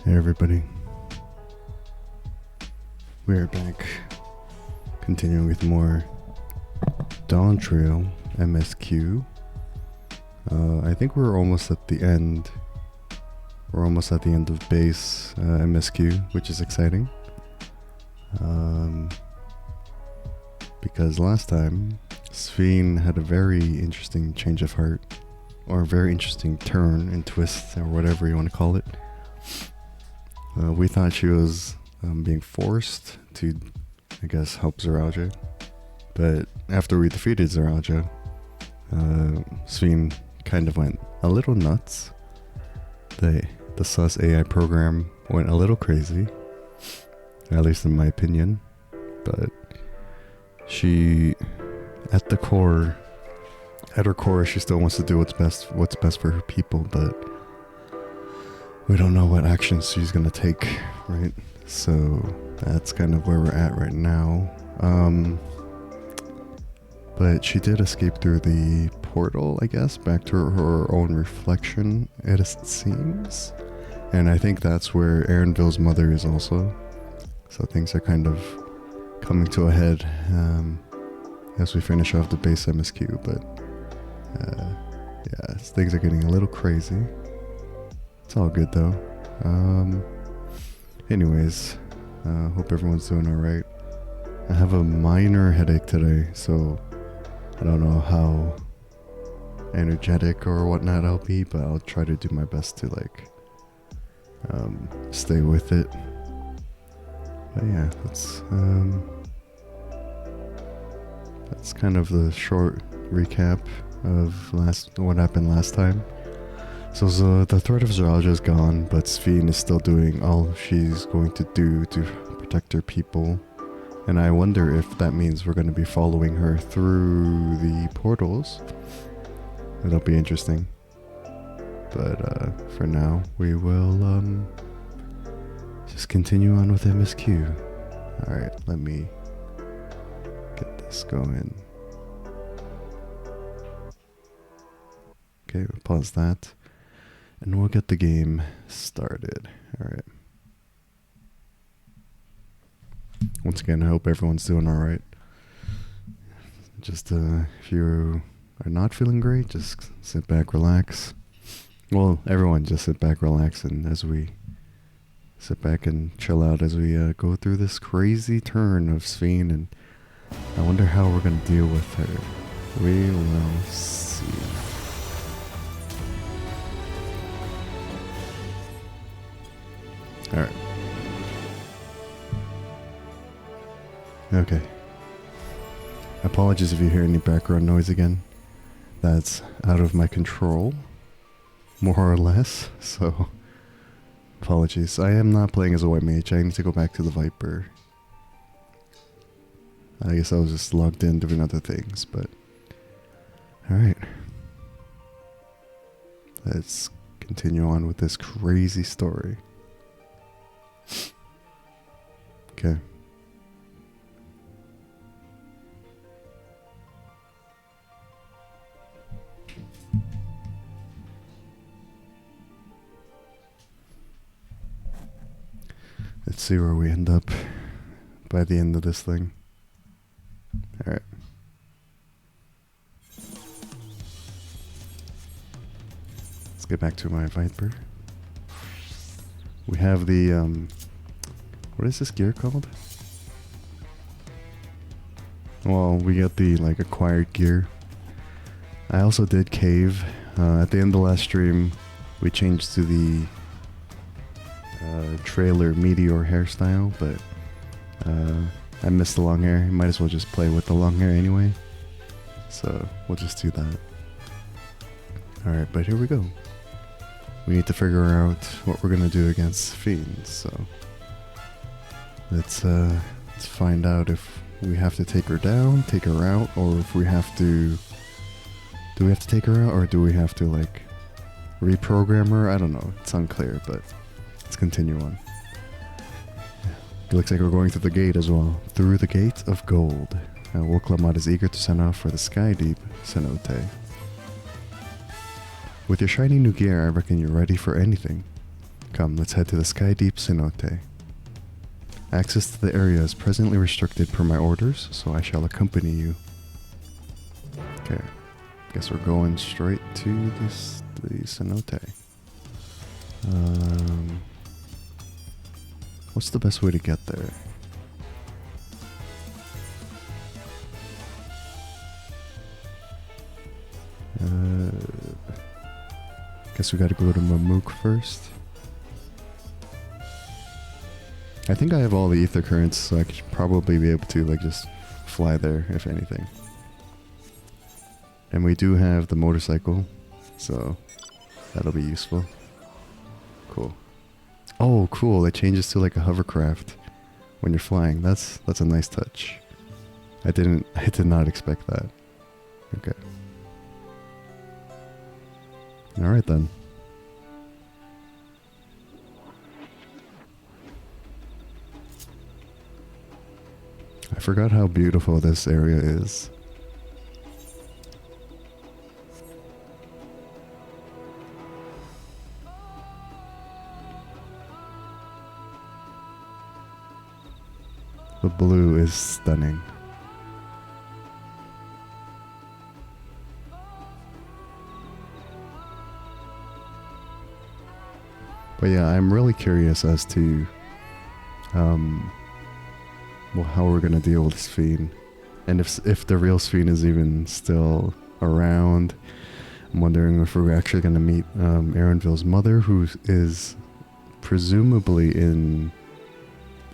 Hey everybody, we are back, continuing with more Dawntrail MSQ. I think we're almost at the end. We're almost at the end of base MSQ, which is exciting. Because last time, Sphene had a very interesting change of heart, or a very interesting turn and twist, or whatever you want to call it. We thought she was being forced to, I guess, help Zoraja. But after we defeated Zoraja, Sphene kind of went a little nuts. The sus AI program went a little crazy, at least in my opinion. But she, at her core, she still wants to do what's best for her people, but we don't know what actions she's gonna take, right? So that's kind of where we're at right now. But she did escape through the portal, I guess, back to her own reflection, it seems. And I think that's where Aaronville's mother is also. So things are kind of coming to a head as we finish off the base MSQ. But yeah, things are getting a little crazy. It's all good though. Anyways, hope everyone's doing alright. I have a minor headache today, so I don't know how energetic or whatnot I'll be, but I'll try to do my best to stay with it. But yeah, that's kind of the short recap of what happened last time. So the threat of Zoraja is gone, but Sphene is still doing all she's going to do to protect her people. And I wonder if that means we're going to be following her through the portals. It'll be interesting. But for now, we will just continue on with MSQ. Alright, let me get this going. Okay, we'll pause that. And we'll get the game started. Alright. Once again, I hope everyone's doing alright. Just, if you are not feeling great, just sit back, relax. Well, everyone just sit back, relax, and as we sit back and chill out as we go through this crazy turn of Sphene, and I wonder how we're going to deal with her. We will see. Alright. Okay. Apologies if you hear any background noise again. That's out of my control, more or less, so apologies. I am not playing as a white mage. I need to go back to the Viper. I guess I was just logged in doing other things, but alright. Let's continue on with this crazy story. Okay. Let's see where we end up by the end of this thing. Alright. Let's get back to my Viper. We have the, what is this gear called? Well, we got the, acquired gear. I also did cave. At the end of the last stream, we changed to the trailer meteor hairstyle, but I missed the long hair. You might as well just play with the long hair anyway. So, we'll just do that. Alright, but here we go. We need to figure out what we're gonna do against Sphene, so let's find out if we have to take her down, take her out, or if we have to... Do we have to take her out, or do we have to, reprogram her? I don't know. It's unclear, but let's continue on. It looks like we're going through the gate as well. Through the gate of gold. Woklamat is eager to send off for the Sky Deep cenote. With your shiny new gear, I reckon you're ready for anything. Come, let's head to the Sky Deep cenote. Access to the area is presently restricted per my orders, so I shall accompany you. Okay. Guess we're going straight to the cenote. What's the best way to get there? Guess we gotta go to Mamook first. I think I have all the ether currents, so I could probably be able to like just fly there, if anything. And we do have the motorcycle, so that'll be useful. Cool. Oh, cool! It changes to like a hovercraft when you're flying. That's a nice touch. I did not expect that. Okay. Alright then. I forgot how beautiful this area is. The blue is stunning. But yeah, I'm really curious as to well, how we're gonna deal with Sphene, and if the real Sphene is even still around. I'm wondering if we're actually gonna meet Aaronville's mother, who is presumably in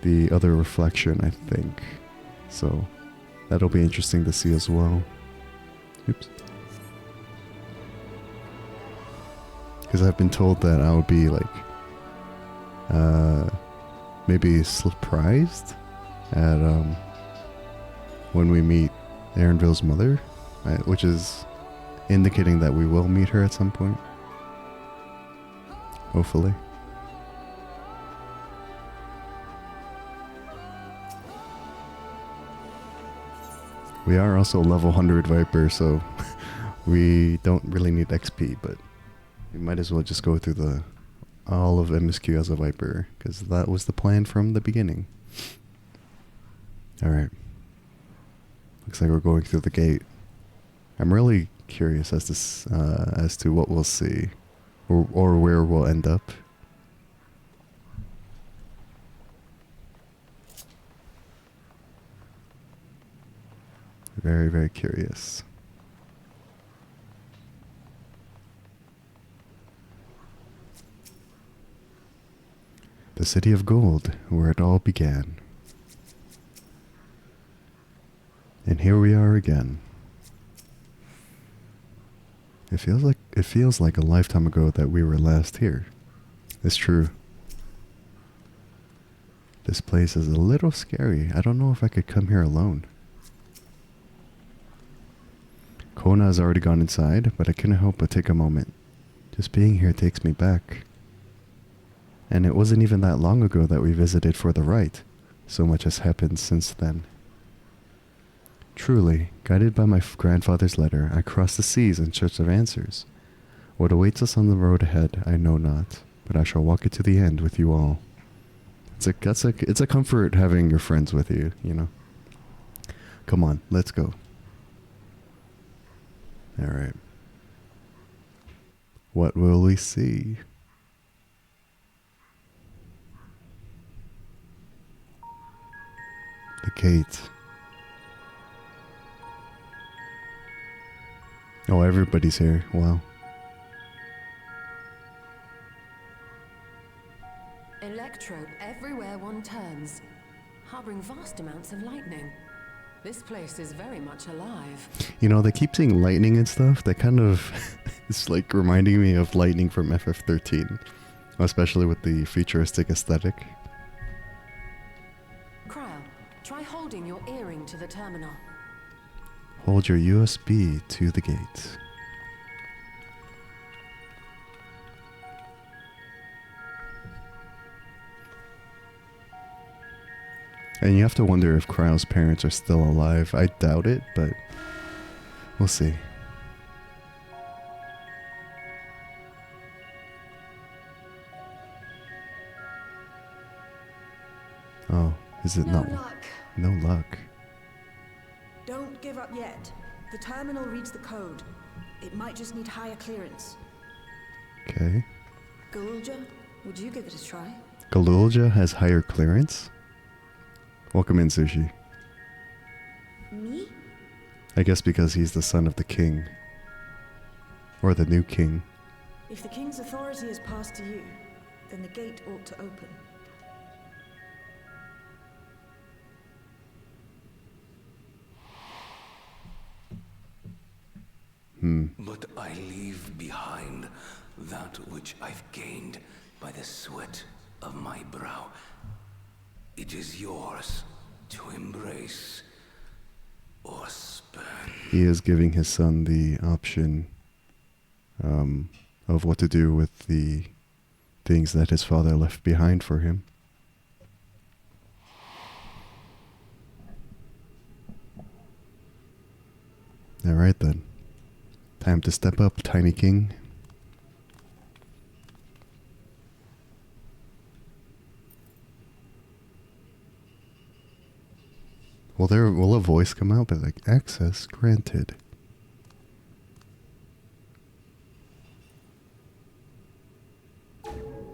the other reflection, I think. So that'll be interesting to see as well. Oops. Because I've been told that I would be like maybe surprised at when we meet Aaronville's mother, which is indicating that we will meet her at some point. Hopefully. We are also level 100 Viper, so we don't really need XP, but we might as well just go through all of MSQ as a Viper, because that was the plan from the beginning. Alright. Looks like we're going through the gate. I'm really curious as to what we'll see, or where we'll end up. Very, very curious. The City of Gold, where it all began. And here we are again. It feels like a lifetime ago that we were last here. It's true. This place is a little scary. I don't know if I could come here alone. Kona has already gone inside, but I couldn't help but take a moment. Just being here takes me back. And it wasn't even that long ago that we visited for the rite. So much has happened since then. Truly, guided by my grandfather's letter, I crossed the seas in search of answers. What awaits us on the road ahead, I know not, but I shall walk it to the end with you all. It's a comfort having your friends with you, you know. Come on, let's go. Alright. What will we see? The gate. Oh, everybody's here. Wow. Electro everywhere one turns, harboring vast amounts of lightning. This place is very much alive. You know, they keep saying lightning and stuff. That kind of is like reminding me of lightning from FF13, especially with the futuristic aesthetic. Crow, try holding your earring to the terminal. Hold your USB to the gate. And you have to wonder if Crow's parents are still alive. I doubt it, but we'll see. Is it No not? luck. No luck. Don't give up yet. The terminal reads the code. It might just need higher clearance. Okay. Galulja, would you give it a try? Galulja has higher clearance? Welcome in, Sushi. Me? I guess because he's the son of the king. Or the new king. If the king's authority is passed to you, then the gate ought to open. But I leave behind that which I've gained by the sweat of my brow. It is yours to embrace or spurn. He is giving his son the option of what to do with the things that his father left behind for him. Alright then. Time to step up, Tiny King. Will a voice come out but like access granted?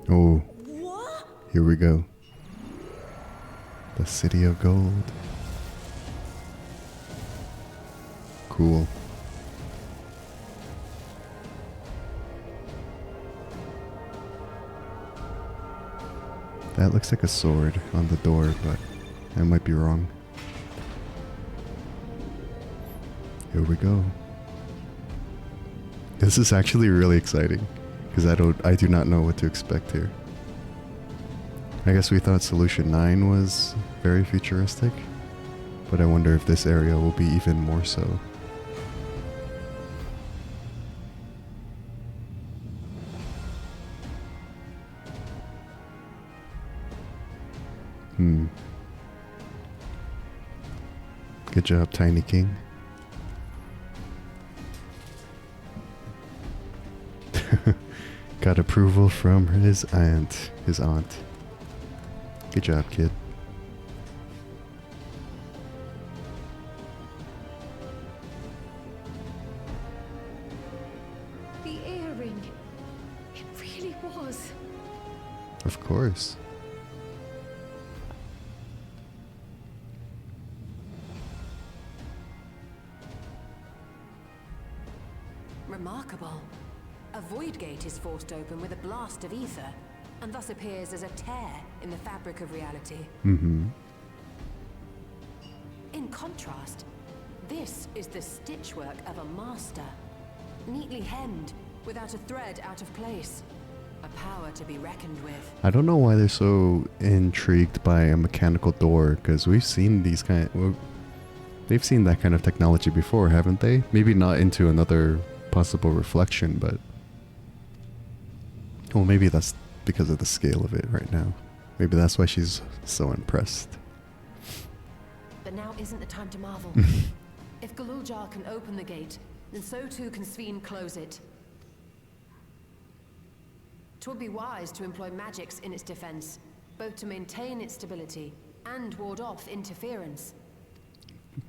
Oh, What? here we go. The City of Gold. Cool. That looks like a sword on the door, but I might be wrong. Here we go. This is actually really exciting because I do not know what to expect here. I guess we thought Solution 9 was very futuristic, but I wonder if this area will be even more so. Good job, Tiny King. Got approval from his aunt. Good job, kid. The earring. It really was. Of course. Remarkable. A void gate is forced open with a blast of ether, and thus appears as a tear in the fabric of reality. In contrast, this is the stitchwork of a master. Neatly hemmed, without a thread out of place. A power to be reckoned with. I don't know why they're so intrigued by a mechanical door, because we've seen these they've seen that kind of technology before, haven't they? Maybe not into another possible reflection, but well, maybe that's because of the scale of it right now. Maybe that's why she's so impressed. But now isn't the time to marvel. If Galuljar can open the gate, then so too can Sphene close it. 'Twould be wise to employ magics in its defense, both to maintain its stability and ward off interference.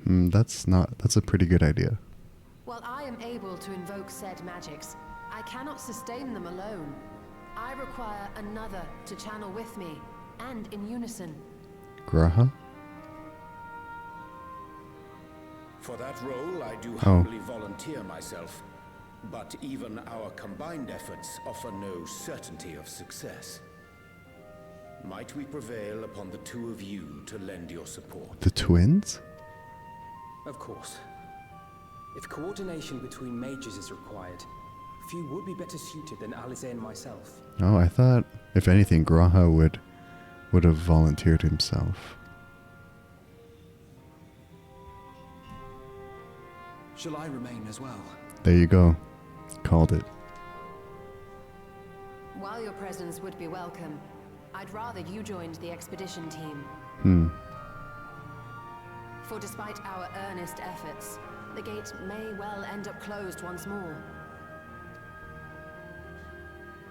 That's a pretty good idea. While I am able to invoke said magics, I cannot sustain them alone. I require another to channel with me, and in unison. Graha? For that role, I do humbly volunteer myself. But even our combined efforts offer no certainty of success. Might we prevail upon the two of you to lend your support? The twins? Of course. If coordination between mages is required, few would be better suited than Alize and myself. Oh, I thought, if anything, Graha would have volunteered himself. Shall I remain as well? There you go. Called it. While your presence would be welcome, I'd rather you joined the expedition team. For despite our earnest efforts, the gate may well end up closed once more.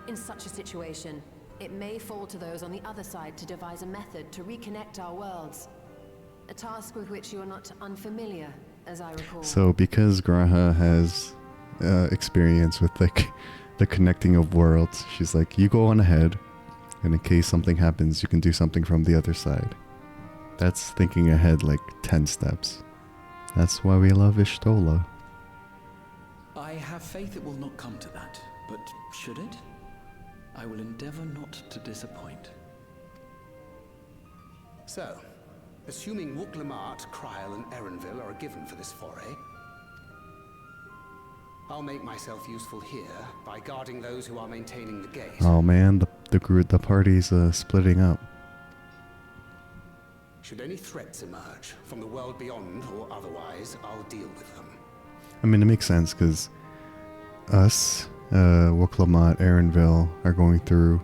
In such a situation, it may fall to those on the other side to devise a method to reconnect our worlds. A task with which you are not unfamiliar, as I recall. So because Graha has experience with like the connecting of worlds, she's like, you go on ahead, and in case something happens, you can do something from the other side. That's thinking ahead like 10 steps. That's why we love Ishtola. I have faith it will not come to that, but should it? I will endeavor not to disappoint. So, assuming Wooklamart, Kryl, and Erenville are a given for this foray, I'll make myself useful here by guarding those who are maintaining the gate. Oh man, the party's splitting up. Should any threats emerge, from the world beyond or otherwise, I'll deal with them. I mean, it makes sense, because us, Wooklamart, Erenville are going through.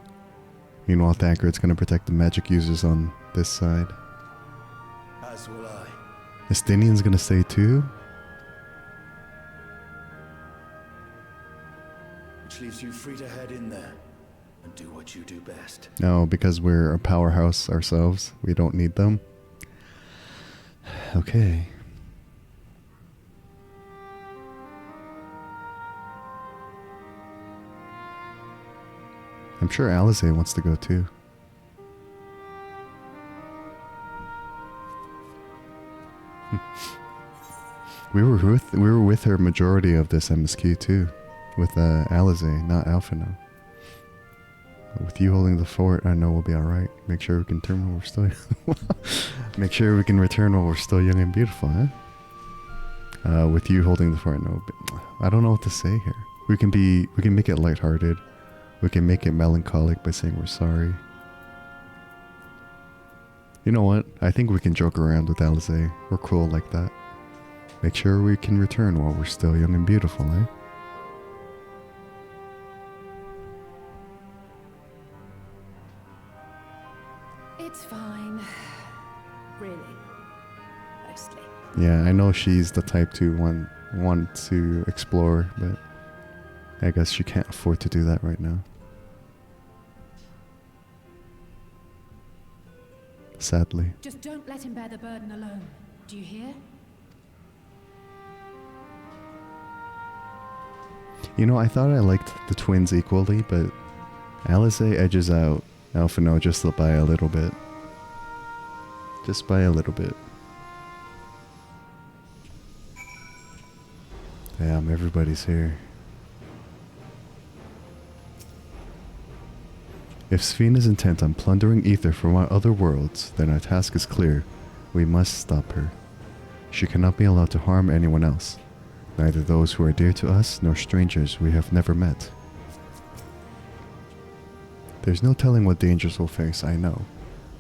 Meanwhile, Thancred's going to protect the magic users on this side. As will I. Estinian's going to stay too? Which leaves you free to head in there and do what you do best. No, because we're a powerhouse ourselves. We don't need them. Okay. I'm sure Alice wants to go too. We were with her majority of this MSQ too, with Alize, not Alphino. With you holding the fort, I know we'll be all right. Make sure we can turn while we're still. Make sure we can return while we're still young and beautiful, huh? With you holding the fort, no. I don't know what to say here. We can make it lighthearted. We can make it melancholic by saying we're sorry. You know what? I think we can joke around with Alize. We're cool like that. Make sure we can return while we're still young and beautiful, eh? It's fine. Really. Mostly. Yeah, I know she's the type to want to explore, but I guess she can't afford to do that right now. Sadly. Just don't let him bear the burden alone. Do you hear? You know, I thought I liked the twins equally, but Alice edges out Alphino just by a little bit. Just by a little bit. Damn, everybody's here. If Sphene is intent on plundering ether from our other worlds, then our task is clear. We must stop her. She cannot be allowed to harm anyone else, neither those who are dear to us nor strangers we have never met. There's no telling what dangers we'll face, I know,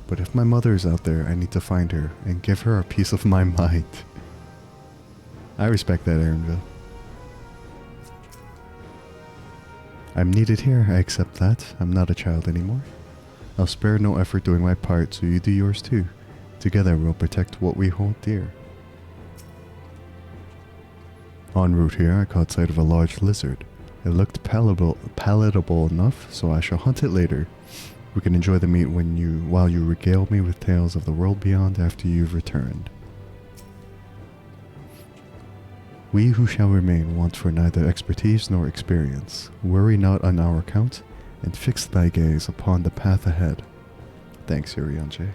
but if my mother is out there, I need to find her and give her a piece of my mind. I respect that, Erenville. I'm needed here, I accept that. I'm not a child anymore. I'll spare no effort doing my part, so you do yours too. Together we'll protect what we hold dear. En route here, I caught sight of a large lizard. It looked palatable enough, so I shall hunt it later. We can enjoy the meat while you regale me with tales of the world beyond after you've returned. We who shall remain want for neither expertise nor experience. Worry not on our account, and fix thy gaze upon the path ahead. Thanks, Urianger.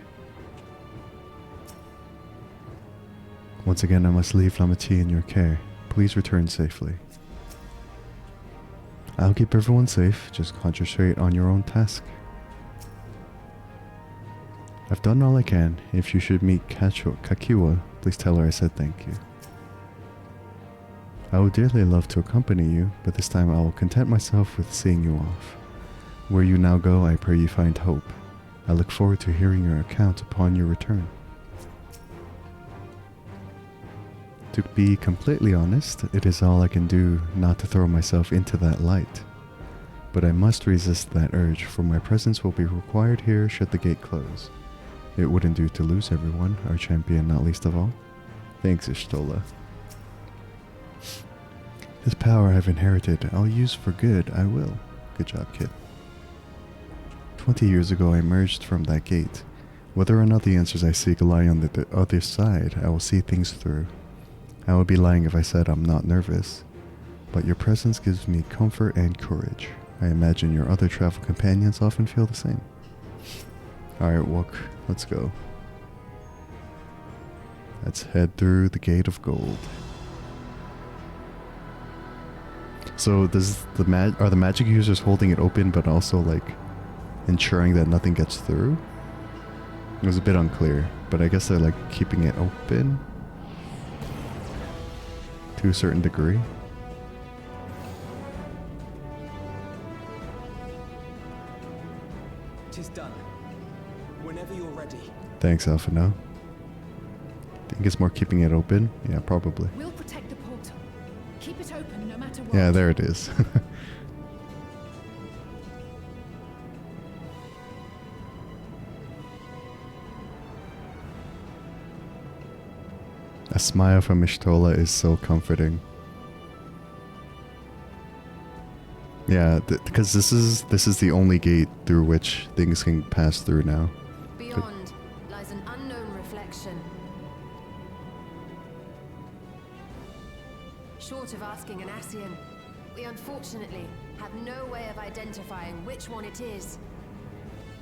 Once again, I must leave Lamati in your care. Please return safely. I'll keep everyone safe, just concentrate on your own task. I've done all I can. If you should meet Kakiwa, please tell her I said thank you. I would dearly love to accompany you, but this time I will content myself with seeing you off. Where you now go, I pray you find hope. I look forward to hearing your account upon your return. To be completely honest, it is all I can do not to throw myself into that light. But I must resist that urge, for my presence will be required here should the gate close. It wouldn't do to lose everyone, our champion not least of all. Thanks, Ishtola. This power I've inherited, I'll use for good, I will. Good job, kid. 20 years ago I emerged from that gate. Whether or not the answers I seek lie on the other side, I will see things through. I would be lying if I said I'm not nervous, but your presence gives me comfort and courage. I imagine your other travel companions often feel the same. Alright, walk. Let's go. Let's head through the Gate of Gold. So does are the magic users holding it open but also like ensuring that nothing gets through? It was a bit unclear, but I guess they're like keeping it open to a certain degree. Tis done. Whenever you're ready. Thanks, Alpha. Now. Think it's more keeping it open? Yeah, probably. We'll protect the portal. Keep it open no matter what. Yeah, there it is. A smile from Ishtola is so comforting. Yeah, because this is the only gate through which things can pass through now. Beyond lies an unknown reflection. Short of asking an Ascian, we unfortunately have no way of identifying which one it is.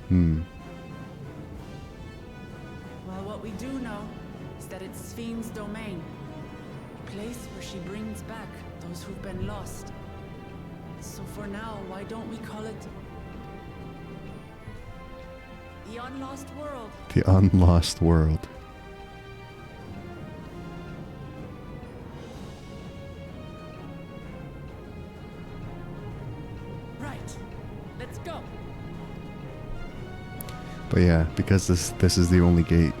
Hmm. Well, what we do know is that it's Sphene's domain. A place where she brings back those who've been lost. So for now, why don't we call it the Unlost World? The Unlost World. Right. Let's go. But yeah, because this is the only gate,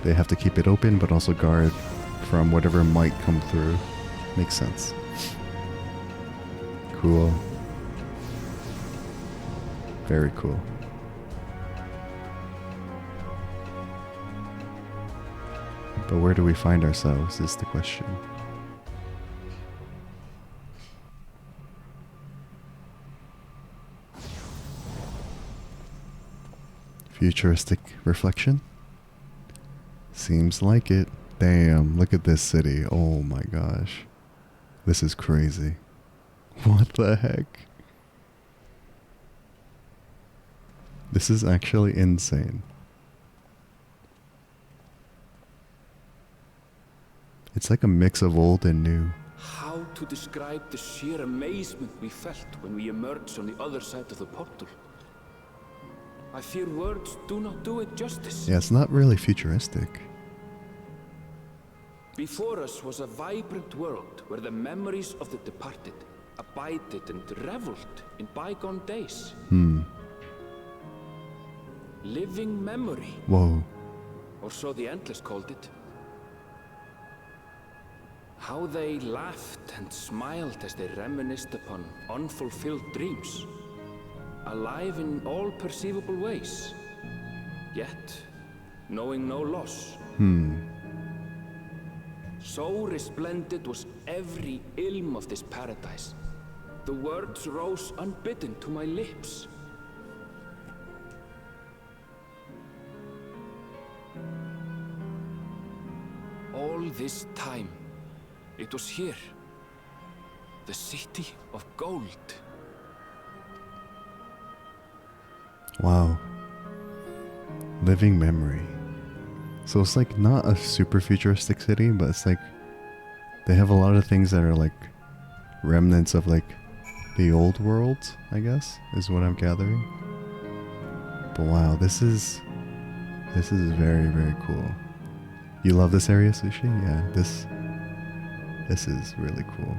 they have to keep it open but also guard from whatever might come through. Makes sense. Cool. Very cool. But where do we find ourselves is the question. Futuristic reflection? Seems like it. Damn, look at this city. Oh my gosh. This is crazy. What the heck? This is actually insane. It's like a mix of old and new. How to describe the sheer amazement we felt when we emerged on the other side of the portal? I fear words do not do it justice. Yeah, it's not really futuristic. Before us was a vibrant world where the memories of the departed abided and reveled in bygone days. Living memory. Whoa. Or so the Endless called it. How they laughed and smiled as they reminisced upon unfulfilled dreams. Alive in all perceivable ways. Yet, knowing no loss. So resplendent was every ilm of this paradise. The words rose unbidden to my lips. All this time, it was here. The city of gold. Wow. Living memory. So it's like not a super futuristic city, but it's like they have a lot of things that are like remnants of like the old world, I guess, is what I'm gathering. But wow, this is very, very cool. You love this area, Sushi? Yeah, this is really cool.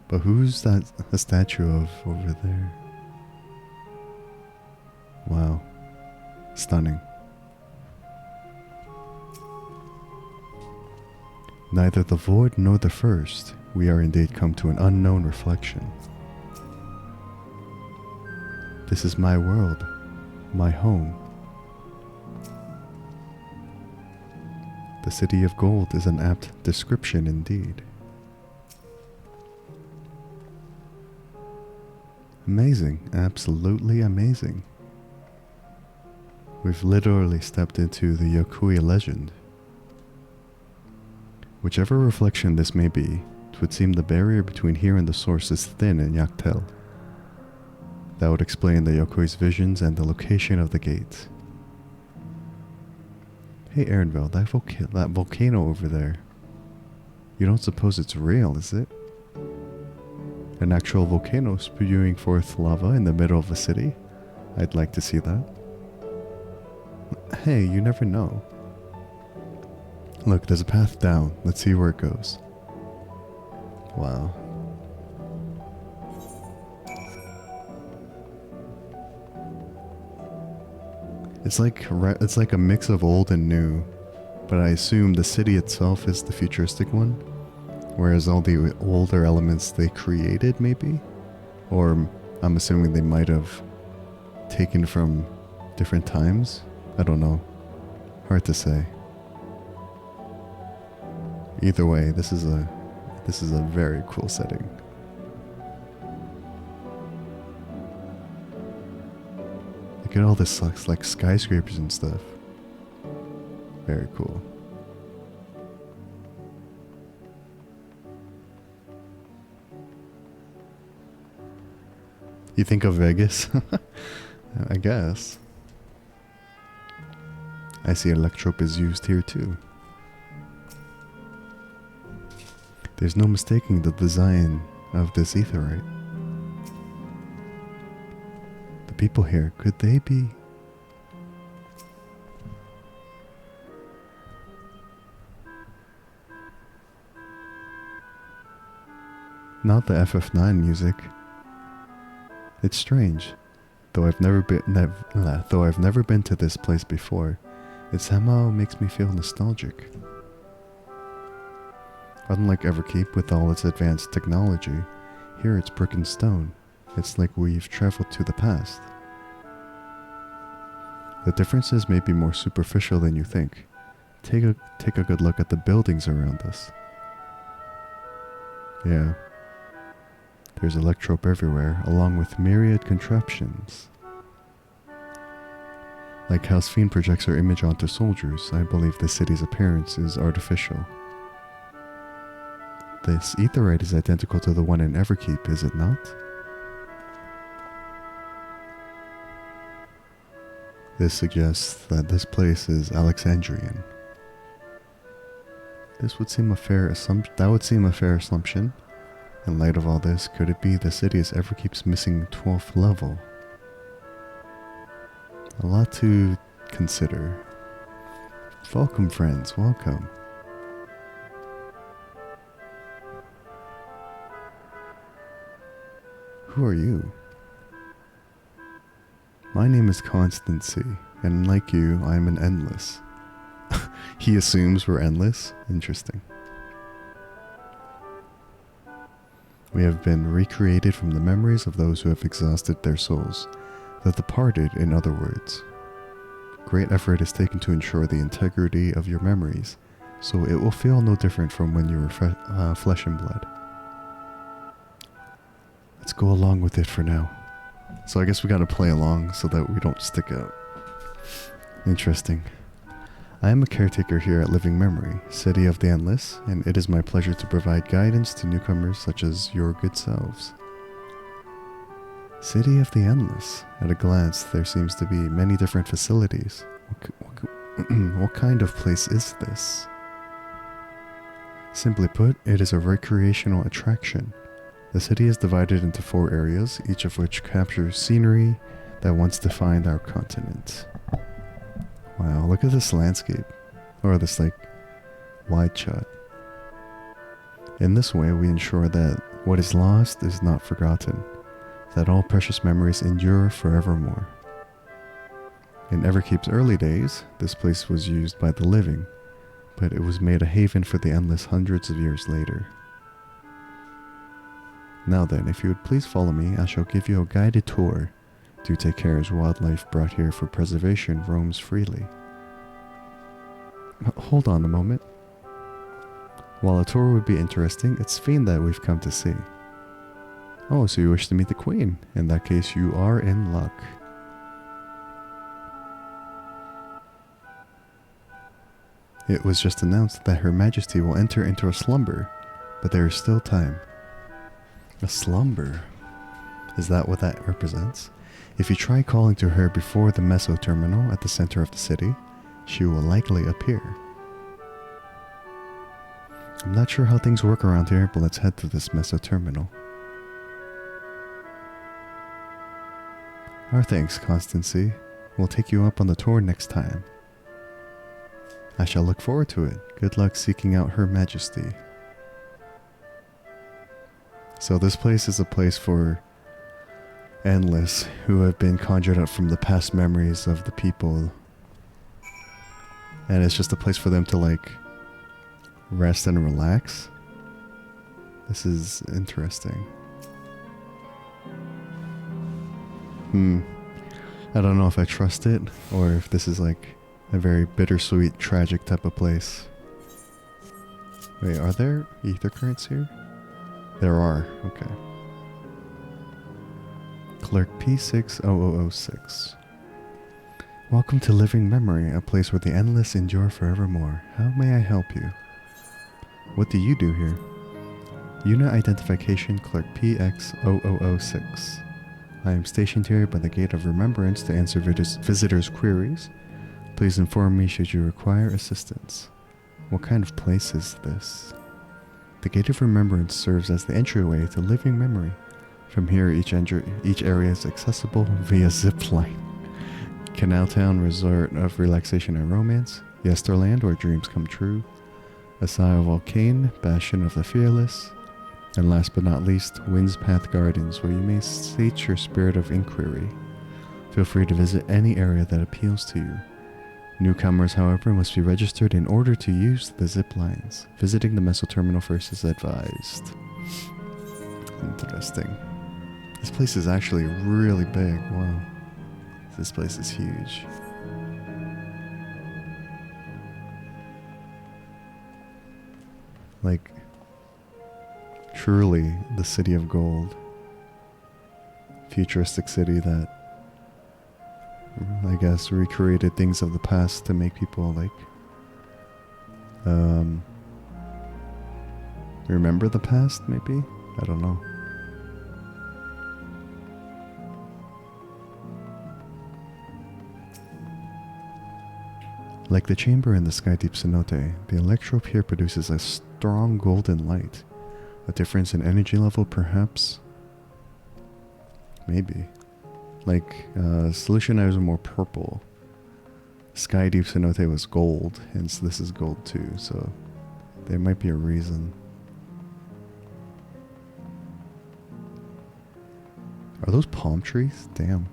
But who's that a statue of over there? Wow. Stunning. Neither the void nor the first, we are indeed come to an unknown reflection. This is my world, my home. The city of gold is an apt description indeed. Amazing. Absolutely amazing. We've literally stepped into the Yokui legend. Whichever reflection this may be, it would seem the barrier between here and the source is thin in Yaktel. That would explain the Yokui's visions and the location of the gate. Hey Erenville, that volcano over there. You don't suppose it's real, is it? An actual volcano spewing forth lava in the middle of a city? I'd like to see that. Hey, you never know. Look, there's a path down. Let's see where it goes. Wow. It's like a mix of old and new, but I assume the city itself is the futuristic one, whereas all the older elements they created maybe, or I'm assuming they might have taken from different times. I don't know. Hard to say. Either way, this is a very cool setting. Look at all this like skyscrapers and stuff. Very cool. You think of Vegas? I guess. I see electrope is used here too. There's no mistaking the design of this aetherite. The people here, could they be? Not the FF9 music. It's strange, though I've never been to this place before. It somehow makes me feel nostalgic. Unlike Everkeep with all its advanced technology, here it's brick and stone. It's like we've traveled to the past. The differences may be more superficial than you think. Take a good look at the buildings around us. Yeah. There's electrope everywhere, along with myriad contraptions. Like how Sphene projects her image onto soldiers, I believe the city's appearance is artificial. This aetherite is identical to the one in Everkeep, is it not? This suggests that this place is Alexandrian. That would seem a fair assumption. In light of all this, could it be the city is Everkeep's missing 12th level? A lot to consider. Welcome, friends, welcome. Who are you? My name is Constancy, and like you, I am an endless. He assumes we're endless? Interesting. We have been recreated from the memories of those who have exhausted their souls. The departed, in other words. Great effort is taken to ensure the integrity of your memories, so it will feel no different from when you were flesh and blood. Let's go along with it for now. So I guess we gotta play along so that we don't stick out. Interesting. I am a caretaker here at Living Memory, City of the Endless, and it is my pleasure to provide guidance to newcomers such as your good selves. City of the Endless. At a glance, there seems to be many different facilities. What kind of place is this? Simply put, it is a recreational attraction. The city is divided into 4 areas, each of which captures scenery that once defined our continent. Wow, look at this landscape. Or this wide shot. In this way, we ensure that what is lost is not forgotten, that all precious memories endure forevermore. In Everkeep's early days, this place was used by the living, but it was made a haven for the endless hundreds of years later. Now then, if you would please follow me, I shall give you a guided tour. Do take care as wildlife brought here for preservation roams freely. Hold on a moment. While a tour would be interesting, it's Sphene that we've come to see. Oh, so you wish to meet the Queen. In that case, you are in luck. It was just announced that Her Majesty will enter into a slumber, but there is still time. A slumber? Is that what that represents? If you try calling to her before the Meso Terminal at the center of the city, she will likely appear. I'm not sure how things work around here, but let's head to this Meso Terminal. Our thanks, Constancy. We'll take you up on the tour next time. I shall look forward to it. Good luck seeking out Her Majesty. So this place is a place for Endless, who have been conjured up from the past memories of the people. And it's just a place for them to like rest and relax. This is interesting. I don't know if I trust it or if this is like a very bittersweet, tragic type of place. Wait, are there ether currents here? There are, okay. Clerk P60006. Welcome to Living Memory, a place where the endless endure forevermore. How may I help you? What do you do here? Unit Identification Clerk PX0006. I am stationed here by the Gate of Remembrance to answer visitors' queries. Please inform me should you require assistance. What kind of place is this? The Gate of Remembrance serves as the entryway to living memory. From here, each area is accessible via zipline. Canal Town, resort of relaxation and romance. Yesterland, where dreams come true. Asile Volcane, bastion of the fearless. And last but not least, Wind's Path Gardens, where you may sate your spirit of inquiry. Feel free to visit any area that appeals to you. Newcomers, however, must be registered in order to use the zip lines. Visiting the Meso Terminal first is advised. Interesting. This place is actually really big. Wow. This place is huge. Like, truly the city of gold. Futuristic city that, I guess, recreated things of the past to make people like remember the past, maybe? I don't know. Like the chamber in the Sky Deep Cenote, the electrope here produces a strong golden light. A difference in energy level, perhaps? Maybe. Like, Solution Eyes were more purple. Sky Deep Cenote was gold, and so this is gold too, so there might be a reason. Are those palm trees? Damn.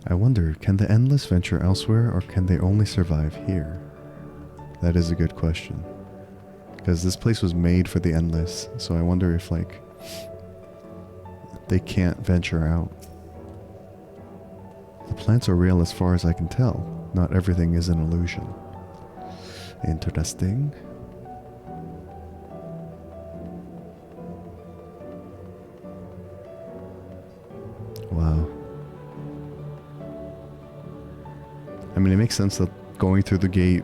I wonder, can the Endless venture elsewhere, or can they only survive here? That is a good question. Because this place was made for the Endless, so I wonder if, like, they can't venture out. The plants are real as far as I can tell. Not everything is an illusion. Interesting. Wow. I mean, it makes sense that going through the gate,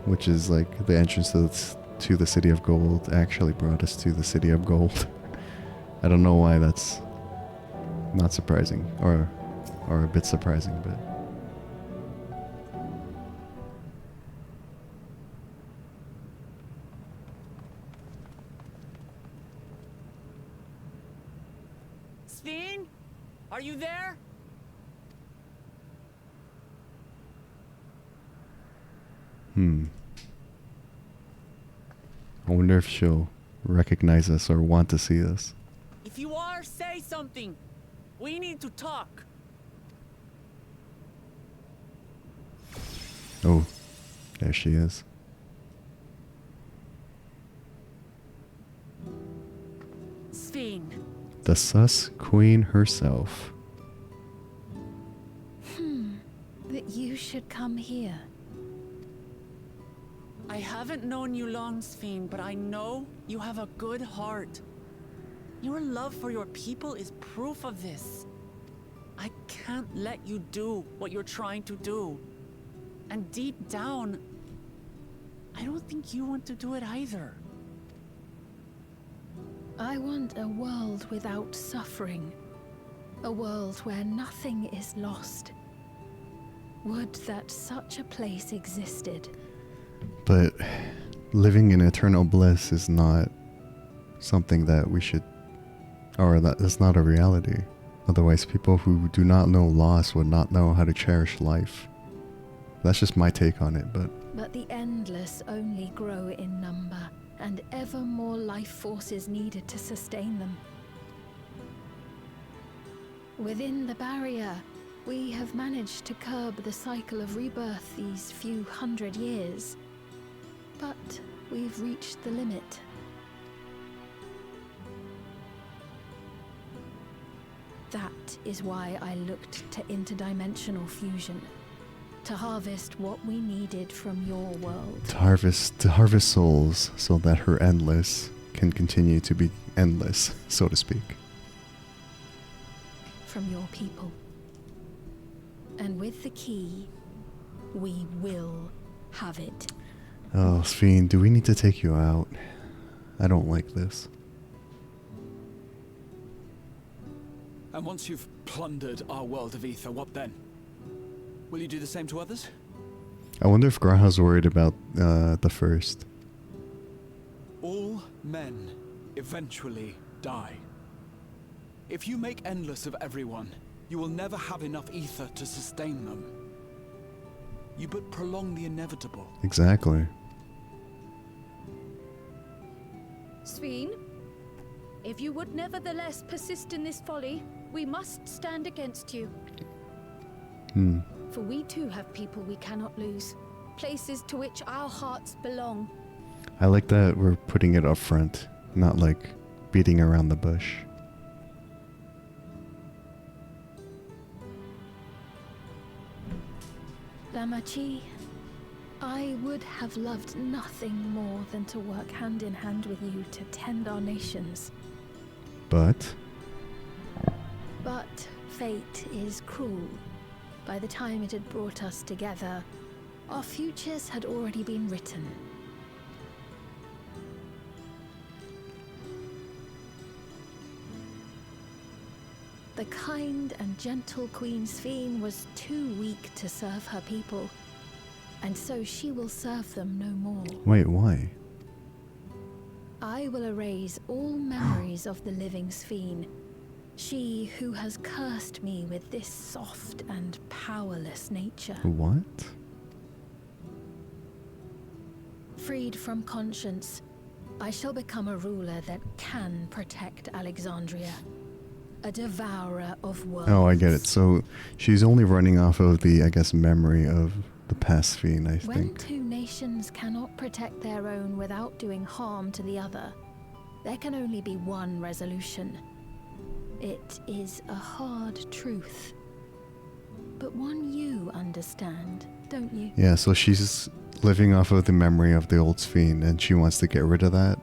which is like the entrance to the City of Gold, actually brought us to the City of Gold. I don't know why that's not surprising, or a bit surprising, but... Sphene? Are you there? I wonder if she'll recognize us or want to see us. If you are, say something. We need to talk. Oh, there she is. Sphene. The sus queen herself. That you should come here. I haven't known you long, Sphene, but I know you have a good heart. Your love for your people is proof of this. I can't let you do what you're trying to do. And deep down, I don't think you want to do it either. I want a world without suffering. A world where nothing is lost. Would that such a place existed. But living in eternal bliss is not something that we should, or that's not a reality. Otherwise, people who do not know loss would not know how to cherish life. That's just my take on it, but the endless only grow in number, and ever more life force is needed to sustain them. Within the barrier, we have managed to curb the cycle of rebirth these few hundred years. But we've reached the limit. That is why I looked to interdimensional fusion. To harvest what we needed from your world. To harvest souls so that her endless can continue to be endless, so to speak. From your people. And with the key, we will have it. Oh, Sphene, do we need to take you out? I don't like this. And once you've plundered our world of ether, what then? Will you do the same to others? I wonder if Graha's worried about the first. All men eventually die. If you make endless of everyone, you will never have enough ether to sustain them. You but prolong the inevitable. Exactly. Sphene, if you would nevertheless persist in this folly, we must stand against you. For we too have people we cannot lose, places to which our hearts belong. I like that we're putting it up front, not like beating around the bush. Damachi, I would have loved nothing more than to work hand in hand with you to tend our nations. But fate is cruel. By the time it had brought us together, our futures had already been written. The kind and gentle Queen Sphene was too weak to serve her people, and so she will serve them no more. Wait, why? I will erase all memories of the living Sphene, she who has cursed me with this soft and powerless nature. What? Freed from conscience, I shall become a ruler that can protect Alexandria. A devourer of worlds. Oh, I get it. So she's only running off of the, I guess, memory of the past Sphene, I think. When two nations cannot protect their own without doing harm to the other, there can only be one resolution. It is a hard truth, but one you understand, don't you? Yeah, so she's living off of the memory of the old Sphene, and she wants to get rid of that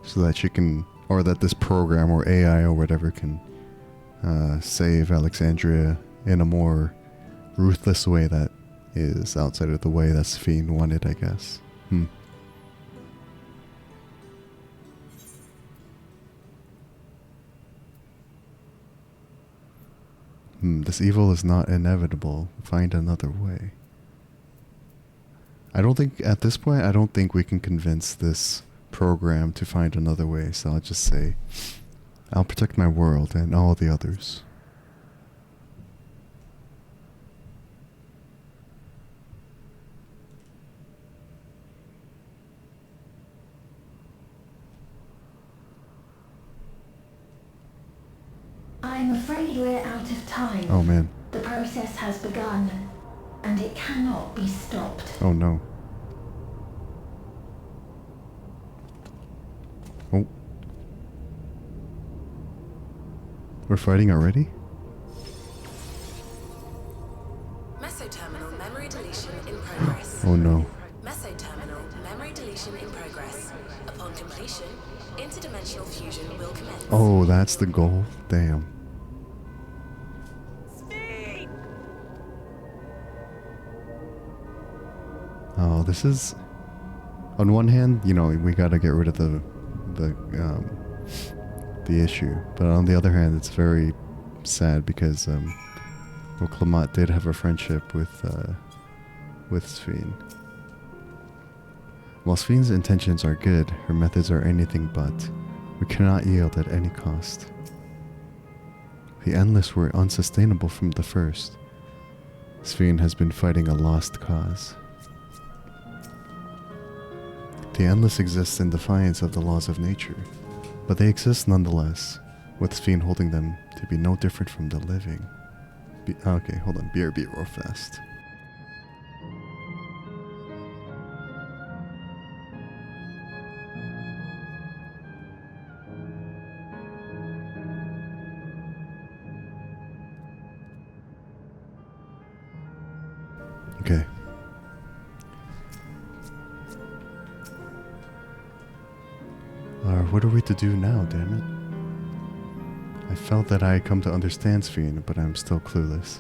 so that she can, or that this program or AI or whatever can save Alexandria in a more ruthless way that is outside of the way that Sphene wanted, I guess. This evil is not inevitable. Find another way. I don't think, at this point, I don't think we can convince this program to find another way, so I'll just say, I'll protect my world and all the others. I'm afraid we're out of time. Oh man. The process has begun, and it cannot be stopped. Oh no. Oh. We're fighting already? Mesoterminal memory deletion in progress. Oh no. Mesoterminal memory Primary deletion in progress. Upon completion, interdimensional fusion will commence. Oh, that's the goal? Damn. Oh, this is... On one hand, you know, we gotta get rid of the issue. But on the other hand, it's very sad because, well, Clement did have a friendship with Sphene. While Sphene's intentions are good, her methods are anything but. We cannot yield at any cost. The Endless were unsustainable from the first. Sphene has been fighting a lost cause. The Endless exists in defiance of the laws of nature, but they exist nonetheless, with Sphene holding them to be no different from the living. Okay, hold on, BRB real fast. Okay. What are we to do now, damn it? I felt that I had come to understand Sphene, but I'm still clueless.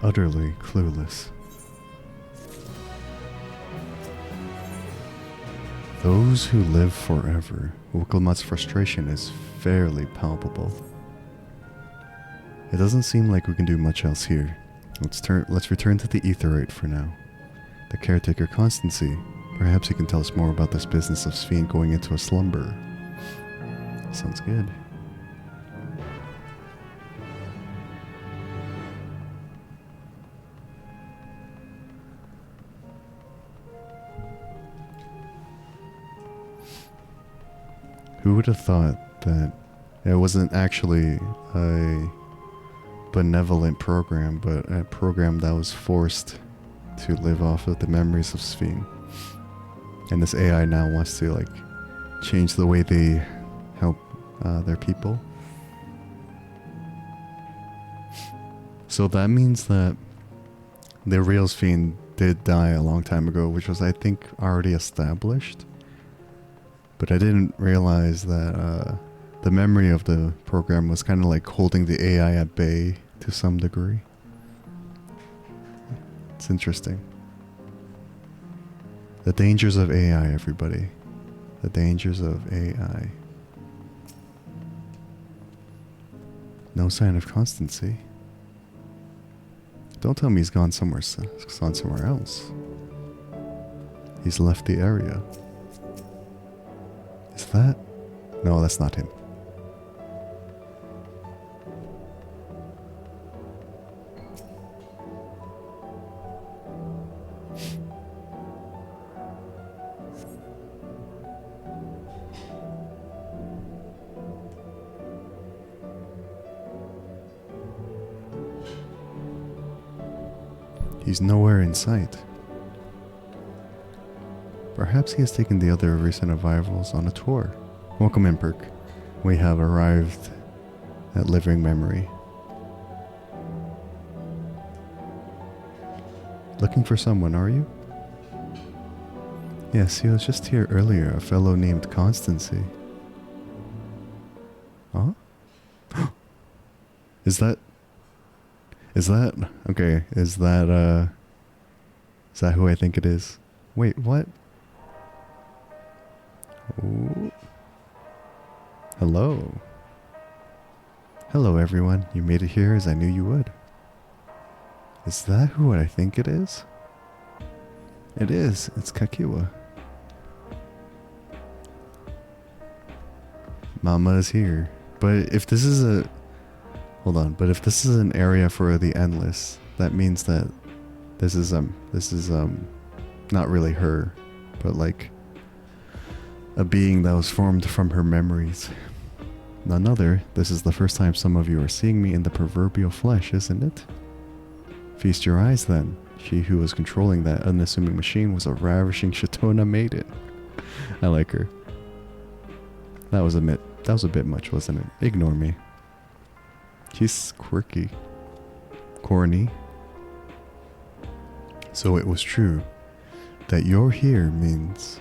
Utterly clueless. Those who live forever. Wickelmut's frustration is fairly palpable. It doesn't seem like we can do much else here. Let's return to the Aetheryte for now. The caretaker Constancy. Perhaps he can tell us more about this business of Sphene going into a slumber. Sounds good. Who would have thought that it wasn't actually a benevolent program, but a program that was forced to live off of the memories of Sphene. And this AI now wants to like change the way they help their people. So that means that the real Sphene did die a long time ago, which was, I think, already established. But I didn't realize that the memory of the program was kind of like holding the AI at bay to some degree. It's interesting. The dangers of AI, everybody. The dangers of AI. No sign of Constancy. Don't tell me he's gone somewhere else. He's left the area. Is that? No, that's not him. He's nowhere in sight. Perhaps he has taken the other recent arrivals on a tour. Welcome in, Perk. We have arrived at Living Memory. Looking for someone, are you? Yes, he was just here earlier, a fellow named Constancy. Huh? Is that okay, is that who I think it is? Wait, what? Ooh. Hello. Hello everyone, you made it here as I knew you would. Is that who I think it is? It is, it's Kakiwa. Mama is here. But if this is a... Hold on, but if this is an area for the Endless, that means that this is not really her, but like a being that was formed from her memories. None other, this is the first time some of you are seeing me in the proverbial flesh, isn't it? Feast your eyes then. She who was controlling that unassuming machine was a ravishing Shatona maiden. I like her. That was a bit much, wasn't it? Ignore me. She's quirky. Corny. So it was true that you're here means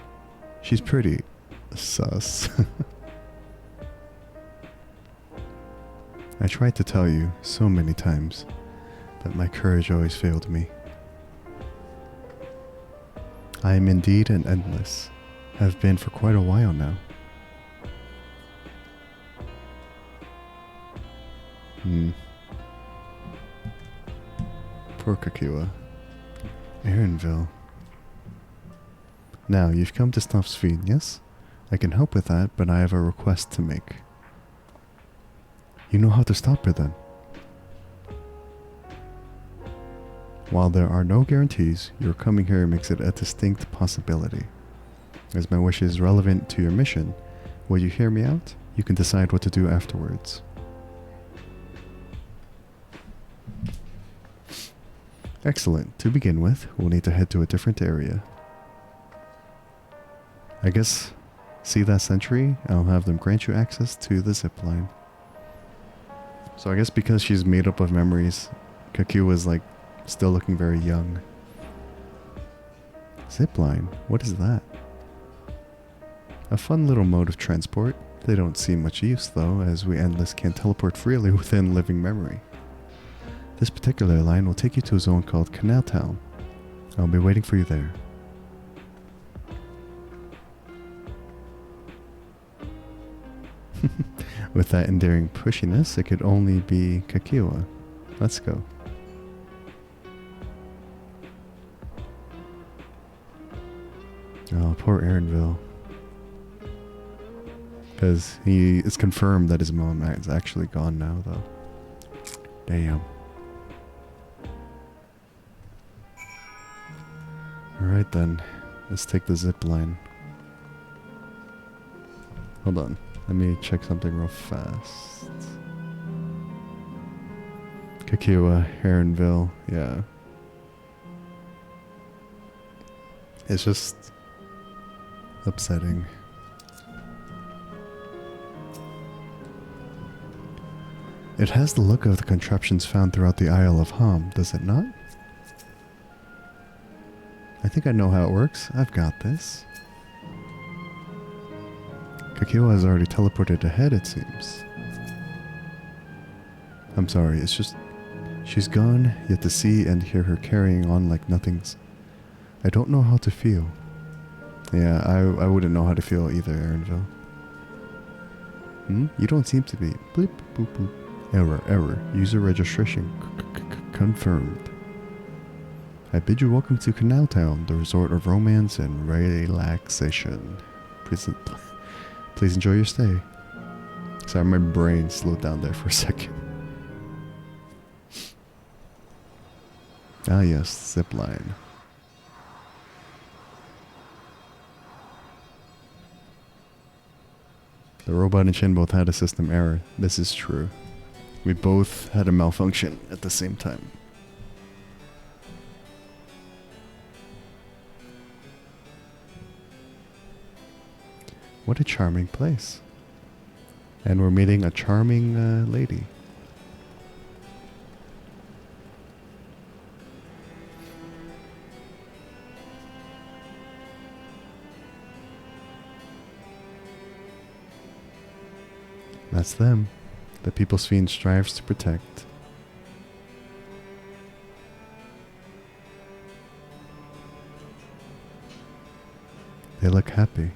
She's pretty sus. I tried to tell you so many times, but my courage always failed me. I am indeed an endless. Have been for quite a while now. Poor Kakiwa. Aaronville. Now, you've come to stop Sphene, yes? I can help with that, but I have a request to make. You know how to stop her then? While there are no guarantees, your coming here makes it a distinct possibility. As my wish is relevant to your mission, will you hear me out? You can decide what to do afterwards. Excellent. To begin with, we'll need to head to a different area. I guess, see that sentry? I'll have them grant you access to the zipline. So I guess because she's made up of memories, Kakiwa is like still looking very young. Zipline? What is that? A fun little mode of transport. They don't see much use though, as we endless can't teleport freely within living memory. This particular line will take you to a zone called Canal Town. I'll be waiting for you there. With that endearing pushiness, it could only be Kakiwa. Let's go. Oh, poor Aaronville. Because he is confirmed that his mom is actually gone now, though. Damn. Alright then, let's take the zip line. Hold on, let me check something real fast. Kakiwa, Aaronville, yeah. It's just upsetting. It has the look of the contraptions found throughout the Isle of Ham, does it not? I think I know how it works. I've got this. Kakiwa has already teleported ahead, it seems. I'm sorry, it's just... she's gone, yet to see and hear her carrying on like nothing's... I don't know how to feel. Yeah, I wouldn't know how to feel either, Aaronville. You don't seem to be. Bleep, boop, boop. Error. User registration confirmed. I bid you welcome to Canal Town, the resort of romance and relaxation. Please enjoy your stay. Sorry, my brain slowed down there for a second. Ah yes, zipline. The robot and Shin both had a system error. This is true. We both had a malfunction at the same time. What a charming place. And we're meeting a charming lady. That's them. The people Sphene strives to protect. They look happy.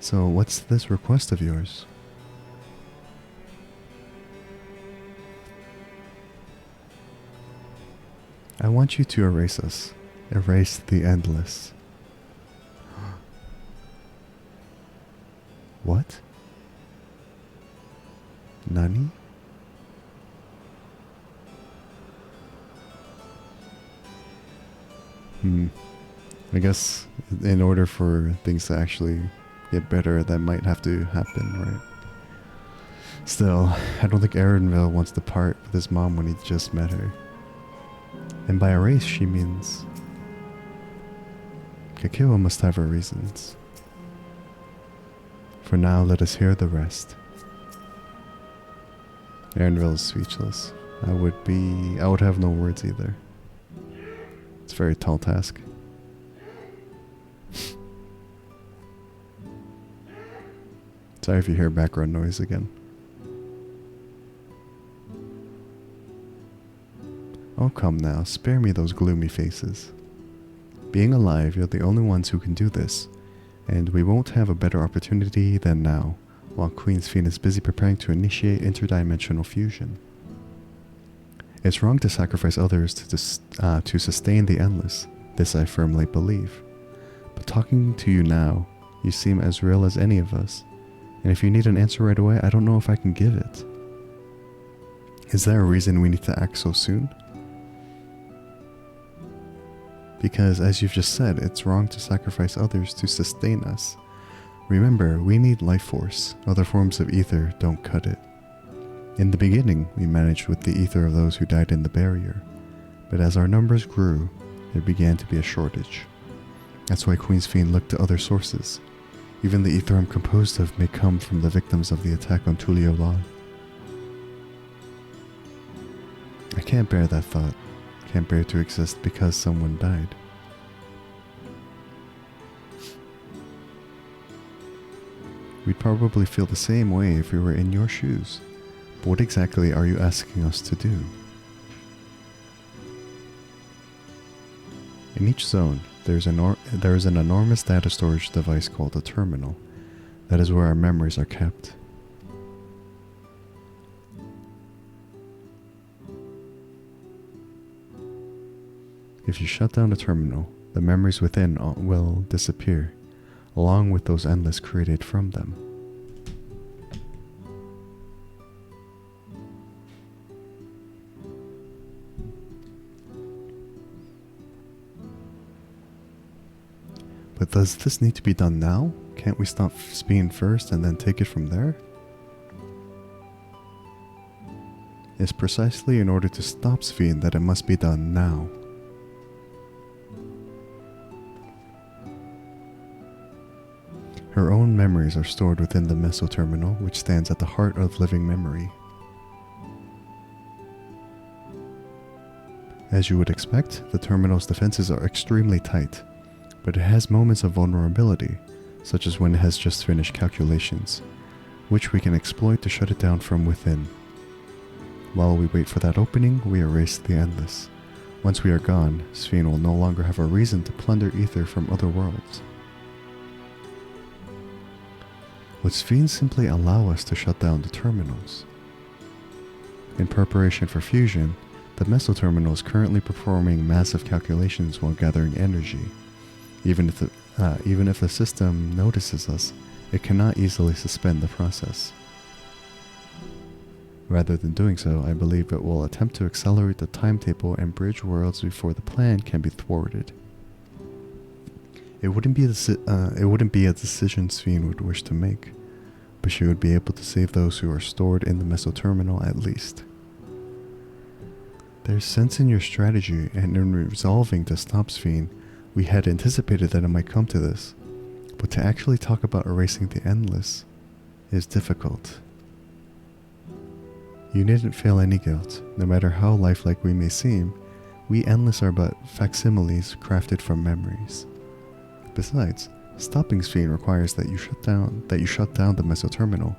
So, what's this request of yours? I want you to erase us. Erase the endless. What? Nani? I guess in order for things to actually get better, that might have to happen, right? Still, I don't think Aaronville wants to part with his mom when he just met her. And by erase, she means... Kakiwa must have her reasons. For now, let us hear the rest. Aaronville is speechless. I would have no words either. It's a very tall task. Sorry if you hear background noise again. Oh, come now, spare me those gloomy faces. Being alive, you're the only ones who can do this, and we won't have a better opportunity than now, while Queen Sphene is busy preparing to initiate interdimensional fusion. It's wrong to sacrifice others to sustain the endless, this I firmly believe. But talking to you now, you seem as real as any of us, and if you need an answer right away, I don't know if I can give it. Is there a reason we need to act so soon? Because, as you've just said, it's wrong to sacrifice others to sustain us. Remember, we need life force. Other forms of ether don't cut it. In the beginning, we managed with the ether of those who died in the barrier. But as our numbers grew, there began to be a shortage. That's why Queen Sphene looked to other sources. Even the ether I'm composed of may come from the victims of the attack on Tuliolan. I can't bear that thought. Can't bear to exist because someone died. We'd probably feel the same way if we were in your shoes. But what exactly are you asking us to do? In each zone, there is an enormous data storage device called a terminal. That is where our memories are kept. If you shut down the terminal, the memories within will disappear, along with those endless created from them. But does this need to be done now? Can't we stop Sphene first and then take it from there? It's precisely in order to stop Sphene that it must be done now. Her own memories are stored within the mesoterminal, which stands at the heart of living memory. As you would expect, the terminal's defenses are extremely tight, but it has moments of vulnerability, such as when it has just finished calculations, which we can exploit to shut it down from within. While we wait for that opening, we erase the endless. Once we are gone, Sphene will no longer have a reason to plunder ether from other worlds. Would Sphene simply allow us to shut down the terminals? In preparation for fusion, the mesoterminal is currently performing massive calculations while gathering energy. Even if the system notices us, it cannot easily suspend the process. Rather than doing so, I believe it will attempt to accelerate the timetable and bridge worlds before the plan can be thwarted. It wouldn't be a decision Sphene would wish to make, but she would be able to save those who are stored in the mesoterminal at least. There's sense in your strategy, and in resolving to stop Sphene, we had anticipated that it might come to this, but to actually talk about erasing the endless is difficult. You needn't feel any guilt. No matter how lifelike we may seem, we endless are but facsimiles crafted from memories. Besides, stopping Sphene requires that you shut down the mesoterminal,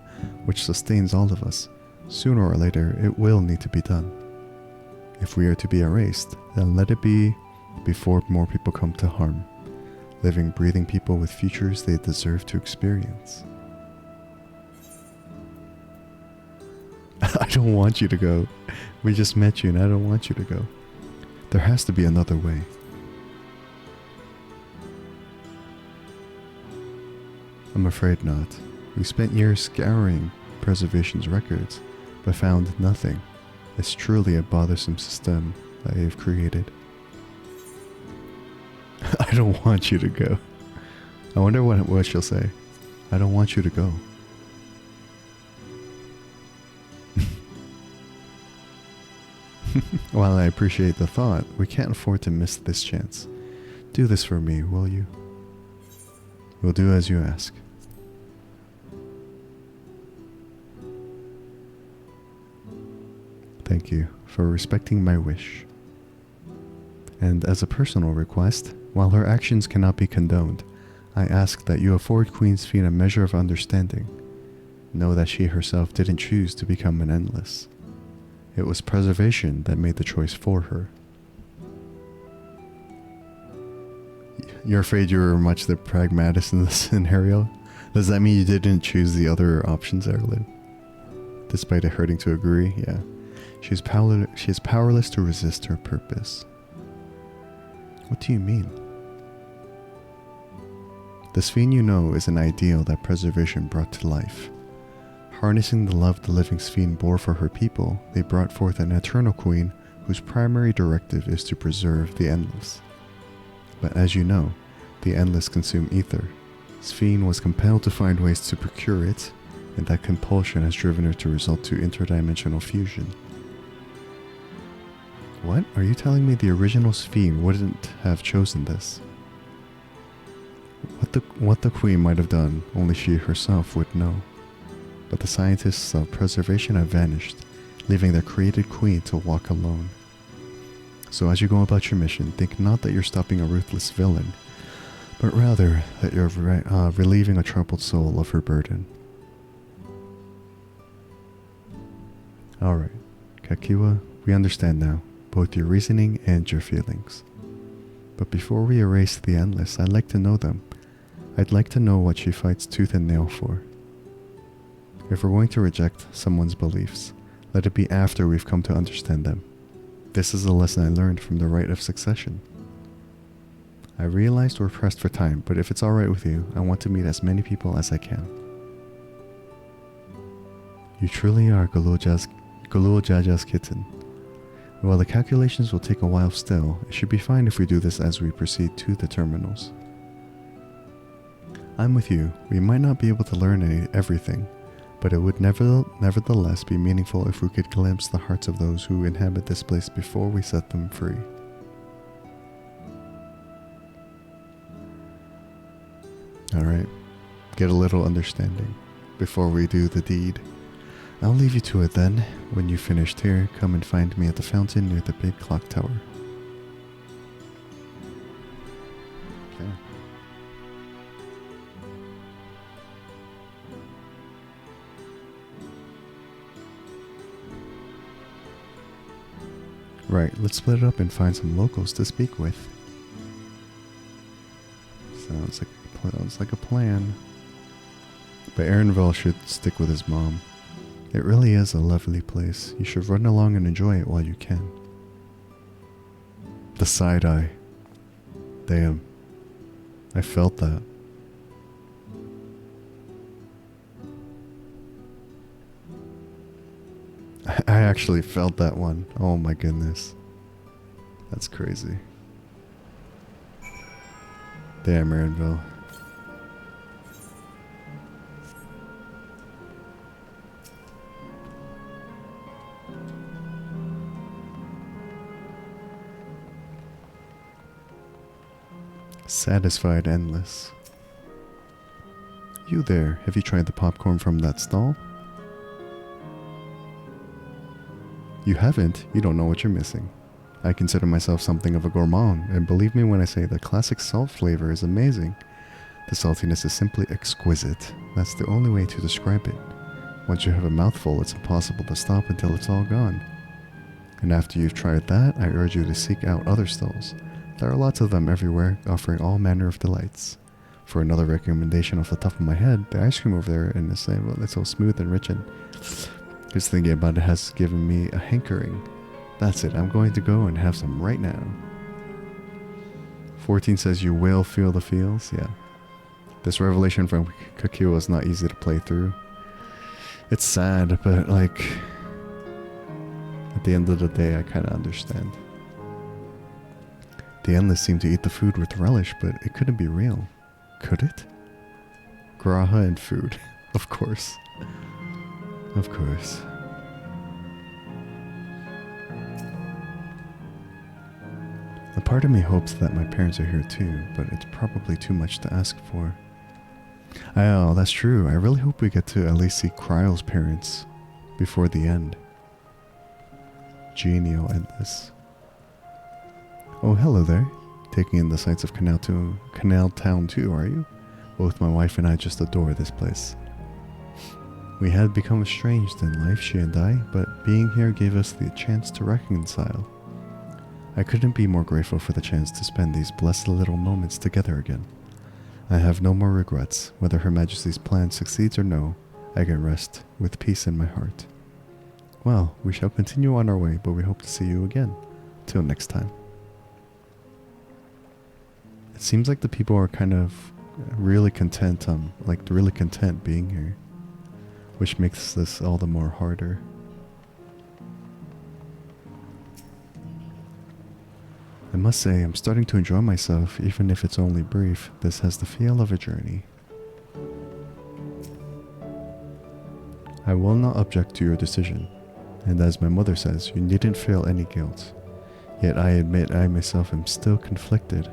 which sustains all of us. Sooner or later, it will need to be done. If we are to be erased, then let it be before more people come to harm, living, breathing people with futures they deserve to experience. I don't want you to go. We just met you and I don't want you to go. There has to be another way. I'm afraid not. We spent years scouring preservation's records, but found nothing. It's truly a bothersome system that I have created. I don't want you to go. I wonder what she'll say. I don't want you to go. While I appreciate the thought, we can't afford to miss this chance. Do this for me, will you? We'll do as you ask. Thank you for respecting my wish. And as a personal request, while her actions cannot be condoned, I ask that you afford Queen Sphene a measure of understanding. Know that she herself didn't choose to become an endless. It was preservation that made the choice for her. You're afraid you were much the pragmatist in this scenario? Does that mean you didn't choose the other options, Erlin? Despite it hurting to agree, yeah. She is powerless to resist her purpose. What do you mean? The Sphene you know is an ideal that preservation brought to life. Harnessing the love the living Sphene bore for her people, they brought forth an eternal queen whose primary directive is to preserve the endless. But as you know, the endless consume ether. Sphene was compelled to find ways to procure it, and that compulsion has driven her to resort to interdimensional fusion. What? Are you telling me the original Sphene wouldn't have chosen this? What the queen might have done, only she herself would know. But the scientists of preservation have vanished, leaving their created queen to walk alone. So as you go about your mission, think not that you're stopping a ruthless villain, but rather that you're relieving a troubled soul of her burden. Alright, Kakiwa, we understand now, both your reasoning and your feelings. But before we erase the endless, I'd like to know them. I'd like to know what she fights tooth and nail for. If we're going to reject someone's beliefs, let it be after we've come to understand them. This is a lesson I learned from the rite of succession. I realized we're pressed for time, but if it's alright with you, I want to meet as many people as I can. You truly are Galul Jaja's kitten. While the calculations will take a while still, it should be fine if we do this as we proceed to the terminals. I'm with you. We might not be able to learn everything, but it would nevertheless be meaningful if we could glimpse the hearts of those who inhabit this place before we set them free. Alright, get a little understanding before we do the deed. I'll leave you to it then. When you've finished here, come and find me at the fountain near the big clock tower. Okay. Right, let's split it up and find some locals to speak with. Sounds like a plan. But Erenville should stick with his mom. It really is a lovely place. You should run along and enjoy it while you can. The side eye. Damn. I felt that. I actually felt that one. Oh my goodness. That's crazy. Damn, Erenville. Satisfied endless. You there, have you tried the popcorn from that stall? You haven't? You don't know what you're missing. I consider myself something of a gourmand, and believe me when I say the classic salt flavor is amazing. The saltiness is simply exquisite. That's the only way to describe it. Once you have a mouthful, it's impossible to stop until it's all gone. And after you've tried that, I urge you to seek out other stalls. There are lots of them everywhere, offering all manner of delights. For another recommendation off the top of my head, the ice cream over there in the same, well, it's so smooth and rich, and just thinking about it has given me a hankering. That's it, I'm going to go and have some right now. 14 says you will feel the feels, yeah. This revelation from Kakiwa is not easy to play through. It's sad, but like, at the end of the day, I kind of understand. The endless seem to eat the food with relish, but it couldn't be real. Could it? Graha and food. Of course. Of course. A part of me hopes that my parents are here too, but it's probably too much to ask for. Oh, that's true. I really hope we get to at least see Cryle's parents before the end. genial endless. Oh, hello there. Taking in the sights of Canal Town too, are you? Both my wife and I just adore this place. We had become estranged in life, she and I, but being here gave us the chance to reconcile. I couldn't be more grateful for the chance to spend these blessed little moments together again. I have no more regrets. Whether Her Majesty's plan succeeds or no, I can rest with peace in my heart. Well, we shall continue on our way, but we hope to see you again. Till next time. It seems like the people are kind of really content, really content being here, which makes this all the more harder. I must say, I'm starting to enjoy myself, even if it's only brief. This has the feel of a journey. I will not object to your decision, and as my mother says, you needn't feel any guilt. Yet I admit I myself am still conflicted.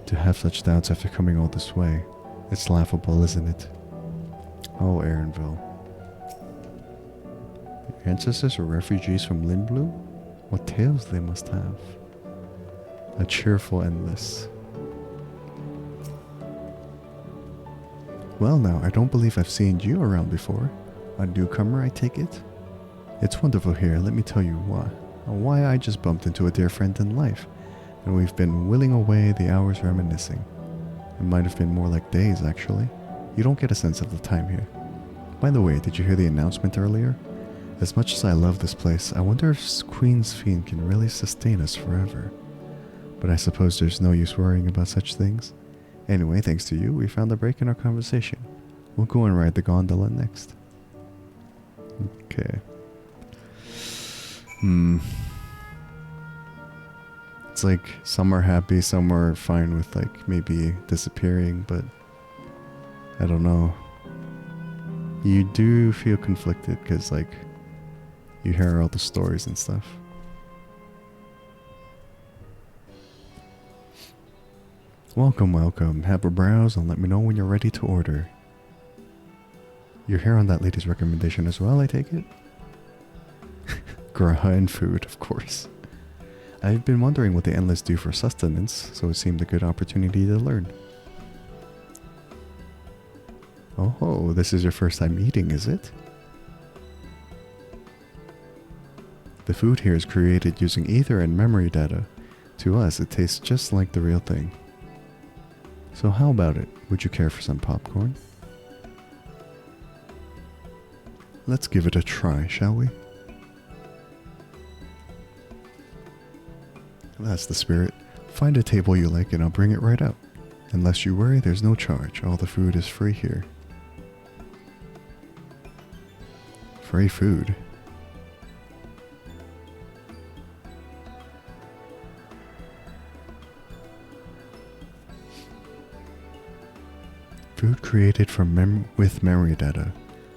To have such doubts after coming all this way, it's laughable, isn't it? Oh, Erenville. Your ancestors are refugees from Lindblue? What tales they must have. A cheerful endless. Well now, I don't believe I've seen you around before. A newcomer, I take it? It's wonderful here, let me tell you why I just bumped into a dear friend in life, and we've been whiling away the hours reminiscing. It might have been more like days, actually. You don't get a sense of the time here. By the way, did you hear the announcement earlier? As much as I love this place, I wonder if Queen Sphene can really sustain us forever. But I suppose there's no use worrying about such things. Anyway, thanks to you, we found a break in our conversation. We'll go and ride the gondola next. Okay. It's like some are happy, some are fine with like maybe disappearing, but I don't know. You do feel conflicted because like you hear all the stories and stuff. Welcome, welcome. Have a browse and let me know when you're ready to order. You're here on that lady's recommendation as well, I take it? Graha and food, of course. I've been wondering what the Endless do for sustenance, so it seemed a good opportunity to learn. Oh, this is your first time eating, is it? The food here is created using ether and memory data. To us, it tastes just like the real thing. So how about it? Would you care for some popcorn? Let's give it a try, shall we? That's the spirit. Find a table you like and I'll bring it right out. Unless you worry, there's no charge. All the food is free here. Free food. Food created from with memory data.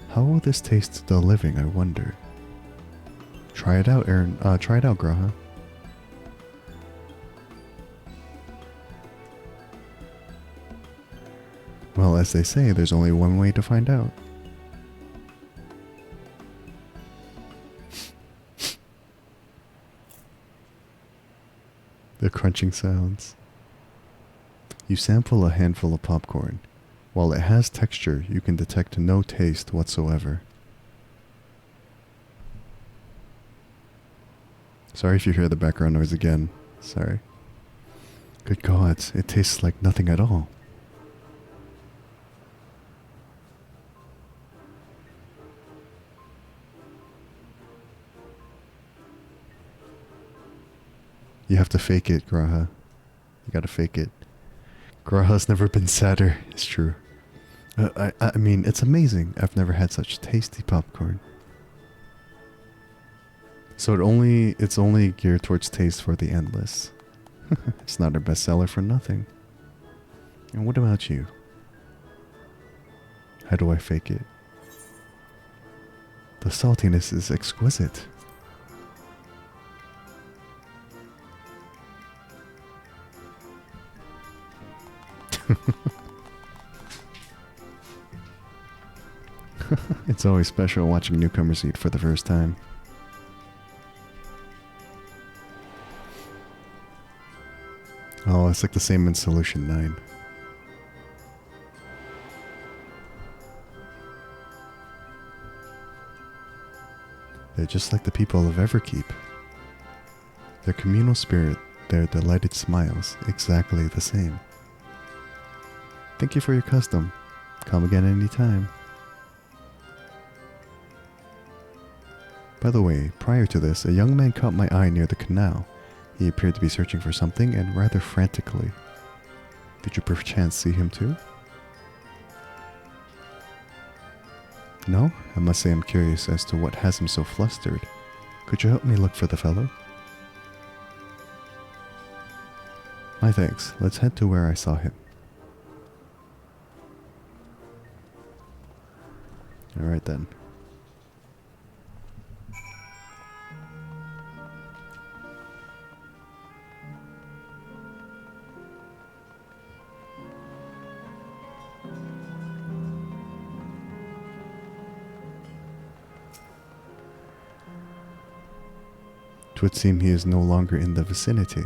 How will this taste to the living, I wonder? Try it out, Aaron. Try it out, Graha. Well, as they say, there's only one way to find out. The crunching sounds. You sample a handful of popcorn. While it has texture, you can detect no taste whatsoever. Sorry if you hear the background noise again. Sorry. Good gods, it tastes like nothing at all. You have to fake it, Graha. You gotta fake it. Graha's never been sadder, it's true. I mean, it's amazing. I've never had such tasty popcorn. So it's only geared towards taste for the endless. It's not a bestseller for nothing. And what about you? How do I fake it? The saltiness is exquisite. It's always special watching newcomers eat for the first time. Oh, it's like the same in Solution 9. They're just like the people of Everkeep. Their communal spirit, their delighted smiles, exactly the same. Thank you for your custom. Come again anytime. By the way, prior to this, a young man caught my eye near the canal. He appeared to be searching for something, and rather frantically. Did you perchance see him too? No? I must say I'm curious as to what has him so flustered. Could you help me look for the fellow? My thanks. Let's head to where I saw him. Alright then. Twould seem he is no longer in the vicinity.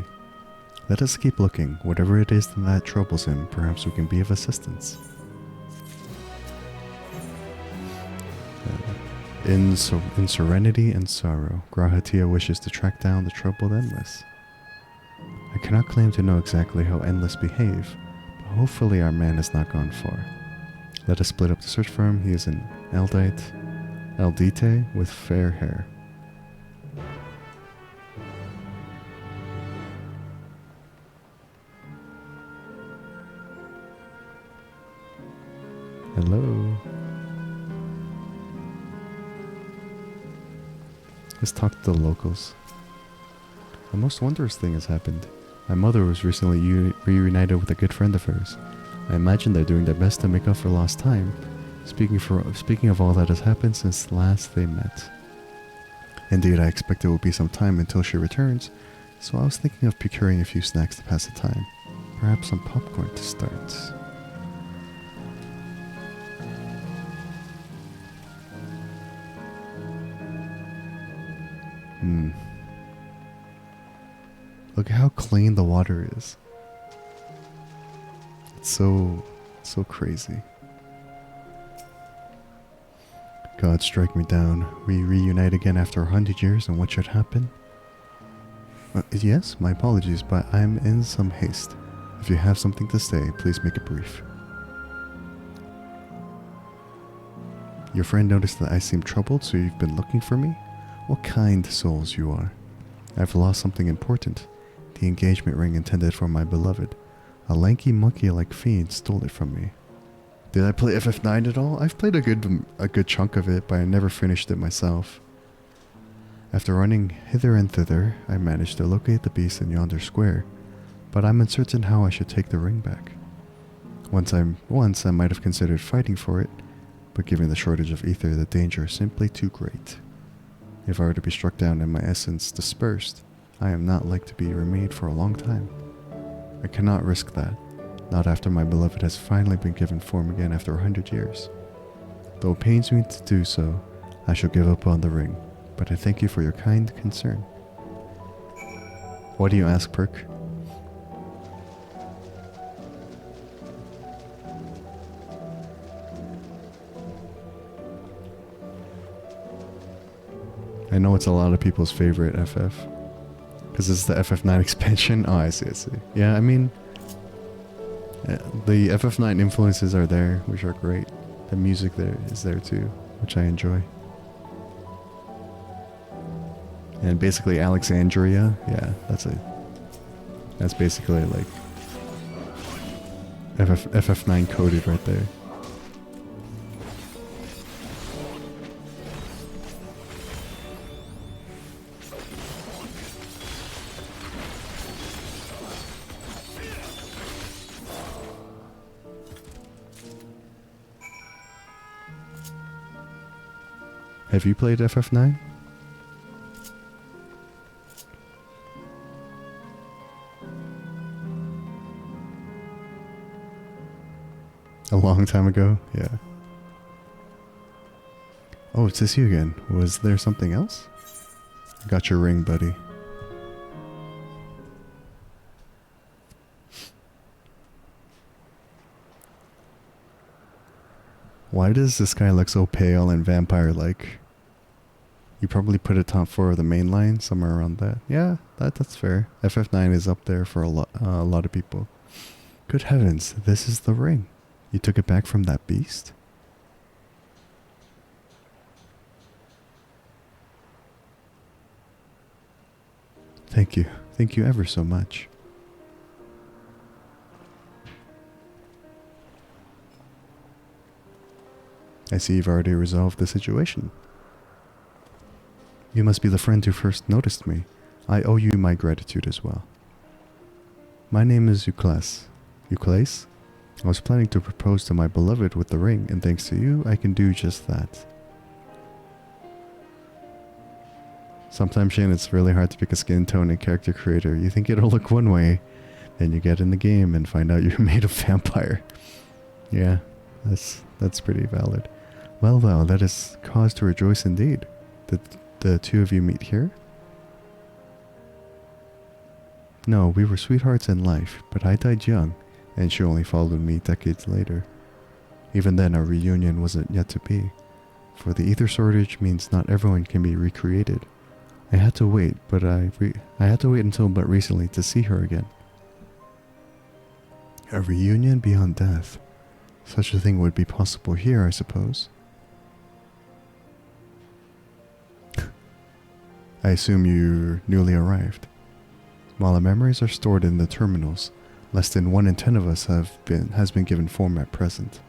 Let us keep looking. Whatever it is that troubles him, perhaps we can be of assistance. In serenity and sorrow, Grahatia wishes to track down the troubled Endless. I cannot claim to know exactly how Endless behave, but hopefully our man has not gone far. Let us split up the search for him. He is an Eldite with fair hair. Hello. Let's talk to the locals. A most wondrous thing has happened. My mother was recently reunited with a good friend of hers. I imagine they're doing their best to make up for lost time. Speaking of all that has happened since last they met. Indeed, I expect it will be some time until she returns, so I was thinking of procuring a few snacks to pass the time. Perhaps some popcorn to start. Look at how clean the water is. It's so crazy. God strike me down. We reunite again after 100 years, and what should happen? Yes, my apologies, but I'm in some haste. If you have something to say, please make it brief. Your friend noticed that I seem troubled, so you've been looking for me? What kind souls you are. I've lost something important. The engagement ring intended for my beloved. A lanky monkey like fiend stole it from me. Did I play FF9 at all? I've played a good chunk of it, but I never finished it myself. After running hither and thither, I managed to locate the beast in yonder square, but I'm uncertain how I should take the ring back. Once I might have considered fighting for it, but given the shortage of ether, the danger is simply too great. If I were to be struck down and my essence dispersed, I am not like to be remade for a long time. I cannot risk that, not after my beloved has finally been given form again after 100 years. Though it pains me to do so, I shall give up on the ring, but I thank you for your kind concern. Why do you ask, Perk? I know it's a lot of people's favorite FF. Because it's the FF9 expansion. Oh, I see. Yeah, I mean, the FF9 influences are there, which are great. The music there is there too, which I enjoy. And basically Alexandria, yeah, that's basically like FF9 coded right there. Have you played FF9? A long time ago? Yeah. Oh, it's this you again. Was there something else? Got your ring, buddy. Why does this guy look so pale and vampire-like? You probably put it top 4 of the main line, somewhere around that. Yeah, that's fair. FF9 is up there for a lot of people. Good heavens, this is the ring. You took it back from that beast? Thank you. Thank you ever so much. I see you've already resolved the situation. You must be the friend who first noticed me. I owe you my gratitude as well. My name is Euclase. Euclase? I was planning to propose to my beloved with the ring, and thanks to you, I can do just that. Sometimes, Shin, it's really hard to pick a skin tone and character creator. You think it'll look one way, then you get in the game and find out you're made of vampire. Yeah, that's pretty valid. Well, that is cause to rejoice indeed. Did the two of you meet here? No, we were sweethearts in life, but I died young, and she only followed me decades later. Even then, our reunion wasn't yet to be, for the ether shortage means not everyone can be recreated. I had to wait, but I had to wait until but recently to see her again. A reunion beyond death. Such a thing would be possible here, I suppose. I assume you're newly arrived. While our memories are stored in the terminals, less than 1 in 10 of us has been given form at present.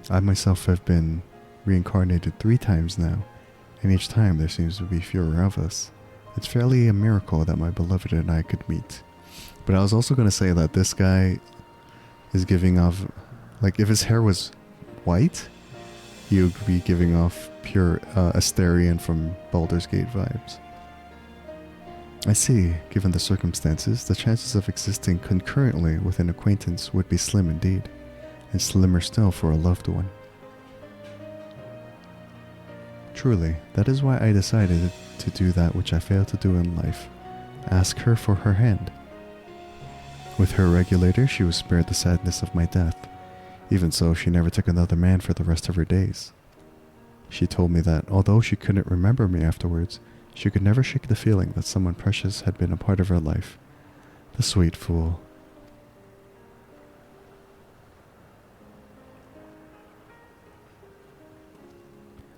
I myself have been reincarnated 3 times now, and each time there seems to be fewer of us. It's fairly a miracle that my beloved and I could meet. But I was also going to say that this guy is giving off, like, if his hair was white, he would be giving off pure Asterion from Baldur's Gate vibes. I see, given the circumstances, the chances of existing concurrently with an acquaintance would be slim indeed, and slimmer still for a loved one. Truly, that is why I decided to do that which I failed to do in life, ask her for her hand. With her regulator, she was spared the sadness of my death. Even so, she never took another man for the rest of her days. She told me that, although she couldn't remember me afterwards, she could never shake the feeling that someone precious had been a part of her life. The sweet fool.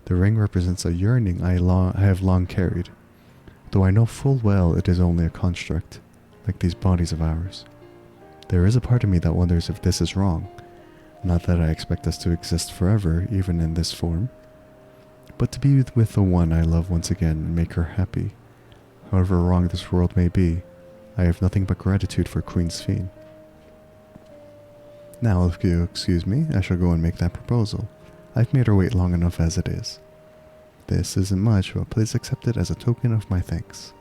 The ring represents a yearning I have long carried, though I know full well it is only a construct, like these bodies of ours. There is a part of me that wonders if this is wrong. Not that I expect us to exist forever, even in this form, but to be with the one I love once again and make her happy. However wrong this world may be, I have nothing but gratitude for Queen Sphene. Now, if you excuse me, I shall go and make that proposal. I've made her wait long enough as it is. This isn't much, but please accept it as a token of my thanks.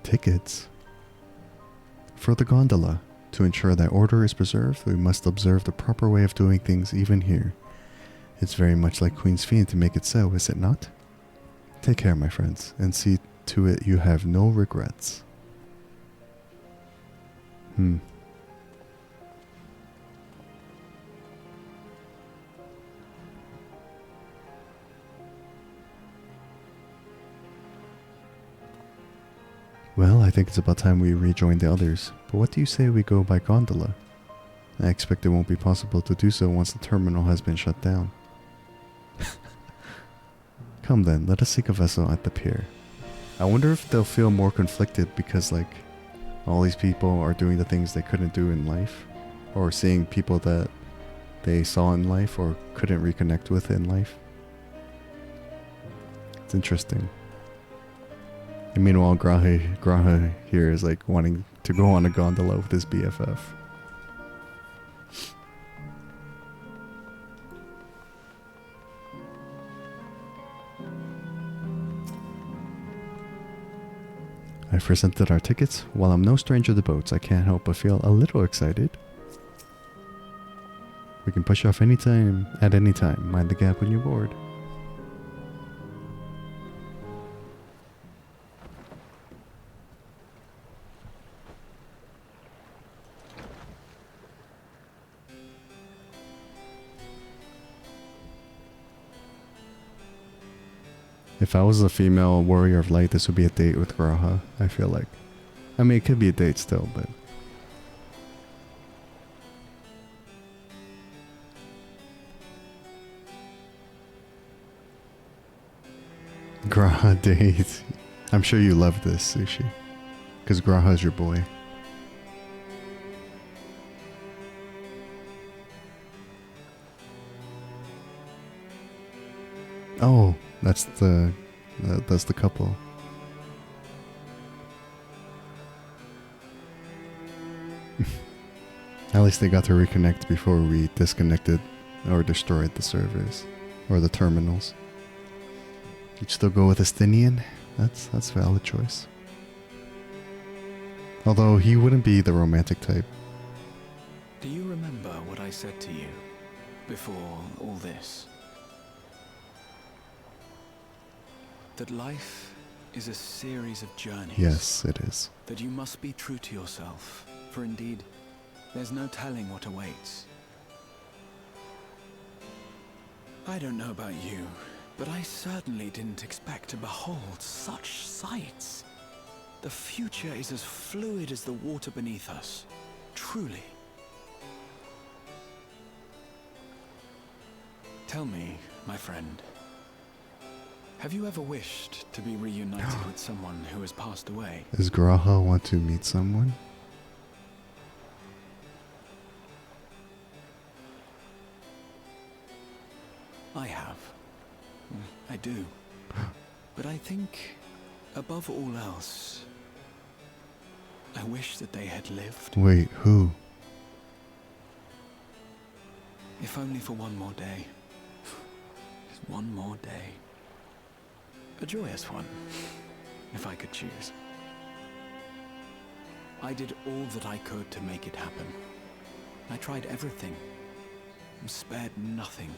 Tickets. For the gondola. To ensure that order is preserved, we must observe the proper way of doing things even here. It's very much like Queen Sphene to make it so, is it not? Take care, my friends, and see to it you have no regrets. Well, I think it's about time we rejoin the others, but what do you say we go by gondola? I expect it won't be possible to do so once the terminal has been shut down. Come then, let us seek a vessel at the pier. I wonder if they'll feel more conflicted because, like, all these people are doing the things they couldn't do in life, or seeing people that they saw in life or couldn't reconnect with in life. It's interesting. And meanwhile, Graha here is like wanting to go on a gondola with his BFF. I've presented our tickets. While I'm no stranger to boats, I can't help but feel a little excited. We can push off anytime, at any time. Mind the gap when you board. If I was a female warrior of light, this would be a date with Graha, I feel like. I mean, it could be a date still, but... Graha date. I'm sure you love this, Sushi. Because Graha's your boy. Oh, that's the couple. At least they got to reconnect before we disconnected or destroyed the servers or the terminals. You'd still go with Estinian? That's a valid choice. Although he wouldn't be the romantic type. Do you remember what I said to you before all this? That life is a series of journeys. Yes, it is. That you must be true to yourself, for indeed, there's no telling what awaits. I don't know about you, but I certainly didn't expect to behold such sights. The future is as fluid as the water beneath us, truly. Tell me, my friend, have you ever wished to be reunited with someone who has passed away? Does Graha want to meet someone? I have. I do. But I think, above all else, I wish that they had lived. Wait, who? If only for one more day. Just one more day. A joyous one, if I could choose. I did all that I could to make it happen. I tried everything, and spared nothing.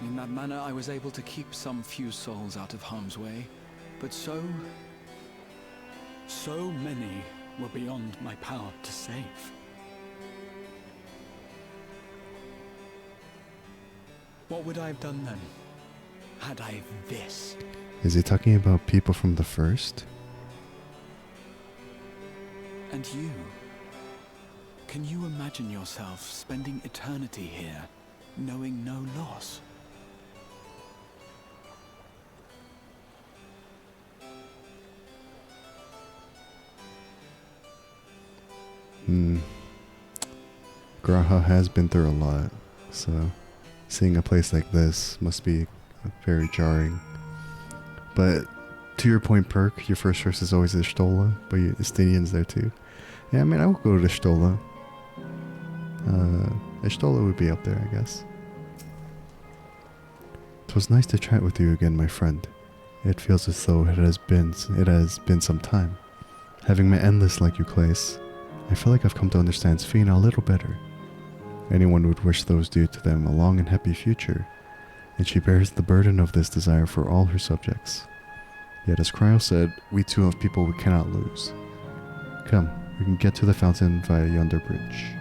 In that manner, I was able to keep some few souls out of harm's way, but so many were beyond my power to save. What would I have done then, had I this? Is he talking about people from the first? And you? Can you imagine yourself spending eternity here, knowing no loss? Graha has been through a lot, so seeing a place like this must be very jarring. But to your point, Perk, your first choice is always Ishtola, but Estinian's there too. Yeah, I mean, I would go to Ishtola. Ishtola would be up there, I guess. It was nice to chat with you again, my friend. It feels as though it has been some time. Having met Endless like you, Clace, I feel like I've come to understand Sphene a little better. Anyone would wish those due to them a long and happy future, and she bears the burden of this desire for all her subjects. Yet as Cryo said, we too have people we cannot lose. Come, we can get to the fountain via yonder bridge.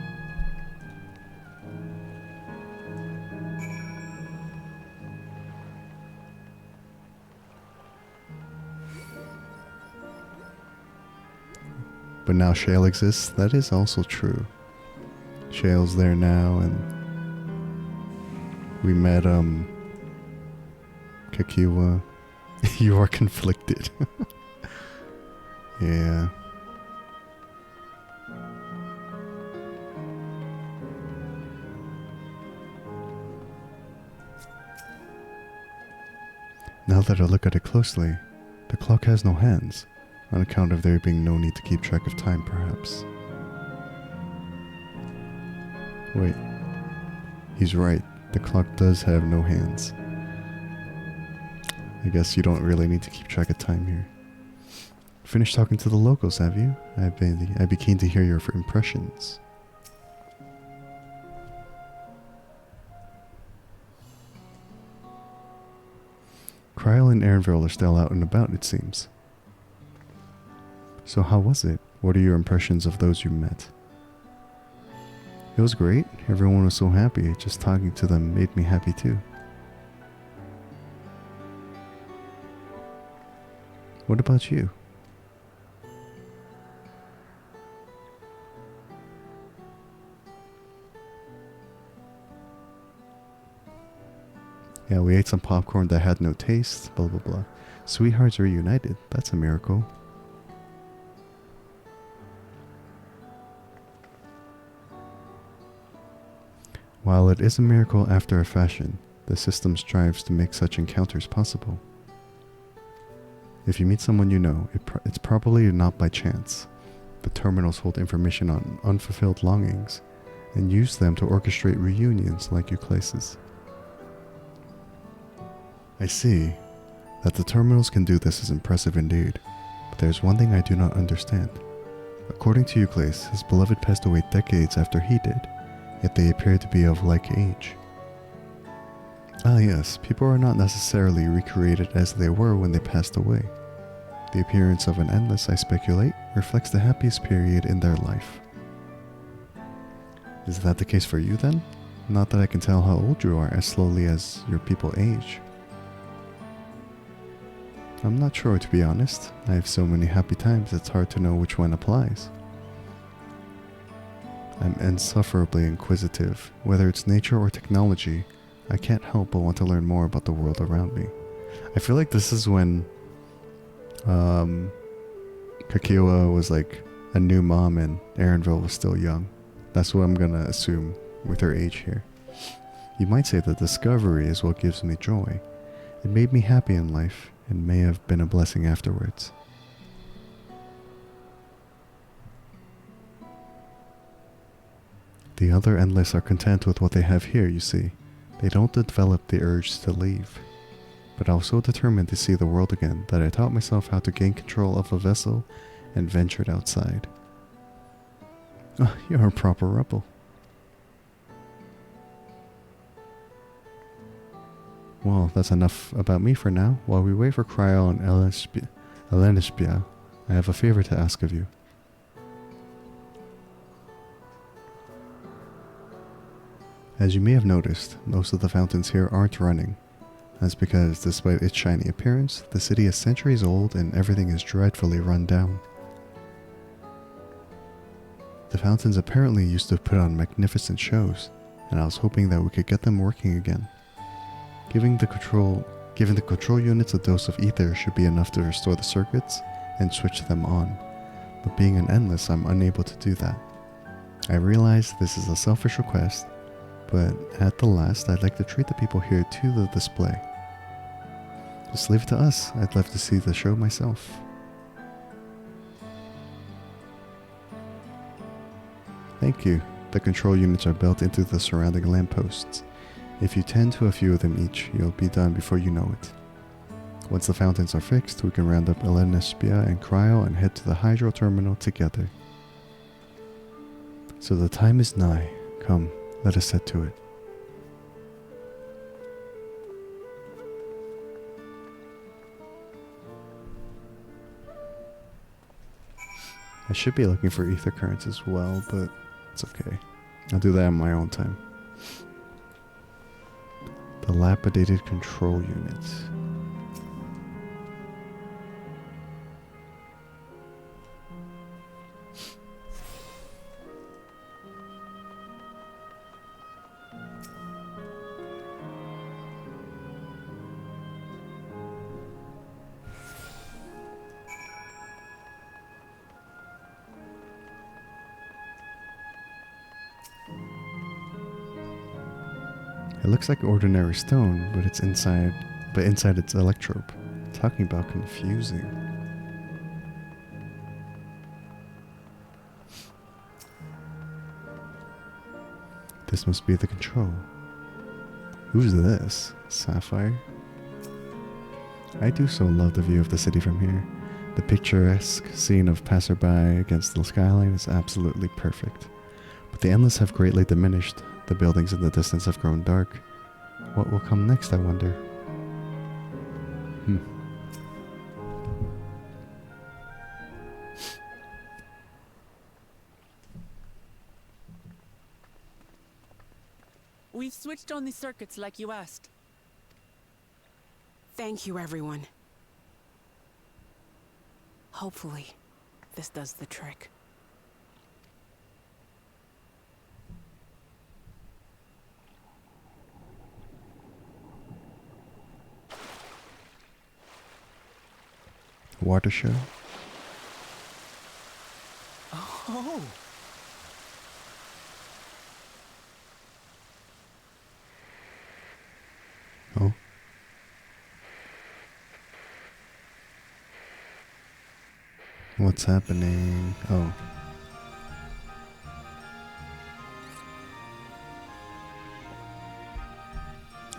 But now Shale exists, that is also true. Shale's there now, and we met, Kakiwa. You are conflicted. Yeah. Now that I look at it closely, the clock has no hands, on account of there being no need to keep track of time, perhaps. Wait. He's right. The clock does have no hands. I guess you don't really need to keep track of time here. Finished talking to the locals, have you? I'd be keen to hear your impressions. Cryle and Aaronville are still out and about, it seems. So how was it? What are your impressions of those you met? It was great. Everyone was so happy. Just talking to them made me happy too. What about you? Yeah, we ate some popcorn that had no taste, blah blah blah. Sweethearts reunited. That's a miracle. While it is a miracle after a fashion, the system strives to make such encounters possible. If you meet someone you know, it's probably not by chance. The terminals hold information on unfulfilled longings and use them to orchestrate reunions like Euclase's. I see. That the terminals can do this is impressive indeed, but there's one thing I do not understand. According to Euclase, his beloved passed away decades after he did, yet they appear to be of like age. Ah yes, people are not necessarily recreated as they were when they passed away. The appearance of an endless, I speculate, reflects the happiest period in their life. Is that the case for you then? Not that I can tell how old you are as slowly as your people age. I'm not sure, to be honest. I have so many happy times it's hard to know which one applies. I'm insufferably inquisitive. Whether it's nature or technology, I can't help but want to learn more about the world around me. I feel like this is when Kakiwa was like a new mom and Erenville was still young. That's what I'm gonna assume with her age here. You might say that discovery is what gives me joy. It made me happy in life, and may have been a blessing afterwards. The other Endless are content with what they have here, you see. They don't develop the urge to leave. But I was so determined to see the world again that I taught myself how to gain control of a vessel and ventured outside. Oh, you're a proper rebel. Well, that's enough about me for now. While we wait for Cryo and Elenispia, I have a favor to ask of you. As you may have noticed, most of the fountains here aren't running. That's because, despite its shiny appearance, the city is centuries old and everything is dreadfully run down. The fountains apparently used to put on magnificent shows, and I was hoping that we could get them working again. Giving the control units a dose of ether should be enough to restore the circuits and switch them on, but being an Endless, I'm unable to do that. I realize this is a selfish request, but at the last, I'd like to treat the people here to the display. Just leave it to us. I'd love to see the show myself. Thank you. The control units are built into the surrounding lampposts. If you tend to a few of them each, you'll be done before you know it. Once the fountains are fixed, we can round up Elenispia and Cryo and head to the hydro terminal together. So the time is nigh. Come, let us set to it. I should be looking for ether currents as well, but it's okay. I'll do that on my own time. Dilapidated control units. It looks like ordinary stone, but inside it's electrope. Talking about confusing. This must be the control. Who's this? Sapphire? I do so love the view of the city from here. The picturesque scene of passerby against the skyline is absolutely perfect. But the Endless have greatly diminished. The buildings in the distance have grown dark. What will come next, I wonder? We've switched on the circuits like you asked. Thank you, everyone. Hopefully, this does the trick. Water show? Oh. Oh. What's happening? Oh.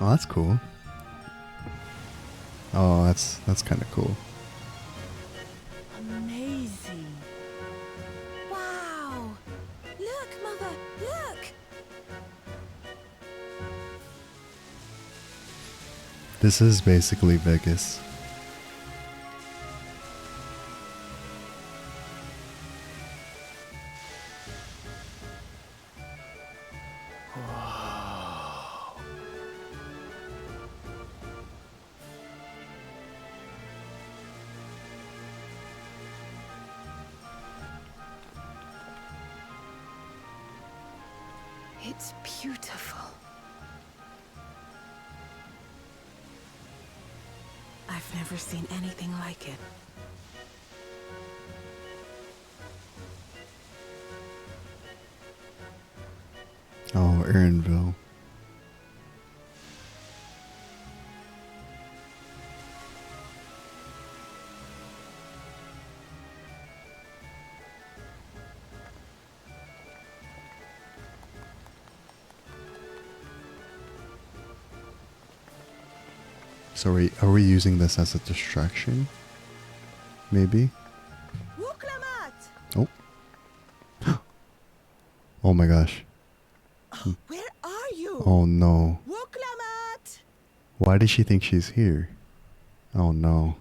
Oh, that's cool. Oh, that's kind of cool. Amazing. Wow! Look, Mother, look! This is basically Vegas. It's beautiful. I've never seen anything like it. Oh, Erinville. So are we using this as a distraction? Maybe? Oh. Oh my gosh. Where are you? Oh no. Wuklamat! Why does she think she's here? Oh no.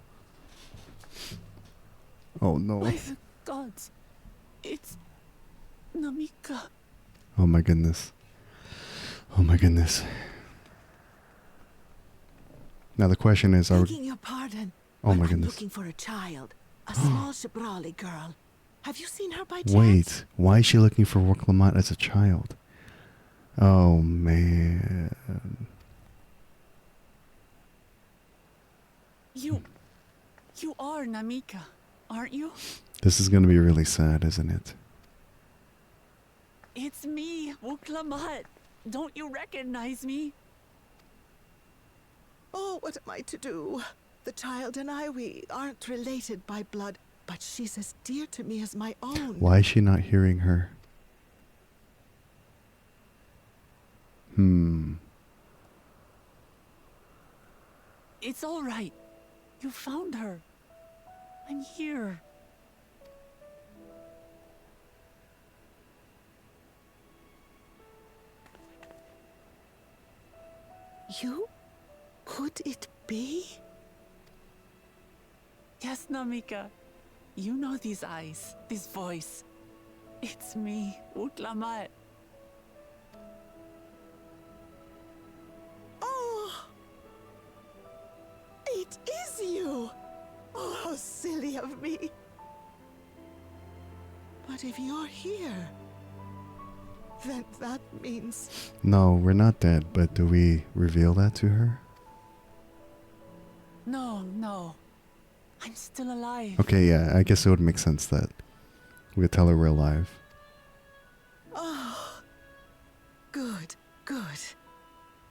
Oh no. By the gods, it's Namika. Oh my goodness. Oh my goodness. Now the question is, are Begging your pardon. Oh my I'm goodness. looking for a child. A small Shibrali girl. Have you seen her by chance? Wait, why is she looking for Wuklamat as a child? Oh man. You are Namika, aren't you? This is gonna be really sad, isn't it? It's me, Wuklamat. Don't you recognize me? Oh, what am I to do? The child and I, we aren't related by blood, but she's as dear to me as my own. Why is she not hearing her? It's all right. You found her. I'm here. You? Could it be? Yes, Namika. You know these eyes, this voice. It's me, Wuklamat. Oh! It is you! Oh, how silly of me. But if you're here, then that means... No, we're not dead, but do we reveal that to her? No. I'm still alive. Okay, yeah, I guess it would make sense that we would tell her we're alive. Oh, good.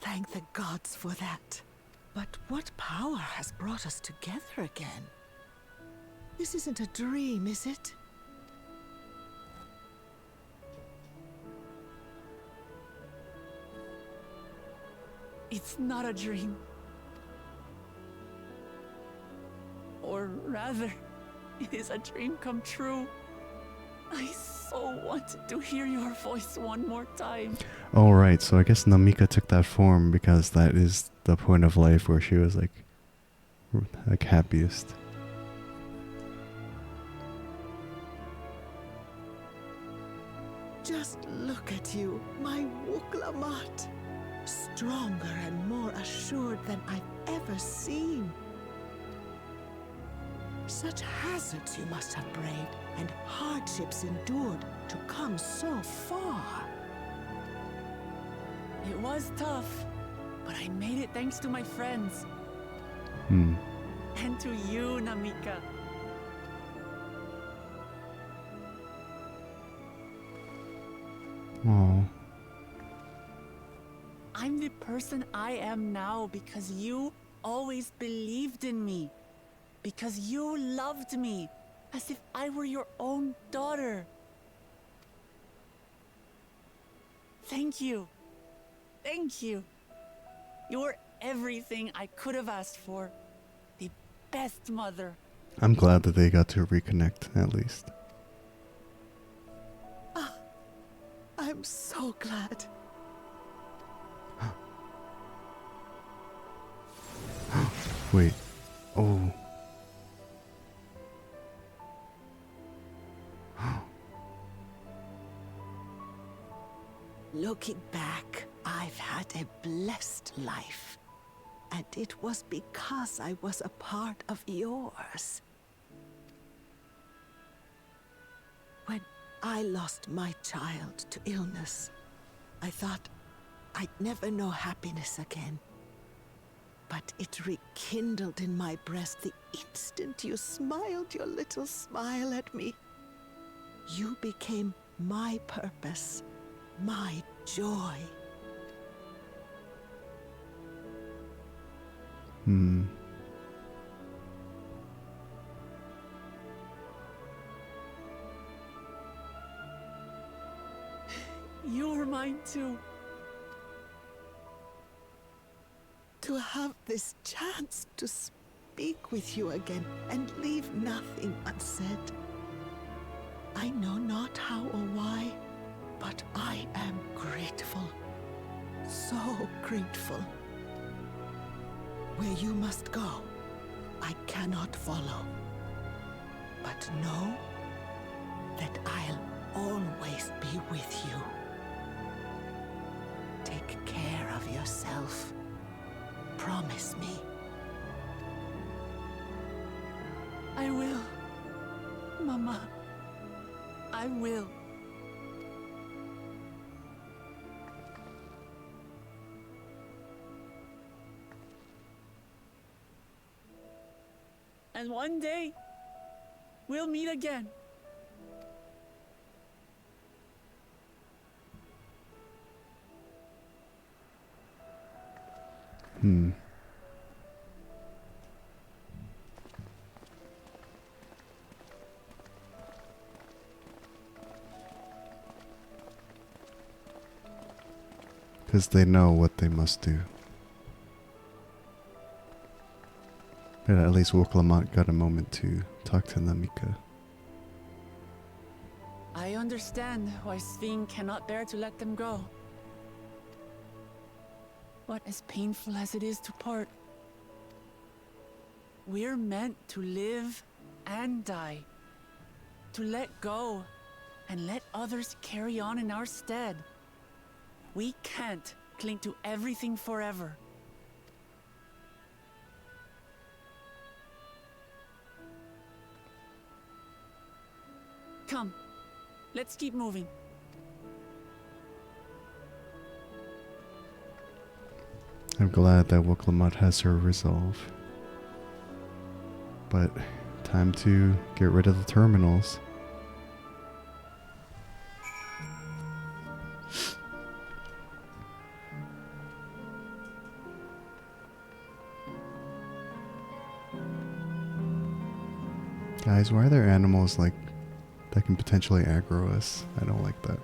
Thank the gods for that. But what power has brought us together again? This isn't a dream, is it? It's not a dream. Or rather, it is a dream come true. I so wanted to hear your voice one more time. Oh, right, so I guess Namika took that form because that is the point of life where she was like happiest. Just look at you, my Wuklamat. stronger and more assured than I've ever seen. Such hazards you must have braved, and hardships endured to come so far. It was tough, but I made it thanks to my friends. And to you, Namika. Oh. I'm the person I am now because you always believed in me. Because you loved me as if I were your own daughter. Thank you. Thank you. You're everything I could have asked for. The best mother. I'm glad that they got to reconnect, at least. I'm so glad. Wait. Oh. Looking back, I've had a blessed life. And it was because I was a part of yours. When I lost my child to illness, I thought I'd never know happiness again. But it rekindled in my breast the instant you smiled your little smile at me. You became my purpose, my joy. You were mine too. To have this chance to speak with you again and leave nothing unsaid. I know not how or why, but I am grateful. So grateful. Where you must go, I cannot follow. But know that I'll always be with you. Take care of yourself. Promise me. I will. Mama. I will. And one day, we'll meet again. Because they know what they must do. But at least Woklamat got a moment to talk to Namika. I understand why Sphene cannot bear to let them go. But as painful as it is to part, we're meant to live and die. To let go and let others carry on in our stead. We can't cling to everything forever. Come, let's keep moving. I'm glad that Woklamat has her resolve. But time to get rid of the terminals. Guys, why are there animals like that can potentially aggro us? I don't like that.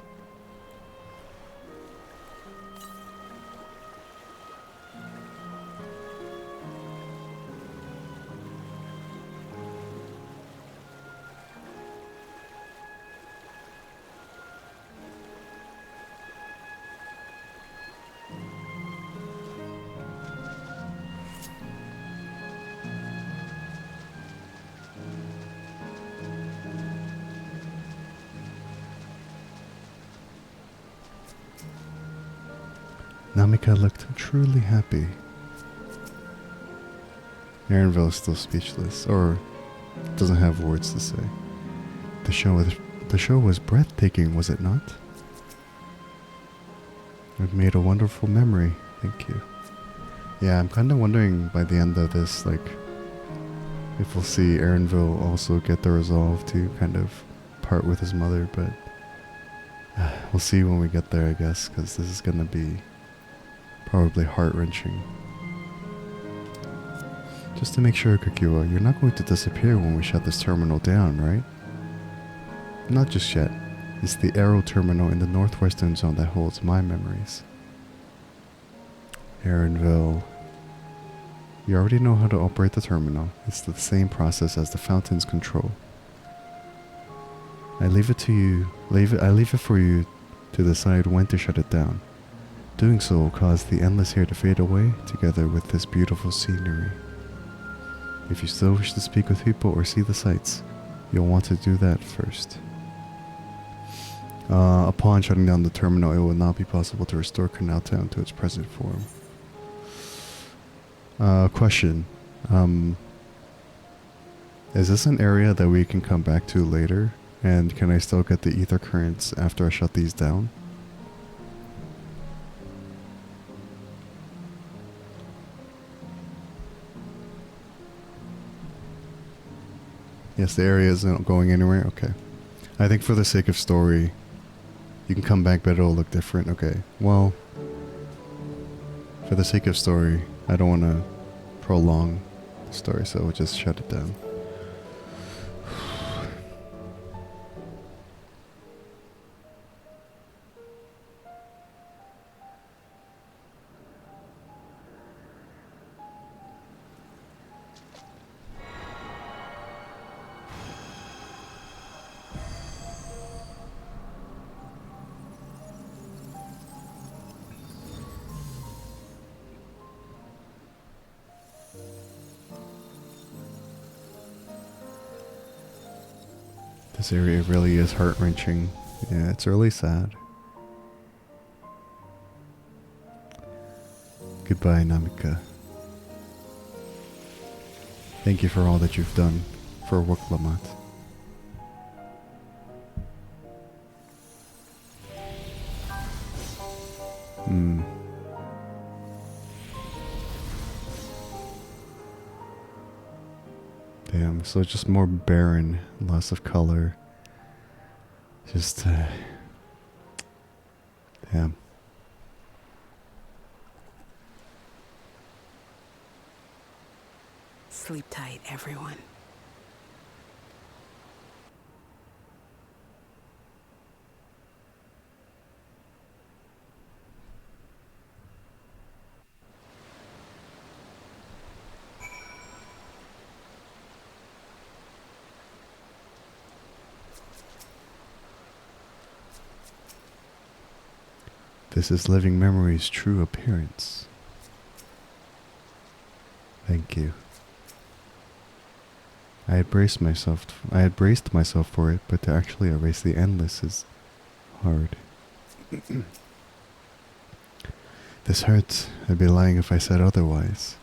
Namika looked truly happy. Erenville is still speechless, or doesn't have words to say. The show was breathtaking, was it not? It made a wonderful memory, thank you. Yeah, I'm kind of wondering by the end of this, like, if we'll see Erenville also get the resolve to kind of part with his mother, but we'll see when we get there, I guess, because this is going to be probably heart-wrenching. Just to make sure, Kakiwa, you're not going to disappear when we shut this terminal down, right? Not just yet. It's the Arrow terminal in the northwestern zone that holds my memories. Erenville. You already know how to operate the terminal. It's the same process as the fountain's control. I leave it for you to decide when to shut it down. Doing so will cause the endless here to fade away together with this beautiful scenery. If you still wish to speak with people or see the sights, you'll want to do that first. Upon shutting down the terminal, it will not be possible to restore Canal Town to its present form. Question. Is this an area that we can come back to later? And can I still get the ether currents after I shut these down? Yes, the area isn't going anywhere? Okay. I think for the sake of story, you can come back but it'll look different. Okay, well, for the sake of story, I don't want to prolong the story, so we'll just shut it down. This area really is heart-wrenching. Yeah, it's really sad. Goodbye, Namika. Thank you for all that you've done for Woklamat. Damn, so just more barren, loss of color. Just, damn. Sleep tight, everyone. This is living memory's true appearance. Thank you. I had braced myself for it, but to actually erase the endless is hard. This hurts. I'd be lying if I said otherwise.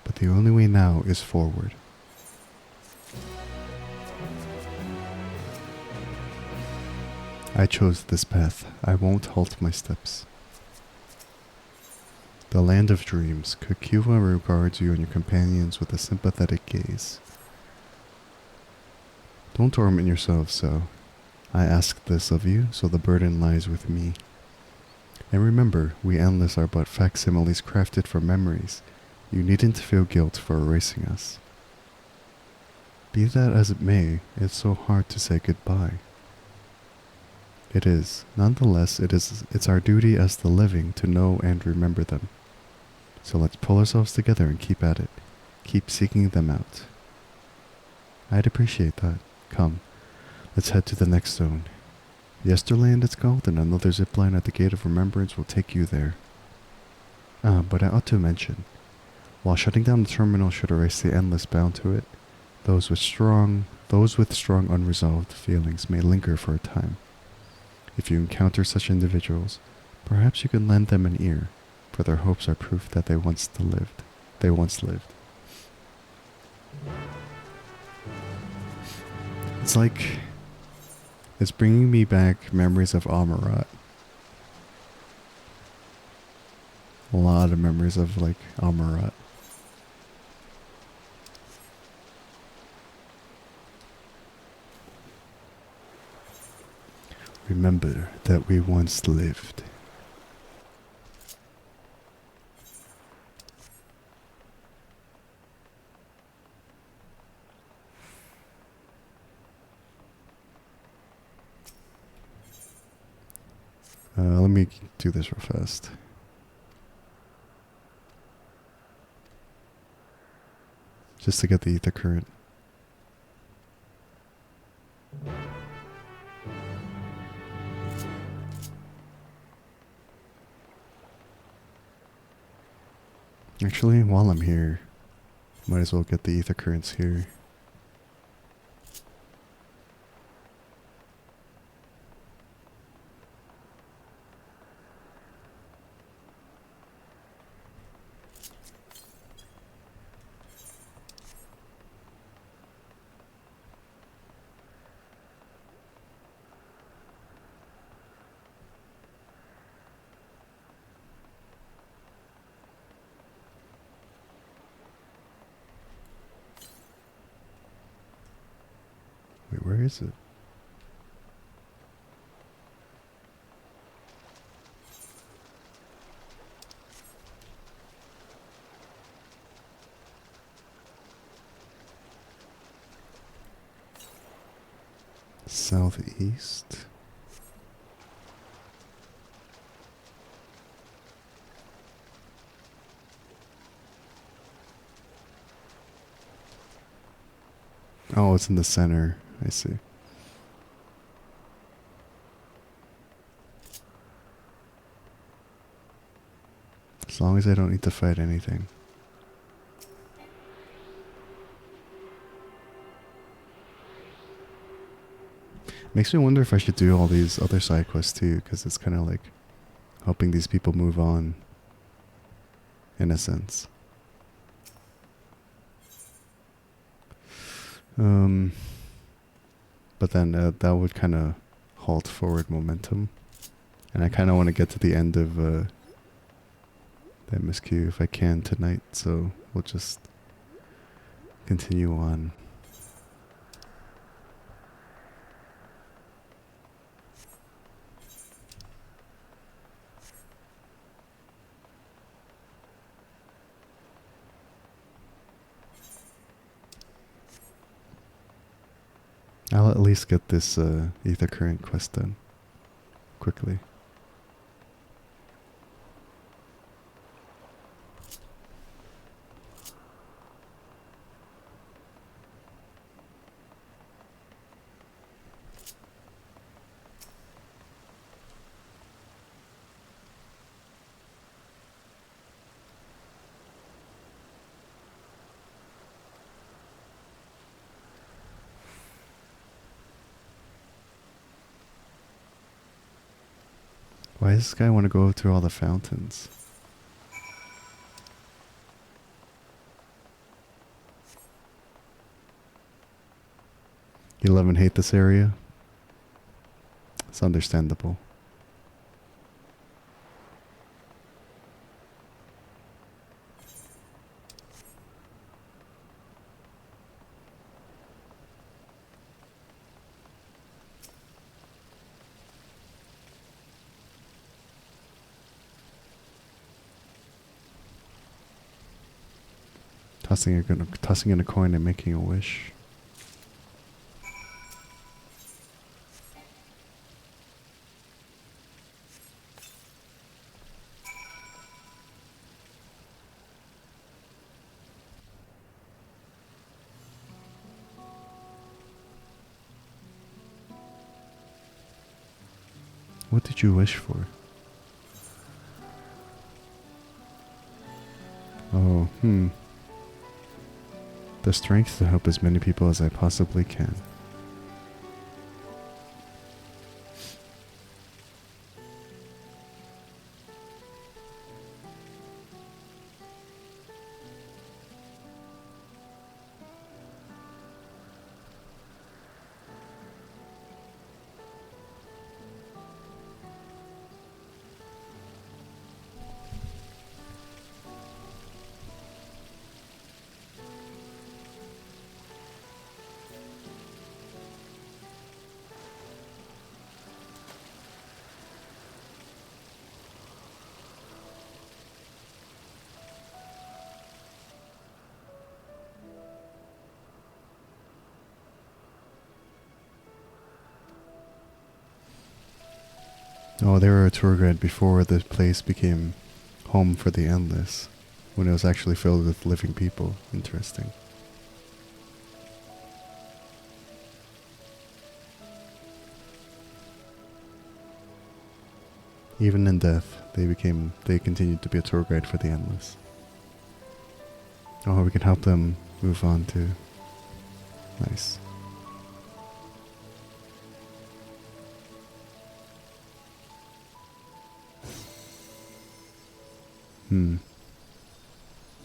But the only way now is forward. I chose this path. I won't halt my steps. The land of dreams, Kakiwa regards you and your companions with a sympathetic gaze. Don't torment yourselves so. I ask this of you, so the burden lies with me. And remember, we endless are but facsimiles crafted for memories. You needn't feel guilt for erasing us. Be that as it may, it's so hard to say goodbye. It is. Nonetheless, it's our duty as the living to know and remember them. So let's pull ourselves together and keep at it. Keep seeking them out. I'd appreciate that. Come, let's head to the next zone. Yesterland it's called, and another zipline at the Gate of Remembrance will take you there. But I ought to mention, while shutting down the terminal should erase the endless bound to it, those with strong unresolved feelings may linger for a time. If you encounter such individuals, perhaps you can lend them an ear. For their hopes are proof that they once lived. They once lived. It's like it's bringing me back memories of Amarat. A lot of memories of like Amarat. Remember that we once lived. Let me do this real fast. Just to get the ether current. Actually, while I'm here, might as well get the ether currents here. Wait, where is it? Southeast. Oh, it's in the center. I see. As long as I don't need to fight anything. Makes me wonder if I should do all these other side quests too, because it's kind of like helping these people move on, in a sense. But then that would kind of halt forward momentum, and I kind of want to get to the end of the MSQ if I can tonight, so we'll just continue on. I'll at least get this ether current quest done quickly. Why does this guy want to go through all the fountains? You love and hate this area? It's understandable. Tossing in a coin and making a wish. What did you wish for? Oh, the strength to help as many people as I possibly can. Oh, they were a tour guide before the place became home for the Endless, when it was actually filled with living people. Interesting. Even in death, they continued to be a tour guide for the Endless. Oh, we can help them move on too. Nice.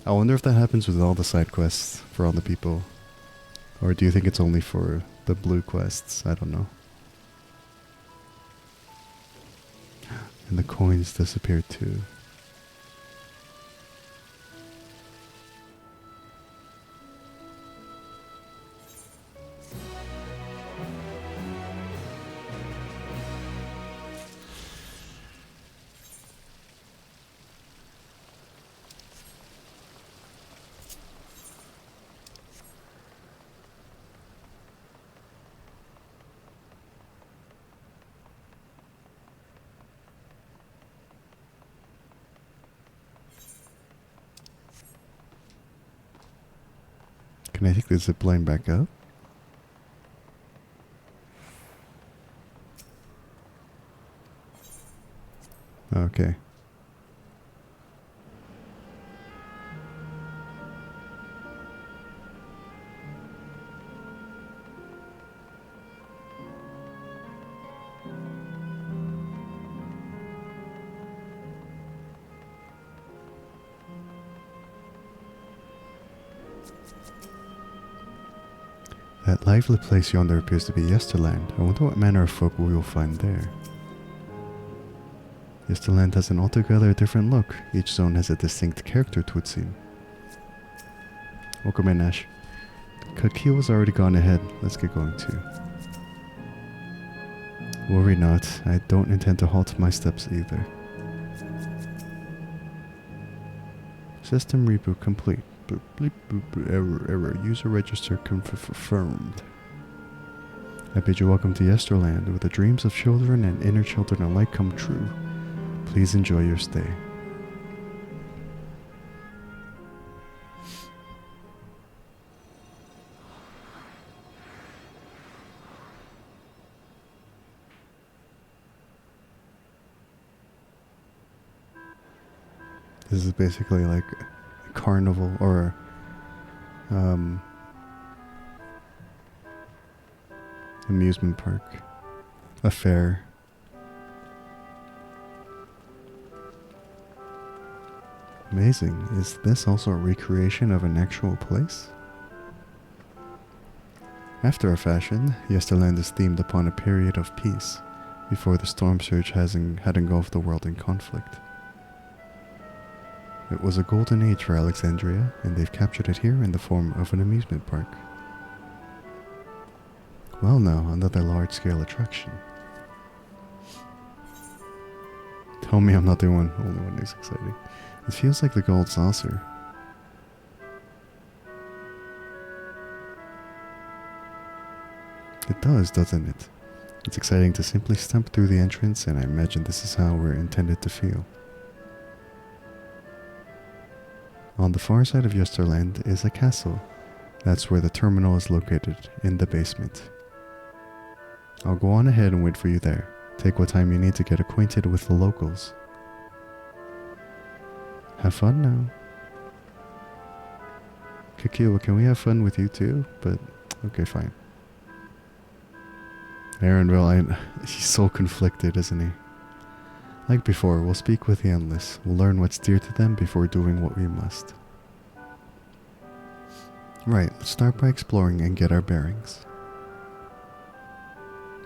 I wonder if that happens with all the side quests for all the people. Or do you think it's only for the blue quests? I don't know. And the coins disappeared too. Can I take the zipline back up? Okay. That lively place yonder appears to be Yesterland. I wonder what manner of folk we will find there. Yesterland has an altogether different look. Each zone has a distinct character to it seem. Welcome in, Ash. Kakiwa's already gone ahead. Let's get going too. Worry not. I don't intend to halt my steps either. System reboot complete. Boop, bleep, boop, boop, error. User register confirmed. I bid you welcome to Yesterland, where the dreams of children and inner children alike come true. Please enjoy your stay. This is basically like a carnival or amusement park, a fair. Amazing. Is this also a recreation of an actual place? After a fashion, Yesterland is themed upon a period of peace, before the storm surge had engulfed the world in conflict. It was a golden age for Alexandria, and they've captured it here in the form of an amusement park. Well now, another large-scale attraction. Tell me I'm not the only one who's excited. It feels like the gold saucer. It does, doesn't it? It's exciting to simply step through the entrance, and I imagine this is how we're intended to feel. On the far side of Yesterland is a castle. That's where the terminal is located, in the basement. I'll go on ahead and wait for you there. Take what time you need to get acquainted with the locals. Have fun now. Kakiwa, can we have fun with you too? But, okay, fine. Erenville, he's so conflicted, isn't he? Like before, we'll speak with the Endless. We'll learn what's dear to them before doing what we must. Right, let's start by exploring and get our bearings.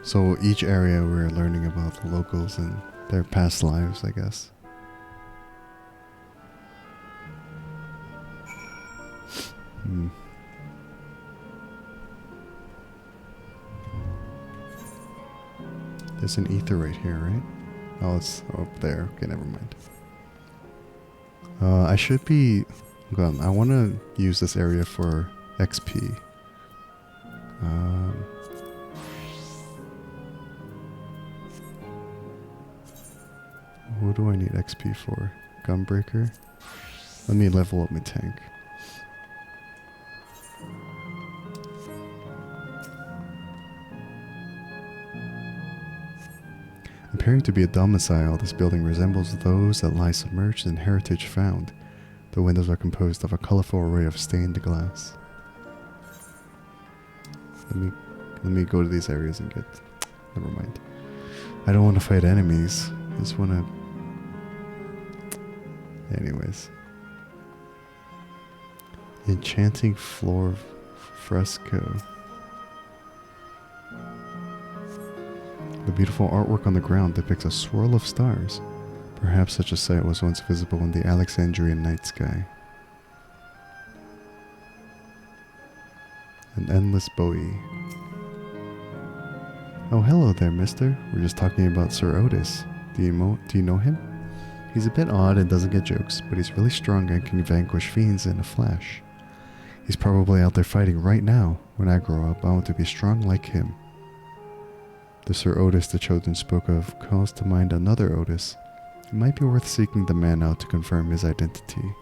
So each area we're learning about the locals and their past lives, I guess. There's an ether right here, right? Oh, it's up there. Okay, never mind. I should be... Hold on, I want to use this area for XP. What do I need XP for? Gunbreaker? Let me level up my tank. Appearing to be a domicile, this building resembles those that lie submerged in heritage found. The windows are composed of a colorful array of stained glass. Let me go to these areas and get... Never mind. I don't want to fight enemies. I just want to... Anyways. Enchanting floor fresco. The beautiful artwork on the ground depicts a swirl of stars. Perhaps such a sight was once visible in the Alexandrian night sky. An endless buoy. Oh, hello there, mister. We're just talking about Sir Otis. Do you know him? He's a bit odd and doesn't get jokes, but he's really strong and can vanquish fiends in a flash. He's probably out there fighting right now. When I grow up, I want to be strong like him. The Sir Otis the children spoke of calls to mind another Otis. It might be worth seeking the man out to confirm his identity.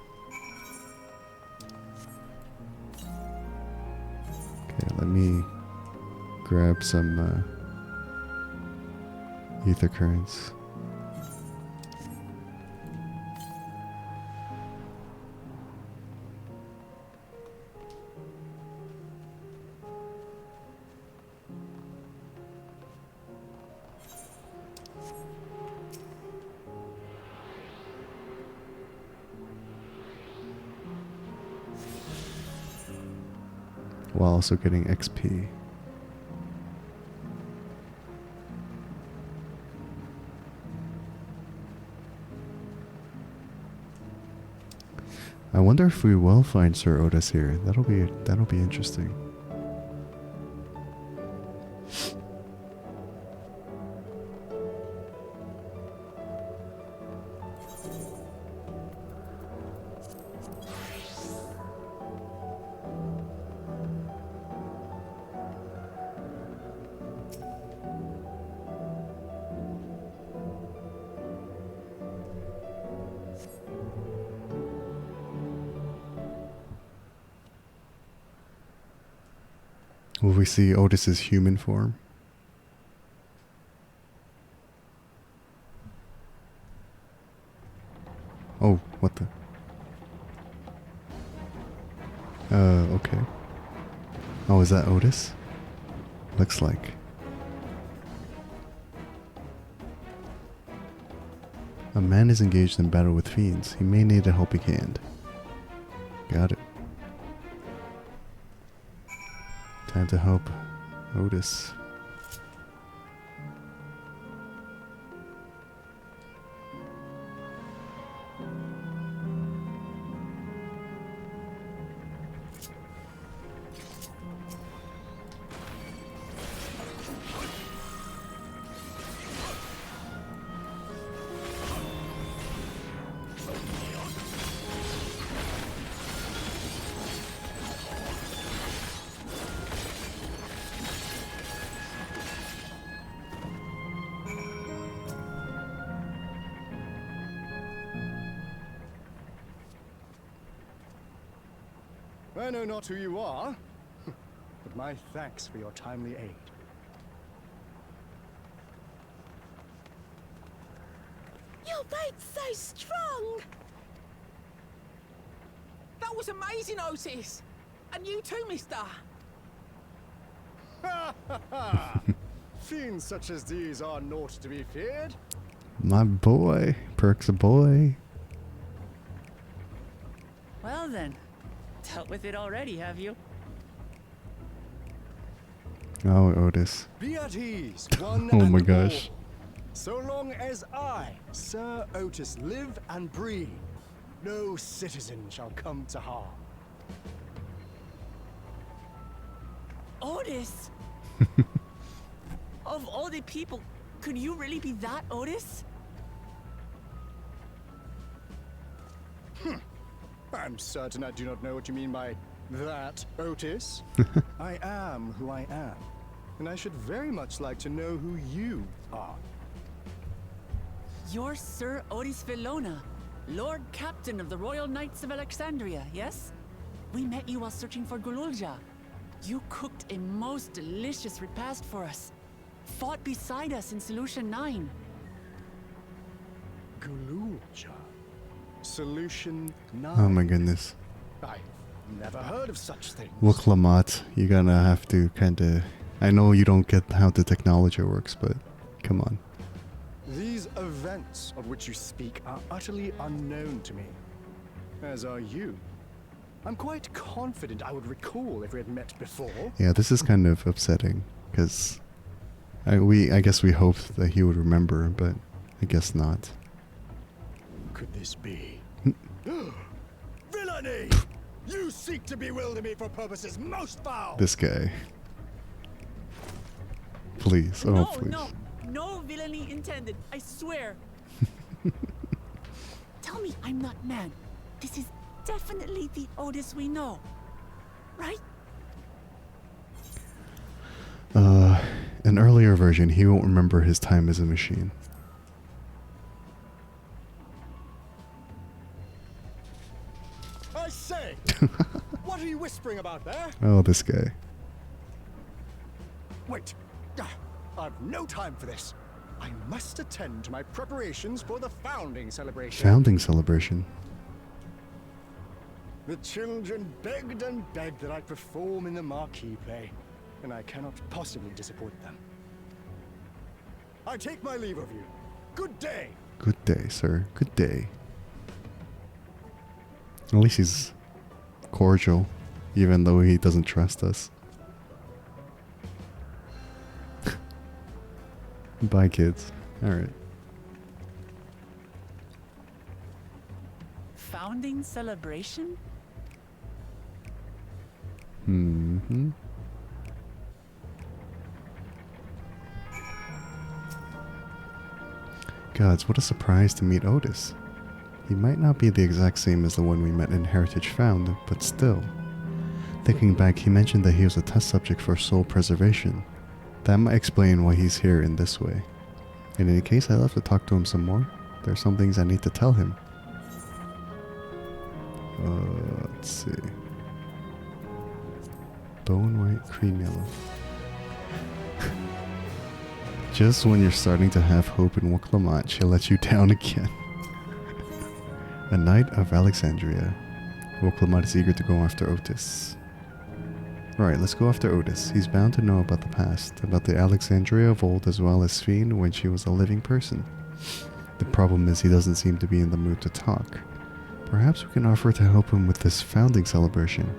Okay, let me grab some ether currents. While also getting XP. I wonder if we will find Sir Otis here. That'll be interesting. Will we see Otis's human form? Oh, what the? Okay. Oh, is that Otis? Looks like. A man is engaged in battle with fiends. He may need a helping hand. Got it. Time to help Otis. I know not who you are, but my thanks for your timely aid. Your fate's so strong! That was amazing, Otis! And you too, mister! Ha ha ha! Fiends such as these are naught to be feared. My boy, Perk's a boy. Well then, dealt with it already, have you? Oh, Otis. Be at ease, one Oh and my all. gosh. So long as I, Sir Otis, live and breathe, no citizen shall come to harm. Otis! Of all the people, could you really be that Otis? I'm certain I do not know what you mean by that, Otis. I am who I am, and I should very much like to know who you are. You're Sir Otis Villona, Lord Captain of the Royal Knights of Alexandria, yes? We met you while searching for Gululja. You cooked a most delicious repast for us. Fought beside us in Solution 9. Gululja. Solution 9. Oh my goodness. I never heard of such things. Wuklamat, you're gonna have to kinda... I know you don't get how the technology works, but come on. These events of which you speak are utterly unknown to me. As are you. I'm quite confident I would recall if we had met before. Yeah, this is kind of upsetting, because I guess we hoped that he would remember, but I guess not. Could this be? Villainy! You seek to bewilder me for purposes most foul! This guy. Please, oh No, please. no villainy intended, I swear. Tell me I'm not mad. This is definitely the Otis we know, right? An earlier version, he won't remember his time as a machine. I say! What are you whispering about there? Oh, this guy. Wait. I've no time for this. I must attend to my preparations for the founding celebration. Founding celebration? The children begged and begged that I perform in the marquee play, and I cannot possibly disappoint them. I take my leave of you. Good day. Good day, sir. Good day. At least he's cordial, even though he doesn't trust us. Bye, kids. Alright. Founding celebration? Mm-hmm. Gods, what a surprise to meet Otis. He might not be the exact same as the one we met in Heritage Found, but still. Thinking back, he mentioned that he was a test subject for soul preservation. That might explain why he's here in this way. In any case, I'd love to talk to him some more. There are some things I need to tell him. Let's see. Bone white, cream yellow. Just when you're starting to have hope in Wuklamat, she'll let you down again. A Knight of Alexandria. Wuklamat is eager to go after Otis. Right, let's go after Otis. He's bound to know about the past, about the Alexandria of old as well as Sphene when she was a living person. The problem is he doesn't seem to be in the mood to talk. Perhaps we can offer to help him with this founding celebration.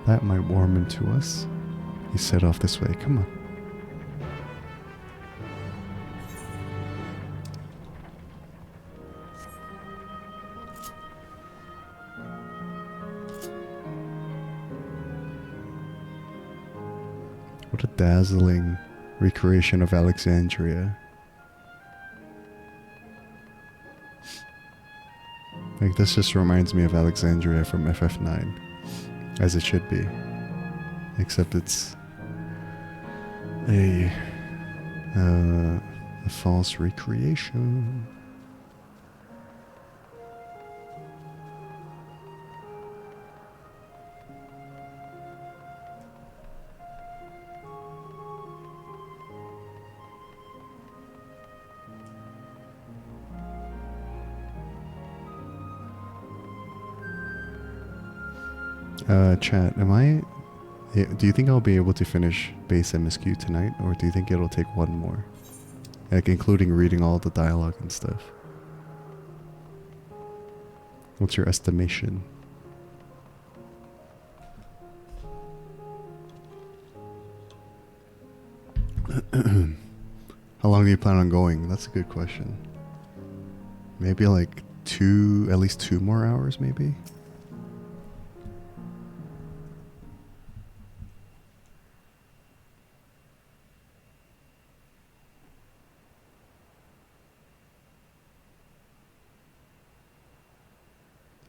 That might warm him to us. He set off this way. Come on. What a dazzling recreation of Alexandria. Like, this just reminds me of Alexandria from FF9. As it should be. Except it's a false recreation. Chat, do you think I'll be able to finish base MSQ tonight, or do you think it'll take one more? Like, including reading all the dialogue and stuff. What's your estimation? How long do you plan on going? That's a good question. Maybe like at least 2 more hours, maybe?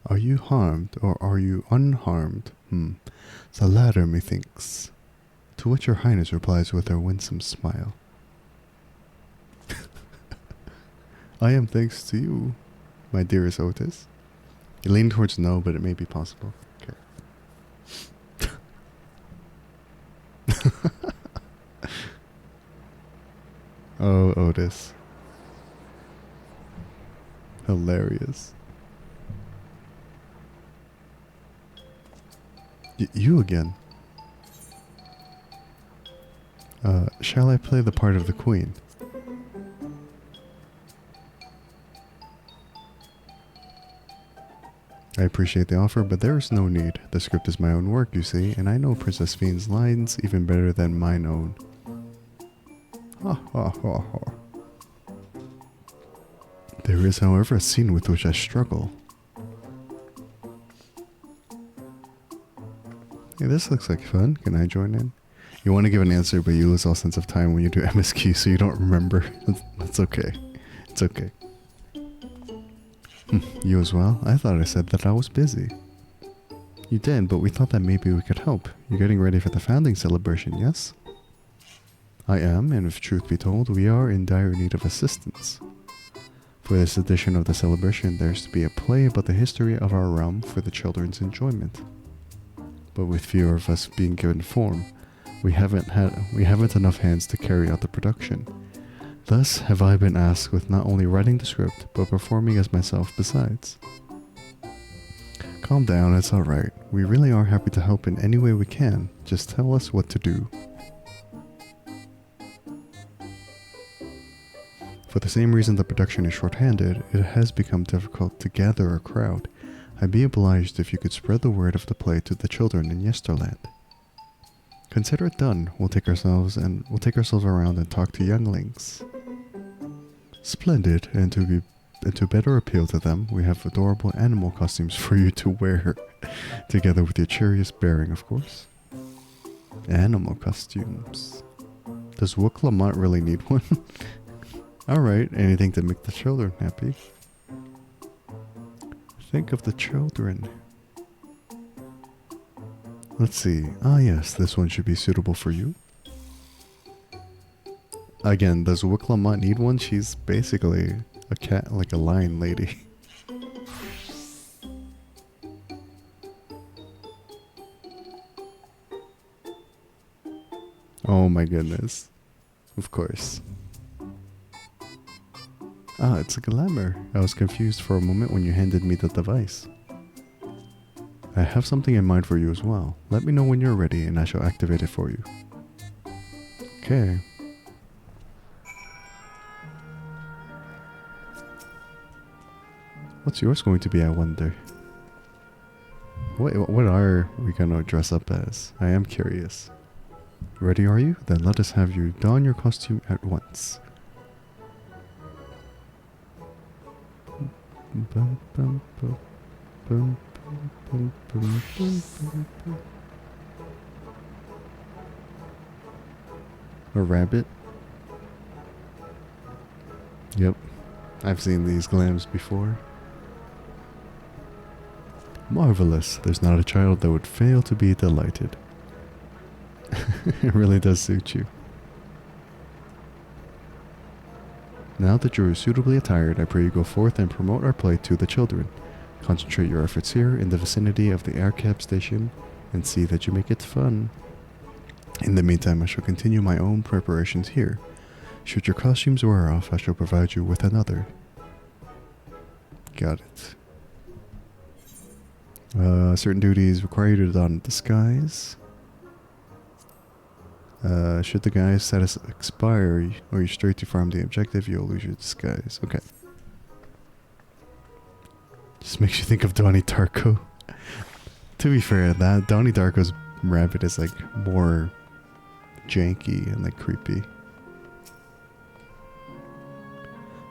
Are you harmed, or are you unharmed? The latter, methinks. To which your highness replies with her winsome smile. I am thanks to you, my dearest Otis. You lean towards no, but it may be possible. Okay. Oh, Otis. Hilarious. You again. Shall I play the part of the queen? I appreciate the offer, but there is no need. The script is my own work, you see, and I know Princess Sphene's lines even better than mine own. Ha ha ha ha. There is, however, a scene with which I struggle. Hey, this looks like fun. Can I join in? You want to give an answer, but you lose all sense of time when you do MSQ, so you don't remember. That's okay. It's okay. You as well? I thought I said that I was busy. You did, but we thought that maybe we could help. You're getting ready for the founding celebration, yes? I am, and if truth be told, we are in dire need of assistance. For this edition of the celebration, there's to be a play about the history of our realm for the children's enjoyment. But with fewer of us being given form, we haven't enough hands to carry out the production. Thus have I been asked with not only writing the script, but performing as myself besides. Calm down, it's alright. We really are happy to help in any way we can. Just tell us what to do. For the same reason the production is short-handed, it has become difficult to gather a crowd. I'd be obliged if you could spread the word of the play to the children in Yesterland. Consider it done. We'll take ourselves around and talk to younglings. Splendid, and to better appeal to them, we have adorable animal costumes for you to wear, together with your cheeriest bearing, of course. Animal costumes. Does Wook Lamont really need one? Alright, anything to make the children happy. Think of the children. Let's see. Ah yes, this one should be suitable for you. Again, does Wook Lamont need one? She's basically a cat, like a lion lady. Oh my goodness. Of course. Ah, it's a glamour. I was confused for a moment when you handed me the device. I have something in mind for you as well. Let me know when you're ready and I shall activate it for you. Okay. What's yours going to be, I wonder? What are we gonna dress up as? I am curious. Ready are you? Then let us have you don your costume at once. Bum, bum, bum, bum, bum, bum, bum, bum, bum. A rabbit? Yep. I've seen these glams before. Marvelous. There's not a child that would fail to be delighted. It really does suit you. Now that you are suitably attired, I pray you go forth and promote our play to the children. Concentrate your efforts here in the vicinity of the air cab station and see that you make it fun. In the meantime, I shall continue my own preparations here. Should your costumes wear off, I shall provide you with another. Got it. Certain duties require you to don a disguise. Should the guy's status expire or you're straight to farm the objective, you'll lose your disguise. Okay. Just makes you think of Donnie Darko. To be fair, that Donnie Darko's rabbit is like more janky and like creepy.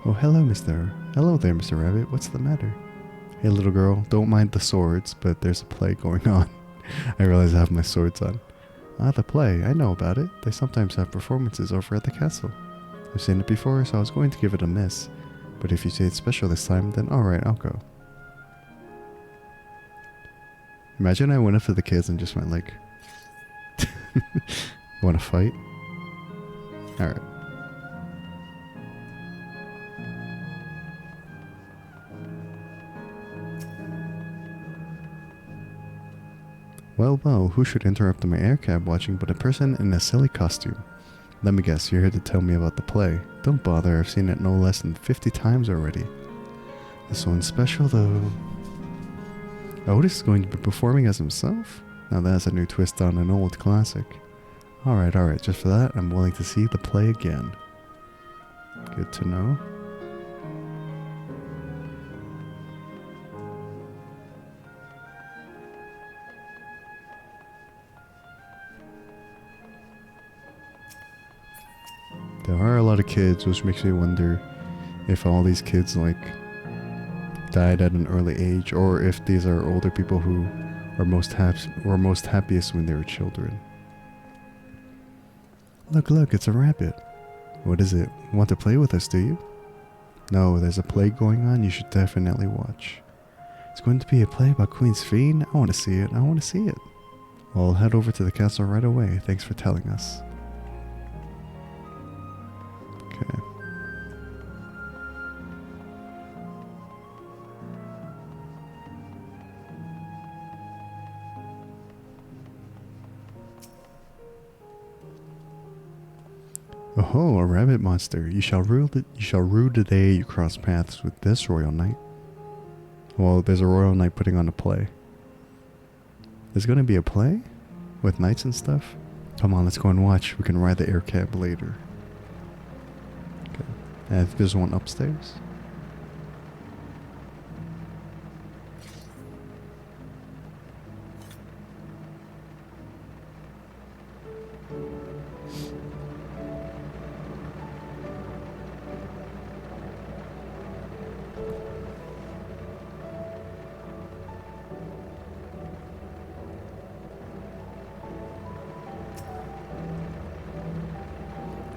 Oh, hello, Mr. Hello there, Mr. Rabbit. What's the matter? Hey, little girl, don't mind the swords, but there's a play going on. I realize I have my swords on. Ah, the play. I know about it. They sometimes have performances over at the castle. I've seen it before, so I was going to give it a miss. But if you say it's special this time, then alright, I'll go. Imagine I went up to the kids and just went like... Wanna fight? Alright. Well, who should interrupt my air cab watching but a person in a silly costume? Let me guess, you're here to tell me about the play. Don't bother, I've seen it no less than 50 times already. This one's special though. Otis is going to be performing as himself? Now that's a new twist on an old classic. Alright, just for that, I'm willing to see the play again. Good to know. There are a lot of kids, which makes me wonder if all these kids like died at an early age, or if these are older people who are most happiest when they were children. Look, it's a rabbit. What is it? Want to play with us, do you? No, there's a play going on you should definitely watch. It's going to be a play about Queen Sphene. I want to see it. Well, I'll head over to the castle right away. Thanks for telling us. Okay. Oh, a rabbit monster. You shall rue the day you cross paths with this royal knight. Well, there's a royal knight putting on a play. There's gonna be a play? With knights and stuff? Come on, let's go and watch. We can ride the air cab later. Okay. And I think there's one upstairs.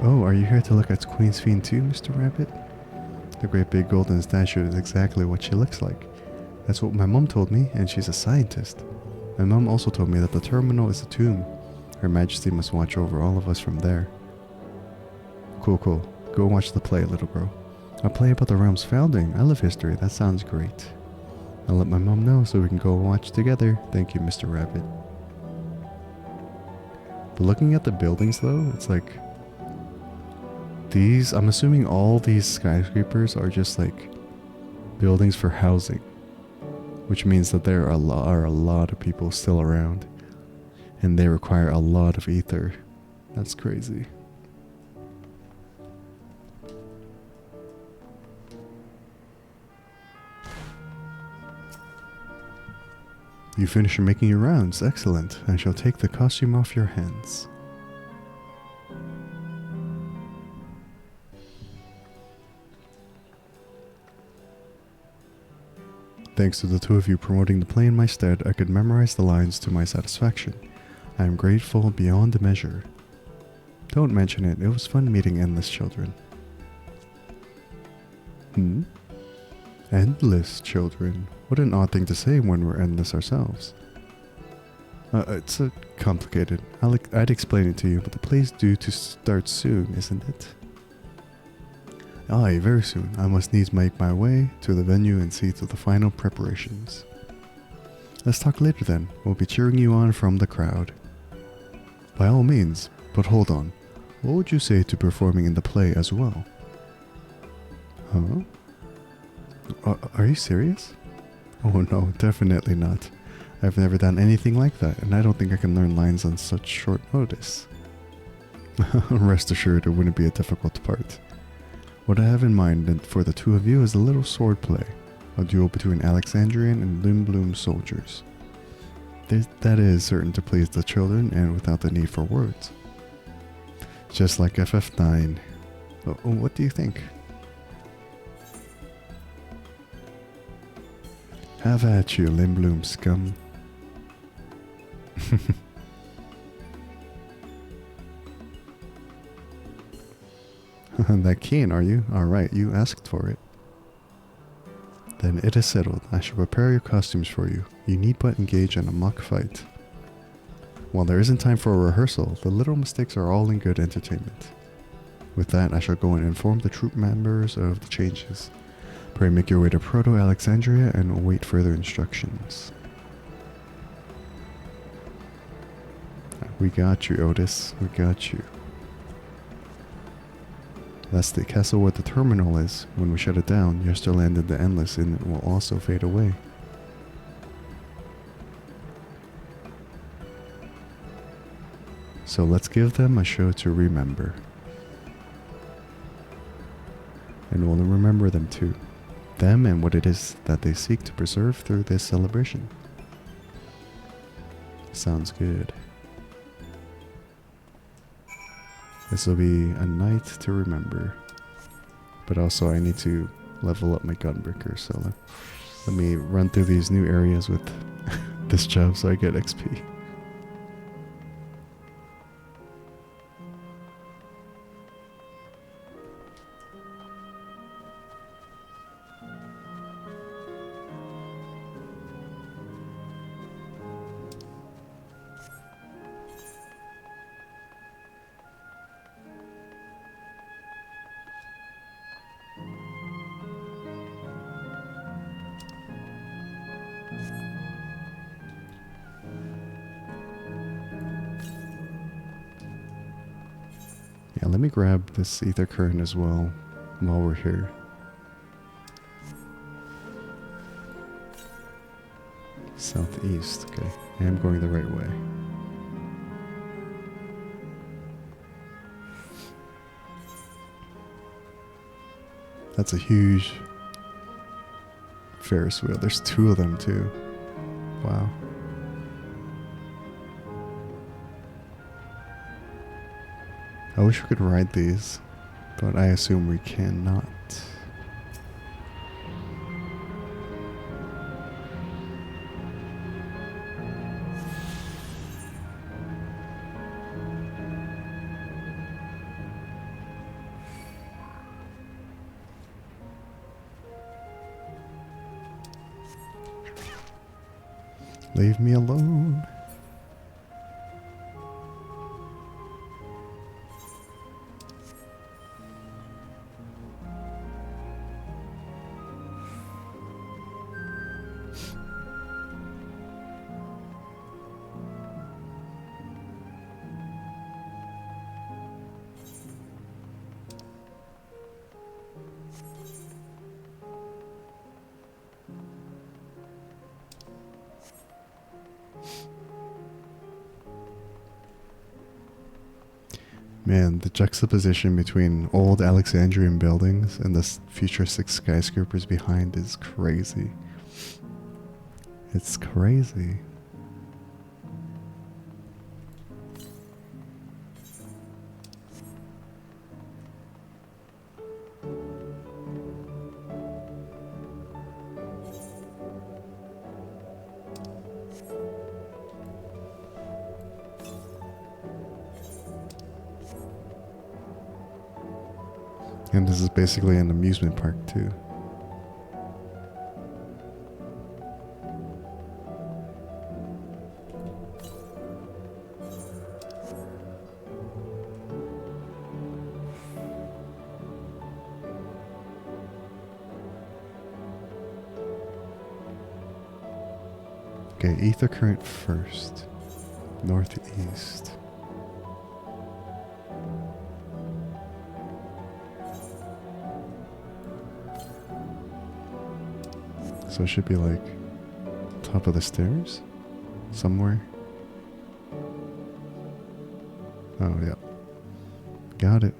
Oh, are you here to look at Queen Sphene too, Mr. Rabbit? The great big golden statue is exactly what she looks like. That's what my mom told me, and she's a scientist. My mom also told me that the terminal is a tomb. Her Majesty must watch over all of us from there. Cool. Go watch the play, little girl. A play about the realm's founding. I love history. That sounds great. I'll let my mom know so we can go watch together. Thank you, Mr. Rabbit. But looking at the buildings though, it's like these, I'm assuming all these skyscrapers are just like buildings for housing, which means that there are a lot of people still around and they require a lot of ether. That's crazy. You finished making your rounds. Excellent. I shall take the costume off your hands. Thanks to the two of you promoting the play in my stead, I could memorize the lines to my satisfaction. I am grateful beyond measure. Don't mention it. It was fun meeting endless children. Endless children? What an odd thing to say when we're endless ourselves. It's complicated. I'd explain it to you, but the play's due to start soon, isn't it? Aye, very soon. I must needs make my way to the venue and see to the final preparations. Let's talk later then. We'll be cheering you on from the crowd. By all means, but hold on. What would you say to performing in the play as well? Huh? Are you serious? Oh no, definitely not. I've never done anything like that, and I don't think I can learn lines on such short notice. Rest assured, it wouldn't be a difficult part. What I have in mind for the two of you is a little sword play, a duel between Alexandrian and Limblum soldiers. That is certain to please the children and without the need for words. Just like FF9. What do you think? Have at you, Limblum scum. That keen, are you? Alright, you asked for it. Then it is settled. I shall prepare your costumes for you. You need but engage in a mock fight. While there isn't time for a rehearsal, the little mistakes are all in good entertainment. With that, I shall go and inform the troop members of the changes. Pray make your way to Proto-Alexandria and await further instructions. We got you, Otis. We got you. That's the castle where the terminal is. When we shut it down, you're still landed the Endless and it will also fade away. So let's give them a show to remember. And we'll remember them too. Them and what it is that they seek to preserve through this celebration. Sounds good. This will be a night to remember. But also I need to level up my gunbreaker, so let me run through these new areas with this job so I get XP. Yeah, let me grab this ether current as well while we're here. Southeast, okay. I am going the right way. That's a huge Ferris wheel. There's 2 of them too. Wow. I wish we could ride these, but I assume we cannot. Leave me alone. Man, the juxtaposition between old Alexandrian buildings and the futuristic skyscrapers behind is crazy. It's crazy. And this is basically an amusement park too. Okay, ether current first. Northeast. So it should be like top of the stairs somewhere. Oh, yeah. Got it.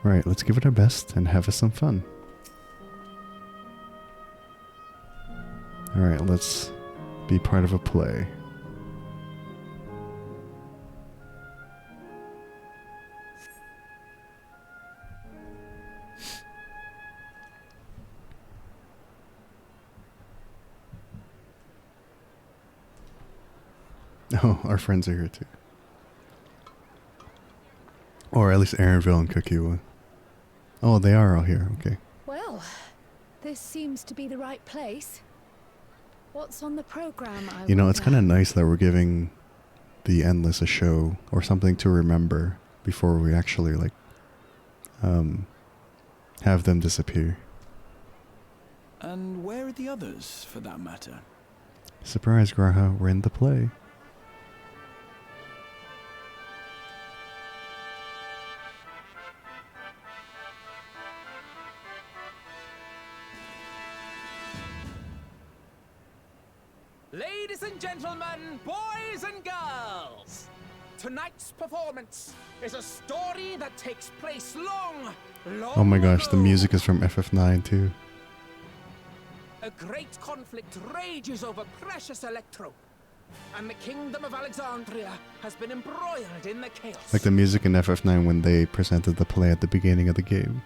Right, let's give it our best and have us some fun. Alright, let's be part of a play. Oh, our friends are here too. Or at least Aaronville and Cookie one. Oh, they are all here. Okay. Well, This seems to be the right place. What's on the program, I You know, it's wonder? kind of nice that we're giving the Endless a show or something to remember before we actually, like, have them disappear. And where are the others, for that matter? Surprise, Graha, we're in the play. Ladies and gentlemen, boys and girls, tonight's performance is a story that takes place long Oh my gosh, the music is from FF9 too. A great conflict rages over precious Electro, and the kingdom of Alexandria has been embroiled in the chaos. Like the music in FF9 when they presented the play at the beginning of the game.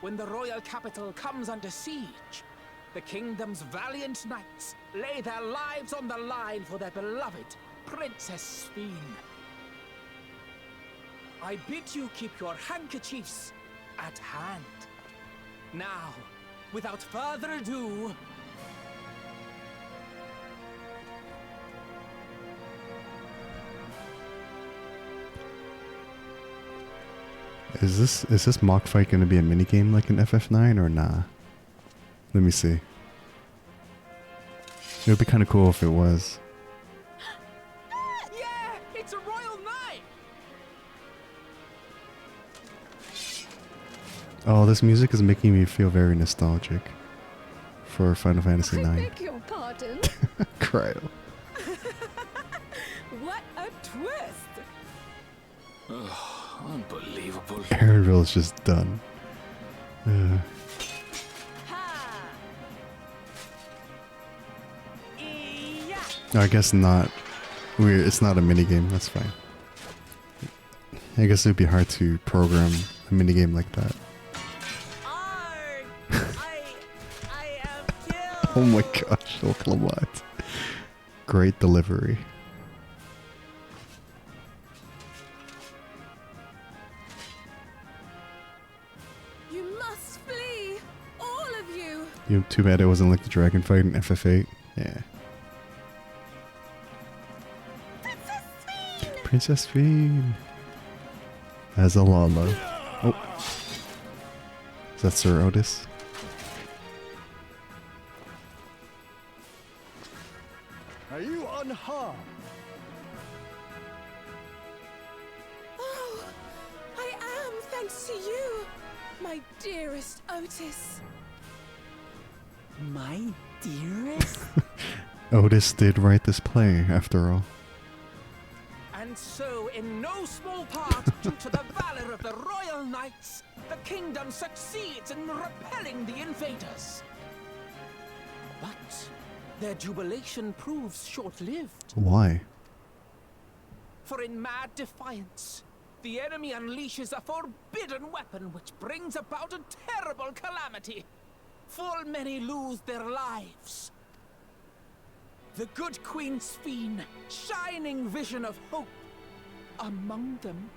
When the royal capital comes under siege, the kingdom's valiant knights lay their lives on the line for their beloved Princess Sphene. I bid you keep your handkerchiefs at hand. Now, without further ado, Is this mock fight going to be a minigame like in FF9 or nah? Let me see. It would be kind of cool if it was. yeah, it's a royal knight. Oh, this music is making me feel very nostalgic for Final Fantasy I IX. beg your pardon. Cryo. What a twist! Unbelievable. Aaronville is just done. No, I guess not. It's not a minigame, that's fine. I guess it would be hard to program a minigame like that. Oh my gosh, Oklamat. Great delivery. You must flee! All of you! Too bad it wasn't like the dragon fight in FF8. Yeah. Princess Sphene! As a Lala. Oh. Is that Sir Otis? Are you unharmed? Oh, I am, thanks to you, my dearest Otis. My dearest? Otis did write this play, after all. And so, in no small part due to the valor of the royal knights, the kingdom succeeds in repelling the invaders. But their jubilation proves short-lived. Why? For in mad defiance, the enemy unleashes a forbidden weapon which brings about a terrible calamity. Full many lose their lives. The good Queen Sphene, shining vision of hope, among them.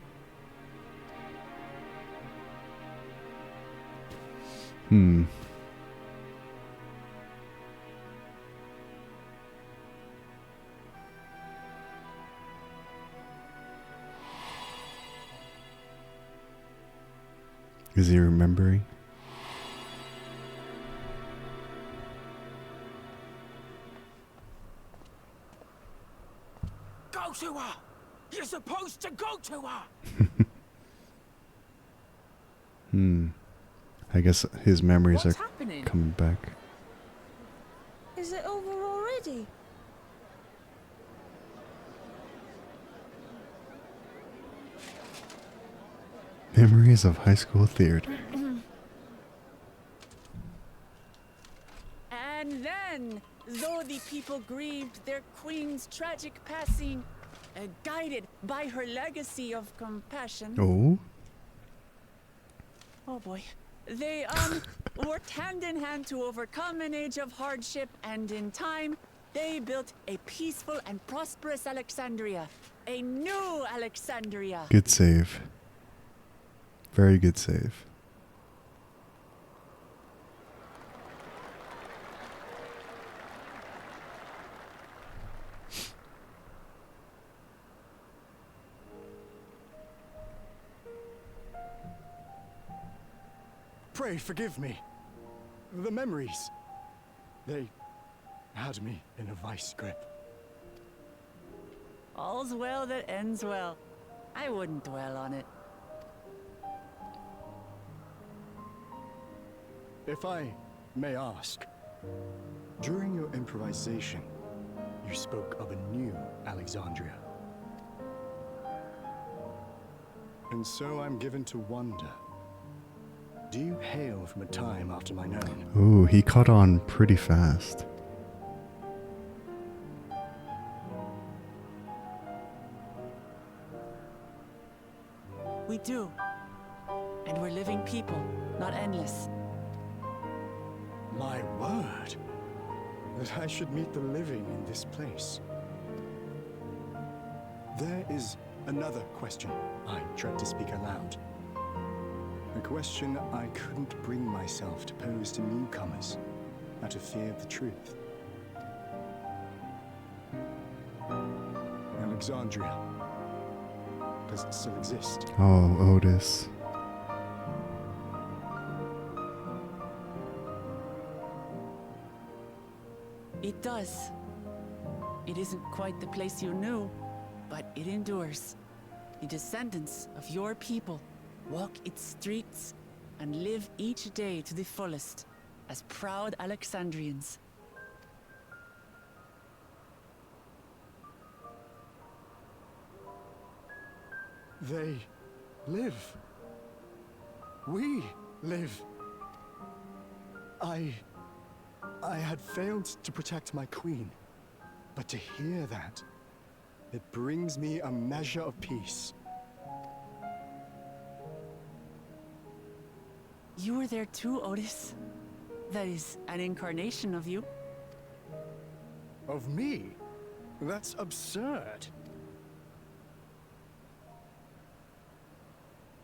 Is he remembering? Go to her! You're supposed to go to her! I guess his memories What's are happening? coming back. Is it over already? Memories of high school theater. And then, though the people grieved their queen's tragic passing, guided by her legacy of compassion. Oh boy. They, worked hand in hand to overcome an age of hardship, and in time, they built a peaceful and prosperous Alexandria. A new Alexandria. Good save. Very good save. Pray forgive me. The memories, they had me in a vice grip. All's well that ends well. I wouldn't dwell on it. If I may ask, during your improvisation, you spoke of a new Alexandria. And so I'm given to wonder, do you hail from a time after mine own? Ooh, he caught on pretty fast. We do. And we're living people, not endless. My word, that I should meet the living in this place. There is another question I dread to speak aloud. A question I couldn't bring myself to pose to newcomers out of fear of the truth. Alexandria, does it still exist? Oh, Otis. It does. It isn't quite the place you knew, but it endures. The descendants of your people walk its streets and live each day to the fullest as proud Alexandrians. They live. We live. I had failed to protect my queen, but to hear that, it brings me a measure of peace. You were there too, Otis. That is an incarnation of you. Of me? That's absurd.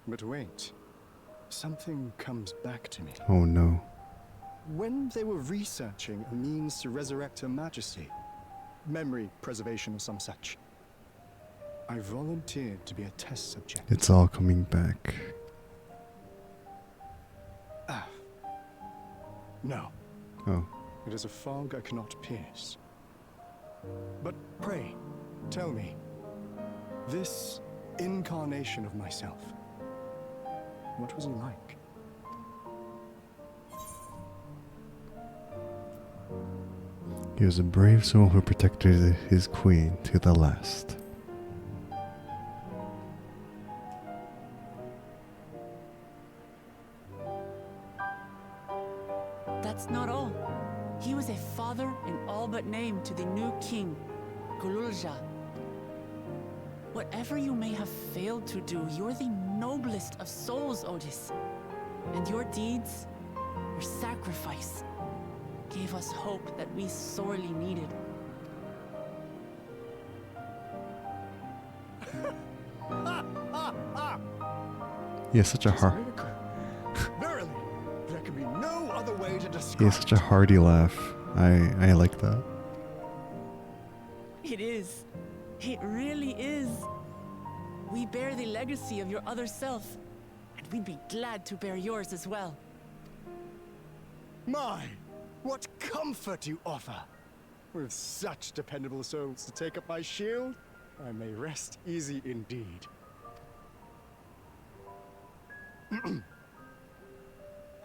But wait, something comes back to me. Oh no. When they were researching a means to resurrect Her Majesty, memory preservation or some such, I volunteered to be a test subject. It's all coming back. Ah. No. Oh. It is a fog I cannot pierce. But pray, tell me, this incarnation of myself, what was he like? He was a brave soul who protected his queen to the last. That's not all. He was a father in all but name to the new king, Gululja. Whatever you may have failed to do, you're the noblest of souls, Otis. And your deeds, your sacrifice, gave us hope that we sorely needed. He has such a Verily, there can be no other way to describe. He has such a hearty laugh. I like that. It is. It really is. We bear the legacy of your other self, and we'd be glad to bear yours as well. My, what comfort you offer! With such dependable souls to take up my shield, I may rest easy indeed.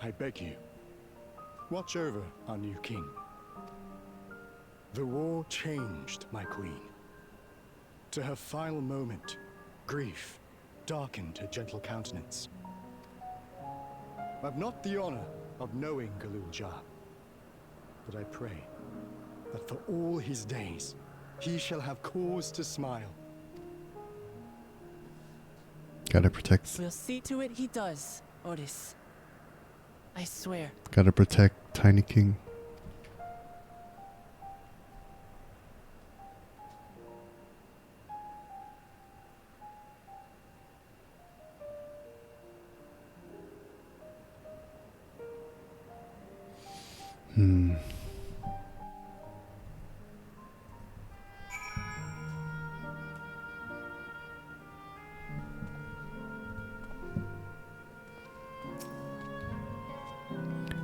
I beg you, watch over our new king. The war changed my queen. To her final moment, grief darkened her gentle countenance. I've not the honor of knowing Gululja, but I pray that for all his days, he shall have cause to smile. Gotta protect. We'll see to it he does, Otis. I swear. Gotta protect Tiny King.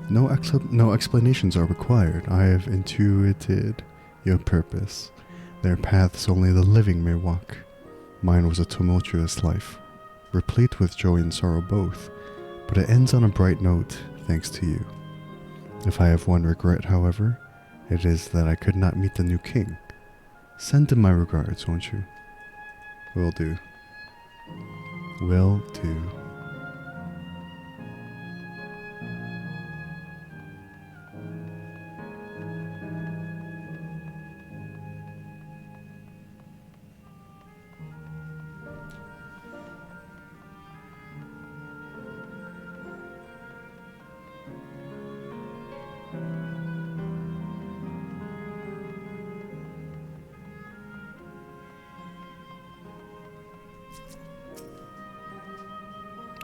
No explanations are required. I have intuited your purpose. There are paths only the living may walk. Mine was a tumultuous life, replete with joy and sorrow both, but it ends on a bright note thanks to you. If I have one regret, however, it is that I could not meet the new king. Send him my regards, won't you? Will do. Will do.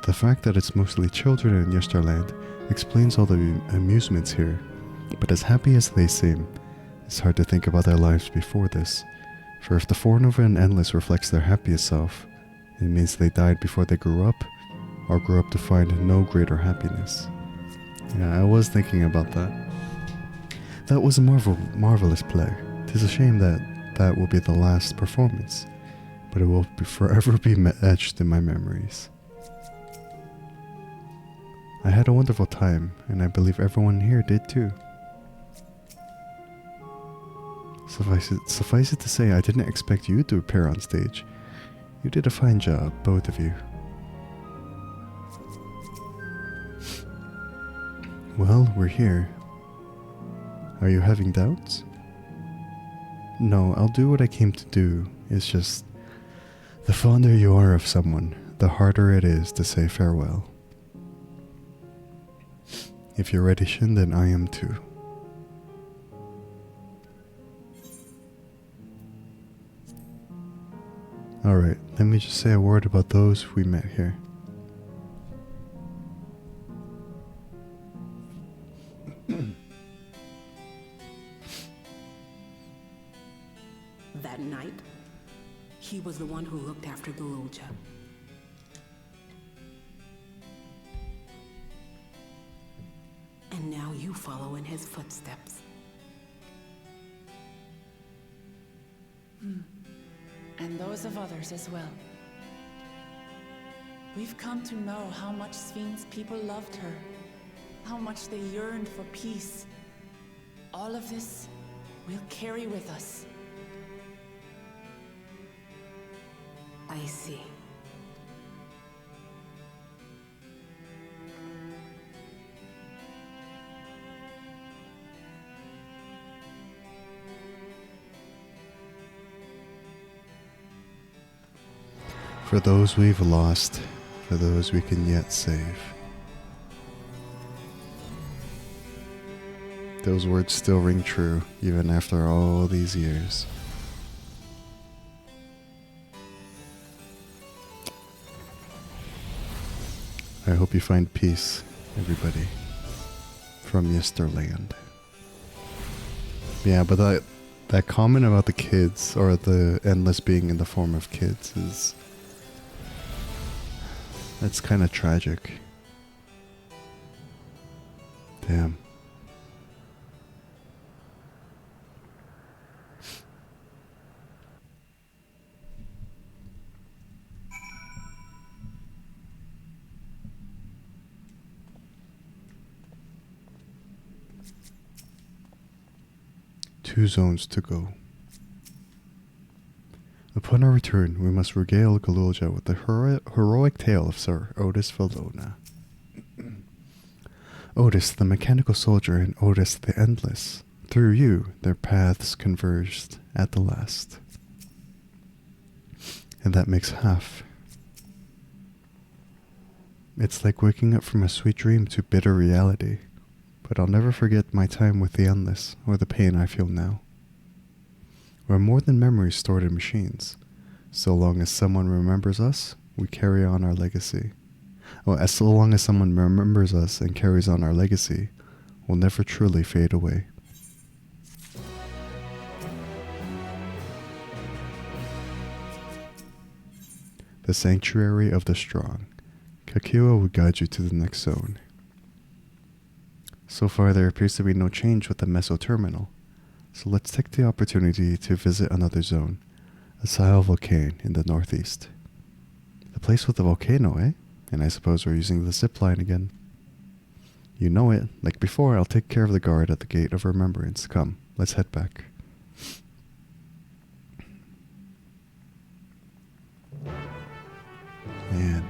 The fact that it's mostly children in Yesterland explains all the amusements here, but as happy as they seem, it's hard to think about their lives before this, for if the Foreknown and Endless reflects their happiest self, it means they died before they grew up, or grew up to find no greater happiness. Yeah, I was thinking about that. That was a marvelous play. 'Tis a shame that will be the last performance, but it will forever be etched in my memories. I had a wonderful time, and I believe everyone here did too. Suffice it to say, I didn't expect you to appear on stage. You did a fine job, both of you. Well, we're here. Are you having doubts? No, I'll do what I came to do. It's just, the fonder you are of someone, the harder it is to say farewell. If you're ready, Shin, then I am too. Alright, let me just say a word about those we met here. That night, he was the one who looked after Galulja. And now you follow in his footsteps. And those of others as well. We've come to know how much Sphene's people loved her, how much they yearned for peace. All of this we'll carry with us. I see. For those we've lost, for those we can yet save. Those words still ring true, even after all these years. I hope you find peace, everybody, from Yesterland. Yeah, but that comment about the kids, or the Endless being in the form of kids, is... that's kind of tragic. Damn. Two zones to go. Upon our return, we must regale Galulja with the heroic tale of Sir Otis Valona. Otis, the mechanical soldier, and Otis, the endless. Through you, their paths converged at the last. And that makes half. It's like waking up from a sweet dream to bitter reality. But I'll never forget my time with the endless, or the pain I feel now. We're more than memories stored in machines. So long as someone remembers us, we carry on our legacy. So long as someone remembers us and carries on our legacy, we'll never truly fade away. The Sanctuary of the Strong. Kakiwa will guide you to the next zone. So far there appears to be no change with the Meso Terminal. So let's take the opportunity to visit another zone, a Sile volcano in the northeast. The place with the volcano, eh? And I suppose we're using the zipline again. You know it. Like before, I'll take care of the guard at the Gate of Remembrance. Come, let's head back. Man.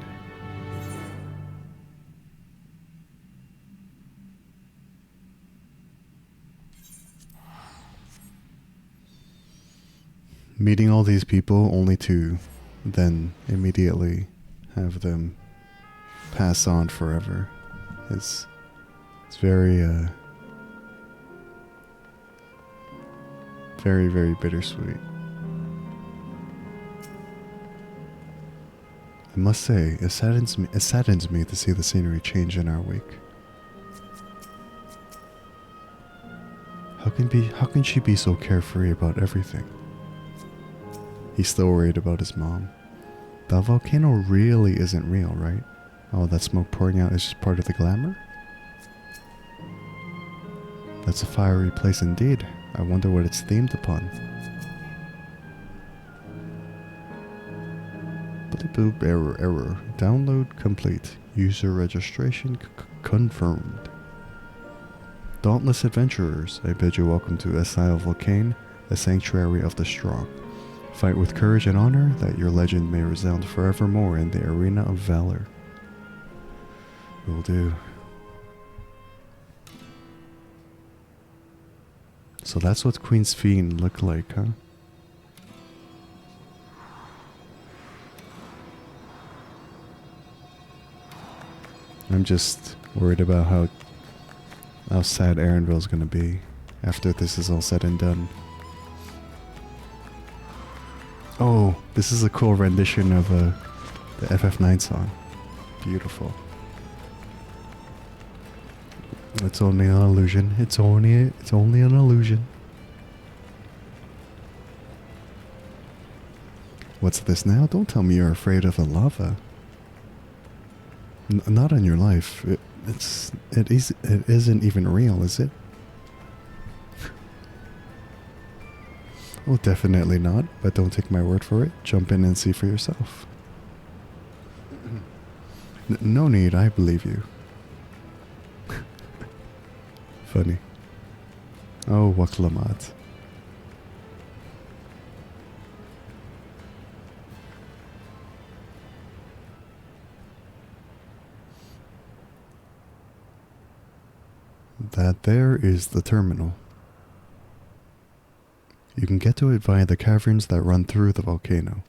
Meeting all these people only to then immediately have them pass on forever. It's very very, very bittersweet. I must say, it saddens me to see the scenery change in our wake. How can she be so carefree about everything? He's still worried about his mom. That volcano really isn't real, right? Oh, that smoke pouring out is just part of the glamour? That's a fiery place indeed. I wonder what it's themed upon. Boop, error. Download complete. User registration confirmed. Dauntless adventurers, I bid you welcome to Esile Volcane, the sanctuary of the strong. Fight with courage and honor, that your legend may resound forevermore in the arena of valor. Will do. So that's what Queen Sphene looked like, huh? I'm just worried about how sad Erenville's gonna be after this is all said and done. Oh, this is a cool rendition of the FF9 song. Beautiful. It's only an illusion. It's only an illusion. What's this now? Don't tell me you're afraid of the lava. Not on your life. It isn't even real, is it? Well, definitely not, but don't take my word for it. Jump in and see for yourself. No need, I believe you. Funny. Oh, Waklamat. That there is the terminal. You can get to it via the caverns that run through the volcano.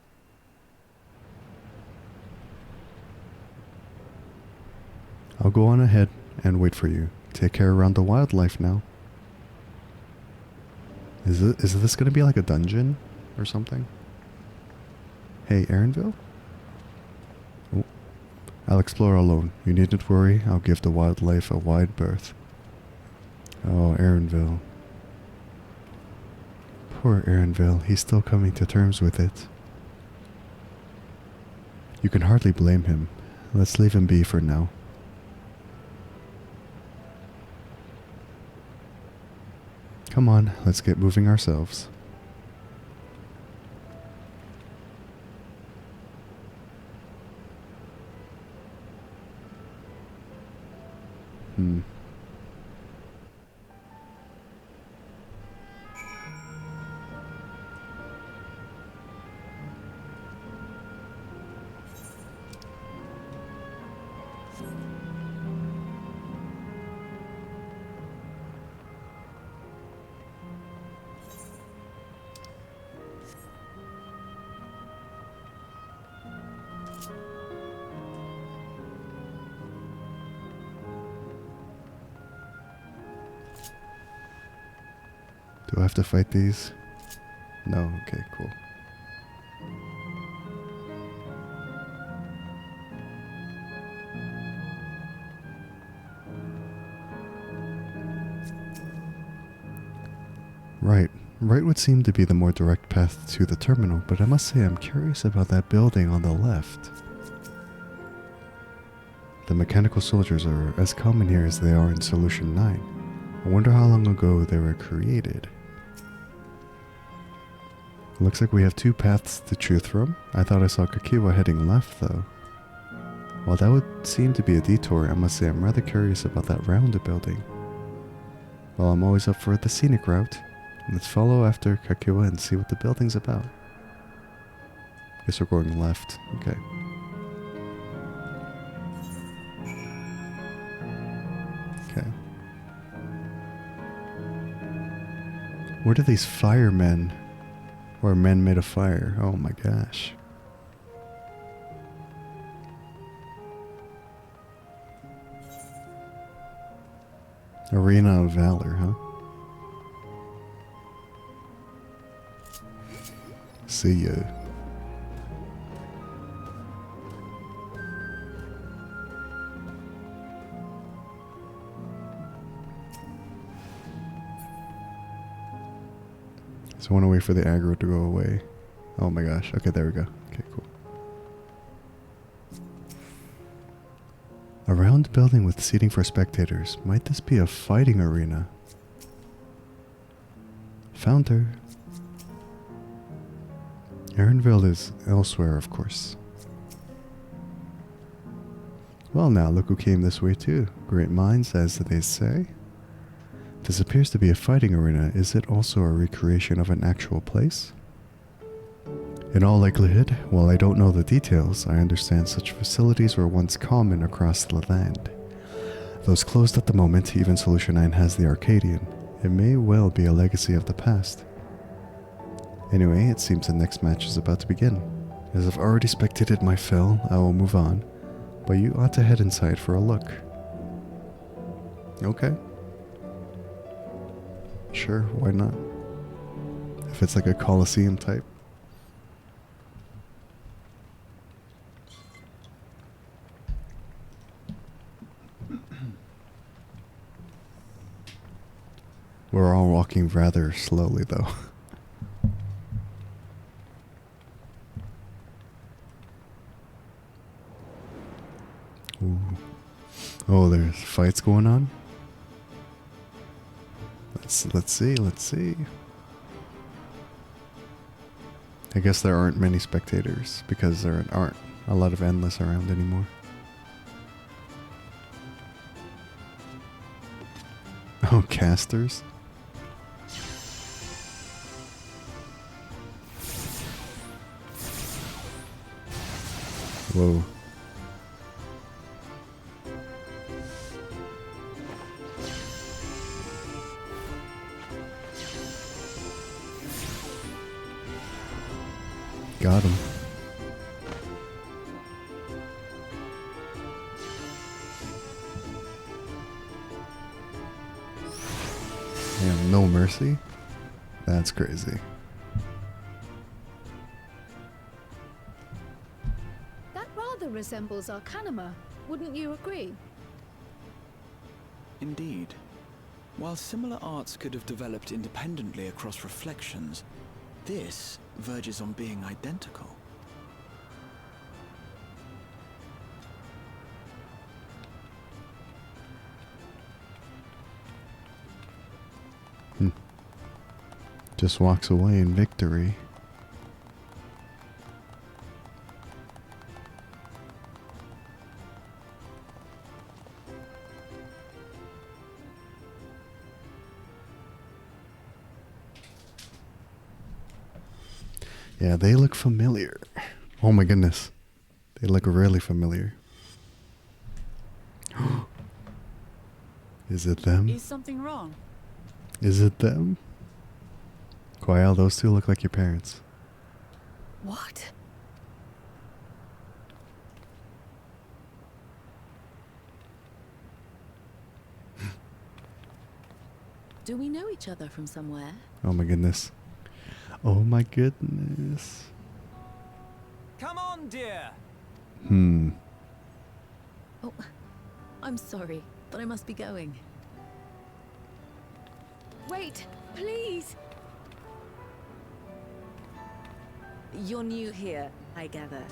I'll go on ahead and wait for you. Take care around the wildlife now. Is this gonna be like a dungeon or something? Hey, Erenville? Oh, I'll explore alone. You needn't worry. I'll give the wildlife a wide berth. Oh, Erenville. Poor Erenville, he's still coming to terms with it. You can hardly blame him. Let's leave him be for now. Come on, let's get moving ourselves. Do I have to fight these? No, okay, cool. Right would seem to be the more direct path to the terminal, but I must say I'm curious about that building on the left. The mechanical soldiers are as common here as they are in Solution 9. I wonder how long ago they were created. Looks like we have two paths to choose from. I thought I saw Kakiwa heading left though. While that would seem to be a detour, I must say I'm rather curious about that rounded building. Well, I'm always up for the scenic route. Let's follow after Kakiwa and see what the building's about. Guess we're going left. Okay. Okay. What are these firemen? Or men made of fire? Oh my gosh. Arena of Valor, huh? See ya. So I want to wait for the aggro to go away. Oh my gosh. Okay, there we go. Okay, cool. A round building with seating for spectators. Might this be a fighting arena? Found her. Erenville is elsewhere, of course. Well now, look who came this way too. Great minds, as they say. This appears to be a fighting arena. Is it also a recreation of an actual place? In all likelihood, while I don't know the details, I understand such facilities were once common across the land. Though it's closed at the moment, even Solution 9 has the Arcadian. It may well be a legacy of the past. Anyway, it seems the next match is about to begin. As I've already spectated my fill, I will move on, but you ought to head inside for a look. Okay. Sure, why not? If it's like a Colosseum type. We're all walking rather slowly though. Ooh. Oh, there's fights going on? Let's see. I guess there aren't many spectators because there aren't a lot of endless around anymore. Oh, casters? Whoa. Got him. Damn, no mercy? That's crazy. That rather resembles Arcanima, wouldn't you agree? Indeed. While similar arts could have developed independently across reflections, this verges on being identical. Just walks away in victory. Yeah, they look familiar. Oh my goodness. They look really familiar. Is it them? Is something wrong? Is it them? Quail, those two look like your parents. What? Do we know each other from somewhere? Oh my goodness. Oh my goodness. Come on, dear. Oh, I'm sorry, but I must be going. Wait, please! You're new here, I gather.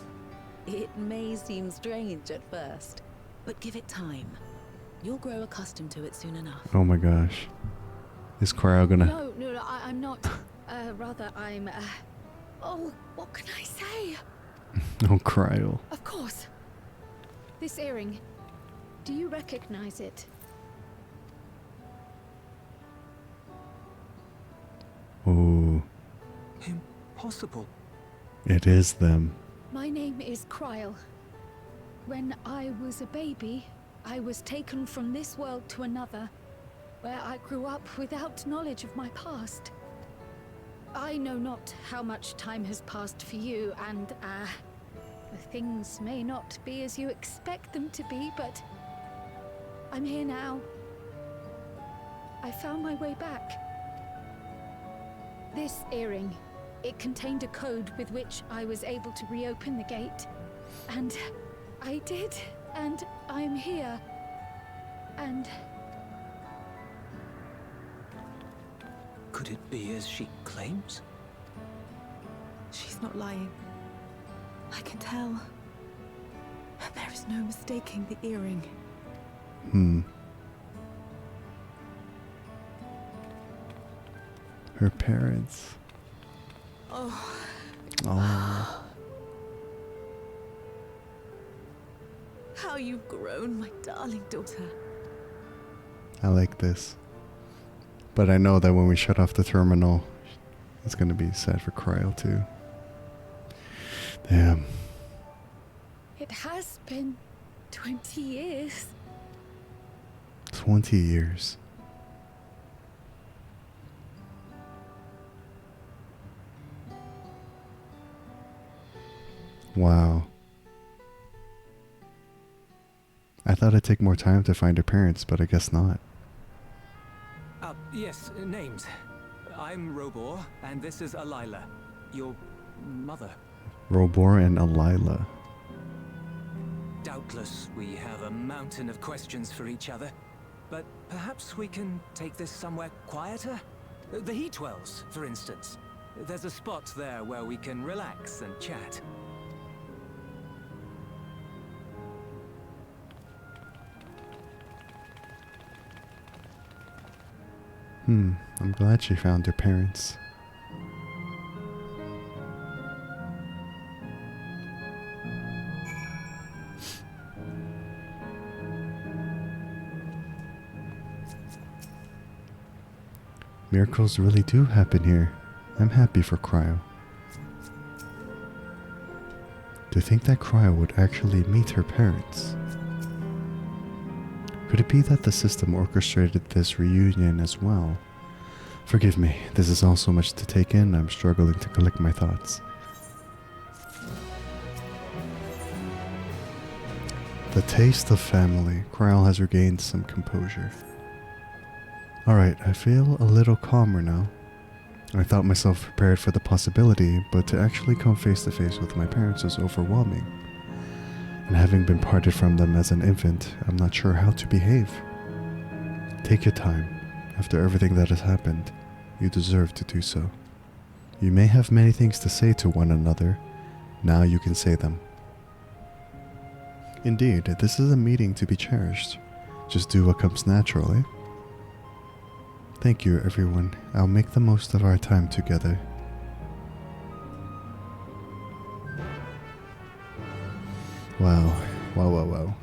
It may seem strange at first. But give it time. You'll grow accustomed to it soon enough. Oh my gosh. Is Cryo gonna... No, I'm not. Rather, I'm, oh, what can I say? Oh, Cryo. Of course. This earring. Do you recognize it? Oh. Impossible. It is them. My name is Cryle. When I was a baby, I was taken from this world to another, where I grew up without knowledge of my past. I know not how much time has passed for you, and, things may not be as you expect them to be, but I'm here now. I found my way back. This earring, it contained a code with which I was able to reopen the gate. And I did, and I'm here. And... Could it be as she claims? She's not lying. I can tell. There is no mistaking the earring. Her parents. Oh. Oh. How you've grown, my darling daughter. I like this. But I know that when we shut off the terminal, it's gonna be sad for Cryo too. Damn. it has been 20 years. 20 years. Wow. I thought it'd take more time to find her parents, but I guess not. Yes, names. I'm Robor, and this is Alila, your mother. Robor and Alila. Doubtless, we have a mountain of questions for each other, but perhaps we can take this somewhere quieter? The Heat Wells, for instance. There's a spot there where we can relax and chat. I'm glad she found her parents. Miracles really do happen here. I'm happy for Cryo. To think that Cryo would actually meet her parents. Could it be that the system orchestrated this reunion as well? Forgive me, this is all so much to take in, I'm struggling to collect my thoughts. The taste of family. Cryo has regained some composure. Alright, I feel a little calmer now. I thought myself prepared for the possibility, but to actually come face to face with my parents was overwhelming. And having been parted from them as an infant, I'm not sure how to behave. Take your time. After everything that has happened, you deserve to do so. You may have many things to say to one another. Now you can say them. Indeed, this is a meeting to be cherished. Just do what comes naturally. Thank you, everyone. I'll make the most of our time together. Wow. Wow.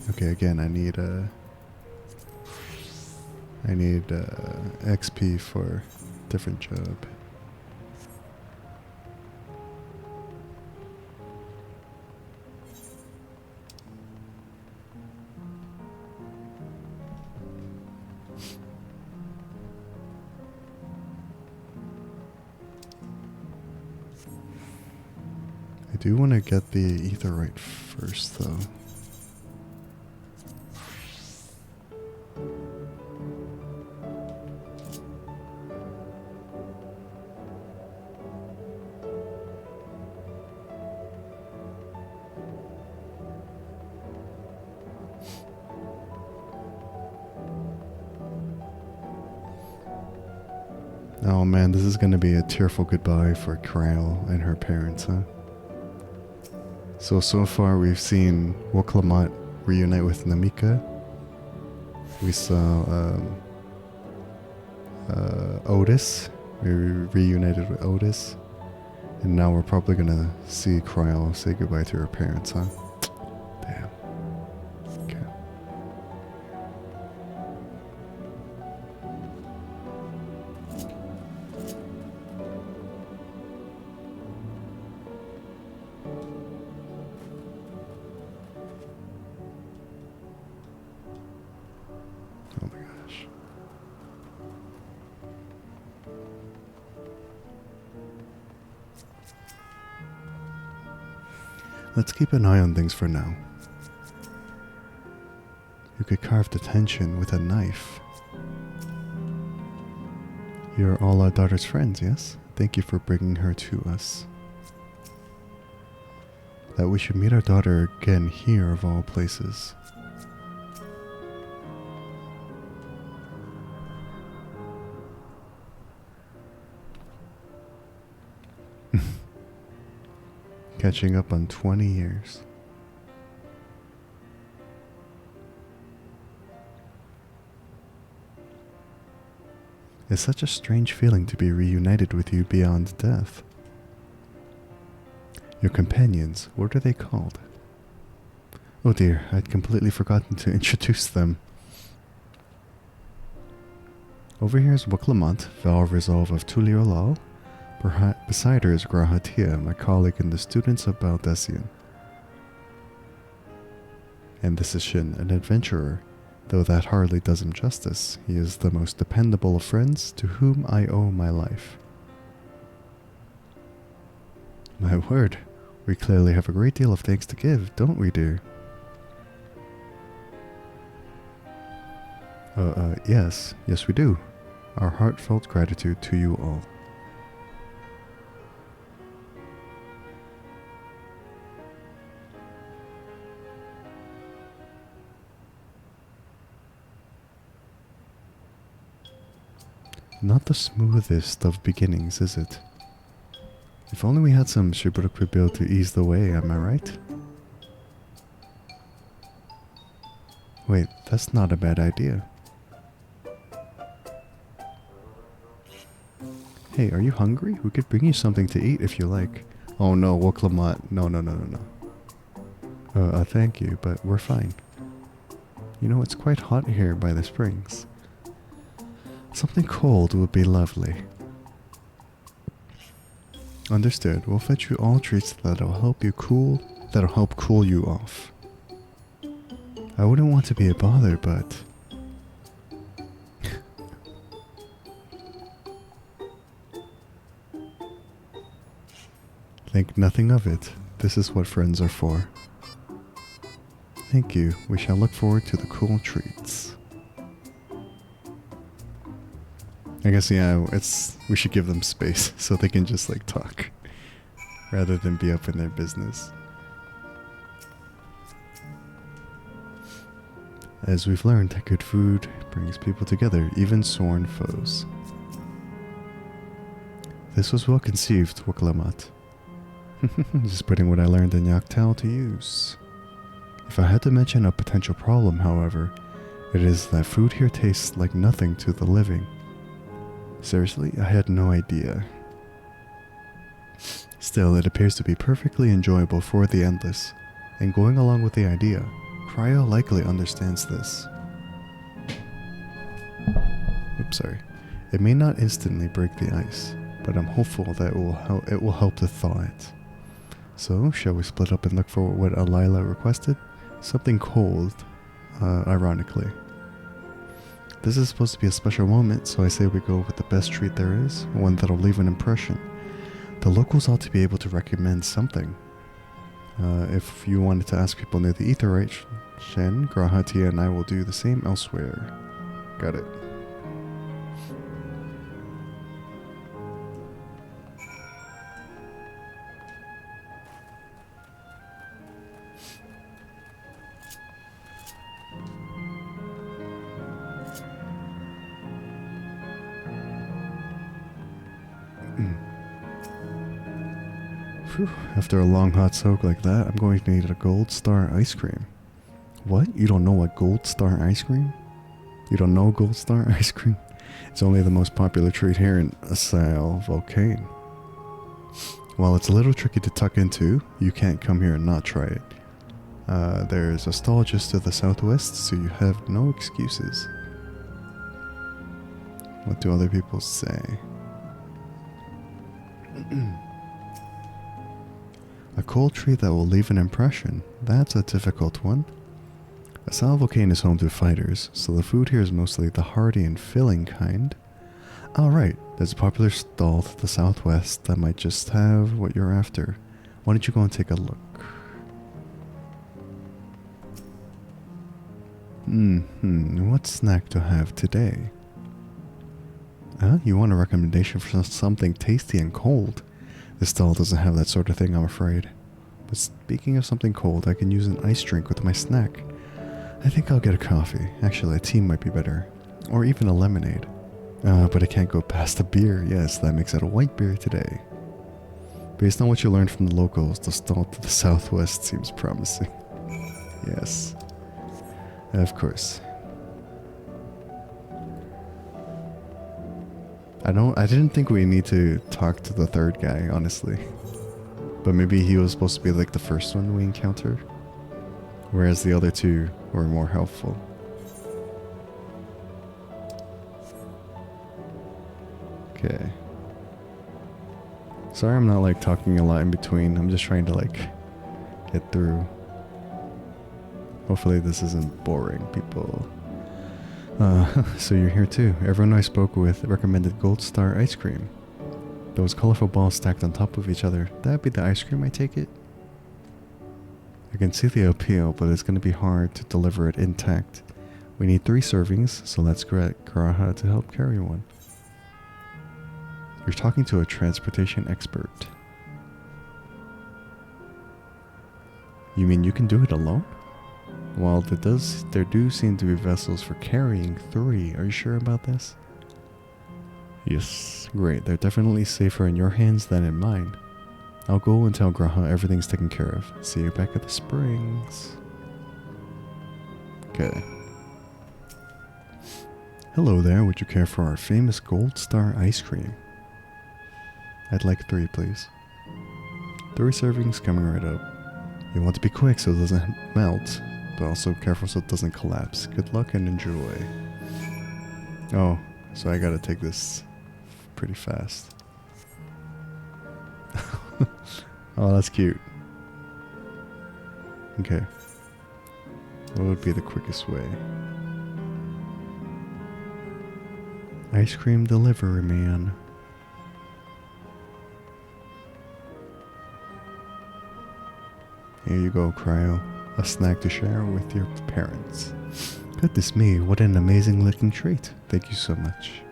Okay, again, I need XP for different job. I do want to get the etherite first, though. Oh man, this is gonna be a tearful goodbye for Cryo and her parents, huh? So far we've seen Woklamat reunite with Namika. We saw Otis. We reunited with Otis. And now we're probably gonna see Cryo say goodbye to her parents, huh? Damn. Okay. Oh my gosh. Let's keep an eye on things for now. You could carve the tension with a knife. You're all our daughter's friends, yes? Thank you for bringing her to us. That we should meet our daughter again here of all places. Catching up on 20 years. It's such a strange feeling to be reunited with you beyond death. Your companions, what are they called? Oh dear, I'd completely forgotten to introduce them. Over here is Woklamat, Val Resolve of Tuliolal. Beside her is Grahatia, my colleague and the students of Baldessian. And this is Shin, an adventurer. Though that hardly does him justice, he is the most dependable of friends to whom I owe my life. My word, we clearly have a great deal of thanks to give, don't we, dear? Yes we do. Our heartfelt gratitude to you all. Not the smoothest of beginnings, is it? If only we had some Shibruk rebuild to ease the way, am I right? Wait, that's not a bad idea. Hey, are you hungry? We could bring you something to eat if you like. Oh no, Woklamat. No. Thank you, but we're fine. You know, it's quite hot here by the springs. Something cold would be lovely. Understood. We'll fetch you all treats that'll help cool you off. I wouldn't want to be a bother, but think nothing of it. This is what friends are for. Thank you. We shall look forward to the cool treats. I guess, yeah, we should give them space so they can just like talk rather than be up in their business. As we've learned, good food brings people together, even sworn foes. This was well conceived, Woklamat. Just putting what I learned in Yaktal to use. If I had to mention a potential problem, however, it is that food here tastes like nothing to the living. Seriously, I had no idea. Still, it appears to be perfectly enjoyable for the endless, and going along with the idea, Cryo likely understands this. Oops, sorry. It may not instantly break the ice, but I'm hopeful that it will help to thaw it. So, shall we split up and look for what Alila requested? Something cold, ironically. This is supposed to be a special moment, so I say we go with the best treat there is, one that'll leave an impression. The locals ought to be able to recommend something. If you wanted to ask people near the Aetherite, Shen, Grahatia, and I will do the same elsewhere. Got it. Whew. After a long hot soak like that, I'm going to need a gold star ice cream. What? You don't know what gold star ice cream? You don't know gold star ice cream? It's only the most popular treat here in Asile Volcane. While it's a little tricky to tuck into, you can't come here and not try it. There's a stall just to the southwest, so you have no excuses. What do other people say? A cold treat that will leave an impression. That's a difficult one. Asile Volcane is home to fighters, so the food here is mostly the hearty and filling kind. Alright, there's a popular stall to the southwest that might just have what you're after. Why don't you go and take a look? What snack to have today? Huh? You want a recommendation for something tasty and cold? This stall doesn't have that sort of thing, I'm afraid. But speaking of something cold, I can use an ice drink with my snack. I think I'll get a coffee. Actually, a tea might be better. Or even a lemonade. But I can't go past a beer. Yes, that makes it a white beer today. Based on what you learned from the locals, the stall to the southwest seems promising. Yes. Of course. I didn't think we need to talk to the third guy, honestly. But maybe he was supposed to be like the first one we encountered. Whereas the other two were more helpful. Okay. Sorry I'm not like talking a lot in between. I'm just trying to like get through. Hopefully this isn't boring, people. So you're here too. Everyone I spoke with recommended Gold Star ice cream. Those colorful balls stacked on top of each other. That'd be the ice cream, I take it? I can see the appeal, but it's going to be hard to deliver it intact. We need 3 servings, so let's get Garaha to help carry one. You're talking to a transportation expert. You mean you can do it alone? Well, there do seem to be vessels for carrying 3. Are you sure about this? Yes, great. They're definitely safer in your hands than in mine. I'll go and tell Graha everything's taken care of. See you back at the springs. Okay. Hello there, would you care for our famous Gold Star ice cream? I'd like 3, please. 3 servings coming right up. You want to be quick so it doesn't melt, but also careful so it doesn't collapse. Good luck and enjoy. Oh, so I gotta take this pretty fast. Oh, that's cute. Okay. What would be the quickest way? Ice cream delivery man. Here you go, Cryo. A snack to share with your parents. Goodness me, what an amazing looking treat. Thank you so much.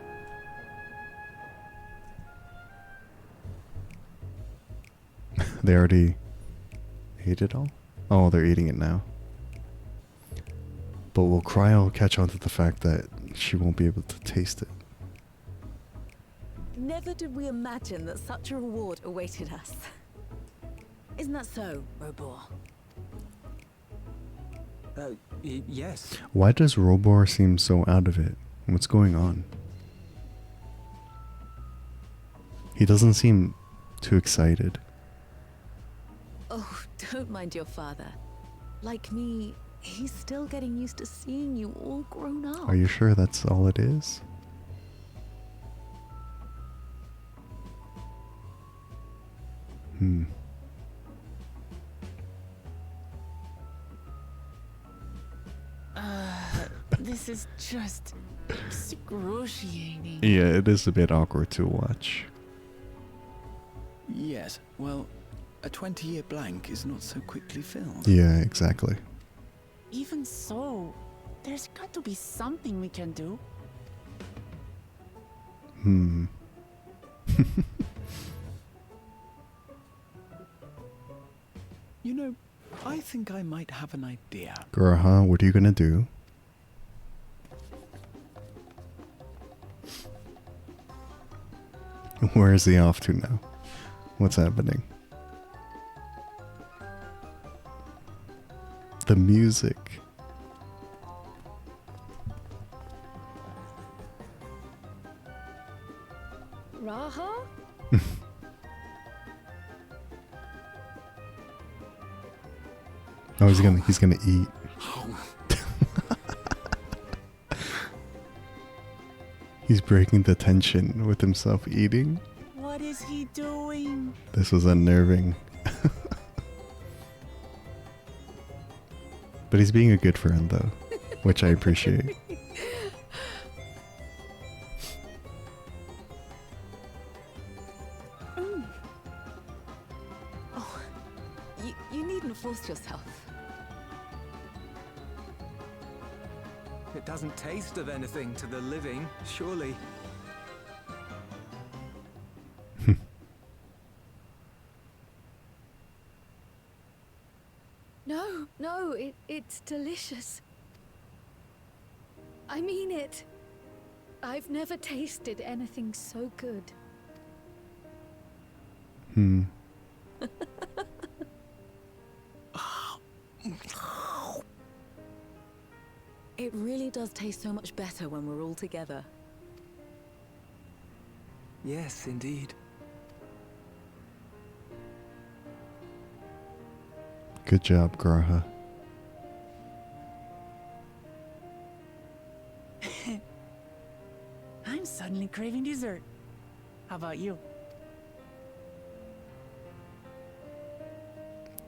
They already ate it all? Oh, they're eating it now. But will Cryo catch on to the fact that she won't be able to taste it? Never did we imagine that such a reward awaited us. Isn't that so, Robor? Yes. Why does Robor seem so out of it? What's going on? He doesn't seem too excited. Oh, don't mind your father. Like me, he's still getting used to seeing you all grown up. Are you sure that's all it is? This is just excruciating. Yeah, it is a bit awkward to watch. Yes, well, a 20-year blank is not so quickly filled. Yeah, exactly. Even so, there's got to be something we can do. You know, I think I might have an idea. Garaha, what are you gonna do? Where is he off to now? What's happening? The music. Raha? Oh, he's gonna eat. He's breaking the tension with himself eating. What is he doing? This was unnerving. But he's being a good friend though, which I appreciate. Oh, you needn't force yourself. It doesn't taste of anything to the living, surely. No, it's delicious. I mean it. I've never tasted anything so good. It really does taste so much better when we're all together. Yes, indeed. Good job, Graha. I'm suddenly craving dessert. How about you?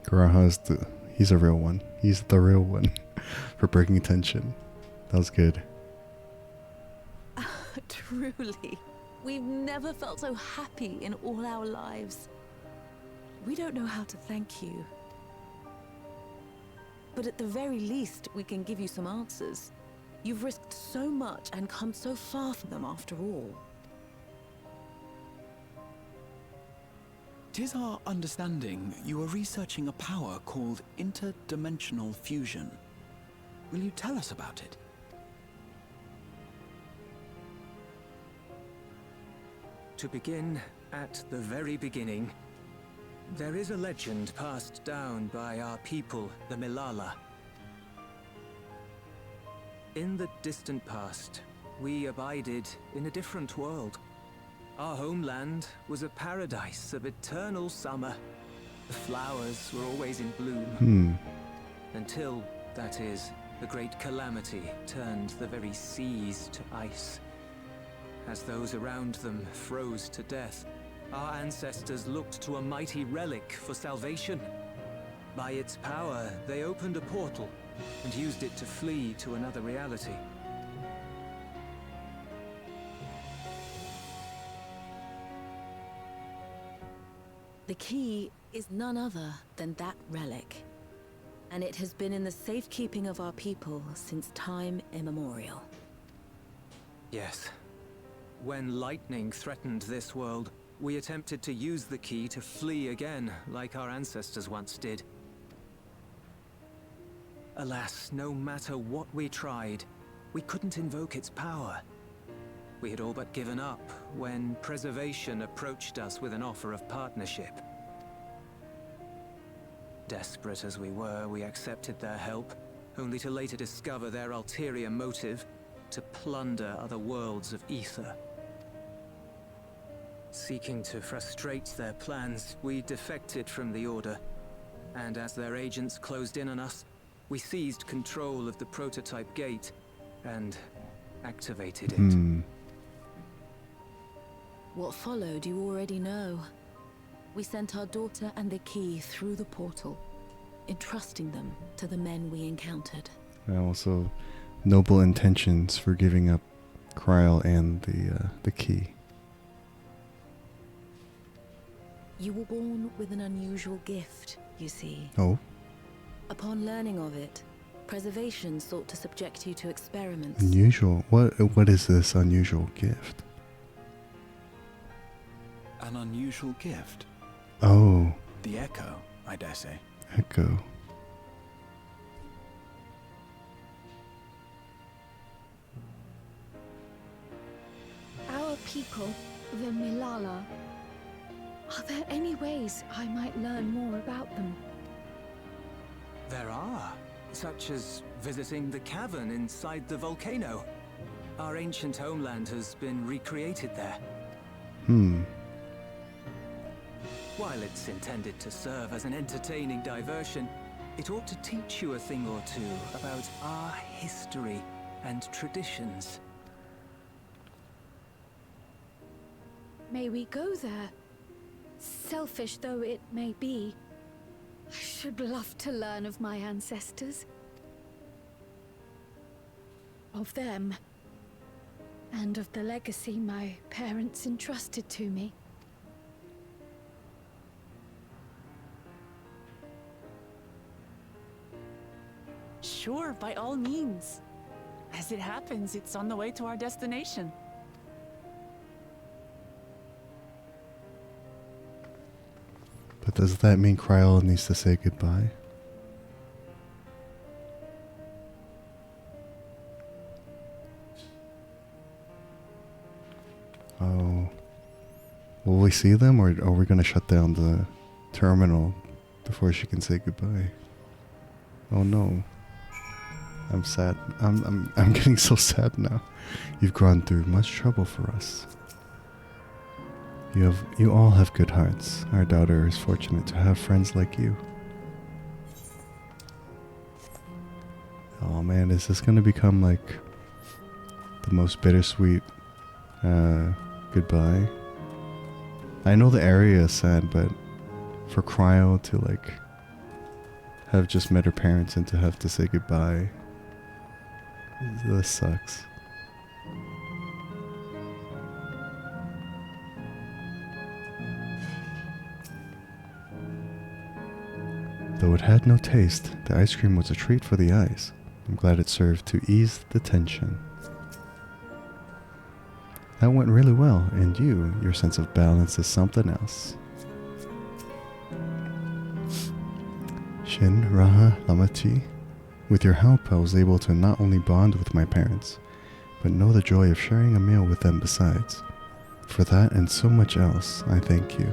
Graha's he's a real one. He's the real one for breaking tension. That was good. Truly, we've never felt so happy in all our lives. We don't know how to thank you. But at the very least, we can give you some answers. You've risked so much and come so far from them after all. 'Tis our understanding you are researching a power called interdimensional fusion. Will you tell us about it? To begin at the very beginning, there is a legend passed down by our people, the Milala. In the distant past, we abided in a different world. Our homeland was a paradise of eternal summer. The flowers were always in bloom. Until, that is, the great calamity turned the very seas to ice. As those around them froze to death, our ancestors looked to a mighty relic for salvation. By its power, they opened a portal and used it to flee to another reality. The key is none other than that relic. And it has been in the safekeeping of our people since time immemorial. Yes. When lightning threatened this world, we attempted to use the key to flee again, like our ancestors once did. Alas, no matter what we tried, we couldn't invoke its power. We had all but given up when Preservation approached us with an offer of partnership. Desperate as we were, we accepted their help, only to later discover their ulterior motive, to plunder other worlds of ether. Seeking to frustrate their plans, we defected from the Order, and as their agents closed in on us, we seized control of the prototype gate and activated it. What followed you already know. We sent our daughter and the key through the portal, entrusting them to the men we encountered. And also, noble intentions for giving up Kryl and the key. You were born with an unusual gift, you see. Oh? Upon learning of it, Preservation sought to subject you to experiments. Unusual? What is this unusual gift? An unusual gift? Oh. The Echo, I dare say. Echo. Our people, the Milala. Are there any ways I might learn more about them? There are, such as visiting the cavern inside the volcano. Our ancient homeland has been recreated there. While it's intended to serve as an entertaining diversion, it ought to teach you a thing or two about our history and traditions. May we go there? Selfish though it may be, I should love to learn of my ancestors. Of them. And of the legacy my parents entrusted to me. Sure, by all means. As it happens, it's on the way to our destination. But does that mean Kryl needs to say goodbye? Oh. Will we see them, or are we going to shut down the terminal before she can say goodbye? Oh no. I'm sad. I'm getting so sad now. You've gone through much trouble for us. You all have good hearts. Our daughter is fortunate to have friends like you. Oh man, is this gonna become like the most bittersweet goodbye? I know the area is sad, but for Cryo to like have just met her parents and to have to say goodbye, this sucks. Though it had no taste, the ice cream was a treat for the eyes. I'm glad it served to ease the tension. That went really well, and your sense of balance is something else. Shin, Raha, Lamachi, with your help I was able to not only bond with my parents, but know the joy of sharing a meal with them besides. For that and so much else, I thank you.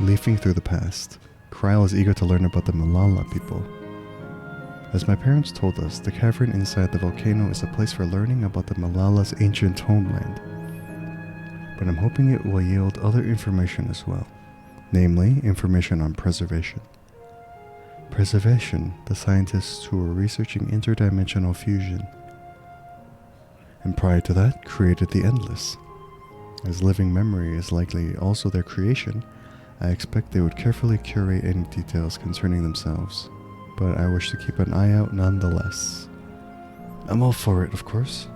Leafing through the past, Kryl is eager to learn about the Malala people. As my parents told us, the cavern inside the volcano is a place for learning about the Malala's ancient homeland. But I'm hoping it will yield other information as well, namely information on preservation. Preservation, the scientists who were researching interdimensional fusion. And prior to that, created the Endless. As living memory is likely also their creation, I expect they would carefully curate any details concerning themselves, but I wish to keep an eye out nonetheless. I'm all for it, of course.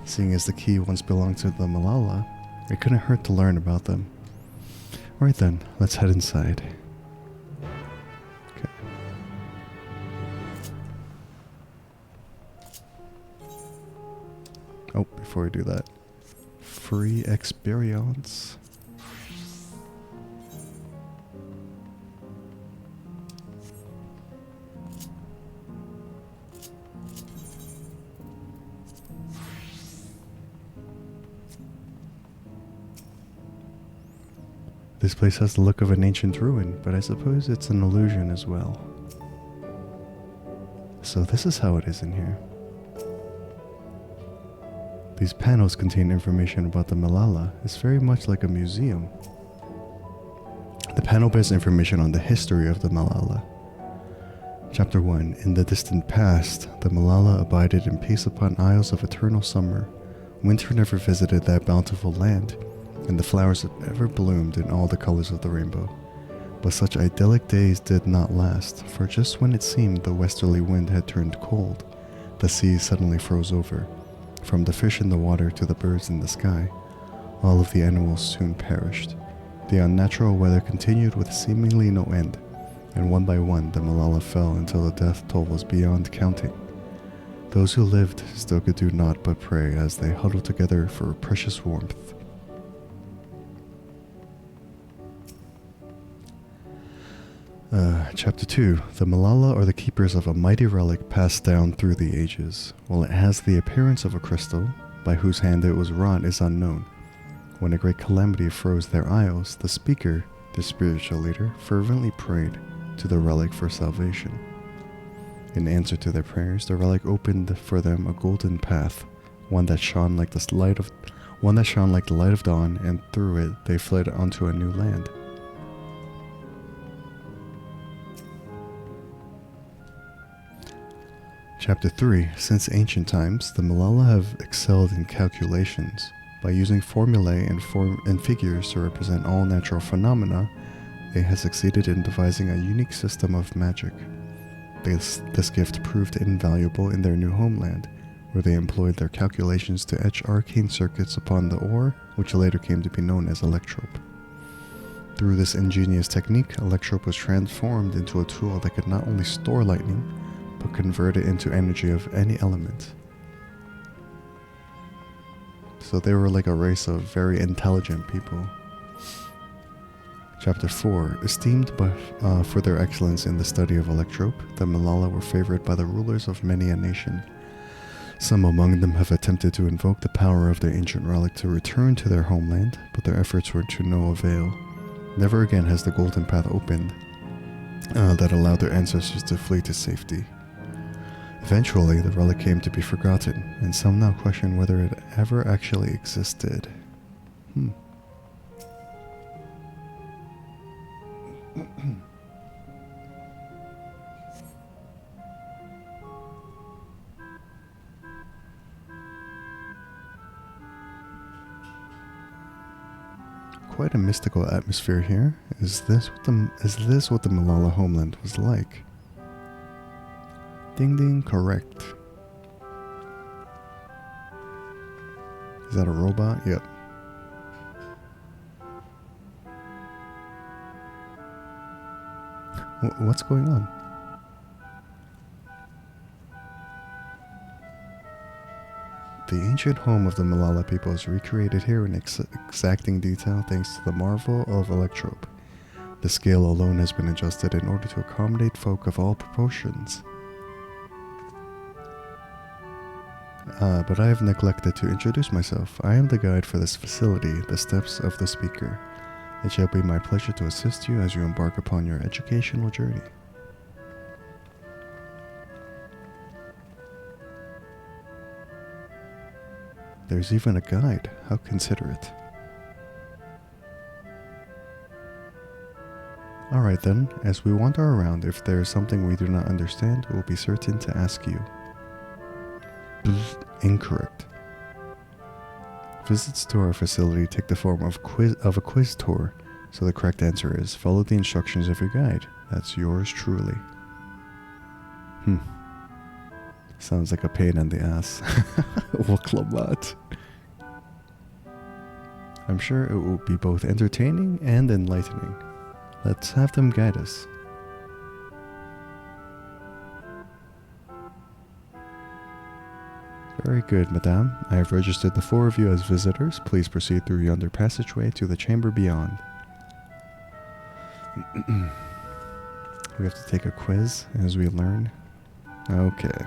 Seeing as the key once belonged to the Malala, it couldn't hurt to learn about them. Alright then, let's head inside. Okay. Oh, before we do that, free experience. This place has the look of an ancient ruin, but I suppose it's an illusion as well. So this is how it is in here. These panels contain information about the Malala. It's very much like a museum. The panel bears information on the history of the Malala. Chapter 1. In the distant past, the Malala abided in peace upon isles of eternal summer. Winter never visited that bountiful land, and the flowers ever bloomed in all the colors of the rainbow. But such idyllic days did not last, for just when it seemed the westerly wind had turned cold, the sea suddenly froze over. From the fish in the water to the birds in the sky, all of the animals soon perished. The unnatural weather continued with seemingly no end, and one by one the Malala fell until the death toll was beyond counting. Those who lived still could do naught but pray as they huddled together for precious warmth. Chapter 2. The Malala are the keepers of a mighty relic passed down through the ages. While it has the appearance of a crystal, by whose hand it was wrought is unknown. When a great calamity froze their isles, the speaker, the spiritual leader, fervently prayed to the relic for salvation. In answer to their prayers, the relic opened for them a golden path, one that shone like the light of dawn, and through it they fled onto a new land. Chapter 3. Since ancient times, the Malala have excelled in calculations. By using formulae and figures to represent all natural phenomena, they have succeeded in devising a unique system of magic. This gift proved invaluable in their new homeland, where they employed their calculations to etch arcane circuits upon the ore, which later came to be known as electrope. Through this ingenious technique, electrope was transformed into a tool that could not only store lightning, but convert it into energy of any element. So they were like a race of very intelligent people. Chapter 4. Esteemed for their excellence in the study of electrope, the Malala were favored by the rulers of many a nation. Some among them have attempted to invoke the power of their ancient relic to return to their homeland, but their efforts were to no avail. Never again has the golden path opened that allowed their ancestors to flee to safety. Eventually, the relic came to be forgotten, and some now question whether it ever actually existed. Quite a mystical atmosphere here. Is this what the Malala homeland was like? Ding ding, correct. Is that a robot? Yep. What's going on? The ancient home of the Malala people is recreated here in exacting detail thanks to the marvel of electrope. The scale alone has been adjusted in order to accommodate folk of all proportions. But I have neglected to introduce myself. I am the guide for this facility, the steps of the speaker. It shall be my pleasure to assist you as you embark upon your educational journey. There's even a guide. How considerate. Alright then, as we wander around, if there is something we do not understand, we'll be certain to ask you. Incorrect. Visits to our facility take the form of a quiz tour, so the correct answer is follow the instructions of your guide. That's yours truly. Sounds like a pain in the ass. Woklamat. I'm sure it will be both entertaining and enlightening. Let's have them guide us. Very good, madame. I have registered the 4 of you as visitors. Please proceed through yonder passageway to the chamber beyond. We have to take a quiz as we learn. Okay.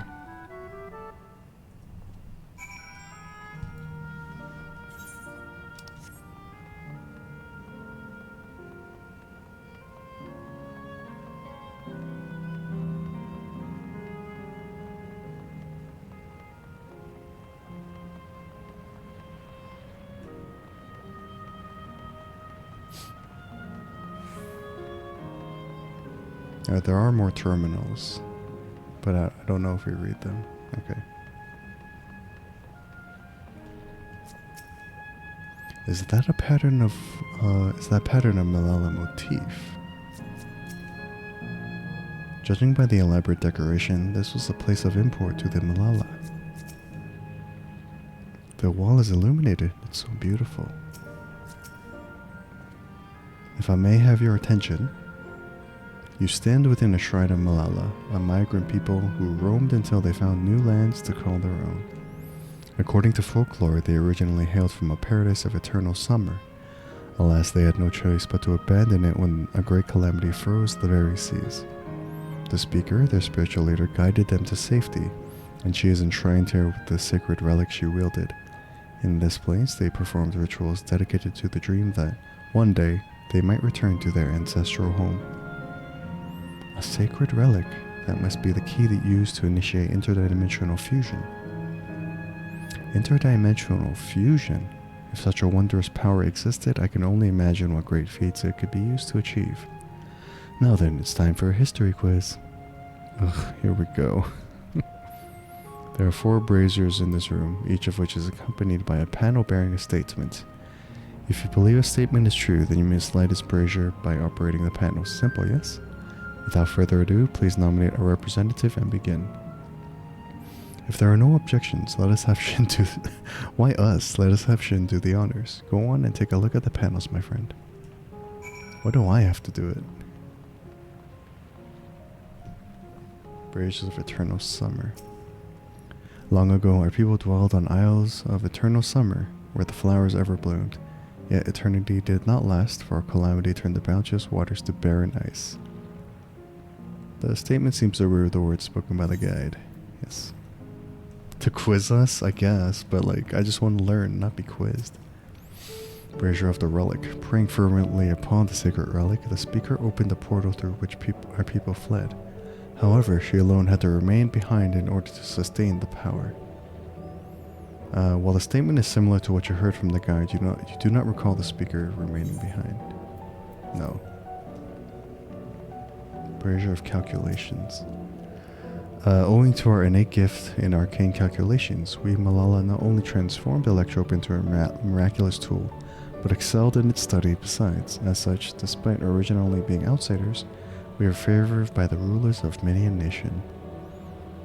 There are more terminals, but I don't know if we read them. Okay. Is that a pattern of Malala motif? Judging by the elaborate decoration, this was a place of import to the Malala. The wall is illuminated. It's so beautiful. If I may have your attention, you stand within a shrine of Malala, a migrant people who roamed until they found new lands to call their own. According to folklore, they originally hailed from a paradise of eternal summer. Alas, they had no choice but to abandon it when a great calamity froze the very seas. The speaker, their spiritual leader, guided them to safety, and she is enshrined here with the sacred relic she wielded. In this place, they performed rituals dedicated to the dream that one day they might return to their ancestral home. A sacred relic that must be the key that used to initiate interdimensional fusion. Interdimensional fusion? If such a wondrous power existed, I can only imagine what great feats it could be used to achieve. Now then, it's time for a history quiz. Ugh, here we go. There are 4 braziers in this room, each of which is accompanied by a panel bearing a statement. If you believe a statement is true, then you may slide this brazier by operating the panel. Simple, yes? Without further ado, please nominate a representative and begin. If there are no objections, let us have Shin do... Why us? Let us have Shin do the honors. Go on and take a look at the panels, my friend. Why do I have to do it? Braziers of Eternal Summer. Long ago, our people dwelled on isles of eternal summer, where the flowers ever bloomed. Yet eternity did not last, for a calamity turned the bounteous waters to barren ice. The statement seems to rue the words spoken by the guide. Yes. To quiz us, I guess, but like, I just want to learn, not be quizzed. Brazier of the Relic. Praying fervently upon the sacred relic, the speaker opened the portal through which our people fled. However, she alone had to remain behind in order to sustain the power. While the statement is similar to what you heard from the guide, you do not recall the speaker remaining behind. No. Brazier of Calculations. Owing to our innate gift in arcane calculations, we Malala not only transformed the electrope into a miraculous tool, but excelled in its study besides. As such, despite originally being outsiders, we are favored by the rulers of many a nation.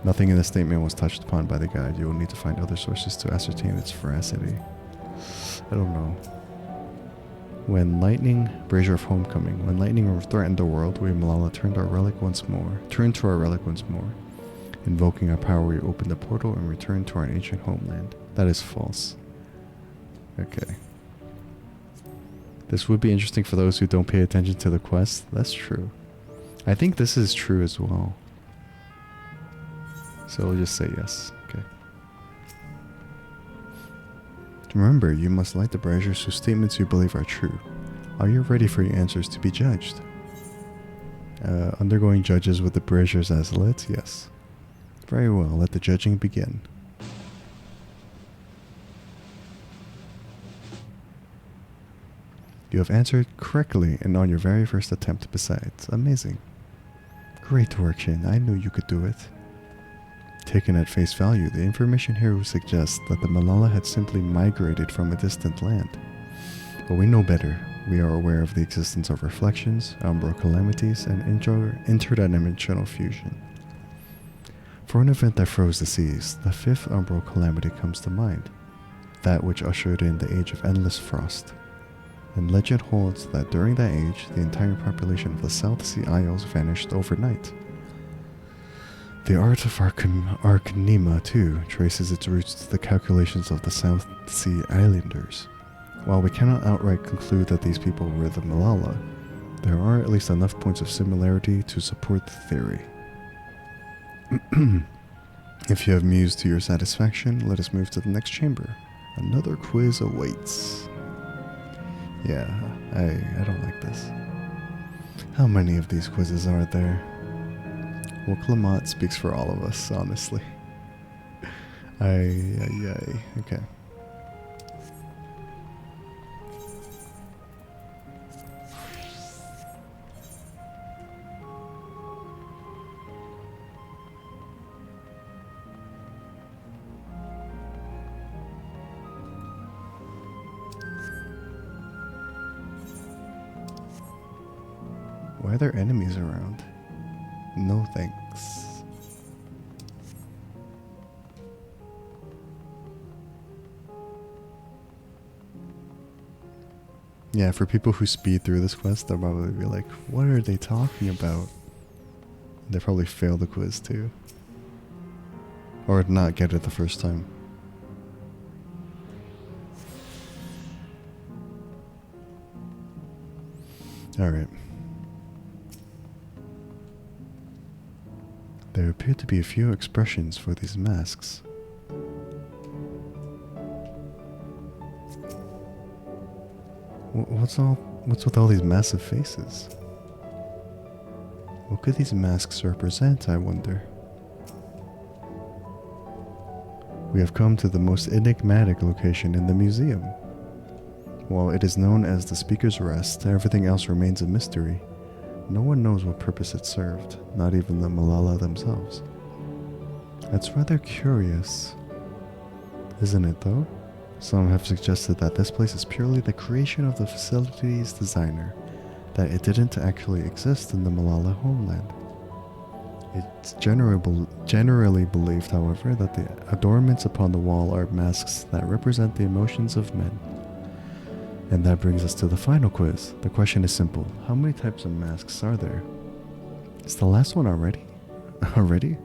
Nothing in the statement was touched upon by the guide. You will need to find other sources to ascertain its veracity. I don't know. Brazier of Homecoming. When lightning threatened the world, we Malala turned to our relic once more. Invoking our power, we opened the portal and returned to our ancient homeland. That is false. Okay. This would be interesting for those who don't pay attention to the quest. That's true. I think this is true as well. So we'll just say yes. Okay. Remember, you must light the braziers whose statements you believe are true. Are you ready for your answers to be judged? Undergoing judges with the braziers as lit? Yes. Very well, let the judging begin. You have answered correctly and on your very first attempt besides. Amazing. Great work, Shin. I knew you could do it. Taken at face value, the information here would suggest that the Malala had simply migrated from a distant land. But we know better. We are aware of the existence of reflections, umbral calamities, and interdimensional fusion. For an event that froze the seas, the 5th umbral calamity comes to mind, that which ushered in the age of endless frost. And legend holds that during that age, the entire population of the South Sea Isles vanished overnight. The art of Arcanema, too, traces its roots to the calculations of the South Sea Islanders. While we cannot outright conclude that these people were the Malala, there are at least enough points of similarity to support the theory. If you have mused to your satisfaction, let us move to the next chamber. Another quiz awaits. Yeah, I don't like this. How many of these quizzes are there? Well, Clement speaks for all of us, honestly. Okay. Why are there enemies around? No thanks. Yeah, for people who speed through this quest, they'll probably be like, what are they talking about? They probably fail the quiz too. Or not get it the first time. Alright. There appear to be a few expressions for these masks. What's with all these massive faces? What could these masks represent, I wonder? We have come to the most enigmatic location in the museum. While it is known as the Speaker's Rest, everything else remains a mystery. No one knows what purpose it served, not even the Malala themselves. That's rather curious, isn't it though? Some have suggested that this place is purely the creation of the facility's designer, that it didn't actually exist in the Malala homeland. It's generally believed, however, that the adornments upon the wall are masks that represent the emotions of men. And that brings us to the final quiz. The question is simple. How many types of masks are there? It's the last one already? Already?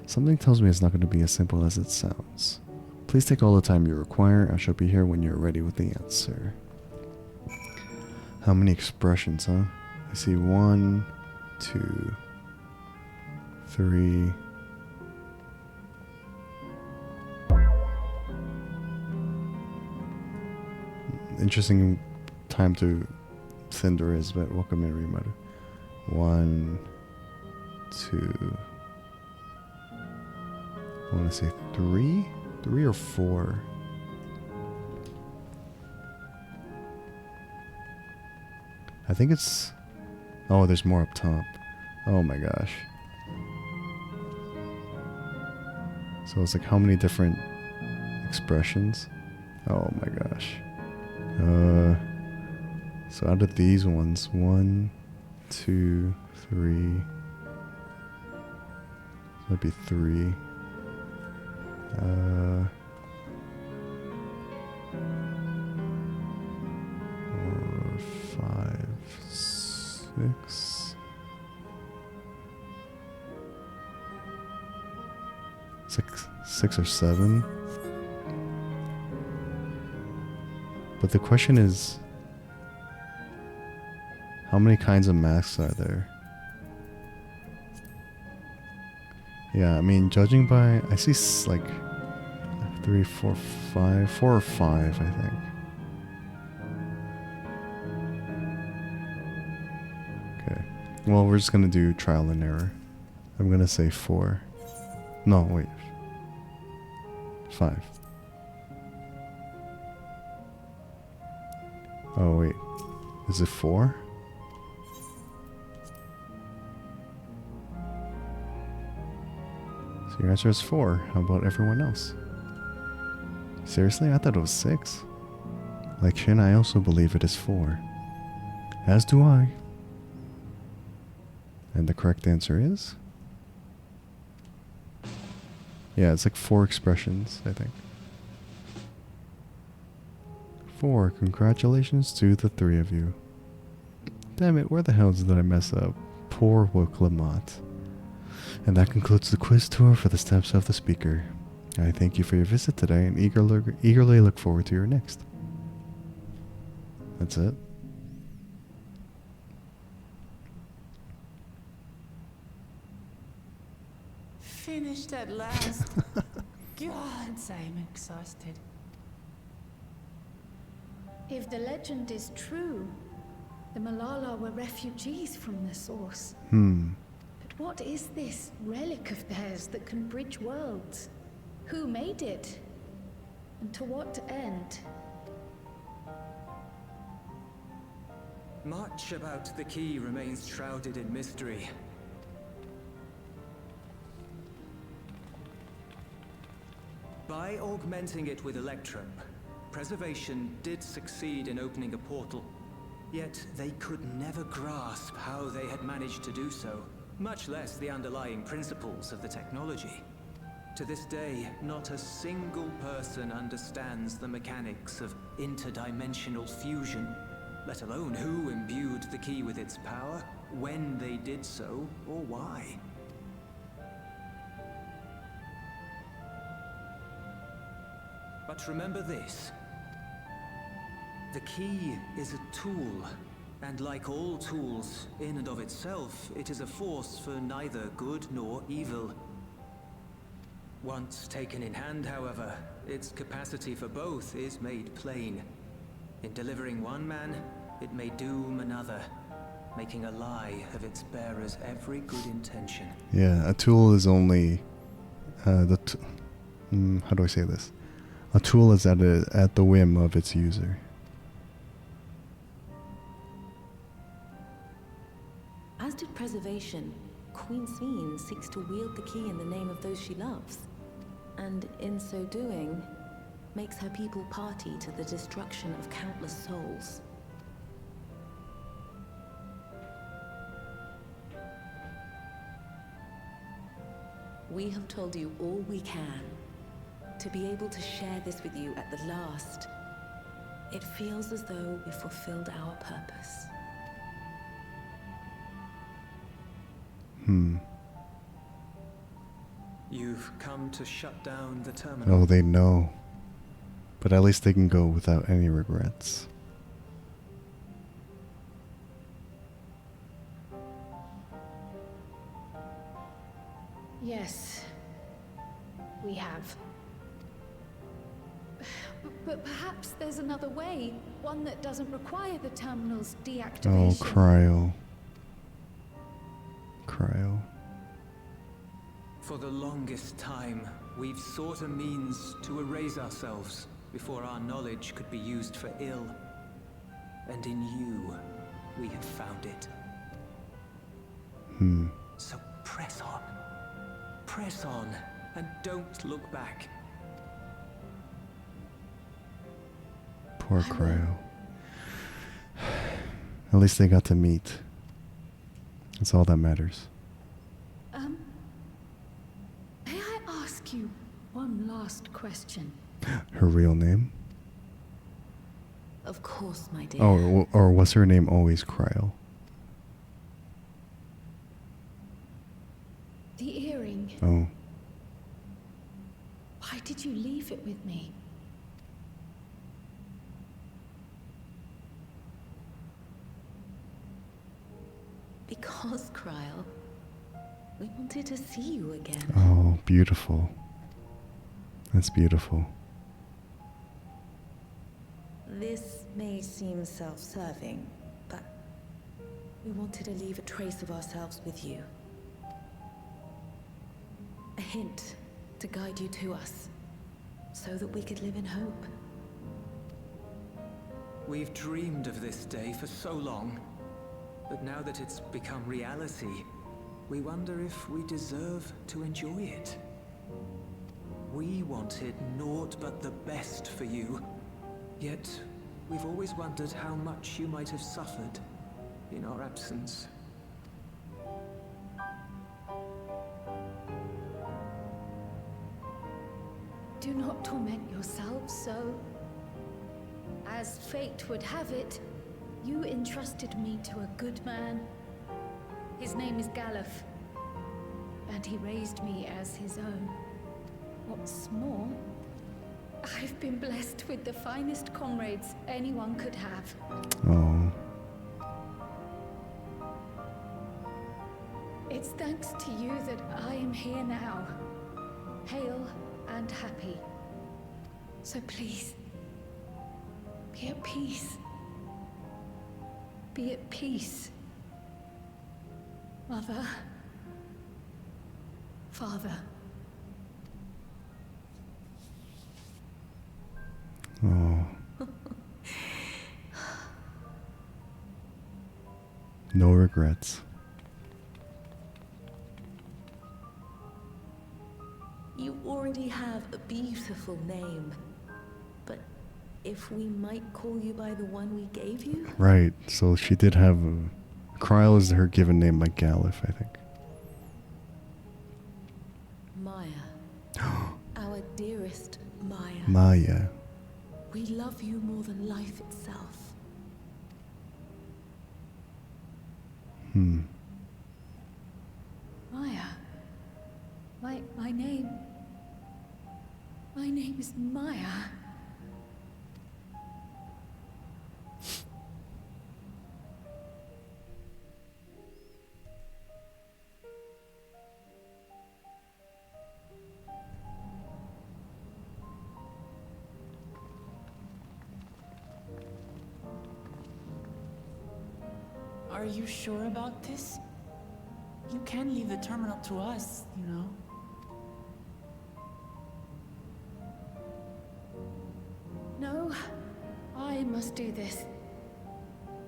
Something tells me it's not going to be as simple as it sounds. Please take all the time you require. I shall be here when you're ready with the answer. How many expressions, huh? I see 1, 2, 3. Interesting time to Cinder is, but welcome in, Rimaru. 1, 2. I want to say 3? 3 or 4? I think it's... Oh, there's more up top. Oh my gosh. So it's like how many different expressions? Oh my gosh. So out of these ones, 1, 2, 3. That'd be 3. 4, 5, 6. 6 or 7. But the question is, how many kinds of masks are there? Yeah, I mean, judging by, I see like 3, 4, 5, 4 or 5, I think. Okay. Well, we're just gonna do trial and error. I'm gonna say 4. No, wait. 5. Oh, wait. Is it 4? So your answer is 4. How about everyone else? Seriously? I thought it was 6. Like Shin, I also believe it is 4. As do I. And the correct answer is? Yeah, it's like 4 expressions, I think. 4. Congratulations to the 3 of you. Damn it, where the hell did I mess up? Poor Woklamat. And that concludes the quiz tour for the Steps of the Speaker. I thank you for your visit today and eagerly look forward to your next. That's it. Finished at last. God, I'm exhausted. If the legend is true, the Malala were refugees from the source. But what is this relic of theirs that can bridge worlds? Who made it? And to what end? Much about the key remains shrouded in mystery. By augmenting it with Electrum, Preservation did succeed in opening a portal. Yet they could never grasp how they had managed to do so, much less the underlying principles of the technology. To this day, not a single person understands the mechanics of interdimensional fusion, let alone who imbued the key with its power, when they did so, or why. But remember this. The key is a tool, and like all tools, in and of itself, it is a force for neither good nor evil. Once taken in hand, however, its capacity for both is made plain. In delivering one man, it may doom another, making a lie of its bearer's every good intention. Yeah, a tool is only how do I say this? A tool is at the whim of its user. As did preservation, Queen Sphene seeks to wield the key in the name of those she loves, and in so doing, makes her people party to the destruction of countless souls. We have told you all we can. To be able to share this with you at the last, it feels as though we fulfilled our purpose. You've come to shut down the terminal. Oh, they know. But at least they can go without any regrets. Yes, we have. But perhaps there's another way, one that doesn't require the terminal's deactivation. Oh, cryo. Cryo. For the longest time, we've sought a means to erase ourselves before our knowledge could be used for ill. And in you, we have found it. So press on. Press on, and don't look back. Poor cryo. At least they got to meet. That's all that matters. May I ask you one last question? Her real name? Of course, my dear. Oh, or was her name always Cryo? The earring. Oh. Why did you leave it with me? Because, Cryo, we wanted to see you again. Oh, beautiful. That's beautiful. This may seem self-serving, but we wanted to leave a trace of ourselves with you. A hint to guide you to us, so that we could live in hope. We've dreamed of this day for so long, but now that it's become reality, we wonder if we deserve to enjoy it. We wanted naught but the best for you, yet we've always wondered how much you might have suffered in our absence. Do not torment yourselves so. As fate would have it, you entrusted me to a good man. His name is Galuf, and he raised me as his own. What's more, I've been blessed with the finest comrades anyone could have. Oh. It's thanks to you that I am here now, hale and happy. So please, be at peace. Be at peace. Mother. Father. Oh. No regrets. You already have a beautiful name, but if we might call you by the one we gave you? Right, so she did have Cryle is her given name by Galuf, I think. Maya. Our dearest Maya. Maya. We love you more than life itself. Maya. My name. My name is Maya. Are you sure about this? You can leave the terminal to us, you know. No, I must do this.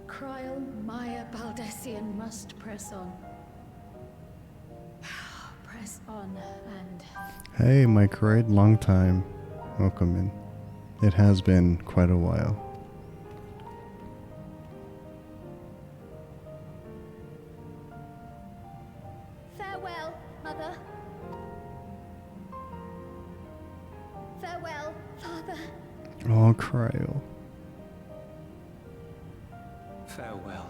Kryl, Maya, Baldessian must press on. Press on and... Hey, Microid, long time. Welcome in. It has been quite a while. Farewell, Mother. Farewell, Father. Oh, Cryo. Farewell.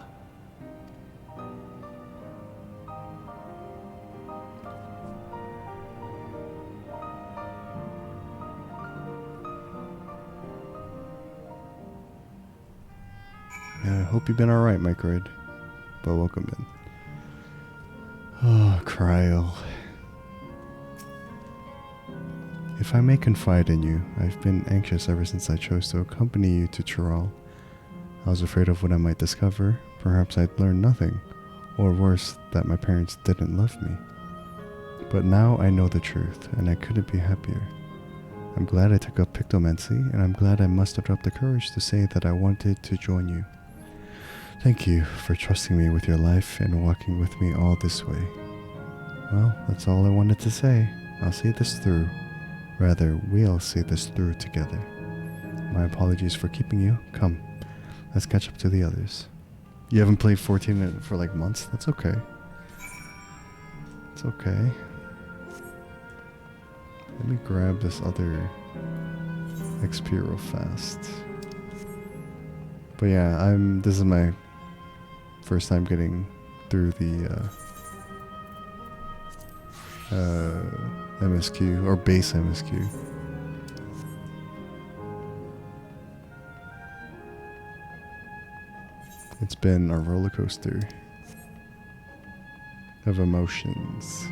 Yeah, I hope you've been alright, Microid. But welcome in. Oh, Cryo. If I may confide in you, I've been anxious ever since I chose to accompany you to Chiral. I was afraid of what I might discover. Perhaps I'd learn nothing, or worse, that my parents didn't love me. But now I know the truth, and I couldn't be happier. I'm glad I took up pictomancy, and I'm glad I mustered up the courage to say that I wanted to join you. Thank you for trusting me with your life and walking with me all this way. Well, that's all I wanted to say. I'll see this through. Rather, we'll see this through together. My apologies for keeping you. Come, let's catch up to the others. You haven't played 14 for like months? That's okay. It's okay. Let me grab this other XP real fast. But yeah, this is my first time getting through the MSQ, or base MSQ. It's been a roller coaster of emotions.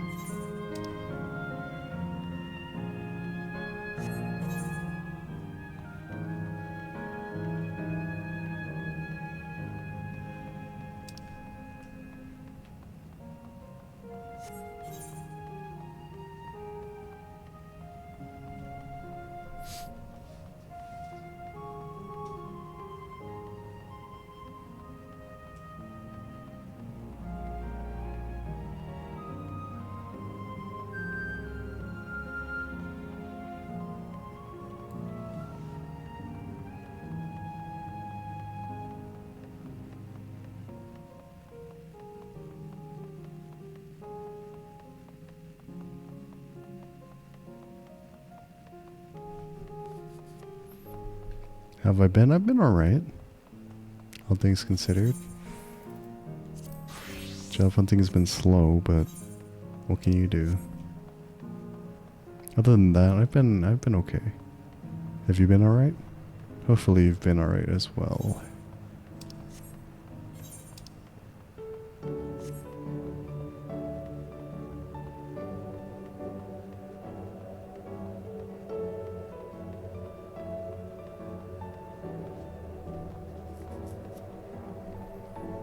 Have I been? I've been alright. All things considered. Job hunting has been slow, but what can you do? Other than that, I've been okay. Have you been alright? Hopefully you've been alright as well.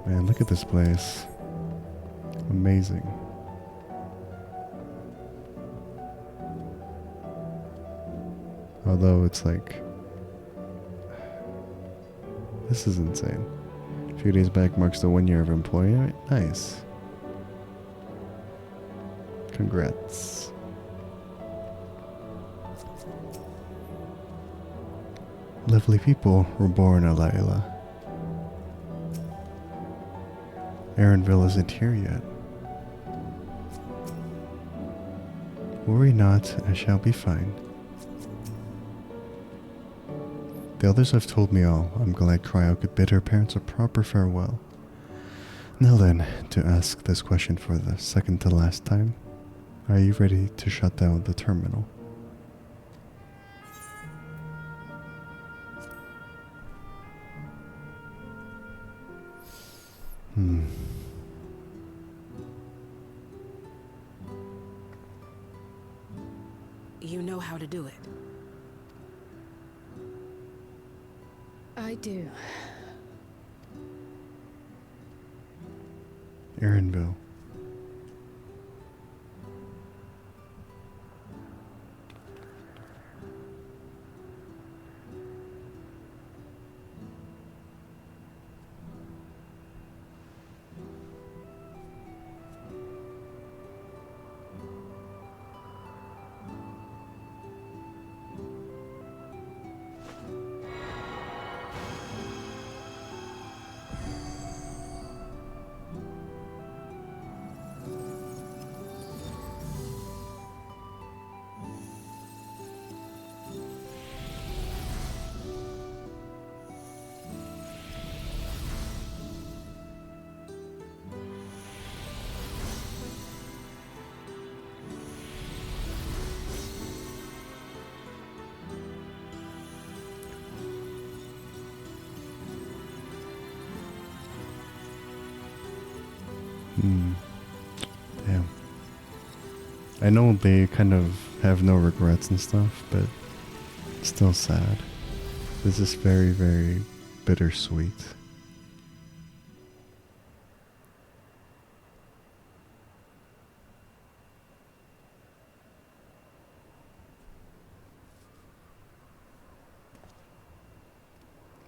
Man, look at this place. Amazing. Although it's like... This is insane. A few days back marks the 1 year of employment. Nice. Congrats. Lovely people were born in Layla. Erenville isn't here yet. Worry not, I shall be fine. The others have told me all. I'm glad Cryo could bid her parents a proper farewell. Now then, to ask this question for the second to last time, are you ready to shut down the terminal? You know how to do it. I do. Erenville. Damn. I know they kind of have no regrets and stuff, but still sad. This is very, very bittersweet.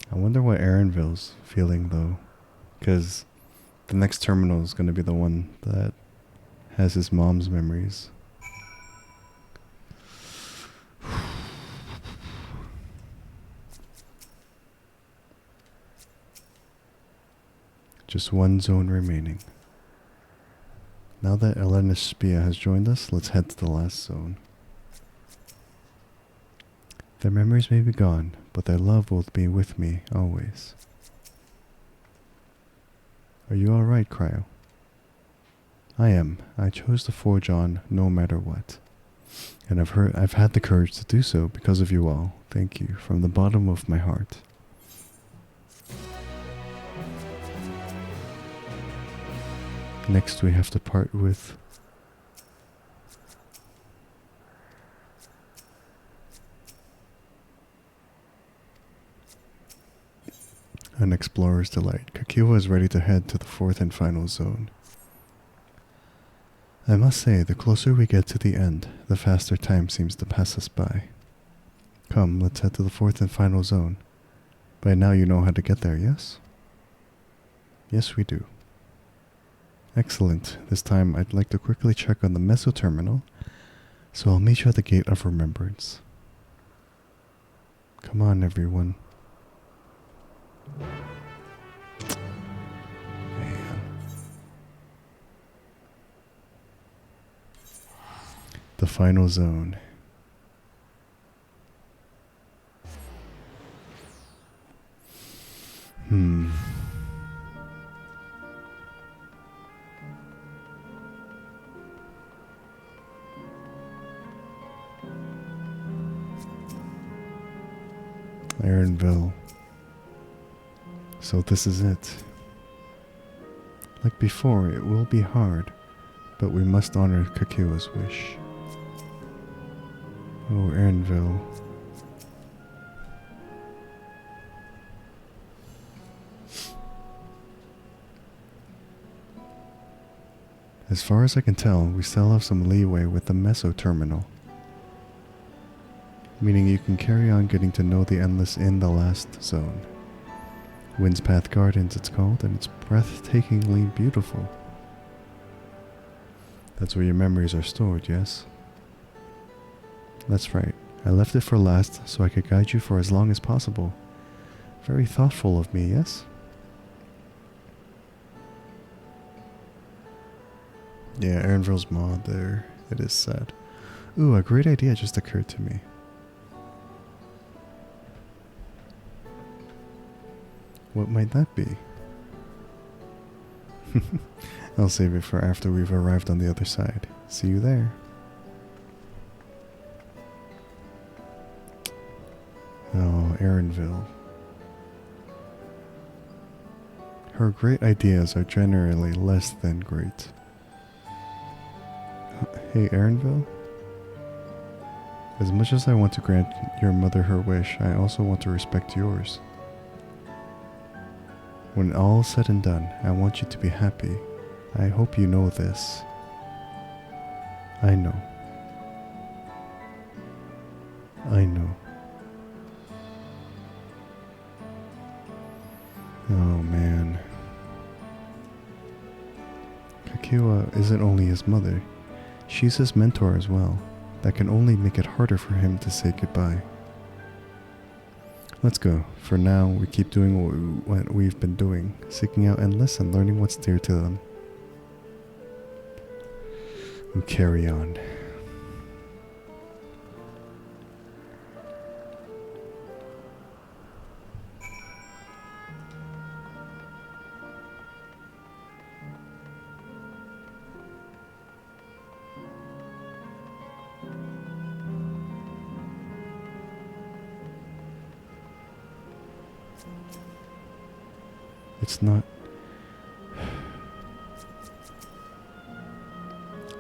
I wonder what Erenville's feeling though, because the next terminal is going to be the one that has his mom's memories. Just one zone remaining. Now that Elena Spia has joined us, let's head to the last zone. Their memories may be gone, but their love will be with me always. Are you alright, Cryo? I am. I chose to forge on no matter what. And I've had the courage to do so because of you all. Thank you from the bottom of my heart. Next we have to part with an explorer's delight. Kakiwa is ready to head to the fourth and final zone. I must say, the closer we get to the end, the faster time seems to pass us by. Come, let's head to the fourth and final zone. By now you know how to get there, yes? Yes, we do. Excellent. This time I'd like to quickly check on the Meso Terminal, so I'll meet you at the Gate of Remembrance. Come on, everyone. Man. The final zone. Erenville. So this is it. Like before, it will be hard, but we must honor Kakiwa's wish. Oh, Erenville. As far as I can tell, we still have some leeway with the Meso Terminal. Meaning you can carry on getting to know the Endless in the last zone. Wind's Path Gardens it's called, and it's breathtakingly beautiful. That's where your memories are stored, yes? That's right. I left it for last so I could guide you for as long as possible. Very thoughtful of me, yes? Yeah, Erenville's mod there. It is sad. Ooh, a great idea just occurred to me. What might that be? I'll save it for after we've arrived on the other side. See you there. Oh, Erenville. Her great ideas are generally less than great. Hey, Erenville? As much as I want to grant your mother her wish, I also want to respect yours. When all is said and done, I want you to be happy, I hope you know this. I know. I know. Oh man. Kakiwa isn't only his mother, she's his mentor as well. That can only make it harder for him to say goodbye. Let's go. For now, we keep doing what we've been doing, seeking out endless and learning what's dear to them. We carry on.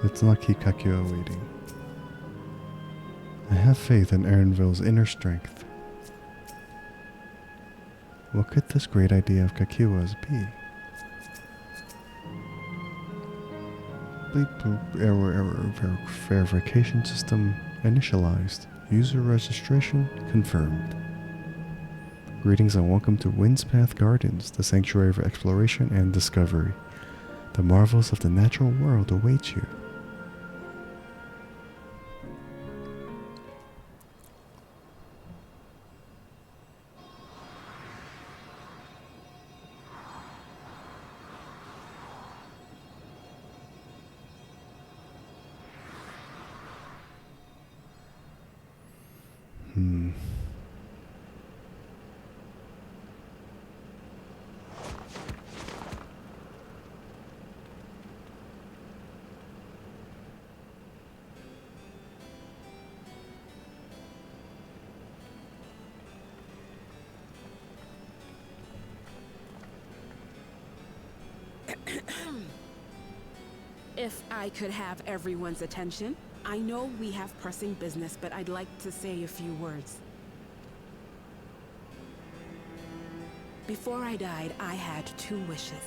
Let's not keep Kakiwa waiting. I have faith in Erenville's inner strength. What could this great idea of Kakiwa's be? Bleep bloop, error, verification system initialized. User registration confirmed. Greetings and welcome to Windspath Gardens, the sanctuary for exploration and discovery. The marvels of the natural world await you. If I could have everyone's attention, I know we have pressing business, but I'd like to say a few words. Before I died, I had 2 wishes.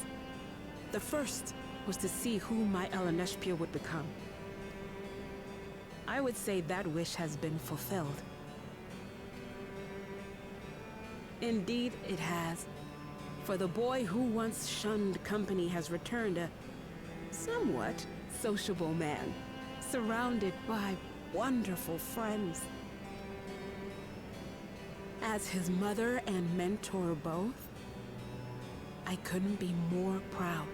The first was to see who my Eleneshpia would become. I would say that wish has been fulfilled. Indeed, it has. For the boy who once shunned company has returned a somewhat sociable man, surrounded by wonderful friends. As his mother and mentor both, I couldn't be more proud.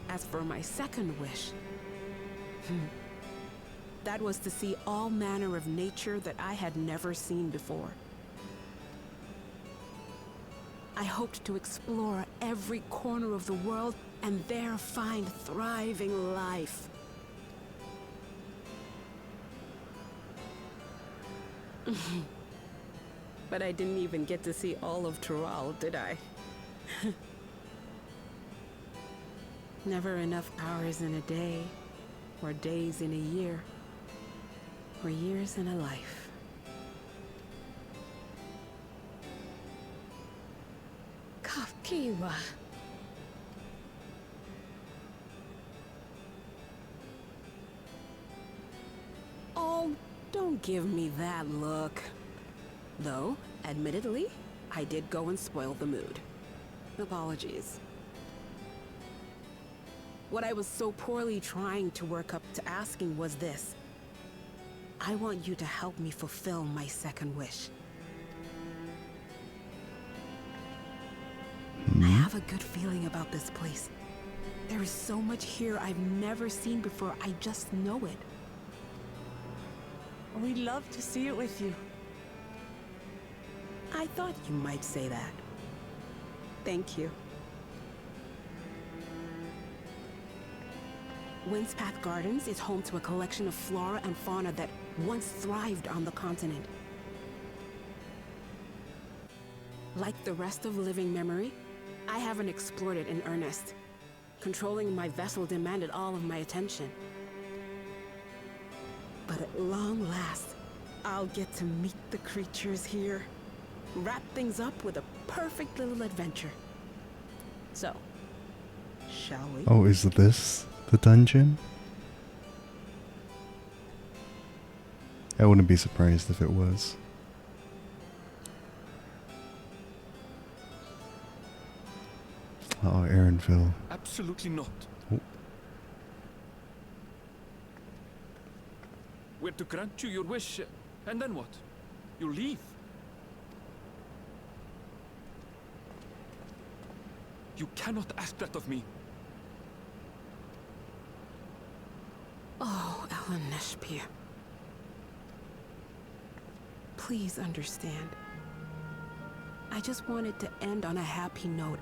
As for my second wish, that was to see all manner of nature that I had never seen before. I hoped to explore every corner of the world and there find thriving life. But I didn't even get to see all of Tural, did I? Never enough hours in a day, or days in a year, or years in a life. Kakiwa. Oh, don't give me that look. Though, admittedly, I did go and spoil the mood. Apologies. What I was so poorly trying to work up to asking was this. I want you to help me fulfill my second wish. I have a good feeling about this place. There is so much here I've never seen before, I just know it. We'd love to see it with you. I thought you might say that. Thank you. Windspath Gardens is home to a collection of flora and fauna that once thrived on the continent. Like the rest of living memory, I haven't explored it in earnest. Controlling my vessel demanded all of my attention. But at long last, I'll get to meet the creatures here. Wrap things up with a perfect little adventure. So, shall we? Oh, is this the dungeon? I wouldn't be surprised if it was. Oh, Aaronville. Absolutely not. Oh. We're to grant you your wish, and then what? You leave? You cannot ask that of me. Oh, Ellen Neshpir. Please understand. I just wanted to end on a happy note.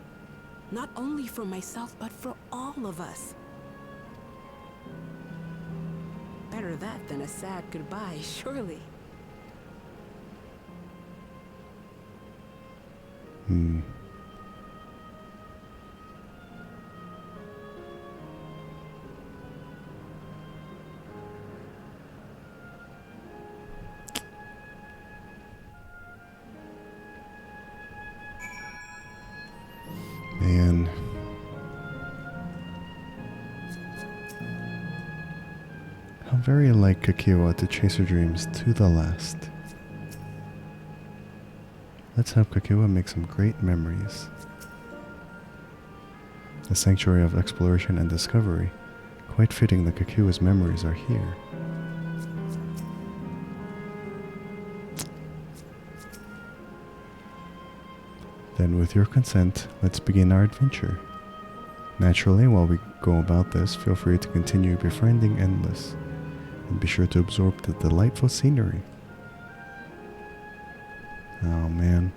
Not only for myself, but for all of us. Better that than a sad goodbye, surely. Man. How very like Kakiwa to chase her dreams to the last. Let's help Kakiwa make some great memories. A sanctuary of exploration and discovery. Quite fitting that Kakiwa's memories are here. Then with your consent, let's begin our adventure. Naturally, while we go about this, feel free to continue befriending Endless, and be sure to absorb the delightful scenery. Oh man.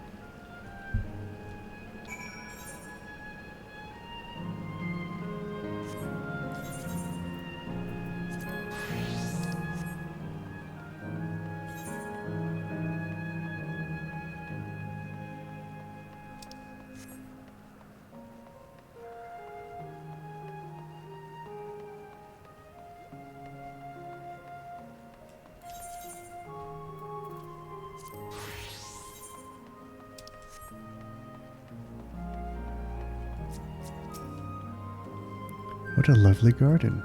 What a lovely garden.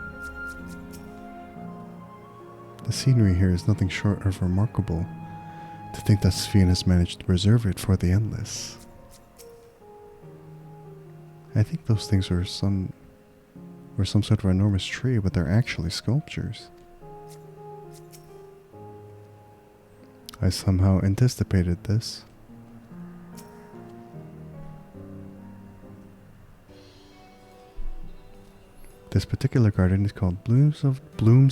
The scenery here is nothing short of remarkable. To think that Sphene has managed to preserve it for the Endless. I think those things were some sort of enormous tree, but they're actually sculptures. I somehow anticipated this. This particular garden is called Blooms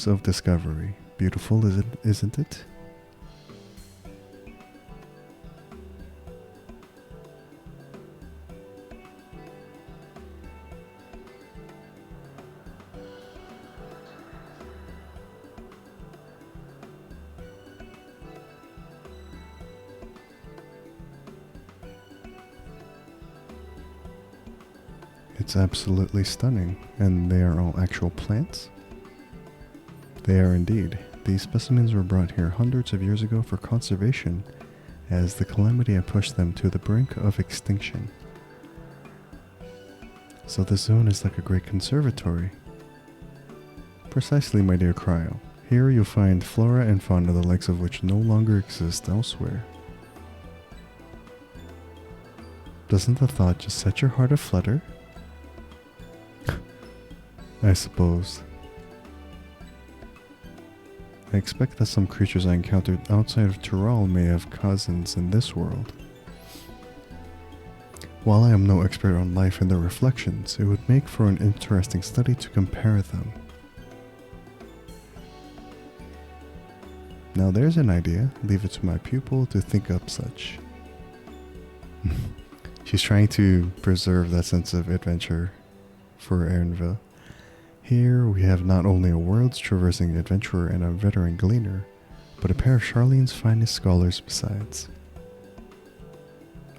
of Discovery. Beautiful, isn't it? It's absolutely stunning, and they are all actual plants? They are indeed. These specimens were brought here hundreds of years ago for conservation, as the calamity had pushed them to the brink of extinction. So this zone is like a great conservatory. Precisely, my dear Cryo. Here you'll find flora and fauna the likes of which no longer exist elsewhere. Doesn't the thought just set your heart aflutter? I suppose. I expect that some creatures I encountered outside of Tural may have cousins in this world. While I am no expert on life and their reflections, it would make for an interesting study to compare them. Now there's an idea. Leave it to my pupil to think up such. She's trying to preserve that sense of adventure for Aaronville. Here we have not only a world's traversing adventurer and a veteran gleaner, but a pair of Charlene's finest scholars besides.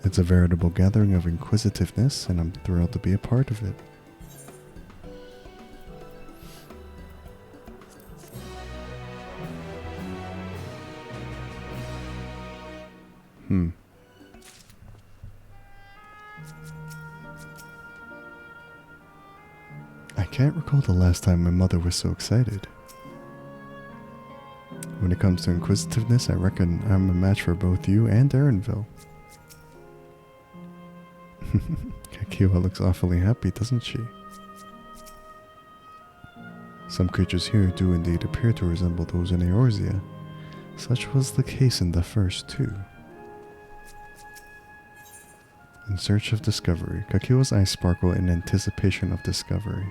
It's a veritable gathering of inquisitiveness, and I'm thrilled to be a part of it. Can't recall the last time my mother was so excited. When it comes to inquisitiveness, I reckon I'm a match for both you and Erenville. Kakiwa looks awfully happy, doesn't she? Some creatures here do indeed appear to resemble those in Eorzea. Such was the case in the first two. In search of discovery, Kakiwa's eyes sparkle in anticipation of discovery.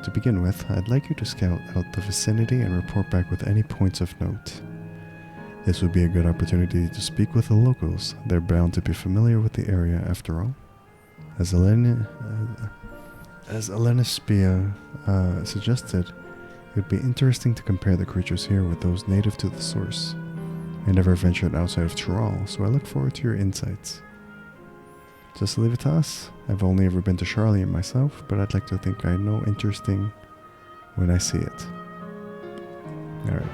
To begin with, I'd like you to scout out the vicinity and report back with any points of note. This would be a good opportunity to speak with the locals. They're bound to be familiar with the area after all. As Elenispia suggested, it would be interesting to compare the creatures here with those native to the source. I never ventured outside of Tural, so I look forward to your insights. Just leave it to us. I've only ever been to Charlian myself, but I'd like to think I know interesting when I see it. Alright.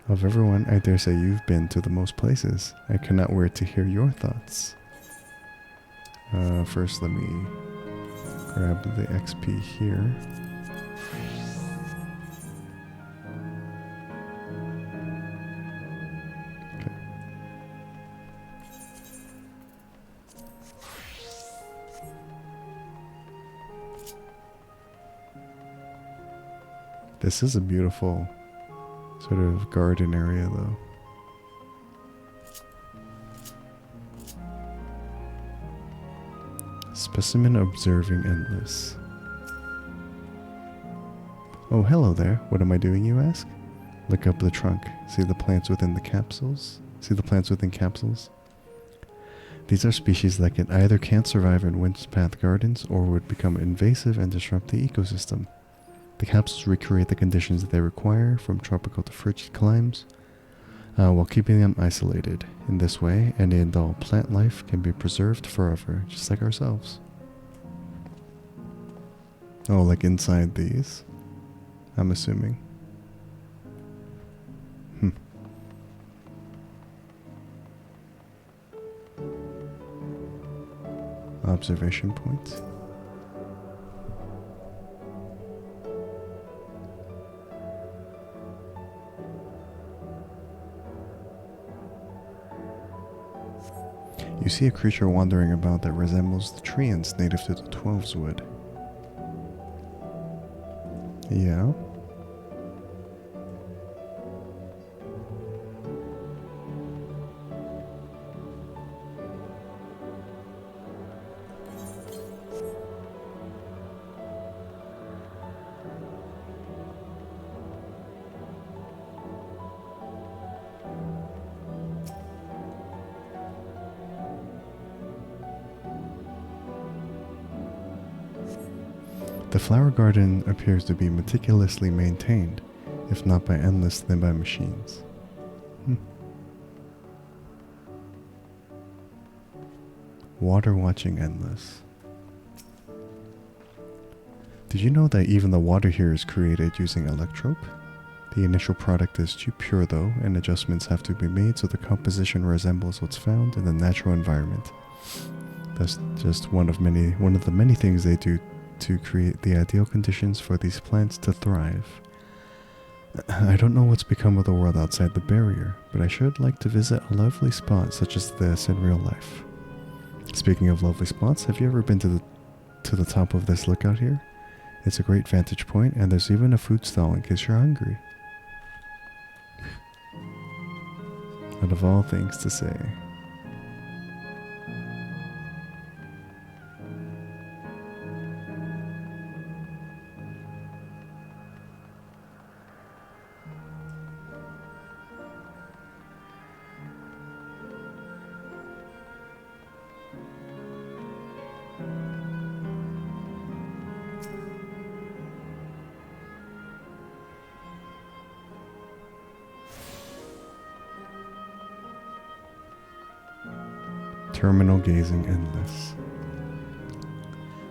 Of everyone, I dare say you've been to the most places. I cannot wait to hear your thoughts. First, let me grab the XP here. This is a beautiful sort of garden area, though. Specimen observing endless. Oh, hello there. What am I doing, you ask? Look up the trunk. See the plants within the capsules? See the plants within capsules? These are species that either can't survive in windpath gardens or would become invasive and disrupt the ecosystem. The capsules recreate the conditions that they require, from tropical to frigid climes, while keeping them isolated. In this way, any and all plant life can be preserved forever, just like ourselves. Oh, like inside these? I'm assuming. Observation points. You see a creature wandering about that resembles the treants native to the 12s would. Yeah? The flower garden appears to be meticulously maintained, if not by endless, then by machines. Water watching endless. Did you know that even the water here is created using electrope? The initial product is too pure though, and adjustments have to be made so the composition resembles what's found in the natural environment. That's just one of the many things they do to create the ideal conditions for these plants to thrive. I don't know what's become of the world outside the barrier, but I should like to visit a lovely spot such as this in real life. Speaking of lovely spots, have you ever been to the top of this lookout here? It's a great vantage point, and there's even a food stall in case you're hungry. Out of all things to say. Terminal gazing endless.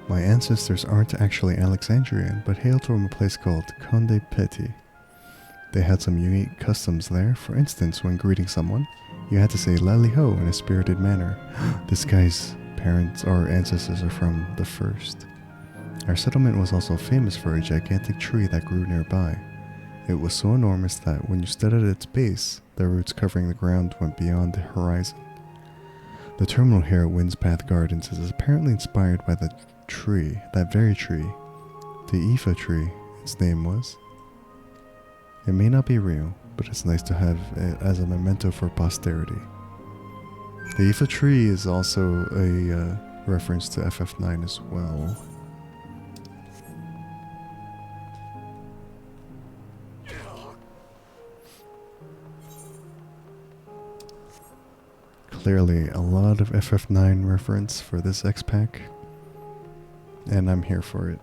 My ancestors aren't actually Alexandrian, but hailed from a place called Conde Petit. They had some unique customs there. For instance, when greeting someone, you had to say "Lally ho" in a spirited manner. This guy's parents or ancestors are from the first. Our settlement was also famous for a gigantic tree that grew nearby. It was so enormous that when you stood at its base, the roots covering the ground went beyond the horizon. The terminal here at Windspath Gardens is apparently inspired by the tree, that very tree. The Aoife tree, its name was. It may not be real, but it's nice to have it as a memento for posterity. The Aoife tree is also a reference to FF9 as well. Clearly a lot of FF9 reference for this X-Pack, and I'm here for it.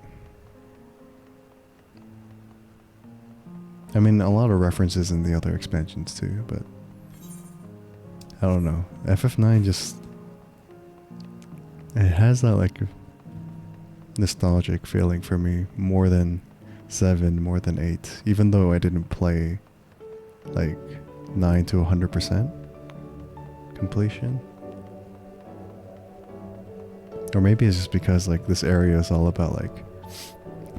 I mean, a lot of references in the other expansions too, but I don't know. FF9 just, it has that like nostalgic feeling for me more than 7, more than 8, even though I didn't play like 9 to 100% completion. Or maybe it's just because like this area is all about like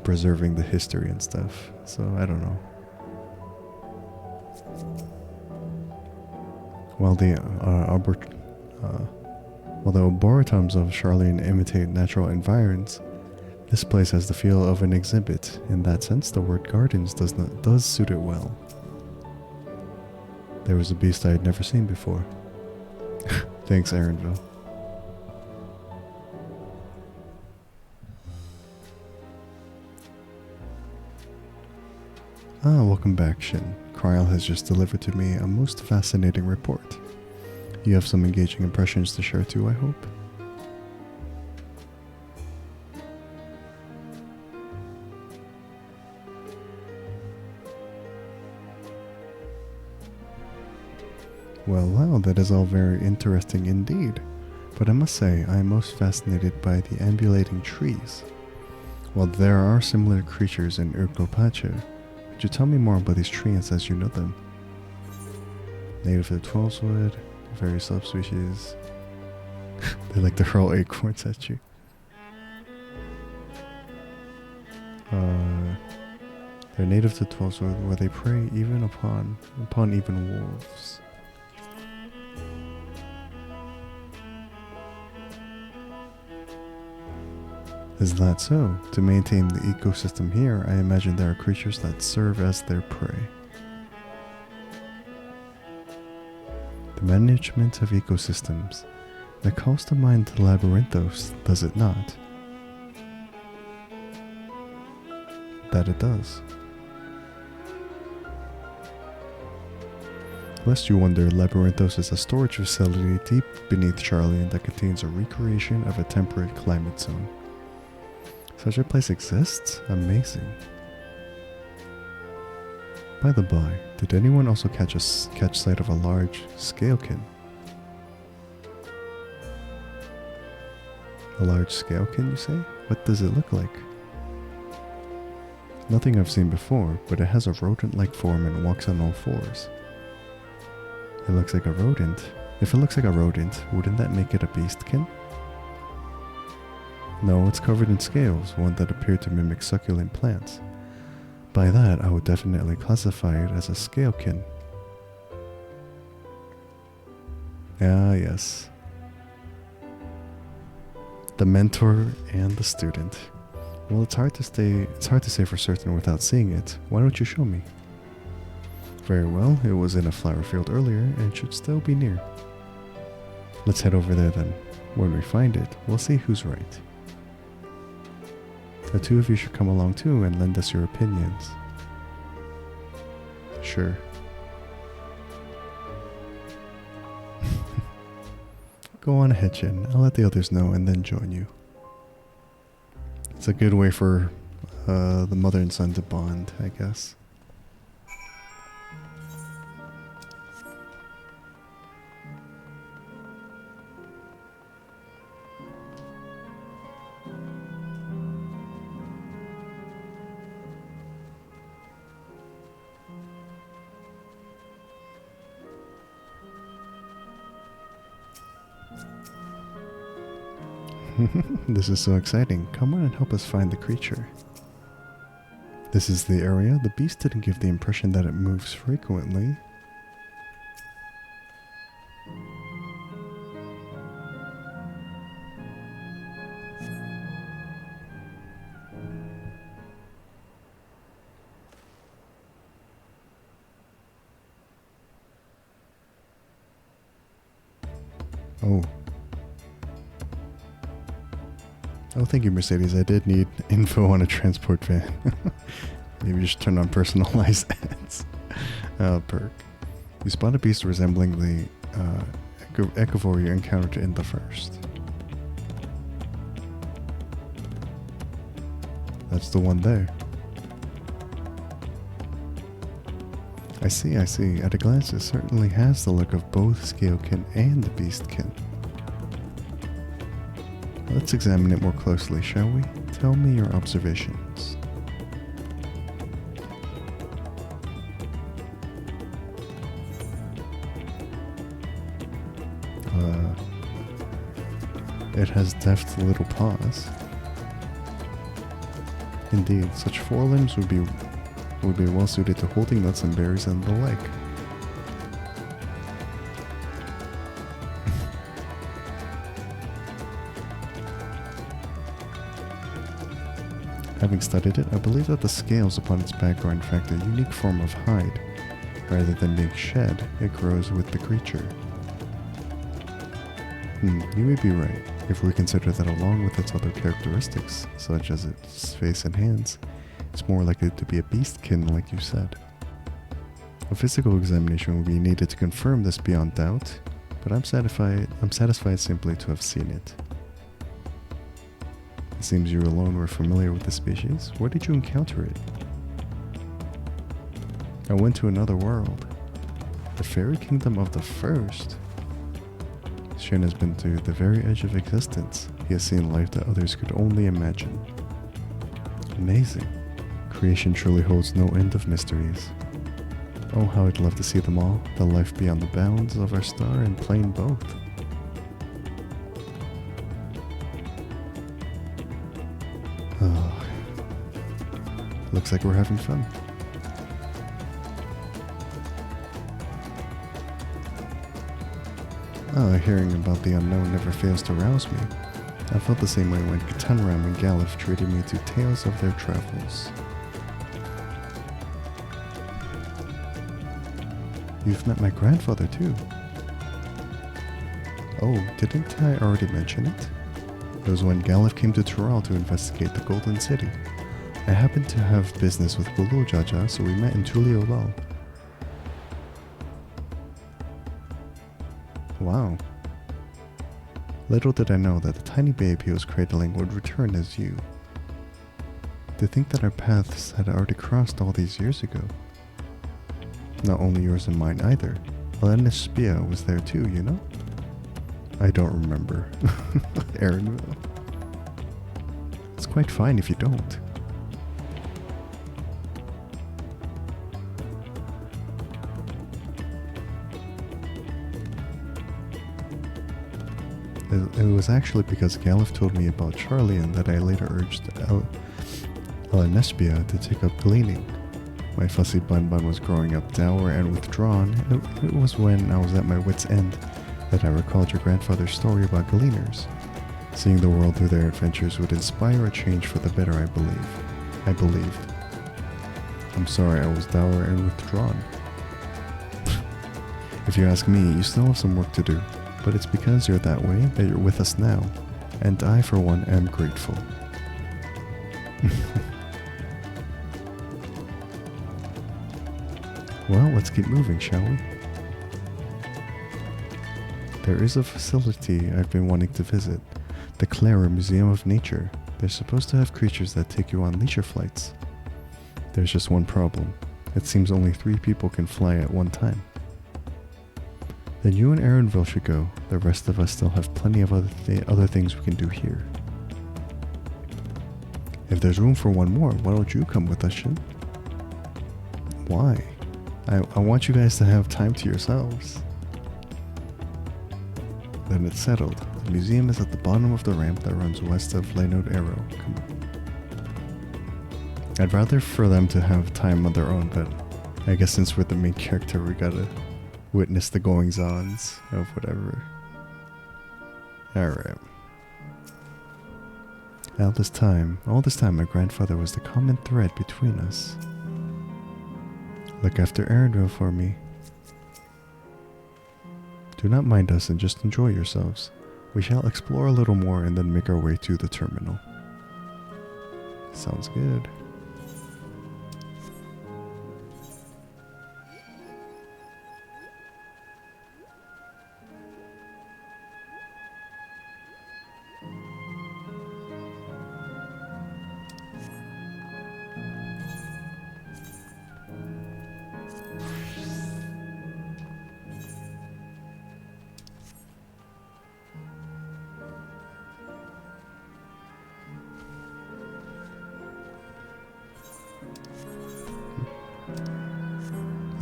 preserving the history and stuff, so I don't know. While the arboretums of Charlene imitate natural environs, this place has the feel of an exhibit. In that sense, the word gardens does suit it well. There was a beast I had never seen before. Thanks, Erenville. Ah, welcome back, Shin. Kryl has just delivered to me a most fascinating report. You have some engaging impressions to share too, I hope? Well, that is all very interesting indeed. But I must say, I am most fascinated by the ambulating trees. While there are similar creatures in Urkopacha, could you tell me more about these trees as you know them? Native to the 12's wood, various subspecies. They like to hurl acorns at you. They're native to 12's wood, where they prey even upon even wolves. Is that so? To maintain the ecosystem here, I imagine there are creatures that serve as their prey. The management of ecosystems. That calls to mind the Labyrinthos, does it not? That it does. Lest you wonder, Labyrinthos is a storage facility deep beneath Charlene that contains a recreation of a temperate climate zone. Such a place exists? Amazing. By the by, did anyone also catch sight of a large scalekin? A large scalekin, you say? What does it look like? Nothing I've seen before, but it has a rodent-like form and walks on all fours. It looks like a rodent. If it looks like a rodent, wouldn't that make it a beastkin? No, it's covered in scales, one that appear to mimic succulent plants. By that, I would definitely classify it as a scalekin. Ah, yes. The mentor and the student. Well, it's hard to say for certain without seeing it. Why don't you show me? Very well, it was in a flower field earlier and should still be near. Let's head over there then. When we find it, we'll see who's right. The two of you should come along too and lend us your opinions. Sure. Go on ahead, Shin. I'll let the others know and then join you. It's a good way for the mother and son to bond, I guess. This is so exciting. Come on and help us find the creature. This is the area. The beast didn't give the impression that it moves frequently. Oh. Oh, thank you, Mercedes. I did need info on a transport van. Maybe just turn on personalized ads. Perk. You spot a beast resembling the echivore you encountered in the first. That's the one there. I see. At a glance, it certainly has the look of both Scalekin and the Beastkin. Let's examine it more closely, shall we? Tell me your observations. It has deft little paws. Indeed, such forelimbs would be well suited to holding nuts and berries and the like. Having studied it, I believe that the scales upon its back are in fact a unique form of hide. Rather than being shed, it grows with the creature. You may be right, if we consider that along with its other characteristics, such as its face and hands, it's more likely to be a beastkin like you said. A physical examination will be needed to confirm this beyond doubt, but I'm satisfied simply to have seen it. It seems you alone were familiar with the species. Where did you encounter it? I went to another world. The fairy kingdom of the first. Shin has been to the very edge of existence. He has seen life that others could only imagine. Amazing. Creation truly holds no end of mysteries. Oh, how I'd love to see them all. The life beyond the bounds of our star and plane both. Oh. Looks like we're having fun. Hearing about the unknown never fails to rouse me. I felt the same way when Katanram and Galif treated me to tales of their travels. You've met my grandfather too. Oh, didn't I already mention it? It was when Galif came to Tural to investigate the Golden City. I happened to have business with Bulu Jaja, so we met in Tuliolal. Wow. Little did I know that the tiny babe he was cradling would return as you. To think that our paths had already crossed all these years ago. Not only yours and mine either. Elenespia was there too, you know? I don't remember. Aaronville. It's quite fine if you don't. It was actually because Galif told me about Charlian that I later urged Elenespia to take up gleaning. My fussy Bun was growing up dour and withdrawn. It was when I was at my wit's end that I recalled your grandfather's story about gleaners. Seeing the world through their adventures would inspire a change for the better, I believed. I'm sorry I was dour and withdrawn. If you ask me, you still have some work to do. But it's because you're that way that you're with us now, and I, for one, am grateful. Well, let's keep moving, shall we? There is a facility I've been wanting to visit, the Clara Museum of Nature. They're supposed to have creatures that take you on leisure flights. There's just one problem. It seems only 3 people can fly at one time. Then you and Aaronville should go. The rest of us still have plenty of other things we can do here. If there's room for one more, why don't you come with us, Shin? Why? I want you guys to have time to yourselves. Then it's settled. The museum is at the bottom of the ramp that runs west of Lenote Arrow. Come on. I'd rather for them to have time on their own, but I guess since we're the main character, we gotta witness the goings-ons of whatever. Alright. All this time, my grandfather was the common thread between us. Look after Arendelle for me. Do not mind us and just enjoy yourselves. We shall explore a little more and then make our way to the terminal. Sounds good.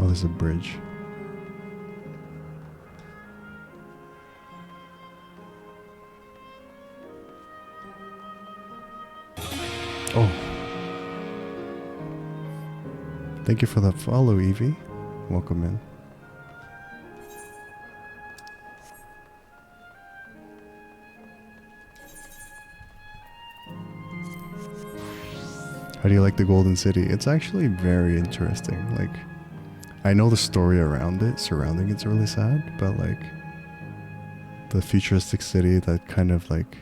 Oh, there's a bridge. Oh. Thank you for the follow, Evie. Welcome in. How do you like the Golden City? It's actually very interesting. Like, I know the story around it, surrounding it's really sad, but like the futuristic city that kind of like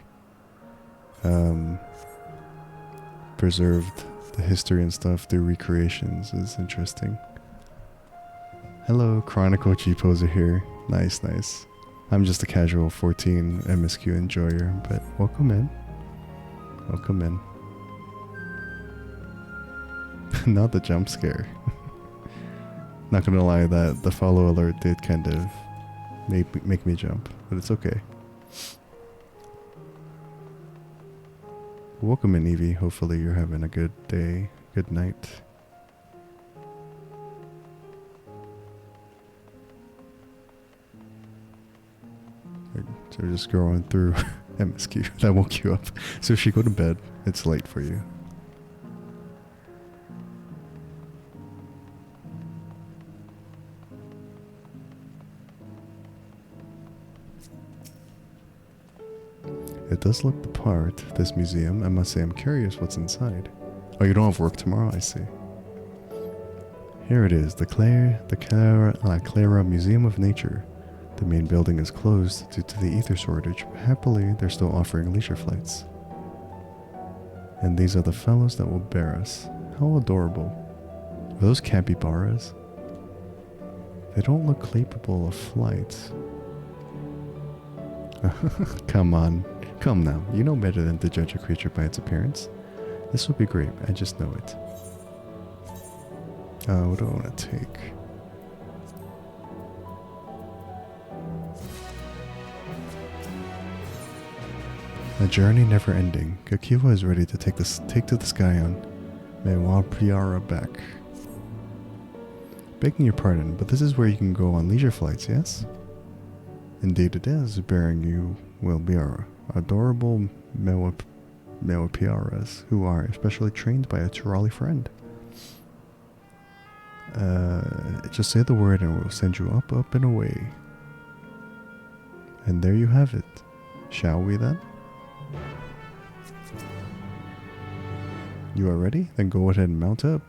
preserved the history and stuff through recreations is interesting. Hello, Chronicle G-Poser here. Nice, nice. I'm just a casual 14 MSQ enjoyer, but welcome in. Welcome in. Not the jump scare. Not gonna lie, that the follow alert did kind of make me jump, but it's okay. Welcome in, Evie. Hopefully you're having a good day, good night. So we're just going through MSQ. That woke you up. So if you go to bed, it's late for you. It does look the part, this museum. I must say I'm curious what's inside. Oh, you don't have work tomorrow? I see. Here it is, the Clara Museum of Nature. The main building is closed due to the ether shortage, but happily they're still offering leisure flights. And these are the fellows that will bear us. How adorable. Are those capybaras? They don't look capable of flight. Come on. Come now, you know better than to judge a creature by its appearance. This will be great, I just know it. What do I want to take? A journey never ending. Kakiwa is ready to take to the sky on Mewa Priara back. Begging your pardon, but this is where you can go on leisure flights, yes? Indeed it is. Bearing you will be our adorable Mewapiaras, who are especially trained by a Turali friend. Just say the word and we'll send you up, up and away. And there you have it. Shall we then? You are ready? Then go ahead and mount up.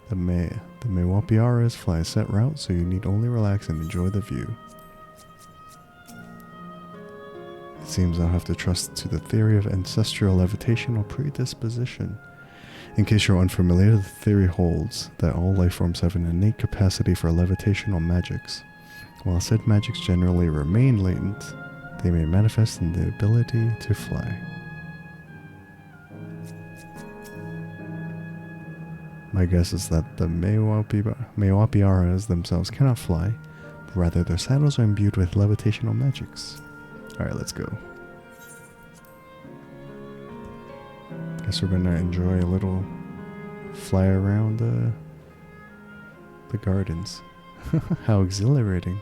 The Mewapiaras fly a set route, so you need only relax and enjoy the view. It seems I'll have to trust to the theory of ancestral levitation or predisposition. In case you're unfamiliar, the theory holds that all life forms have an innate capacity for levitational magics. While said magics generally remain latent, they may manifest in the ability to fly. My guess is that the Mewapiaras themselves cannot fly, but rather their saddles are imbued with levitational magics. Alright, let's go. Guess we're gonna enjoy a little fly around the gardens. How exhilarating.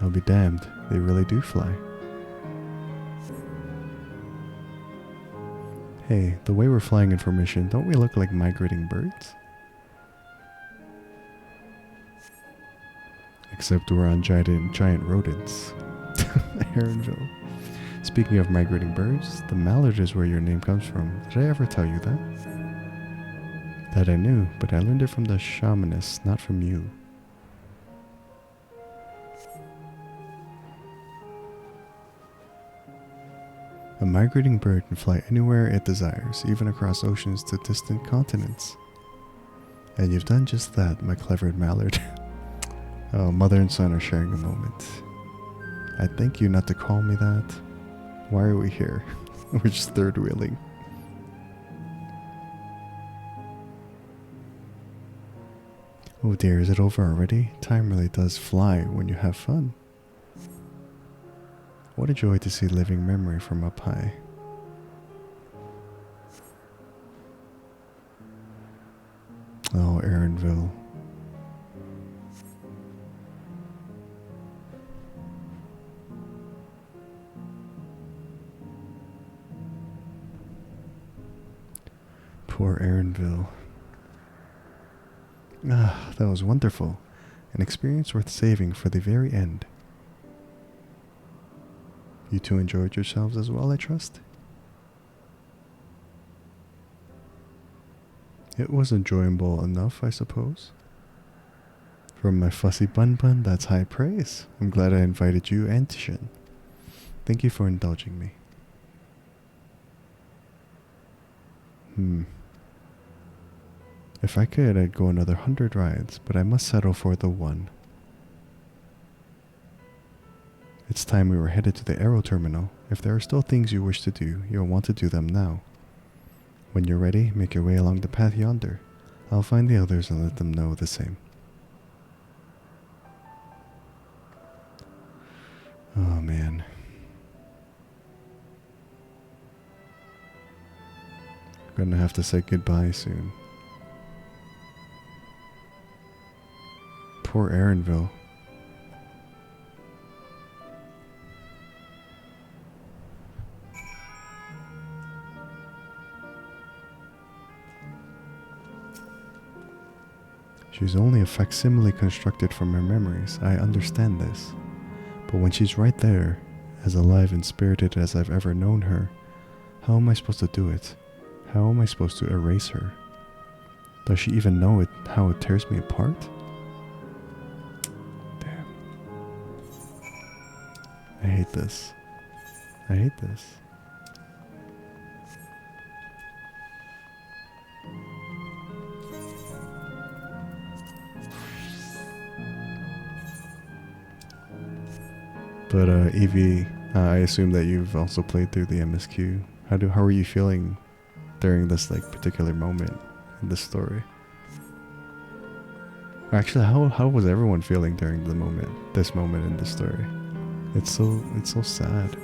I'll be damned, they really do fly. Hey, the way we're flying in formation, don't we look like migrating birds? Except we're on giant rodents. Aaronville. Speaking of migrating birds, the mallard is where your name comes from. Did I ever tell you that? That I knew, but I learned it from the shamanist, not from you. A migrating bird can fly anywhere it desires, even across oceans to distant continents. And you've done just that, my clever mallard. Oh, mother and son are sharing a moment. I thank you not to call me that. Why are we here? We're just third wheeling. Oh dear, is it over already? Time really does fly when you have fun. What a joy to see living memory from up high. Oh, Aaronville. Poor Aaronville. Ah, that was wonderful. An experience worth saving for the very end. You two enjoyed yourselves as well, I trust? It was enjoyable enough, I suppose. From my fussy bun, that's high praise. I'm glad I invited you and Shin. Thank you for indulging me. If I could, I'd go another 100 rides, but I must settle for the one. It's time we were headed to the aero terminal. If there are still things you wish to do, you'll want to do them now. When you're ready, make your way along the path yonder. I'll find the others and let them know the same. Oh man. Gonna have to say goodbye soon. Poor Aaronville. She's only a facsimile constructed from her memories. I understand this. But when she's right there, as alive and spirited as I've ever known her, how am I supposed to do it? How am I supposed to erase her? Does she even know it? How it tears me apart? Damn. I hate this. I hate this. But Evie, I assume that you've also played through the MSQ. How are you feeling during this particular moment in the story? Actually, how was everyone feeling during this moment in the story? It's so sad.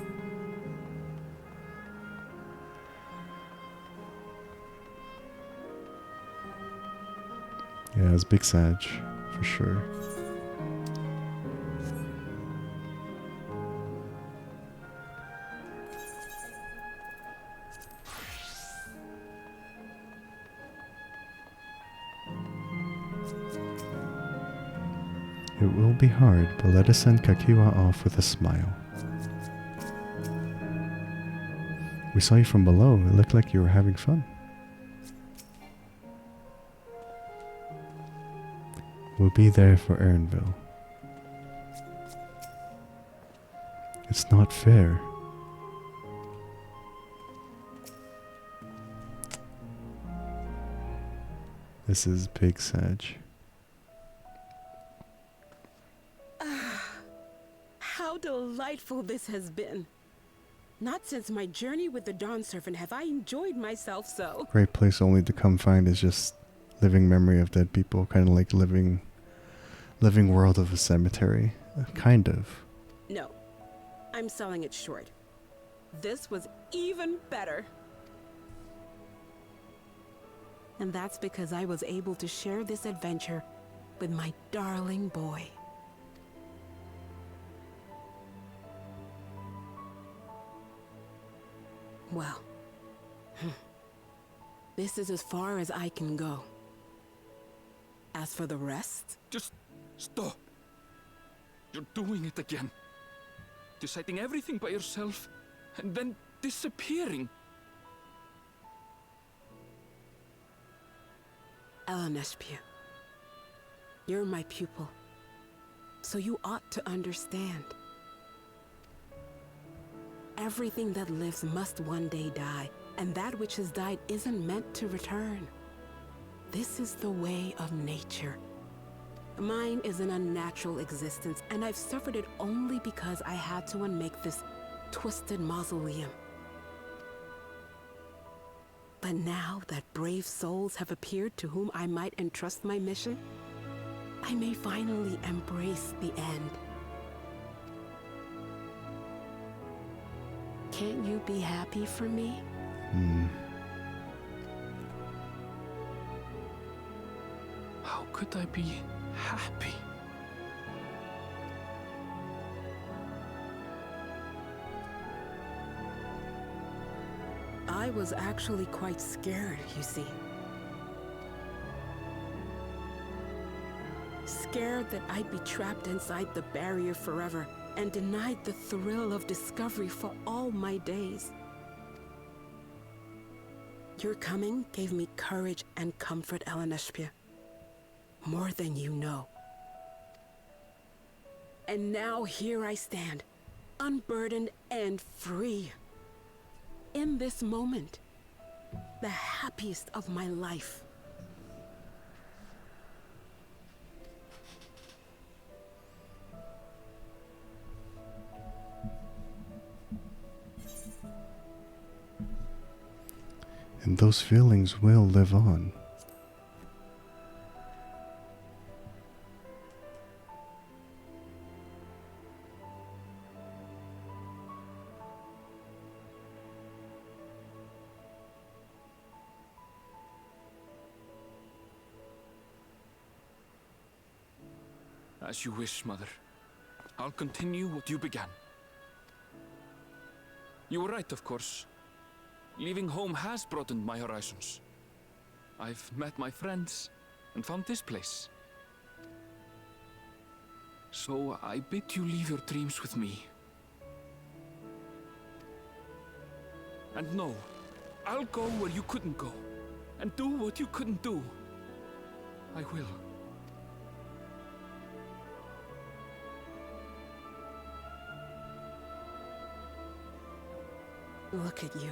Yeah, it's big sad for sure. It will be hard, but let us send Kakiwa off with a smile. We saw you from below. It looked like you were having fun. We'll be there for Aaronville. It's not fair. This is big sad. How delightful this has been. Not since my journey with the Dawn Servant have I enjoyed myself so. Great place only to come find is just living memory of dead people, kind of like living world of a cemetery, kind of. No, I'm selling it short. This was even better. And that's because I was able to share this adventure with my darling boy. Well, this is as far as I can go. As for the rest... Just stop. You're doing it again. Deciding everything by yourself, and then disappearing. Eleneshpia, you're my pupil, so you ought to understand. Everything that lives must one day die, and that which has died isn't meant to return. This is the way of nature. Mine is an unnatural existence, and I've suffered it only because I had to unmake this twisted mausoleum. But now that brave souls have appeared to whom I might entrust my mission, I may finally embrace the end. Can't you be happy for me? How could I be happy? I was actually quite scared, you see. Scared that I'd be trapped inside the barrier forever and denied the thrill of discovery for all my days. Your coming gave me courage and comfort, Eleneshpia. More than you know. And now here I stand, unburdened and free. In this moment, the happiest of my life. And those feelings will live on. As you wish, Mother. I'll continue what you began. You were right, of course. Leaving home has broadened my horizons. I've met my friends and found this place. So I bid you leave your dreams with me. And no, I'll go where you couldn't go, and do what you couldn't do. I will. Look at you.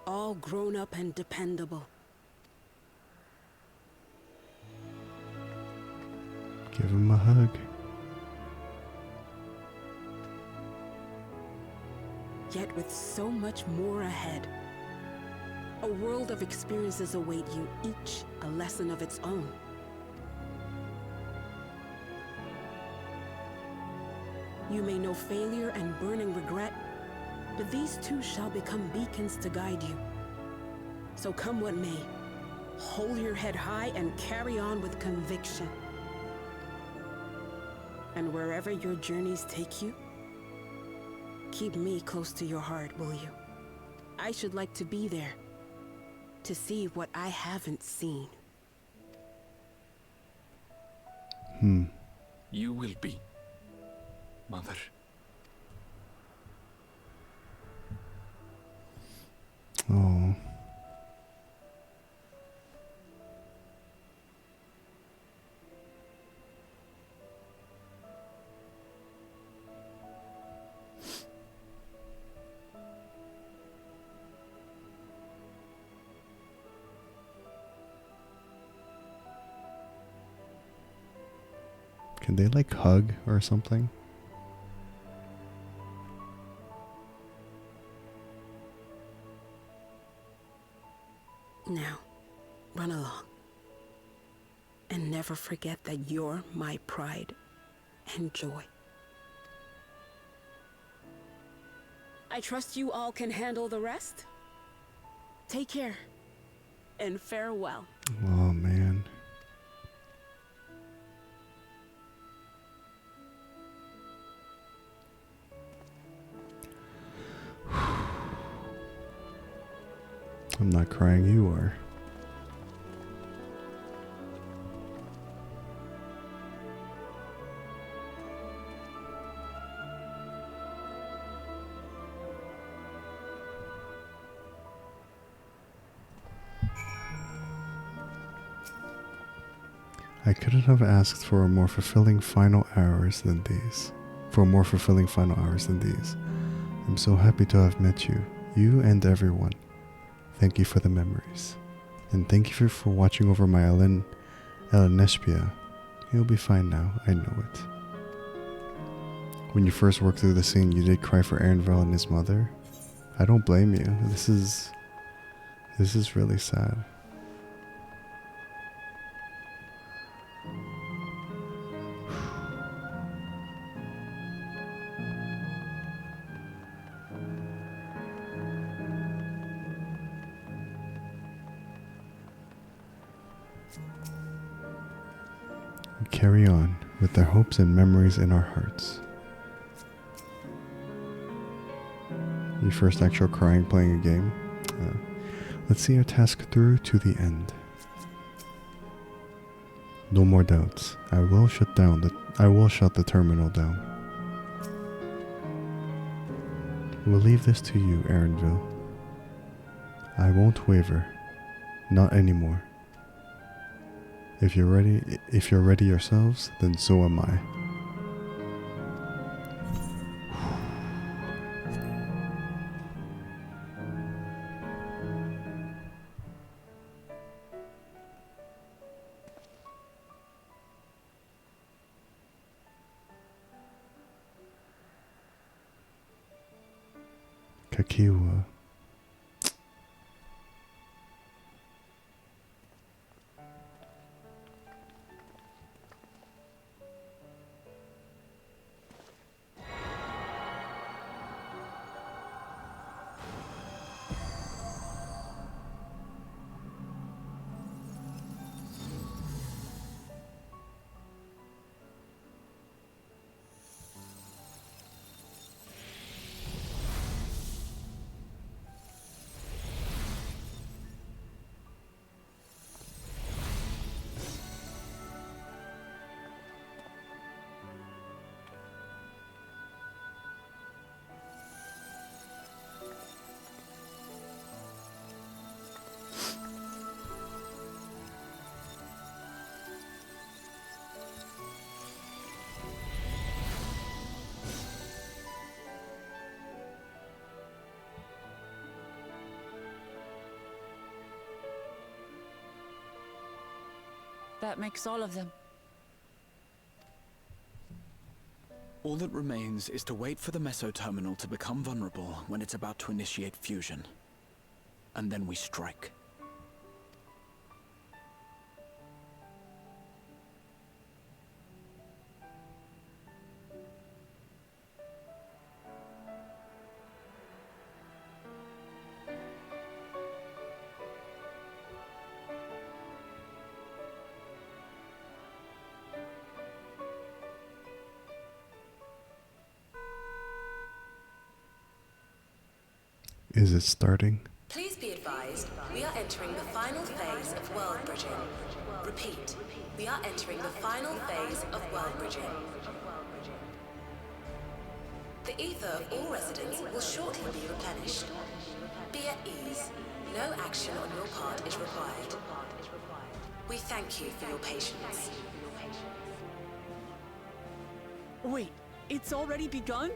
All grown up and dependable. Give him a hug. Yet with so much more ahead. A world of experiences await you, each a lesson of its own. You may know failure and burning regret, but these two shall become beacons to guide you. So come what may, hold your head high and carry on with conviction. And wherever your journeys take you, keep me close to your heart, will you? I should like to be there, to see what I haven't seen. You will be, Mother. Oh. Can they like hug or something? Now, run along. And never forget that you're my pride and joy. I trust you all can handle the rest. Take care, and farewell. Oh, man. I'm not crying, you are. I couldn't have asked for a more fulfilling final hours than these. I'm so happy to have met you, and everyone. Thank you for the memories. And thank you for watching over my Elenespia. He'll be fine now, I know it. When you first worked through the scene, you did cry for Erenville and his mother. I don't blame you. This is really sad. We carry on with their hopes and memories in our hearts. Your first actual crying playing a game? Let's see our task through to the end. No more doubts. I will shut the terminal down. We'll leave this to you, Erenville. I won't waver. Not anymore. If you're ready yourselves, then so am I. Kakiwa. That makes all of them. All that remains is to wait for the meso-terminal to become vulnerable when it's about to initiate fusion. And then we strike. Is it starting? Please be advised, we are entering the final phase of world bridging. Repeat, we are entering the final phase of world bridging. The ether of all residents will shortly be replenished. Be at ease. No action on your part is required. We thank you for your patience. Wait, it's already begun?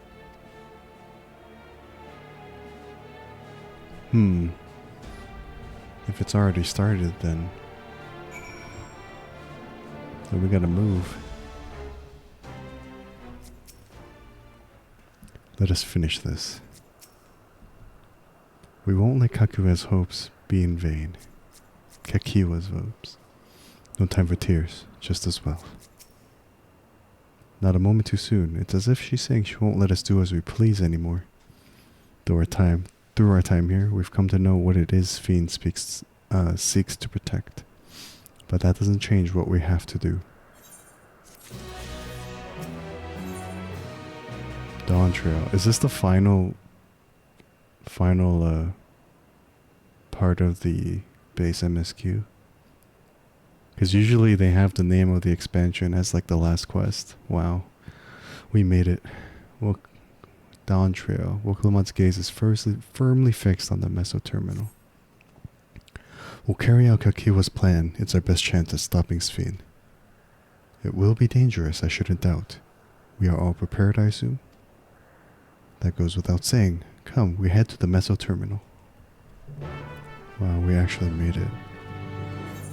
If it's already started, then we gotta move. Let us finish this. We won't let Kakua's hopes be in vain. Kakiwa's hopes. No time for tears, just as well. Not a moment too soon. It's as if she's saying she won't let us do as we please anymore. Through our time here, we've come to know what it is Sphene seeks to protect. But that doesn't change what we have to do. Dawntrail. Is this the final part part of the base MSQ. Because usually they have the name of the expansion as like the last quest. Wow. We made it. Dawntrail. Woklamat's gaze is firmly fixed on the Meso terminal. We'll carry out Kakiwa's plan. It's our best chance at stopping Sphene. It will be dangerous, I shouldn't doubt. We are all prepared, I assume? That goes without saying. Come, we head to the Meso terminal. Wow, we actually made it.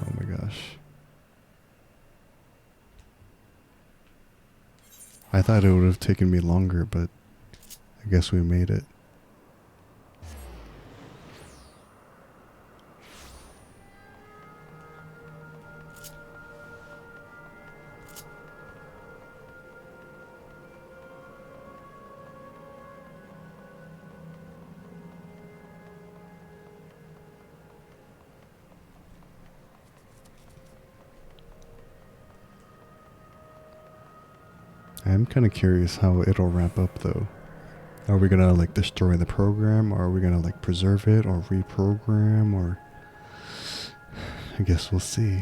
Oh my gosh. I thought it would have taken me longer, but I guess we made it. I'm kind of curious how it'll wrap up though. Are we gonna like destroy the program, or are we gonna like preserve it or reprogram, or I guess we'll see.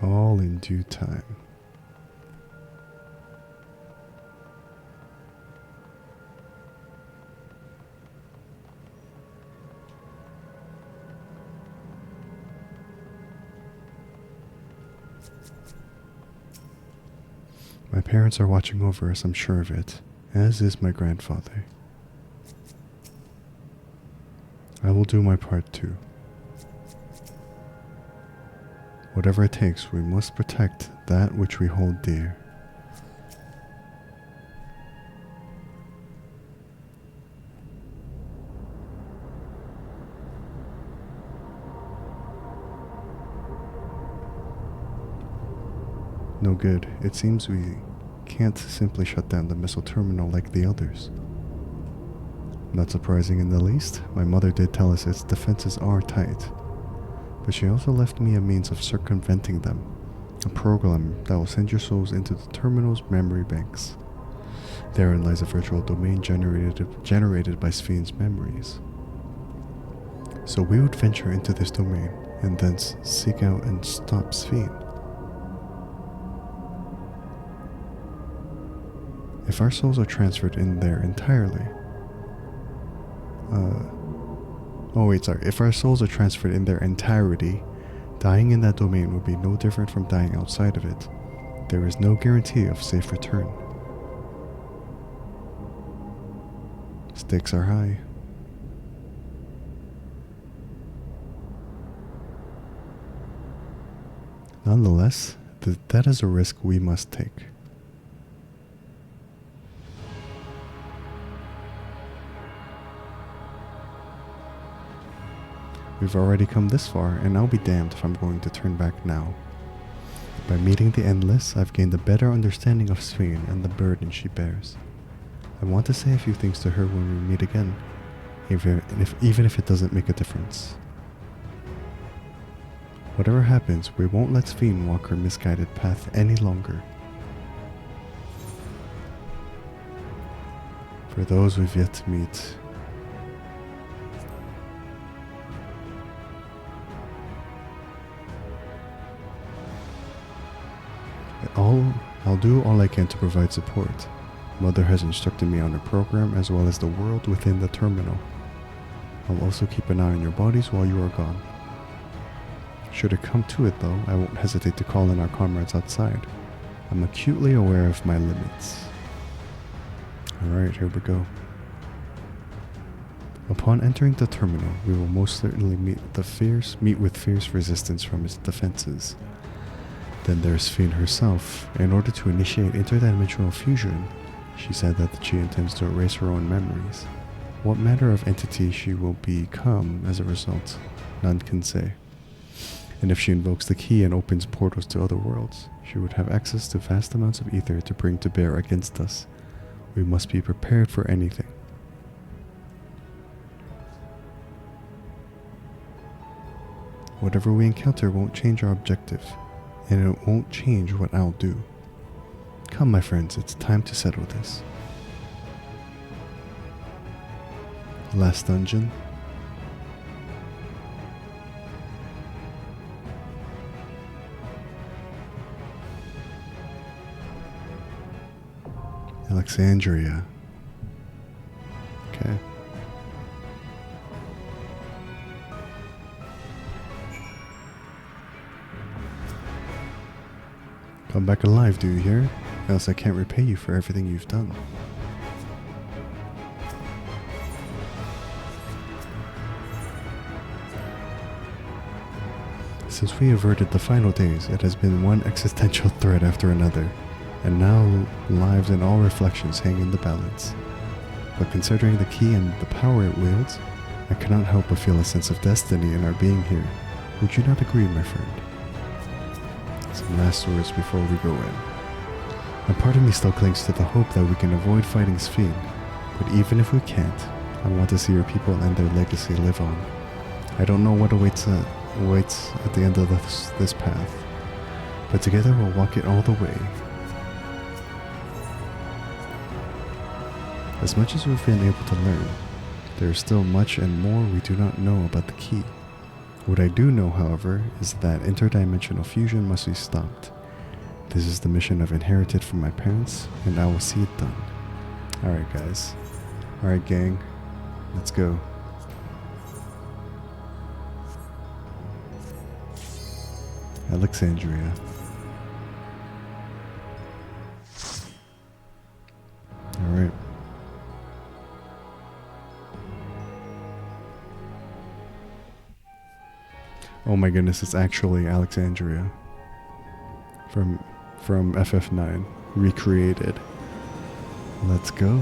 All in due time. My parents are watching over us, I'm sure of it, as is my grandfather. I will do my part too. Whatever it takes, we must protect that which we hold dear. No good. It seems we can't simply shut down the missile terminal like the others. Not surprising in the least, my mother did tell us its defenses are tight. But she also left me a means of circumventing them. A program that will send your souls into the terminal's memory banks. Therein lies a virtual domain generated by Sphene's memories. So we would venture into this domain and thence seek out and stop Sphene. If our souls are transferred in there entirely, if our souls are transferred in their entirety, dying in that domain would be no different from dying outside of it. There is no guarantee of safe return. Stakes are high. Nonetheless, that is a risk we must take. We've already come this far, and I'll be damned if I'm going to turn back now. By meeting the Endless, I've gained a better understanding of Sphene and the burden she bears. I want to say a few things to her when we meet again, even if it doesn't make a difference. Whatever happens, we won't let Sphene walk her misguided path any longer. For those we've yet to meet, I'll do all I can to provide support. Mother has instructed me on her program as well as the world within the terminal. I'll also keep an eye on your bodies while you are gone. Should it come to it though, I won't hesitate to call in our comrades outside. I'm acutely aware of my limits. Alright, here we go. Upon entering the terminal, we will most certainly meet with fierce resistance from its defenses. Then there's Sphene herself. In order to initiate interdimensional fusion, she said that she intends to erase her own memories. What manner of entity she will become as a result, none can say. And if she invokes the key and opens portals to other worlds, she would have access to vast amounts of ether to bring to bear against us. We must be prepared for anything. Whatever we encounter won't change our objective, and it won't change what I'll do. Come, my friends, it's time to settle this. Last dungeon. Alexandria. Okay. Come back alive, do you hear? Else I can't repay you for everything you've done. Since we averted the final days, it has been one existential threat after another, and now lives and all reflections hang in the balance. But considering the key and the power it wields, I cannot help but feel a sense of destiny in our being here. Would you not agree, my friend? Some last words before we go in. A part of me still clings to the hope that we can avoid fighting Sphene, but even if we can't, I want to see your people and their legacy live on. I don't know what awaits at the end of this path, but together we'll walk it all the way. As much as we've been able to learn, there is still much and more we do not know about the key. What I do know, however, is that interdimensional fusion must be stopped. This is the mission I've inherited from my parents, and I will see it done. Alright guys. Alright gang. Let's go. Alexandria. Alright. Oh my goodness, it's actually Alexandria. From FF9. Recreated. Let's go.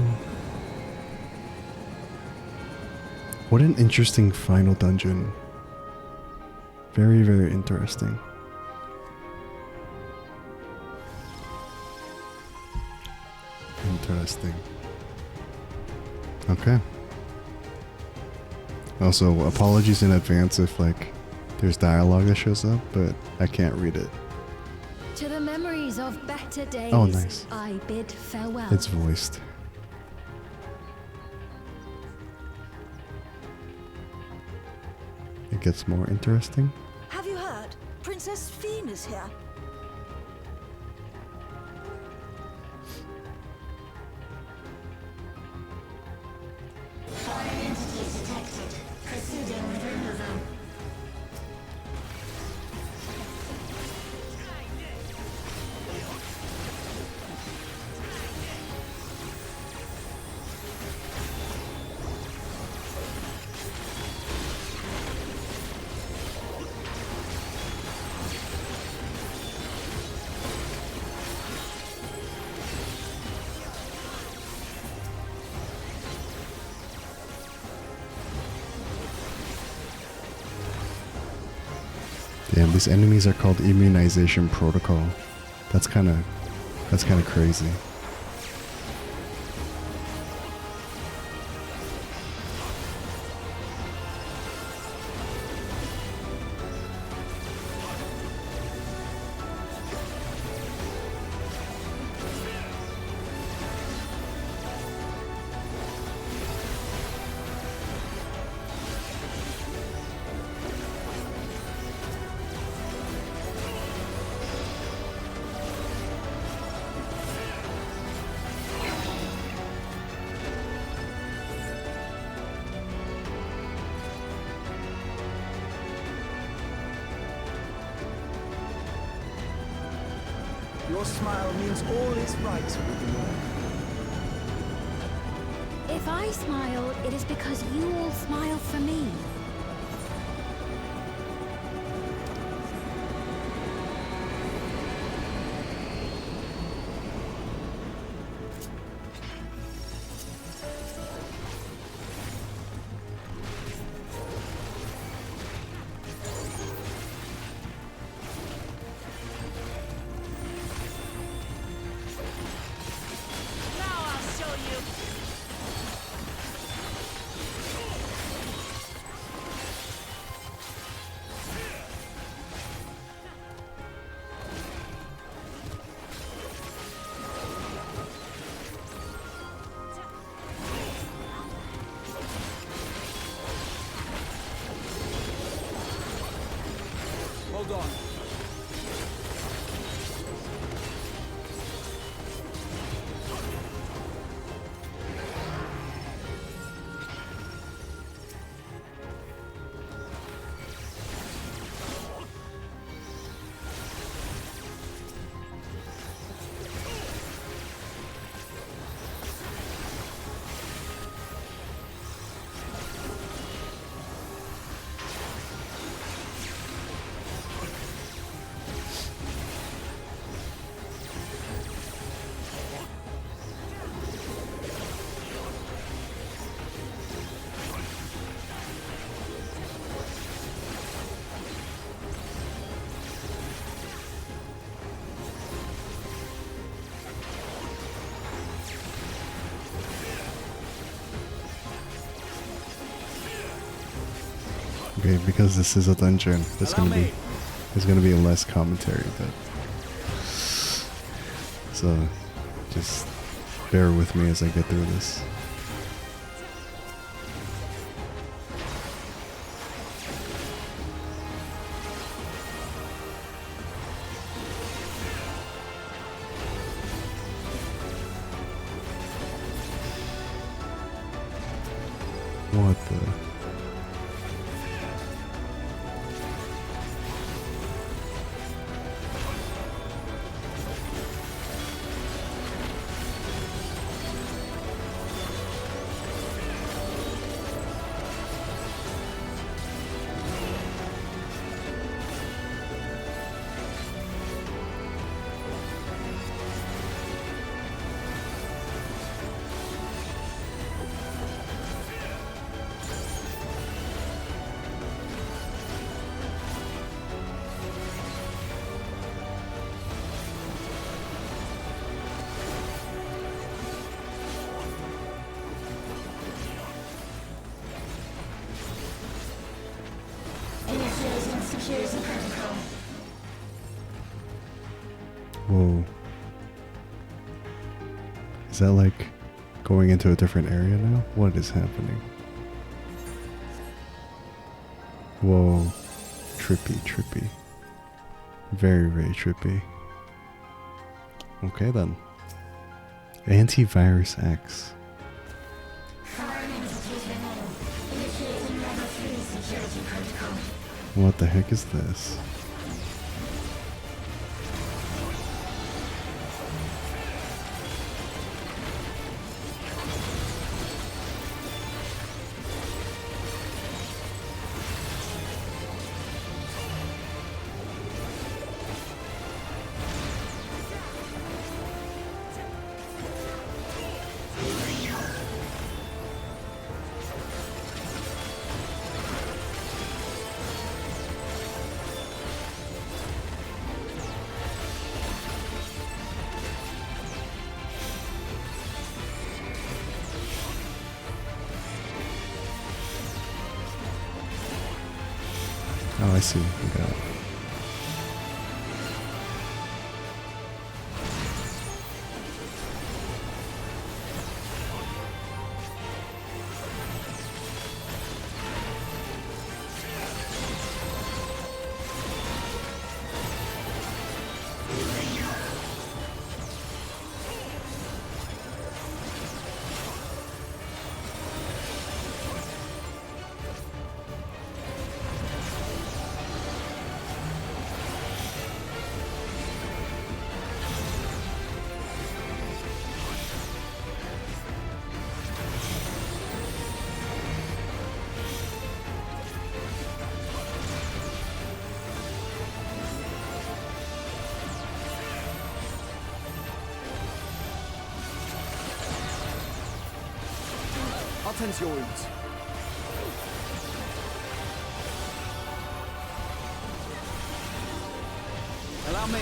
What an interesting final dungeon. Very, very interesting. Interesting. Okay. Also, apologies in advance if like there's dialogue that shows up, but I can't read it. To the memories of better days, oh, nice. I bid farewell. It's voiced. It gets more interesting. Have you heard? Princess Sphene is here. Foreign entities detected. Proceeding with removal. Damn, these enemies are called immunization protocol. That's kind of crazy. Your smile means all is right with the world. If I smile, it is because you all smile for me. Hold on. Okay, because this is a dungeon, there's gonna be less commentary, but so just bear with me as I get through this. What the? Initiating security protocol. Whoa. Is that like going into a different area now? What is happening? Whoa. Trippy, trippy. Very, very trippy. Okay then. Antivirus X. What the heck is this? Oh, I see. We got it. I'll tend to your wounds. Allow me.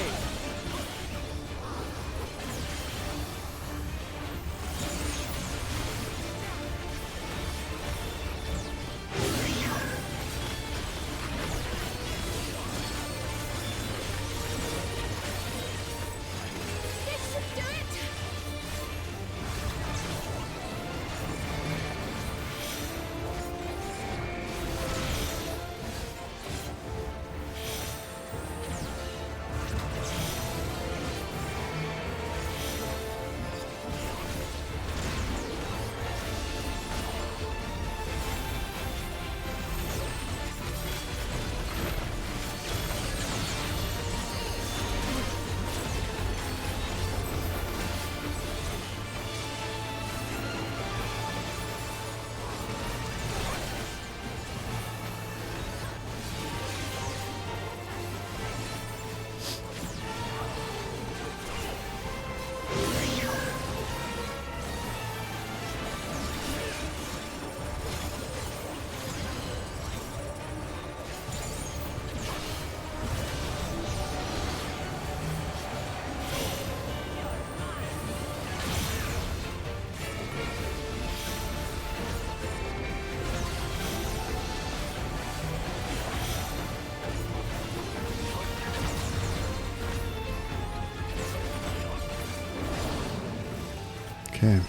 Okay.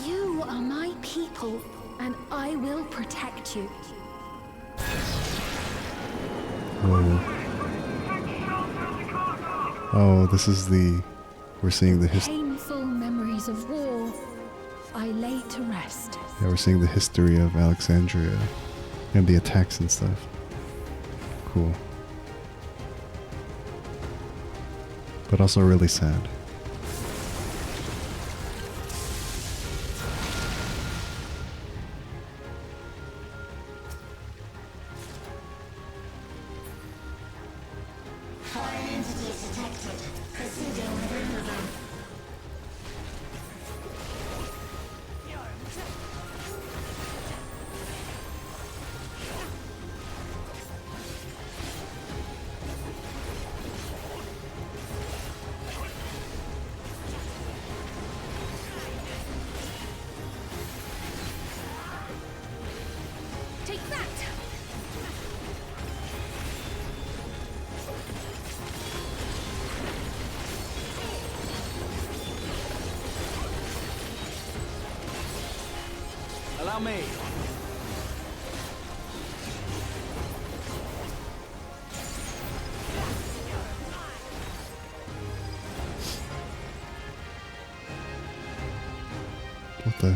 You are my people, and I will protect you. Whoa. Oh, this is the... We're seeing the Painful memories of war, I lay to rest. Yeah, we're seeing the history of Alexandria and the attacks and stuff. Cool. But also really sad. Foreign entities detected. Proceeding within the zone. Take that! Allow me. What the...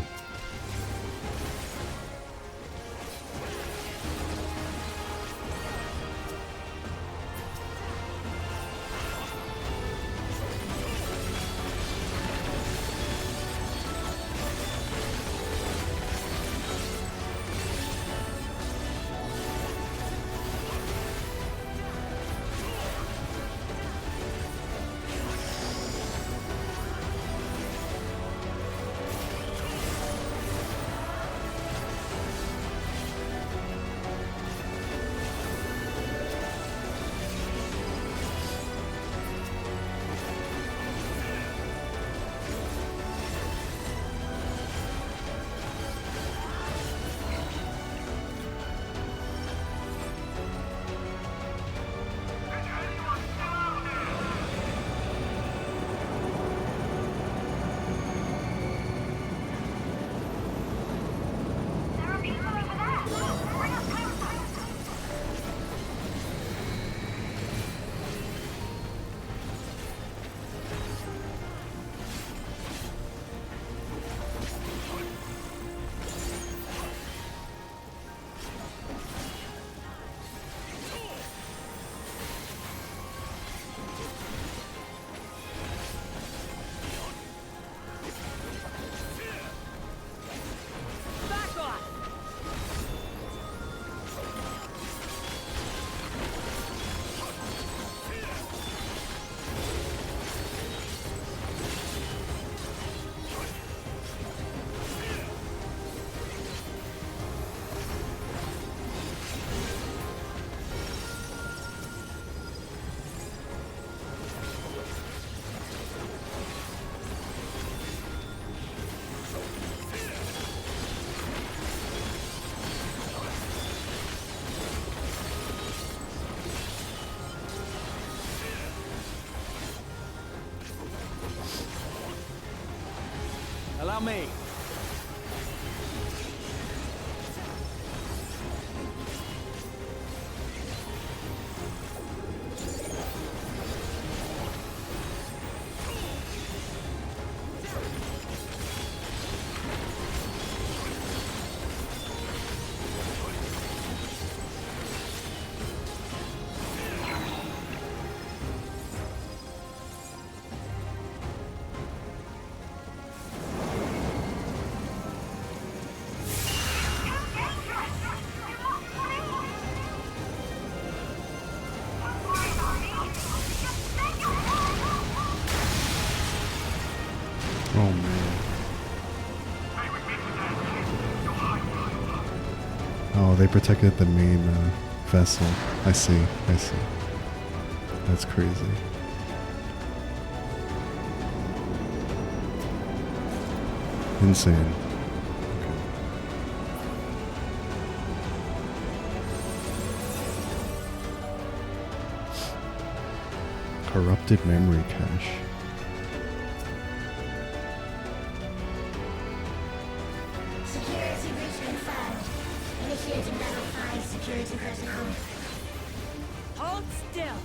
Allow me. Oh man. Oh, they protected the main vessel. I see, I see. That's crazy. Insane. Corrupted memory cache. Shinthecasual. Hold still.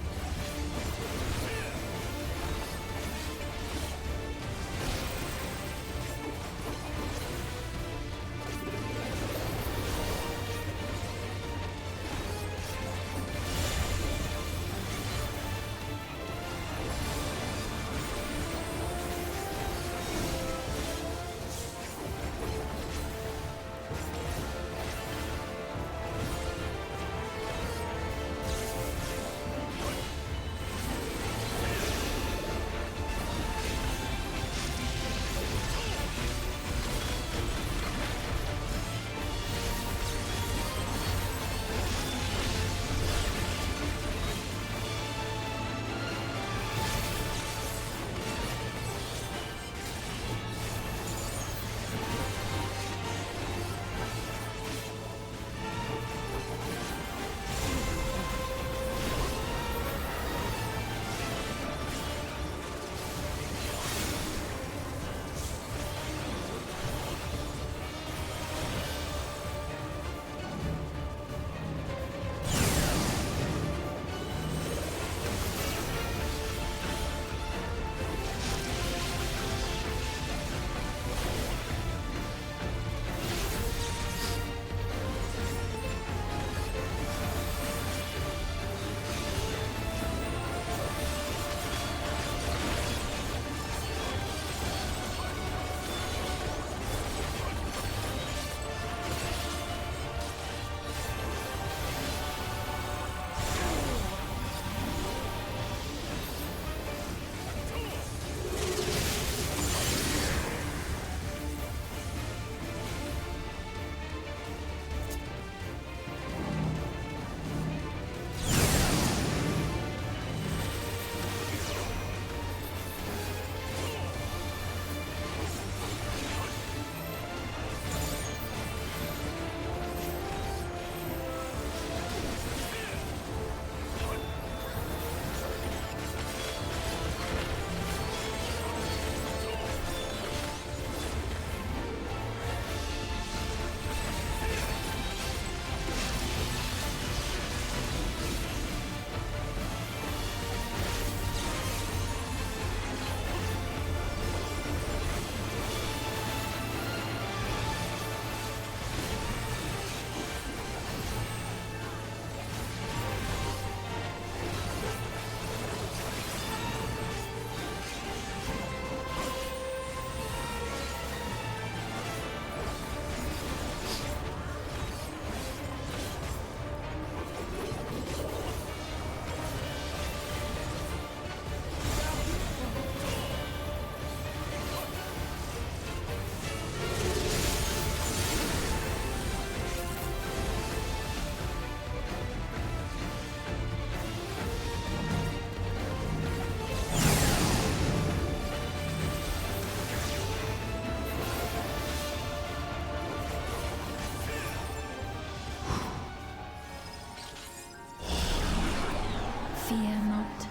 Fear not.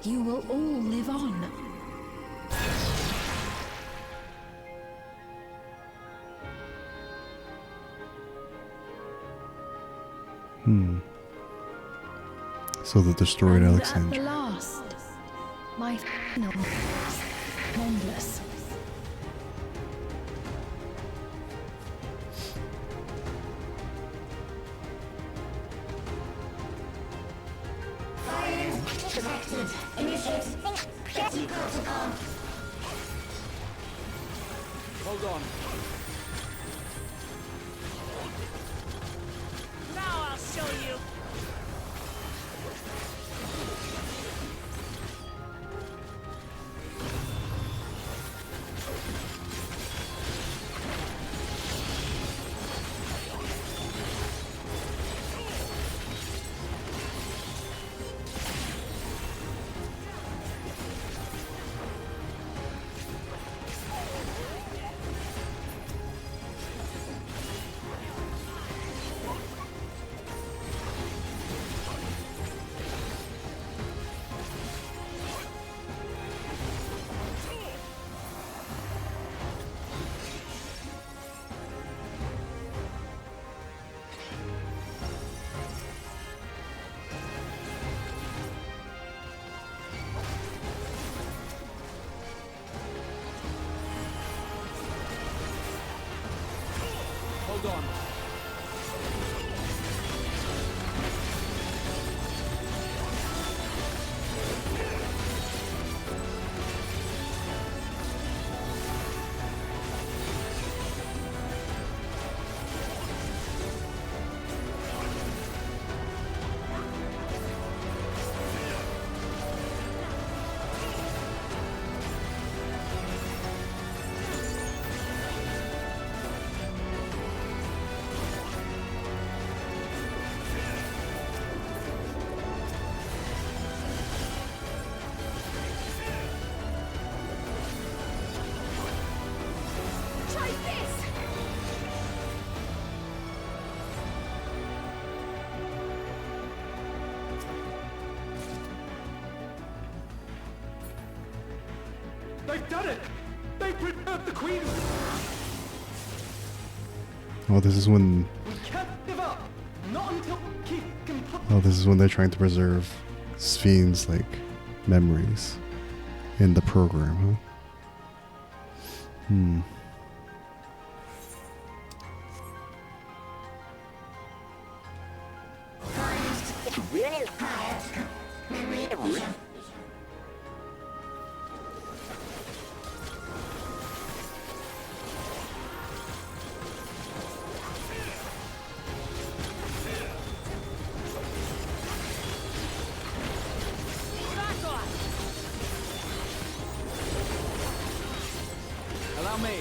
You will all live on. So the destroyed And Alexandria. at the last, my final endless. Detected. Initiate Getty protocol. Hold on. Now I'll show you. Hold on. They've done it! They've preserved the Queen! Oh, this is when. We can't give up! Not until Keith can put. Oh, this is when they're trying to preserve Sphene's like memories in the program, huh? Hmm. Allow me.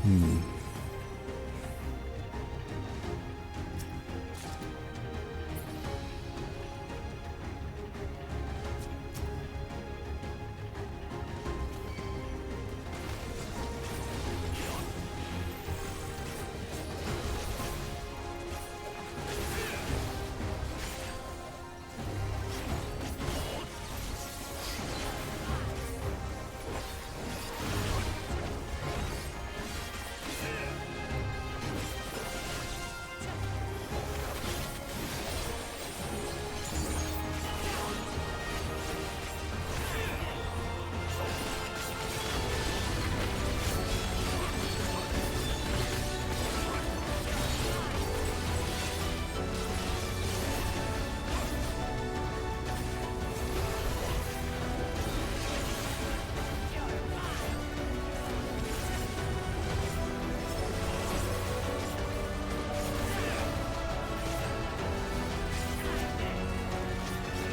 Hmm.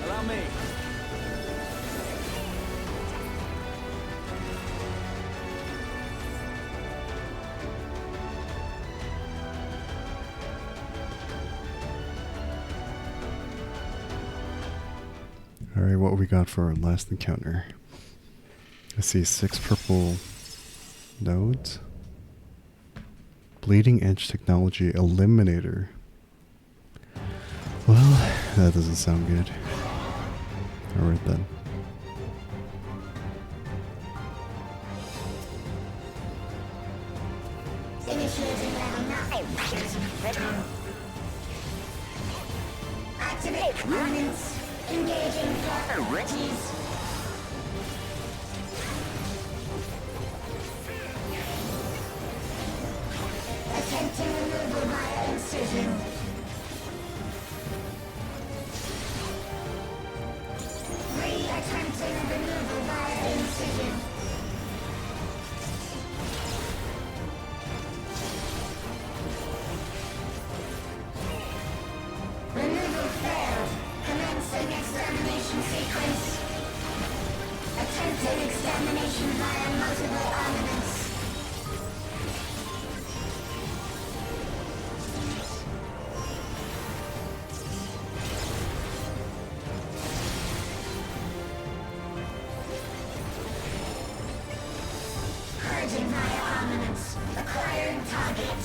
Allow me. Alright, what we got for our last encounter? I see 6 purple nodes. Bleeding Edge Technology Eliminator. Well, that doesn't sound good. Alright then. Initiating level 9. Activate warnings. Engaging authorities. Attempting removal via incision. Attempting removal via incision. Removal failed. Commencing extermination sequence. Attempting extermination via multiple armaments. Purging via armaments. Acquiring target.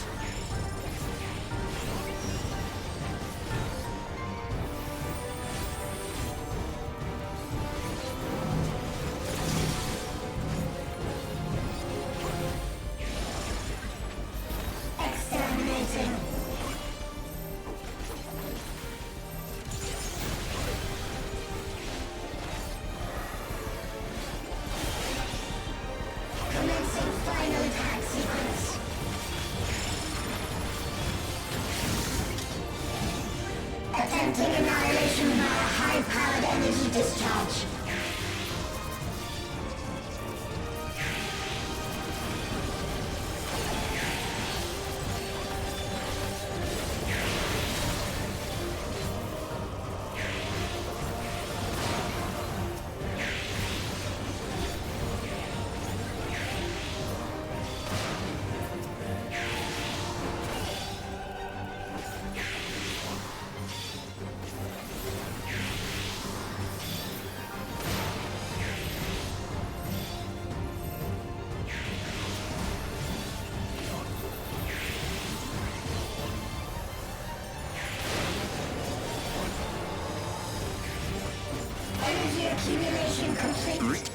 accumulation complete.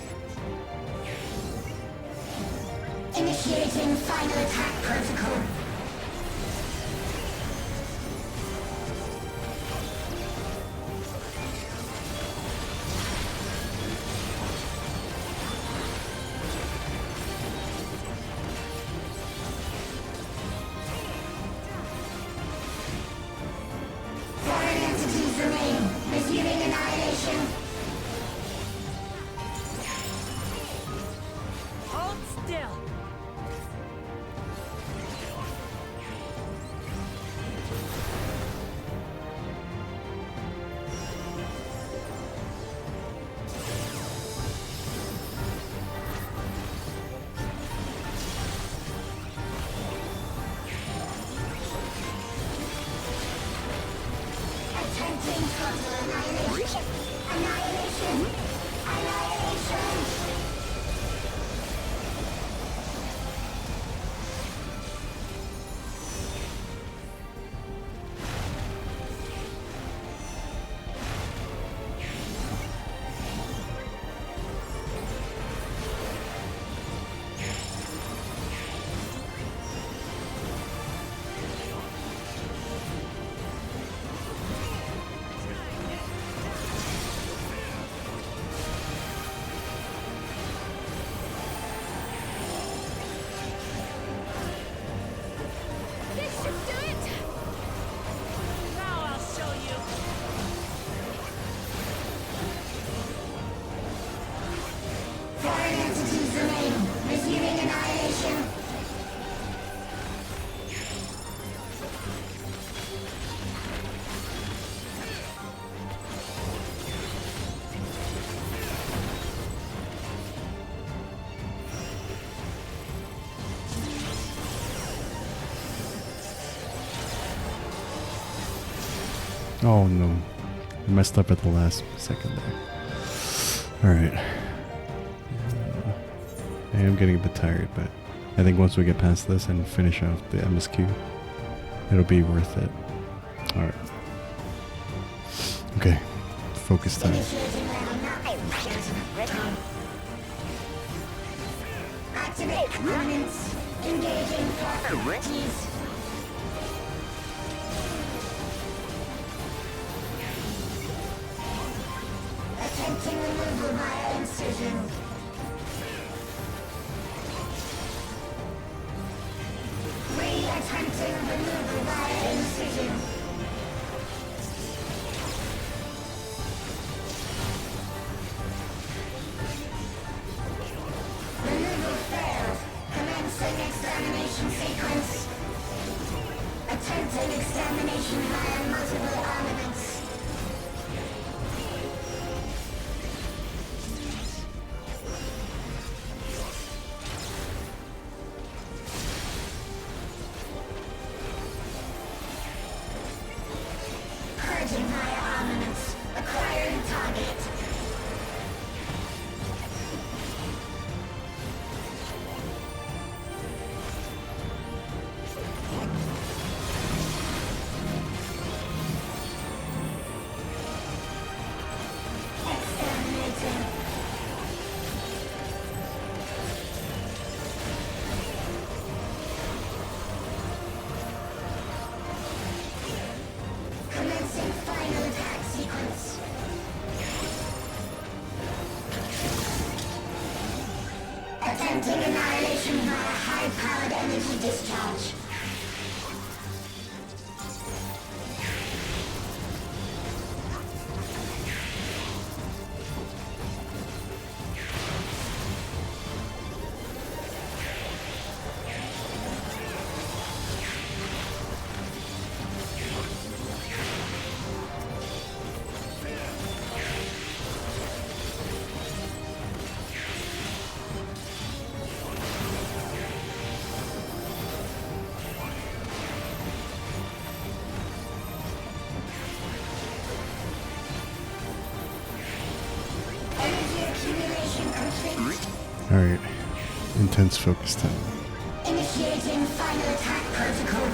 Initiating final attack protocol. Foreign entities remain. Resuming annihilation. Hold still. Attempting total annihilation. Annihilation. Annihilation. This should do it! Now I'll show you! Foreign entities remain. Resuming annihilation. Oh no. I messed up at the last second there. Alright. I am getting a bit tired, but I think once we get past this and finish off the MSQ, it'll be worth it. Alright. Okay. Focus time. Activate components. Engaging properties. Attempting removal via incision. Re-attempting removal via incision. Removal failed. Commencing examination sequence. Attempting examination via multiple armaments. Purging via armaments. Acquiring target. Exterminating. Commencing final attack sequence. Attempting annihilation via high-powered energy discharge. Alright. Intense focus time. Initiating final attack protocol.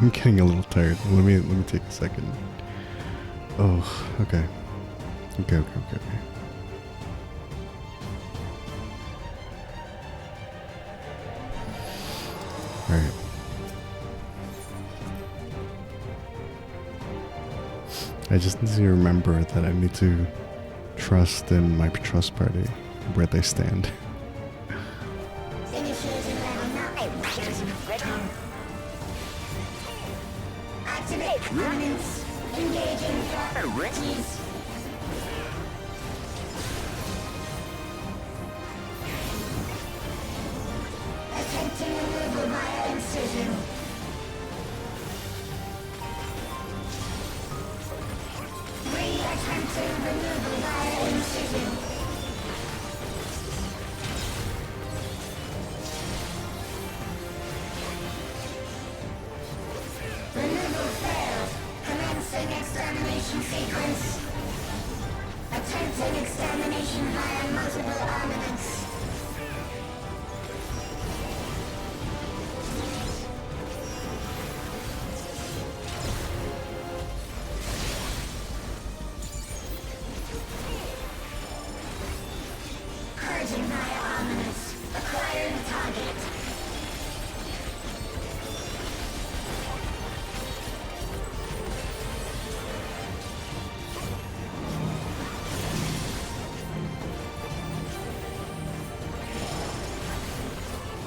I'm getting a little tired. Let me take a second. Oh, okay. Okay. Alright. I just need to remember that I need to trust in my trust party, where they stand. Activate permanence. Engaging priorities. Attempting removal via incision. Attempting removal via incision. Removal failed. Commencing extermination sequence. Attempting extermination via multiple armaments. Purging via armaments. Acquiring target.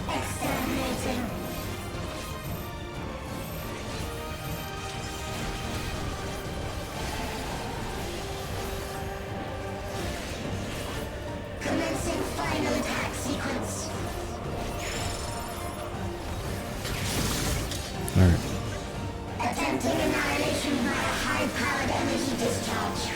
Exterminating. Commencing final attack sequence. Alright. Attempting annihilation via high-powered energy discharge.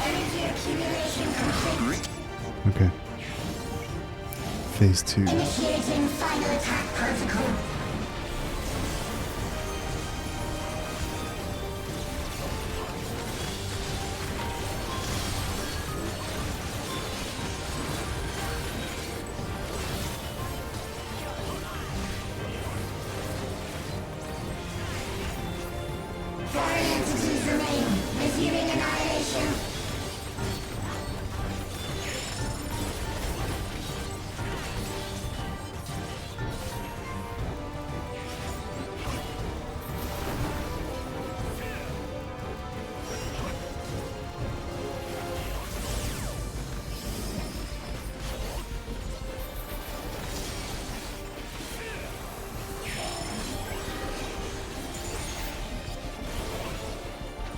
Energy accumulation complete. Okay. Phase 2. Initiating final attack protocol. Foreign entities remain. Resuming annihilation.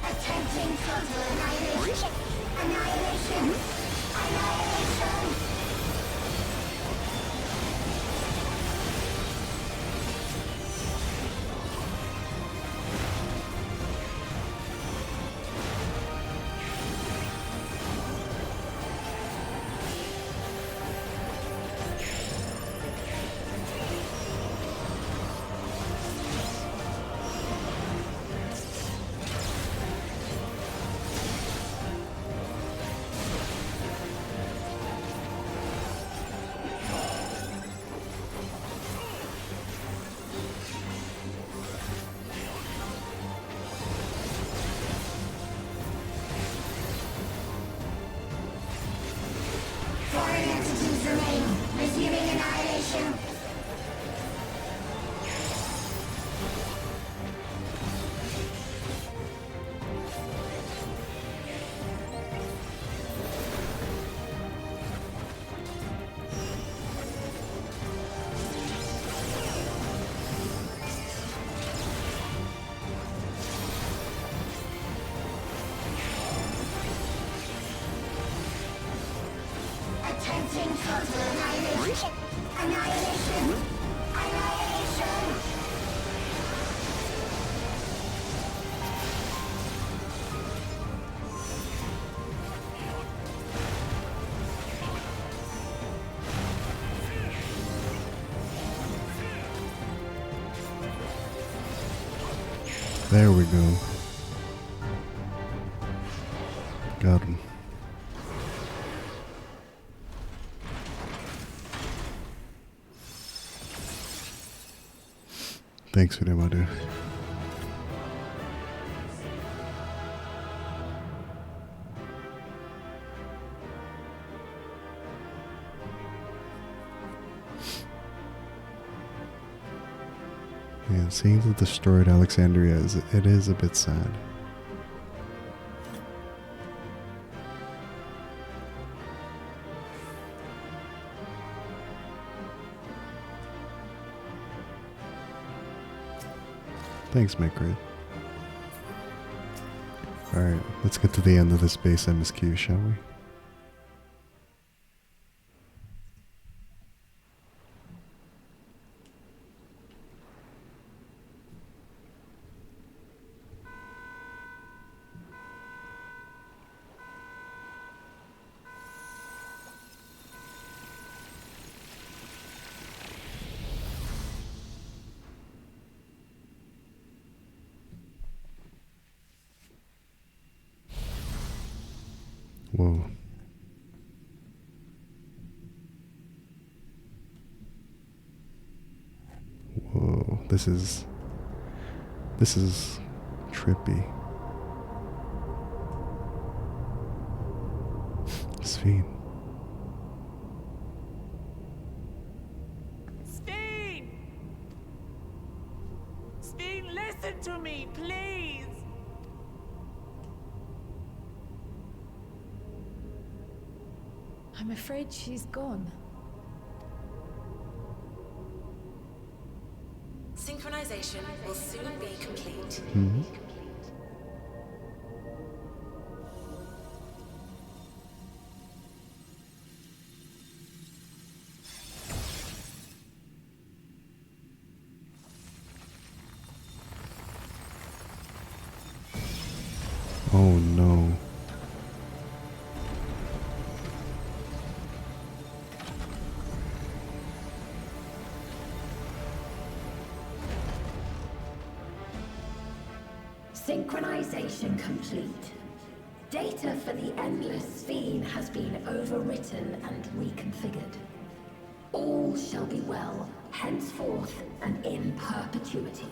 Attempting total annihilation. Annihilation. Annihilation. Awaiting total annihilation. Annihilation. Annihilation. There we go. Got him. Thanks for them, dude. Yeah, seeing the destroyed Alexandria it is a bit sad. Thanks, Micrid. Alright, let's get to the end of this base MSQ, shall we? Whoa. Whoa, this is trippy. Sphene. Sphene! Sphene, listen to me, please! I'm afraid she's gone. Synchronization will soon be complete. Mm-hmm. Oh no. Synchronization complete. Data for the endless Sphene has been overwritten and reconfigured. All shall be well, henceforth and in perpetuity.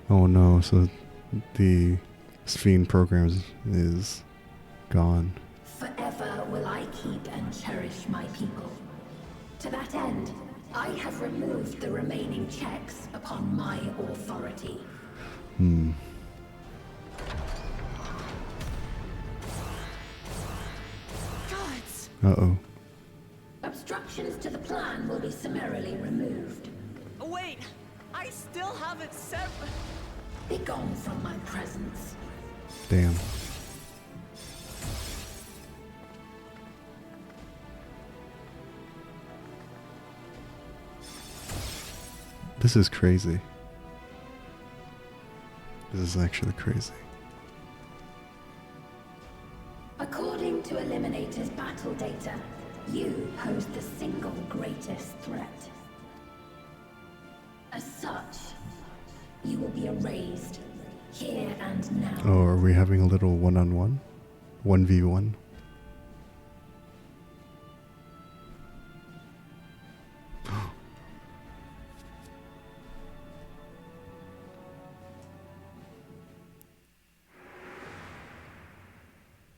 Oh no, so the Sphene program is gone. Forever will I keep and cherish my people. To that end, I have removed the remaining checks upon my authority. Hmm. Guards! Uh-oh. Obstructions to the plan will be summarily removed. Wait! I still haven't said... Be gone from my presence. Damn. This is crazy. This is actually crazy. According to Eliminator's battle data, you pose the single greatest threat. As such, you will be erased here and now. Oh, are we having a little one-on-one? 1v1?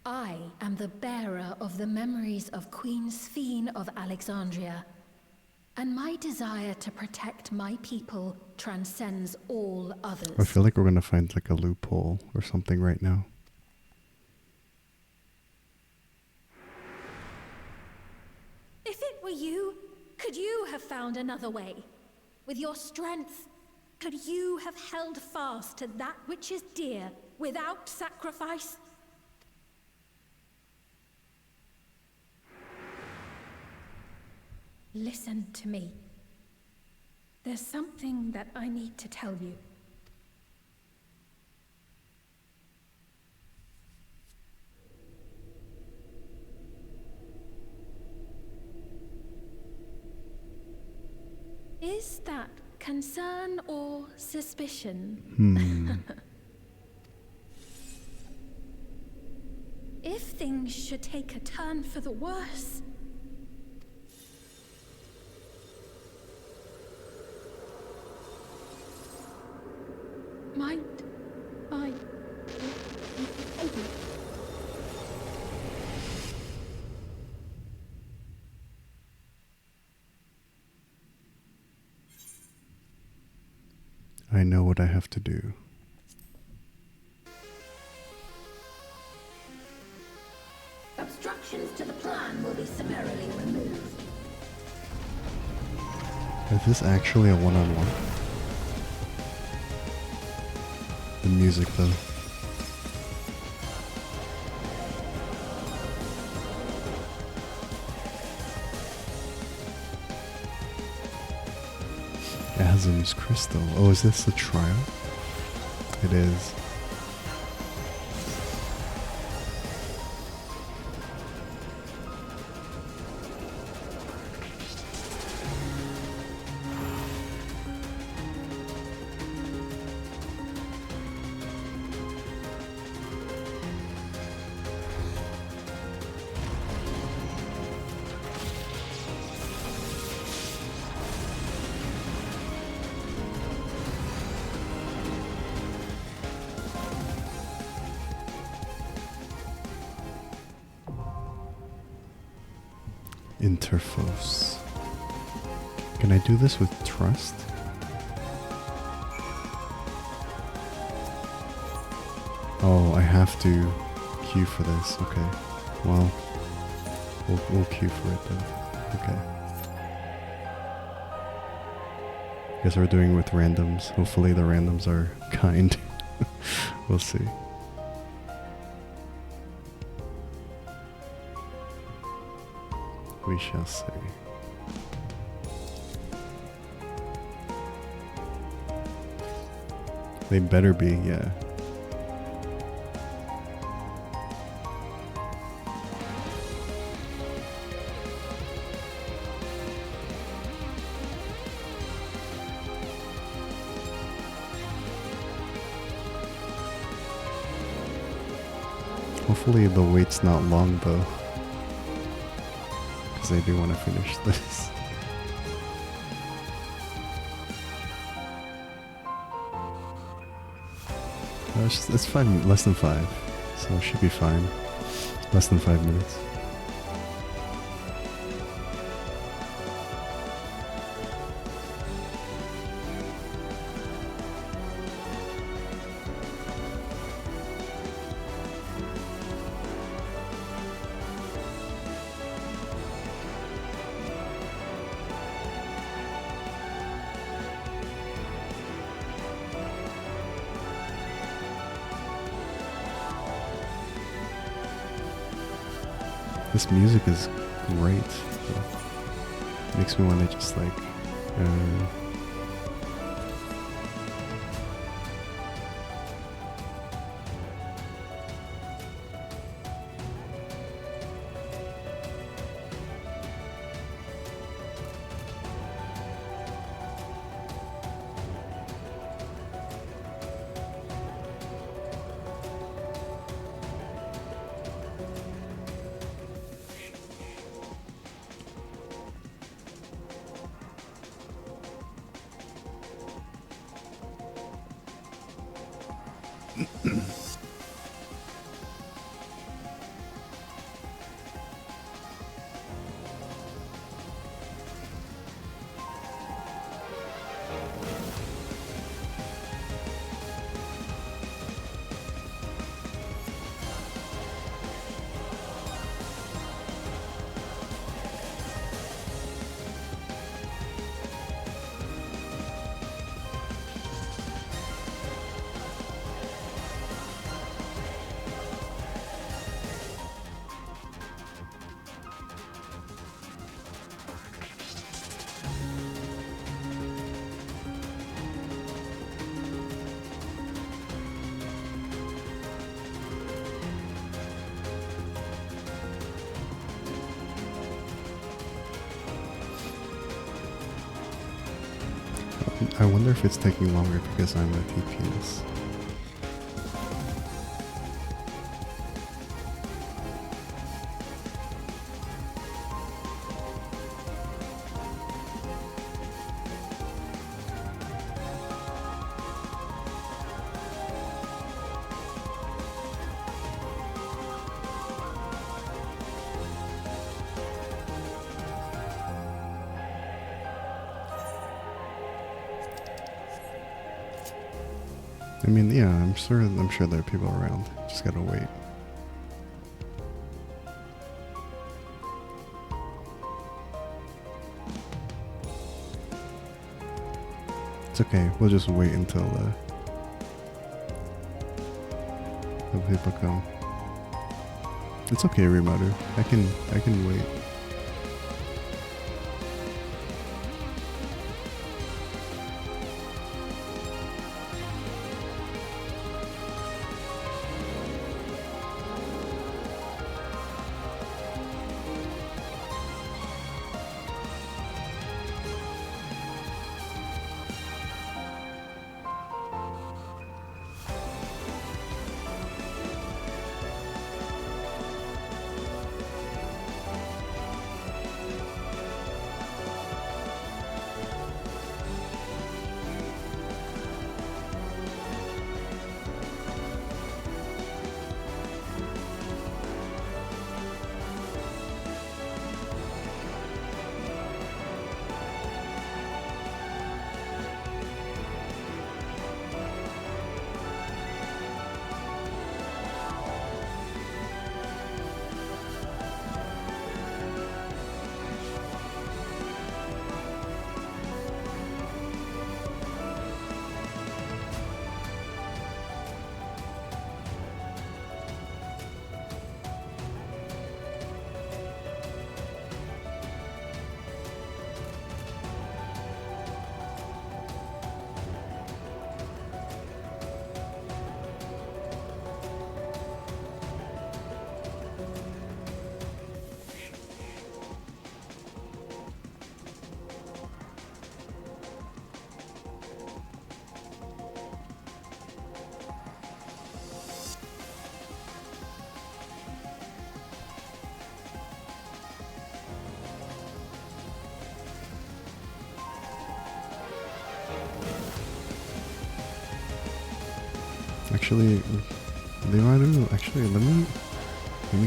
I am the bearer of the memories of Queen Sphene of Alexandria, and my desire to protect my people transcends all others. I feel like we're gonna find like a loophole or something right now. If it were you, could you have found another way? With your strength, could you have held fast to that which is dear without sacrifice? Listen to me. There's something that I need to tell you. Is that concern or suspicion? If things should take a turn for the worse... Might I... I know what I have to do. Obstructions to the plan will be summarily removed. Is this actually a one-on-one? The music, though. Asm's crystal. Oh, is this the trial? It is. Interphos. Can I do this with trust? Oh, I have to queue for this. Okay. Well, we'll queue for it then. Okay. Guess we're doing with randoms. Hopefully the randoms are kind. We'll see. We shall see. They better be, yeah. Hopefully the wait's not long though. I do want to finish this. It's fine, less than 5, so it should be fine. Less than 5 minutes. This music is great. Makes me want to just like I wonder if it's taking longer because I'm at TPS. I mean, yeah, I'm sure there are people around. Just gotta wait. It's okay. We'll just wait until the people come. It's okay, Remoter. I can wait. Actually, Leonardo, actually, let me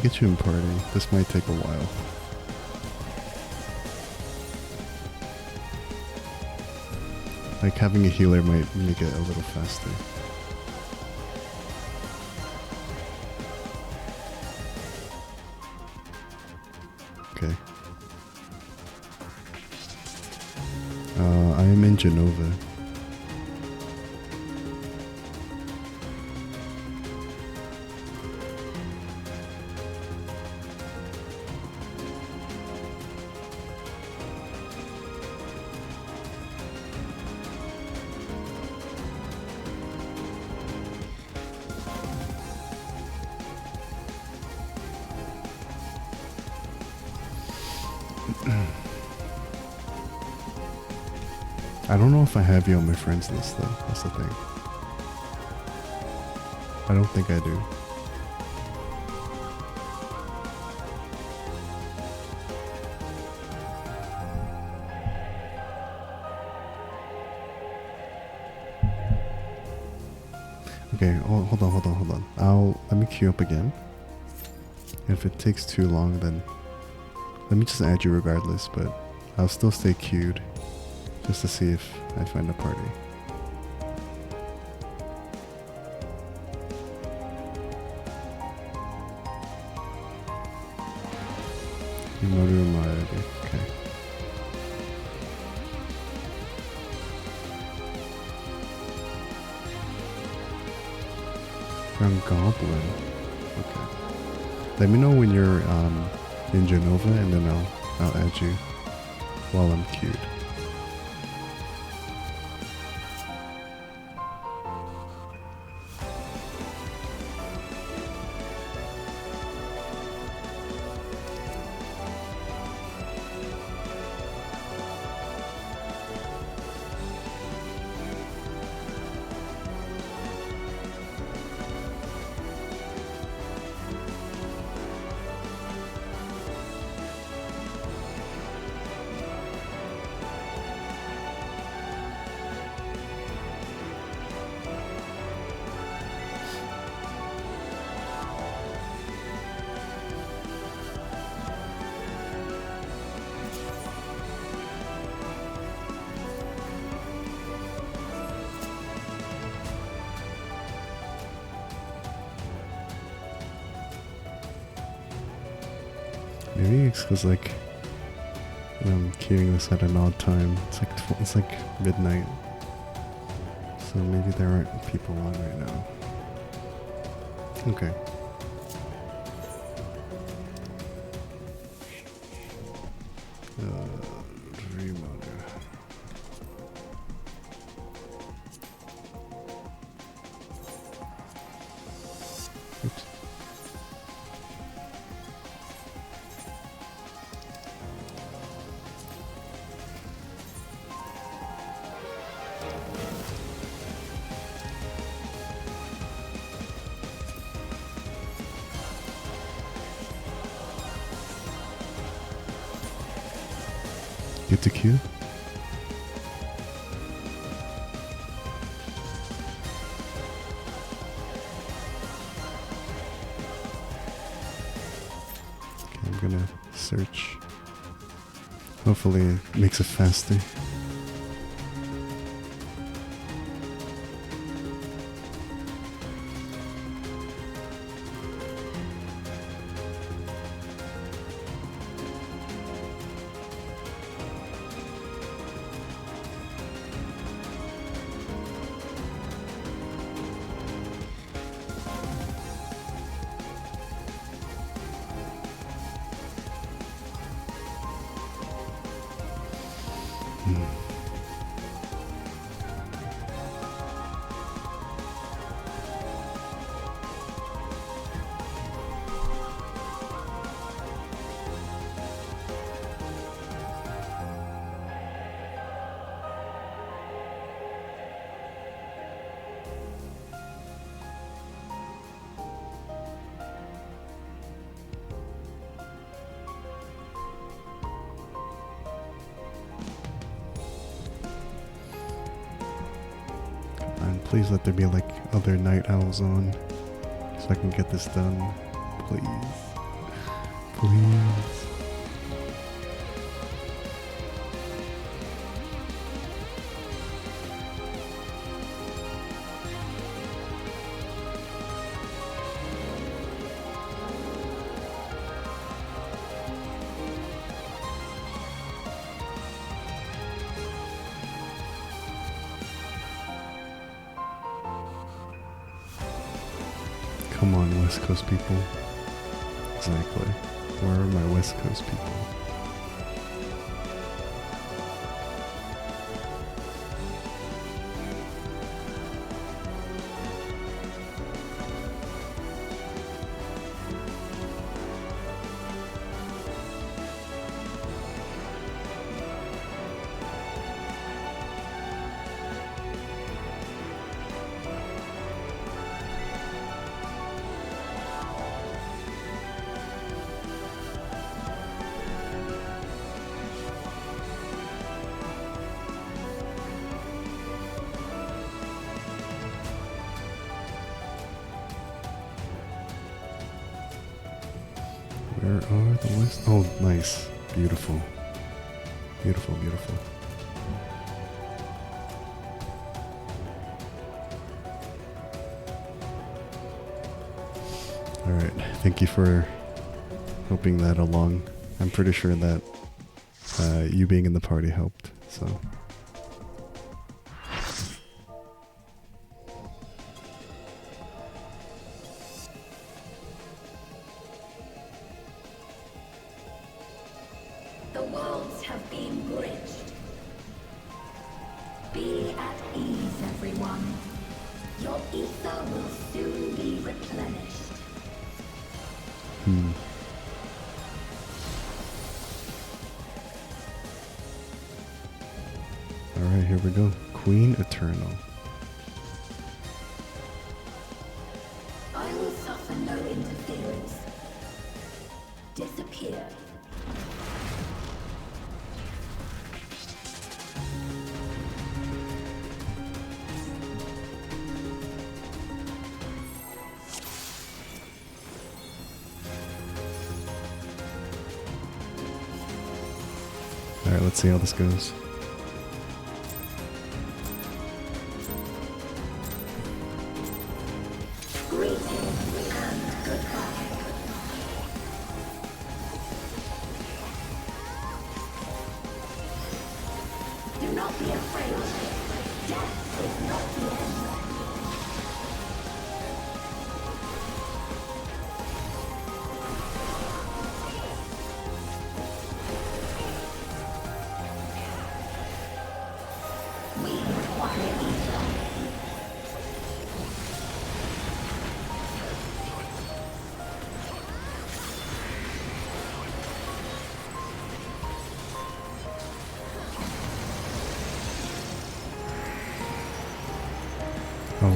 get you in party. This might take a while. Like, having a healer might make it a little faster. Okay. I am in Genova. I don't know if I have you on my friends list though, that's the thing. I don't think I do. Okay, hold on. Let me queue up again. If it takes too long, then let me just add you regardless, but I'll still stay queued. Just to see if I find a party. Okay. From Goblin. Okay. Let me know when you're in Genova, and then I'll add you while I'm queued. Maybe it's because like I'm queuing this at an odd time. It's like midnight, so maybe there aren't people on right now. Okay. Remoder. Oops. Get to queue. Okay, I'm gonna search. Hopefully it makes it faster. And please let there be like other night owls on so I can get this done. Please. Please. Come on, West Coast people. Exactly. Where are my West Coast people? Where are the West? Oh, nice. Beautiful. Beautiful, beautiful. Alright, thank you for helping that along. I'm pretty sure that you being in the party helped, so. The worlds have been bridged. Be at ease, everyone. Your ether will soon be replenished. Alright, here we go. Queen Eternal. I will suffer no interference. Disappear. Alright, let's see how this goes.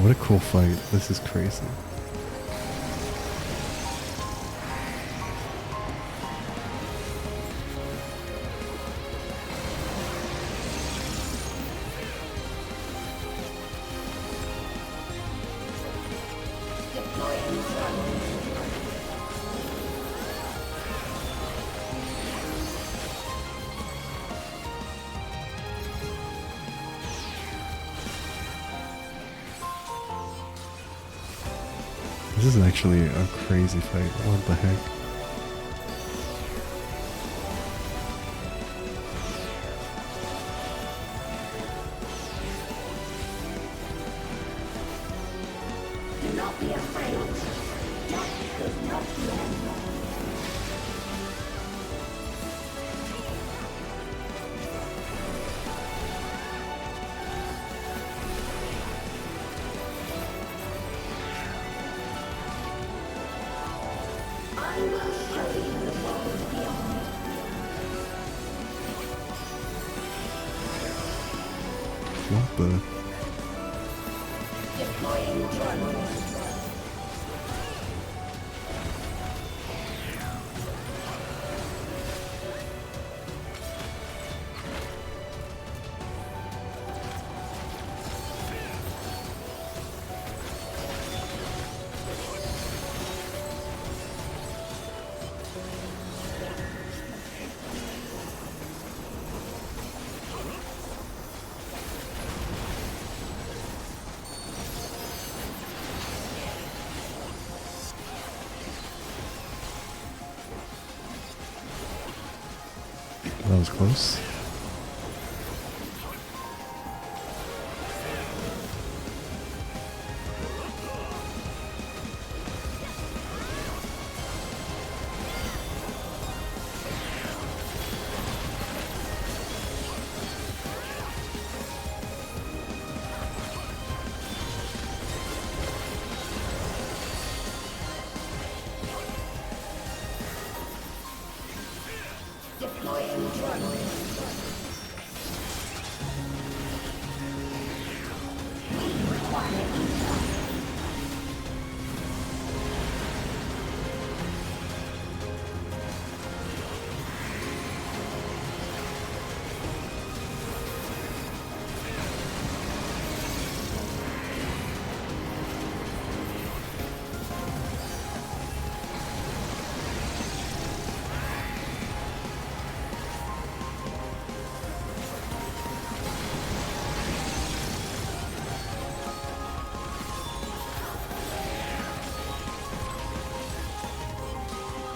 what a cool fight. This is crazy. This is actually a crazy fight. What the heck? Do not be afraid. Death is not the end. I will show you the world beyond. What the? Deploying drone. That was close. Deploying drone. We require ether.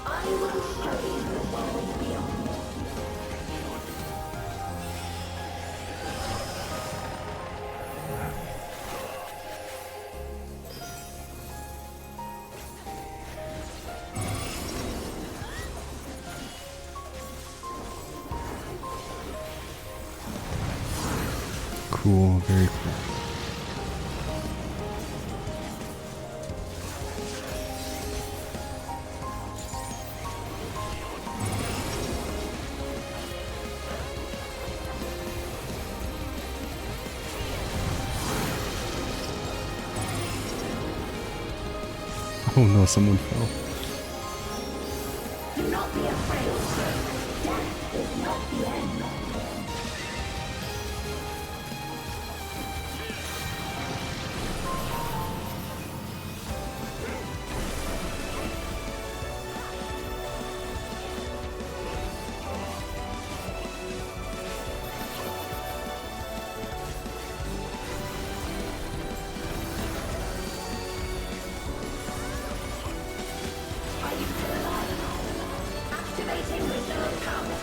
I will show you the world beyond. Cool, very cool. Oh no, someone fell. Do not be afraid. Death is not the end. Are you still alive? Activating reserve power.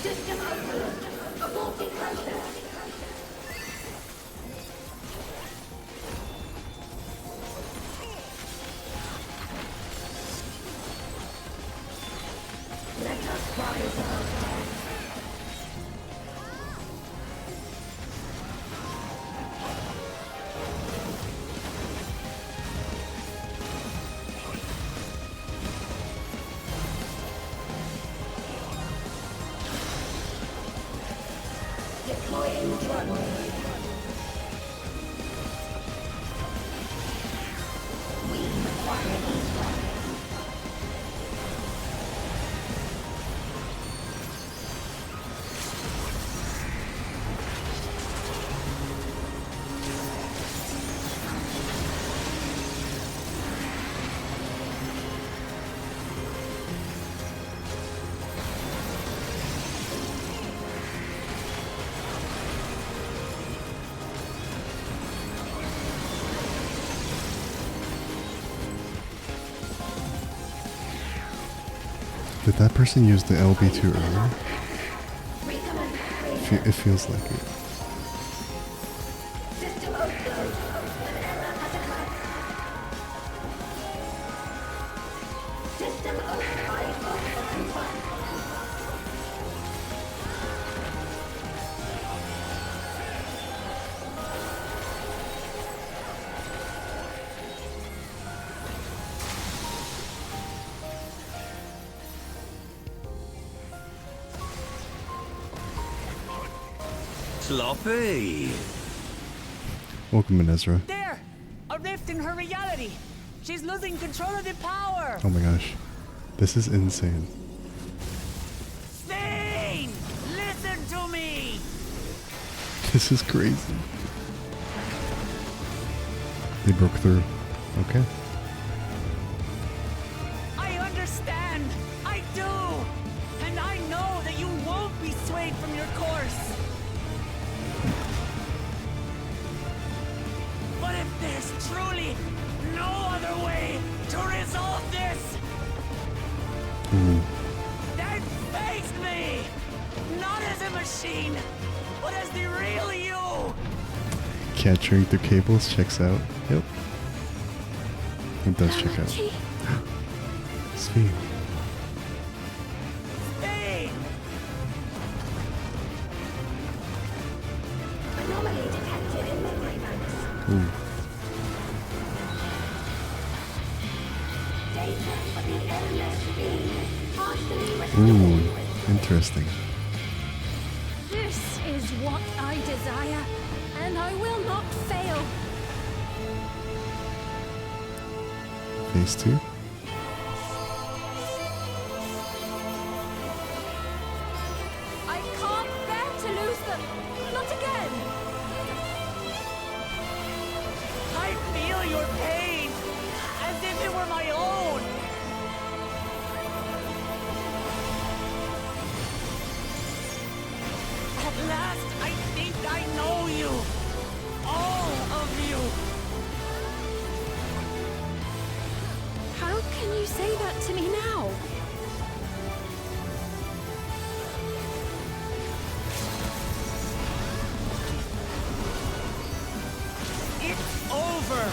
System open. Aborting process. Let us rise above. Deploying drone. We require ether. Did that person use the LB too early? It feels like it. System overload. An error has occurred. System override confirmed. Sloppy. Welcome in, Ezra. There! A rift in her reality! She's losing control of the power! Oh my gosh. This is insane. Sphene! Listen to me! This is crazy. They broke through. Okay. I understand! I do! And I know that you won't be swayed from your course! But if there's truly no other way to resolve this, then face me! Not as a machine, but as the real you! Capturing through cables checks out. Yep. It does check out. Sphene. Sphene! Anomaly detected in memory banks. Ooh. Data for the MSQ partially restored. Ooh. Interesting. This is what I desire, and I will not fail. Phase 2. I can't bear to lose them. Not again. I feel your pain, as if it were my own. At last, I think I know you. All of you. How can you say that to me now? It's over,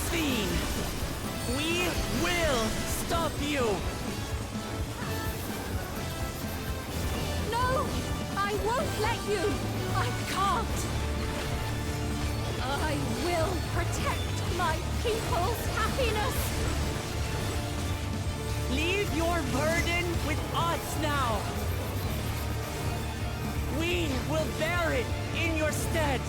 Sphene. We will stop you. No! I won't let you! I can't! I will protect my people's happiness! Leave your burden with us now. We will bear it in your stead.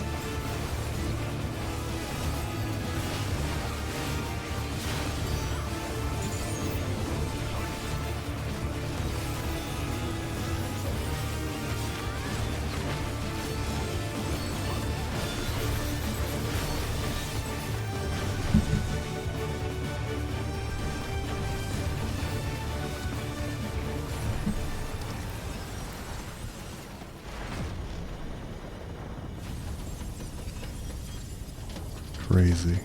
Crazy.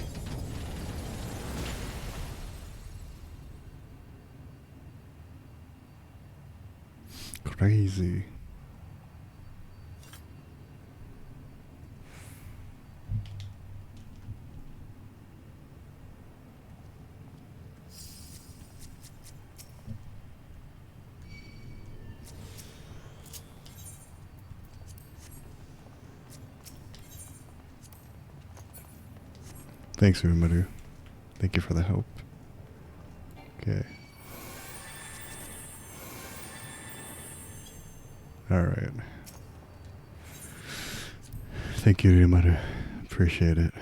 Crazy. Thanks, Umaru. Thank you for the help. Okay. Alright. Thank you, Umaru. Appreciate it.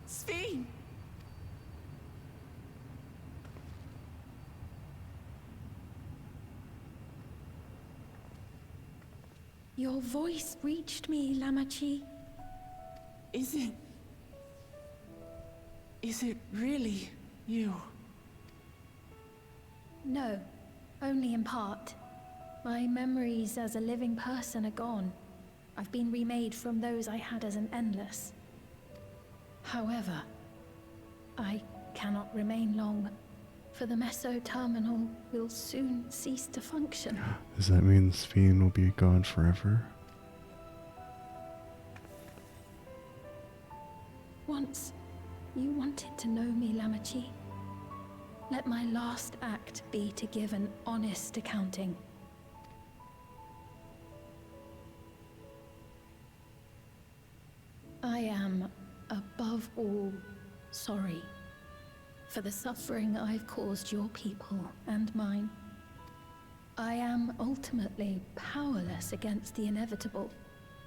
Sphene! Your voice reached me, Lamachi. Is it really you? No, only in part. My memories as a living person are gone. I've been remade from those I had as an endless. However, I cannot remain long, for the meso-terminal will soon cease to function. Does that mean Sphene will be gone forever? Once, you wanted to know me, Lamachi. Let my last act be to give an honest accounting. I am, above all, sorry for the suffering I've caused your people and mine. I am ultimately powerless against the inevitable,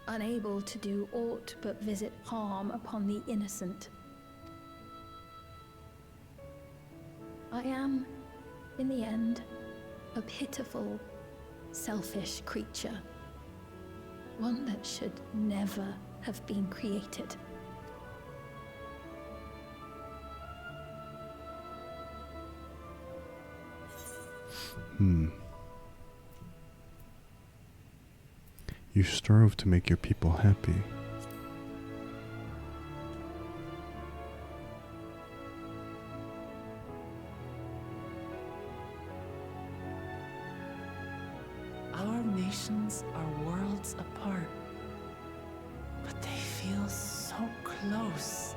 unable to do aught but visit harm upon the innocent. I am, in the end, a pitiful, selfish creature. One that should never have been created. You strove to make your people happy. Our nations are worlds apart, but they feel so close.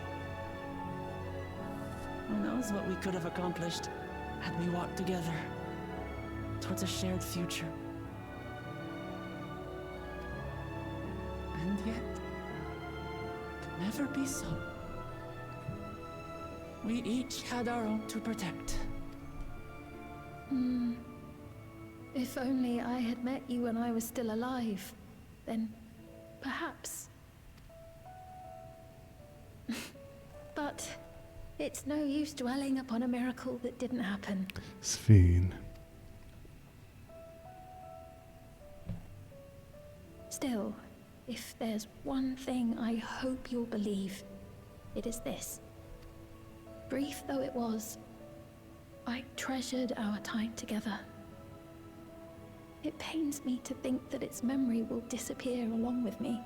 Who knows what we could have accomplished had we walked together towards a shared future. And yet, could never be so. We each had our own to protect. If only I had met you when I was still alive, then perhaps. But it's no use dwelling upon a miracle that didn't happen. Sphene. Still, if there's one thing I hope you'll believe, it is this. Brief though it was, I treasured our time together. It pains me to think that its memory will disappear along with me.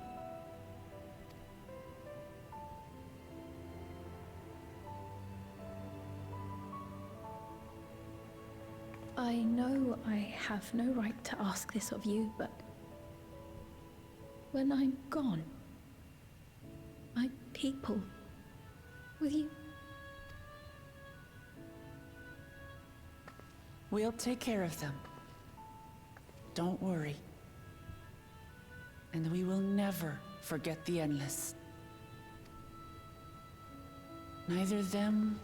I know I have no right to ask this of you, but when I'm gone, my people, will you? We'll take care of them. Don't worry. And we will never forget the Endless. Neither them,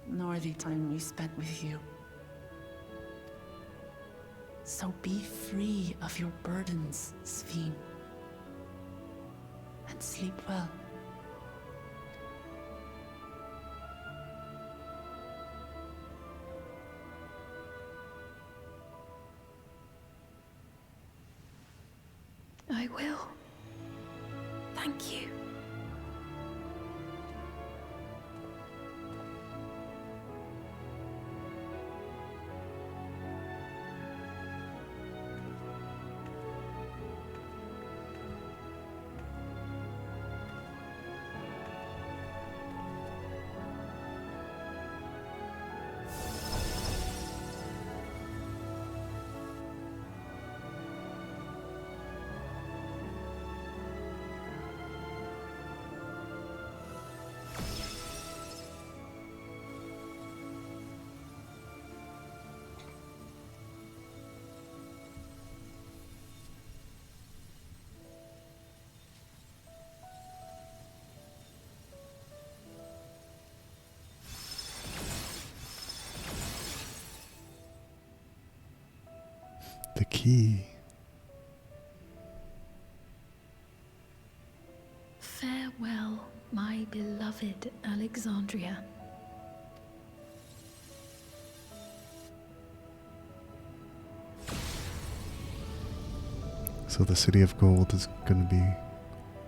nor the time we spent with you. So be free of your burdens, Sphene. And sleep well. I will. Thank you. The key. Farewell, my beloved Alexandria. So the city of gold is gonna be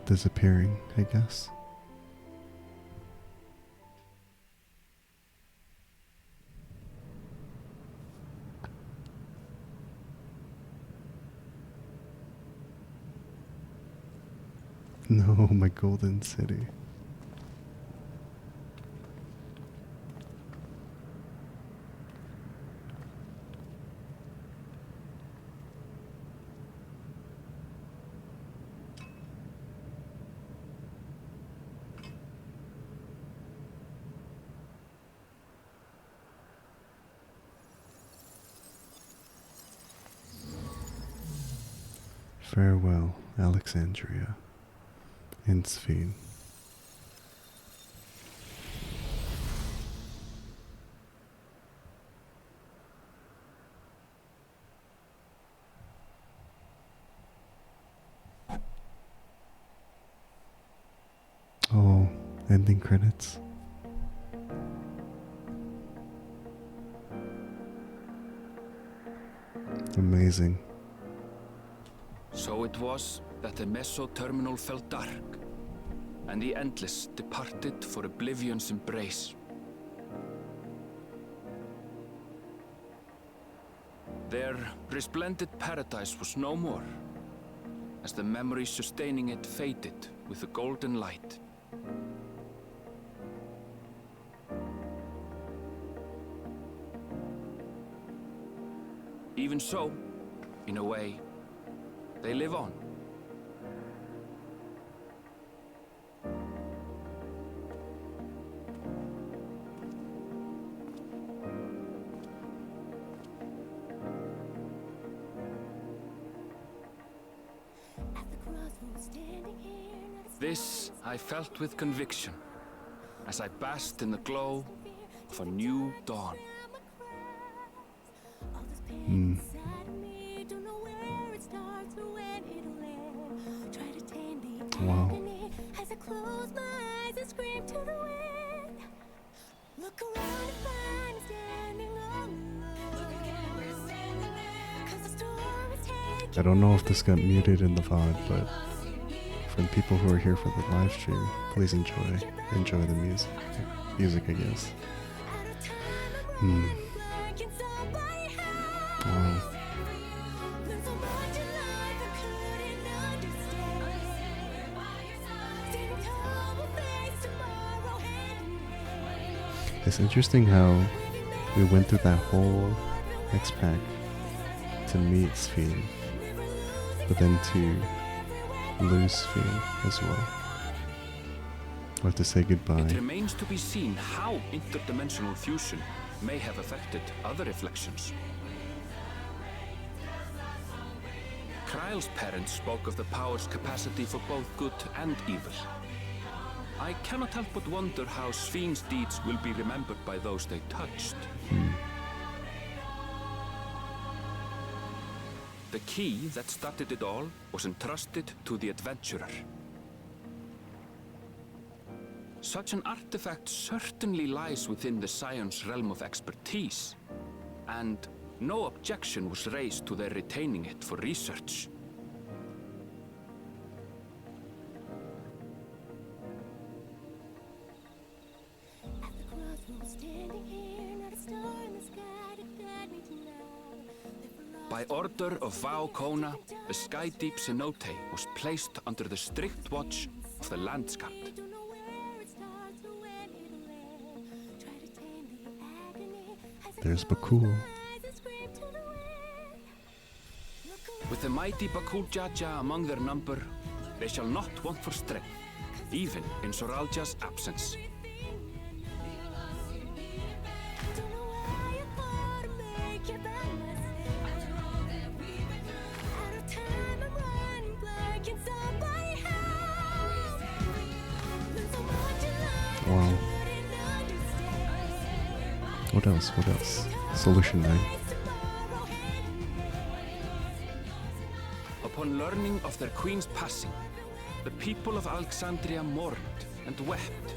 disappearing, I guess. No, my golden city. Farewell, Alexandria and Sphene. Oh, ending credits. Amazing. So it was that the meso-terminal fell dark, and the Endless departed for oblivion's embrace. Their resplendent paradise was no more, as the memory sustaining it faded with the golden light. Even so, in a way, they live on. This I felt with conviction, as I basked in the glow of a new dawn. Wow. I don't know if this got muted in the VOD, but for the people who are here for the live stream, please enjoy the music, I guess. Wow. It's interesting how we went through that whole X-Pack to meet Sphene, but then to lose Sphene as well. We'll have to say goodbye. It remains to be seen how interdimensional fusion may have affected other reflections. Kryle's parents spoke of the power's capacity for both good and evil. I cannot help but wonder how Sphene's deeds will be remembered by those they touched. The key that started it all was entrusted to the adventurer. Such an artifact certainly lies within the Scion's realm of expertise, and no objection was raised to their retaining it for research. By order of Vao Kona, the Skydeep cenote was placed under the strict watch of the Landsguard. There's Bakul. With the mighty Bakul Jaja among their number, they shall not want for strength, even in Soralja's absence. Wow. What else? Solution 9. Upon learning of their queen's passing, the people of Alexandria mourned and wept.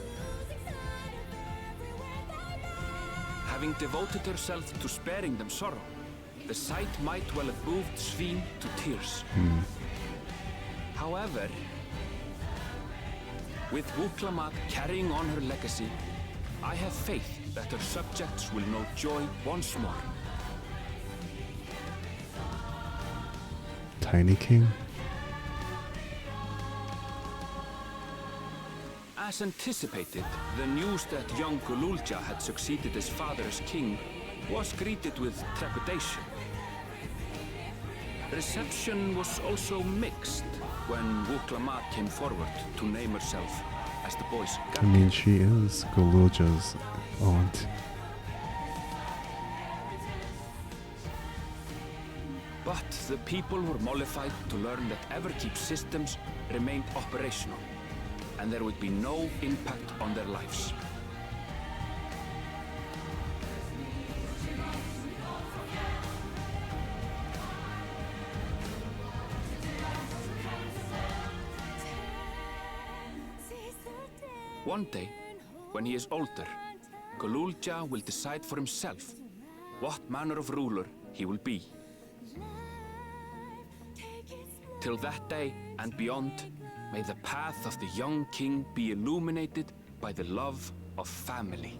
Having devoted herself to sparing them sorrow, the sight might well have moved Sphene to tears. However, with Wuklamat carrying on her legacy, I have faith that her subjects will know joy once more. Tiny King? As anticipated, the news that young Gululja had succeeded his father as king was greeted with trepidation. Reception was also mixed when Wuklamat came forward to name herself as the boy's I mean, she is Gululja's aunt. But the people were mollified to learn that Everkeep's systems remained operational, and there would be no impact on their lives. One day, when he is older, Gululja will decide for himself what manner of ruler he will be. Till that day and beyond, may the path of the young king be illuminated by the love of family.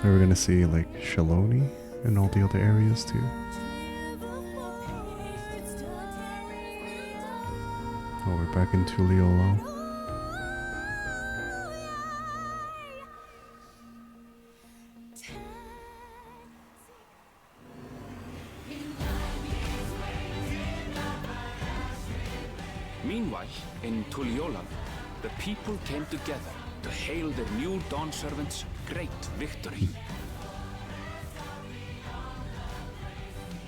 Are we gonna see like Shaloni and all the other areas too? Oh, we're back in Tuliolo. Meanwhile, in Tuliolan, the people came together to hail their new Dawn servants' great victory.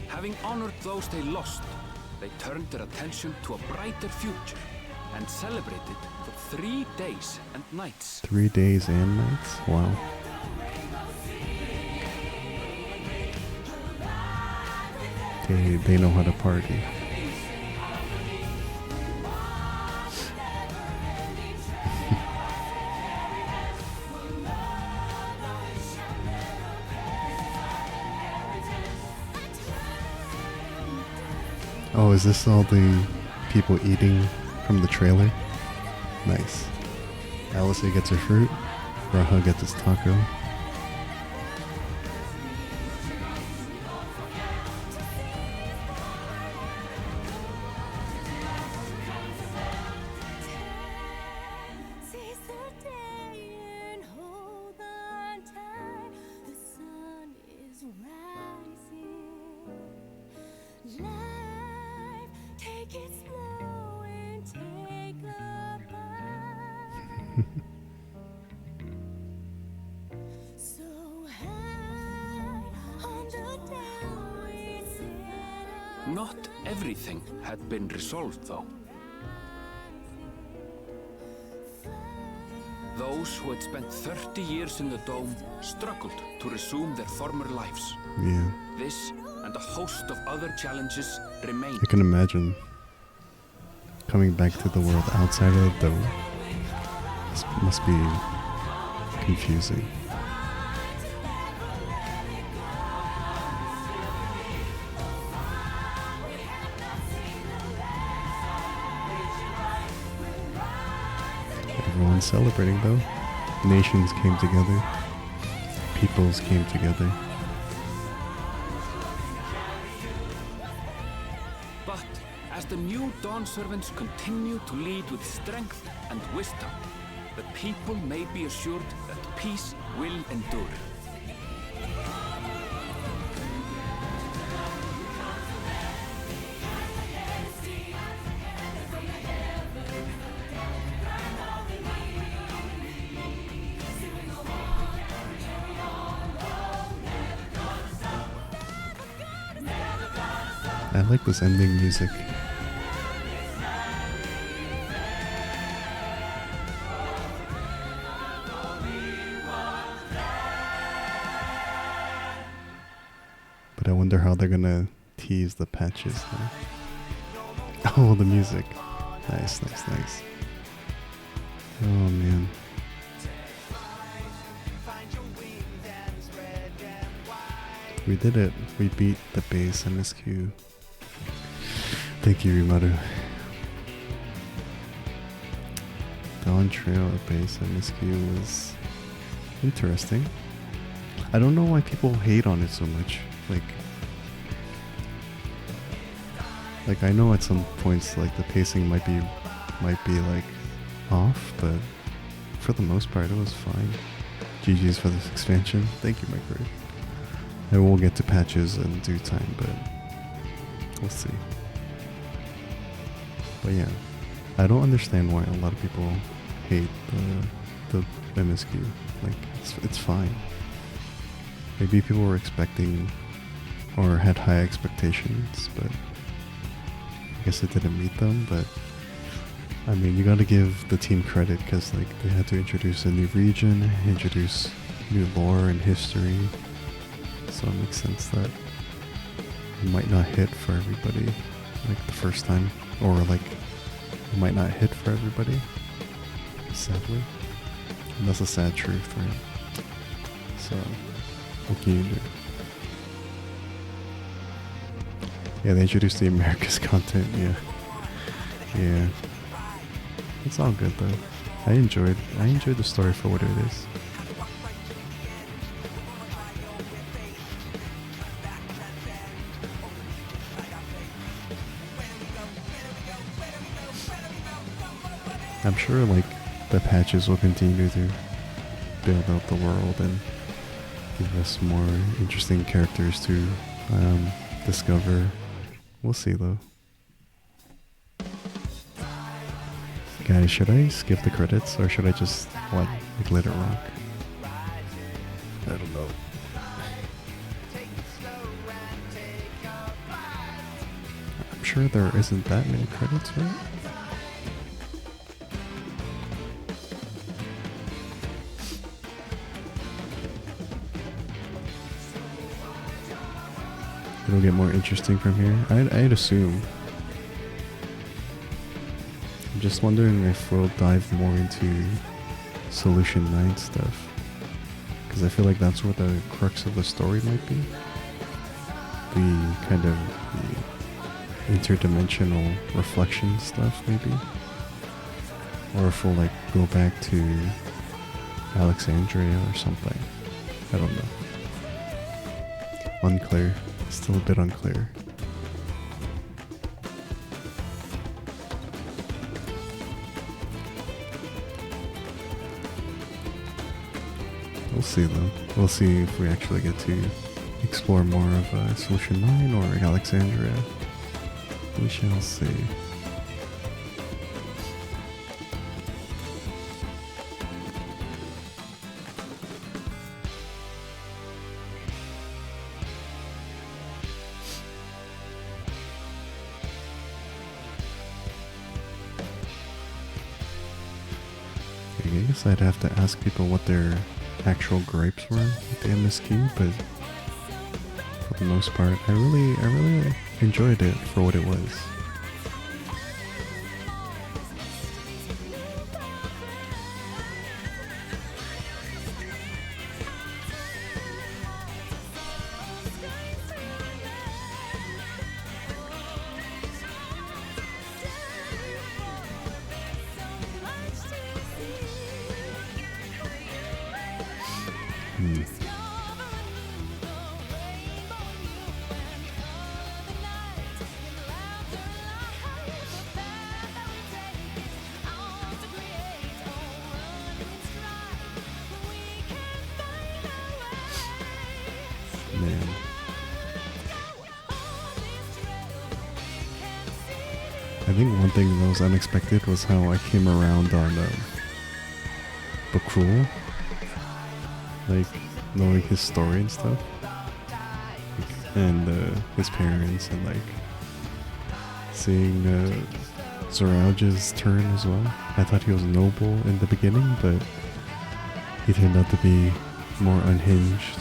Having honored those they lost, they turned their attention to a brighter future and celebrated for 3 days and nights. 3 days and nights? Wow. They know how to party. Oh, is this all the people eating from the trailer? Nice. Alice gets her fruit. Raha gets his taco. Not everything had been resolved, though. Those who had spent 30 years in the Dome struggled to resume their former lives. Yeah. This and a host of other challenges remained. I can imagine coming back to the world outside of the Dome. This must be confusing. Everyone's celebrating though. Nations came together. Peoples came together. But as the new Dawn servants continue to lead with strength and wisdom, the people may be assured that peace will endure. I like this ending music. wonder how they're gonna tease the patches now. Oh, the music. Nice, nice, nice. Oh man. We did it. We beat the base MSQ. Thank you, Rimadu. Dawntrail base MSQ was interesting. I don't know why people hate on it so much. Like I know at some points like the pacing might be like off, but for the most part it was fine. GG's for this expansion. Thank you, Micro. And we'll get to patches in due time, but we'll see. But yeah, I don't understand why a lot of people hate the MSQ. Like it's fine. Maybe people were expecting or had high expectations, but I guess it didn't meet them. But I mean, you gotta give the team credit because like they had to introduce a new region, introduce new lore and history, so it makes sense that it might not hit for everybody like the first time, or like it might not hit for everybody, sadly. And that's a sad truth, right? So what can you do? Yeah, they introduced the Americas content. Yeah. It's all good though. I enjoyed the story for what it is. I'm sure like the patches will continue to build out the world and give us more interesting characters to discover. We'll see though. Guys, should I skip the credits or should I just like let it rock? I don't know. I'm sure there isn't that many credits, right? It'll get more interesting from here. I'd assume. I'm just wondering if we'll dive more into Solution 9 stuff. Because I feel like that's where the crux of the story might be. The kind of the interdimensional reflection stuff, maybe. Or if we'll like go back to Alexandria or something. I don't know. Unclear. Still a bit unclear. We'll see though. We'll see if we actually get to explore more of Solution 9 or Alexandria. We shall see. I guess I'd have to ask people what their actual gripes were with the MSQ, but for the most part, I really enjoyed it for what it was. Man. I think one thing that was unexpected was how I came around on Bakul, like knowing his story and stuff, and his parents, and like seeing Zoralja's turn as well. I thought he was noble in the beginning, but he turned out to be more unhinged.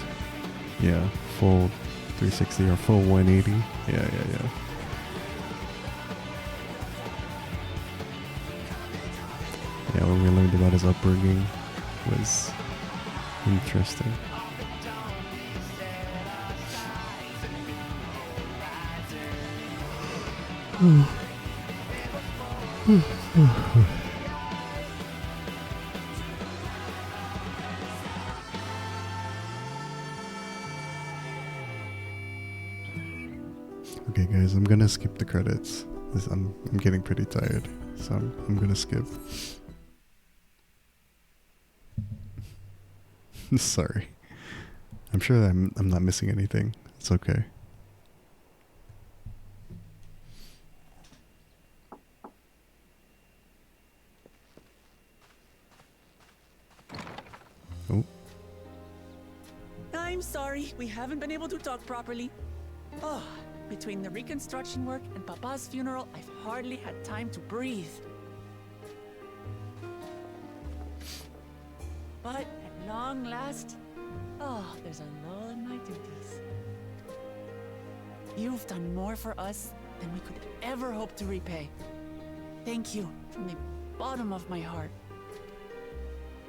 Yeah, full 360 or full 180. Yeah. Yeah, when we learned about his upbringing was interesting. Okay, guys, I'm gonna skip the credits. I'm getting pretty tired, so I'm gonna skip. Sorry. I'm sure I'm not missing anything. It's okay. Oh. I'm sorry, we haven't been able to talk properly. Oh, between the reconstruction work and Papa's funeral, I've hardly had time to breathe. But at long last, oh, there's a lull in my duties. You've done more for us than we could ever hope to repay. Thank you from the bottom of my heart.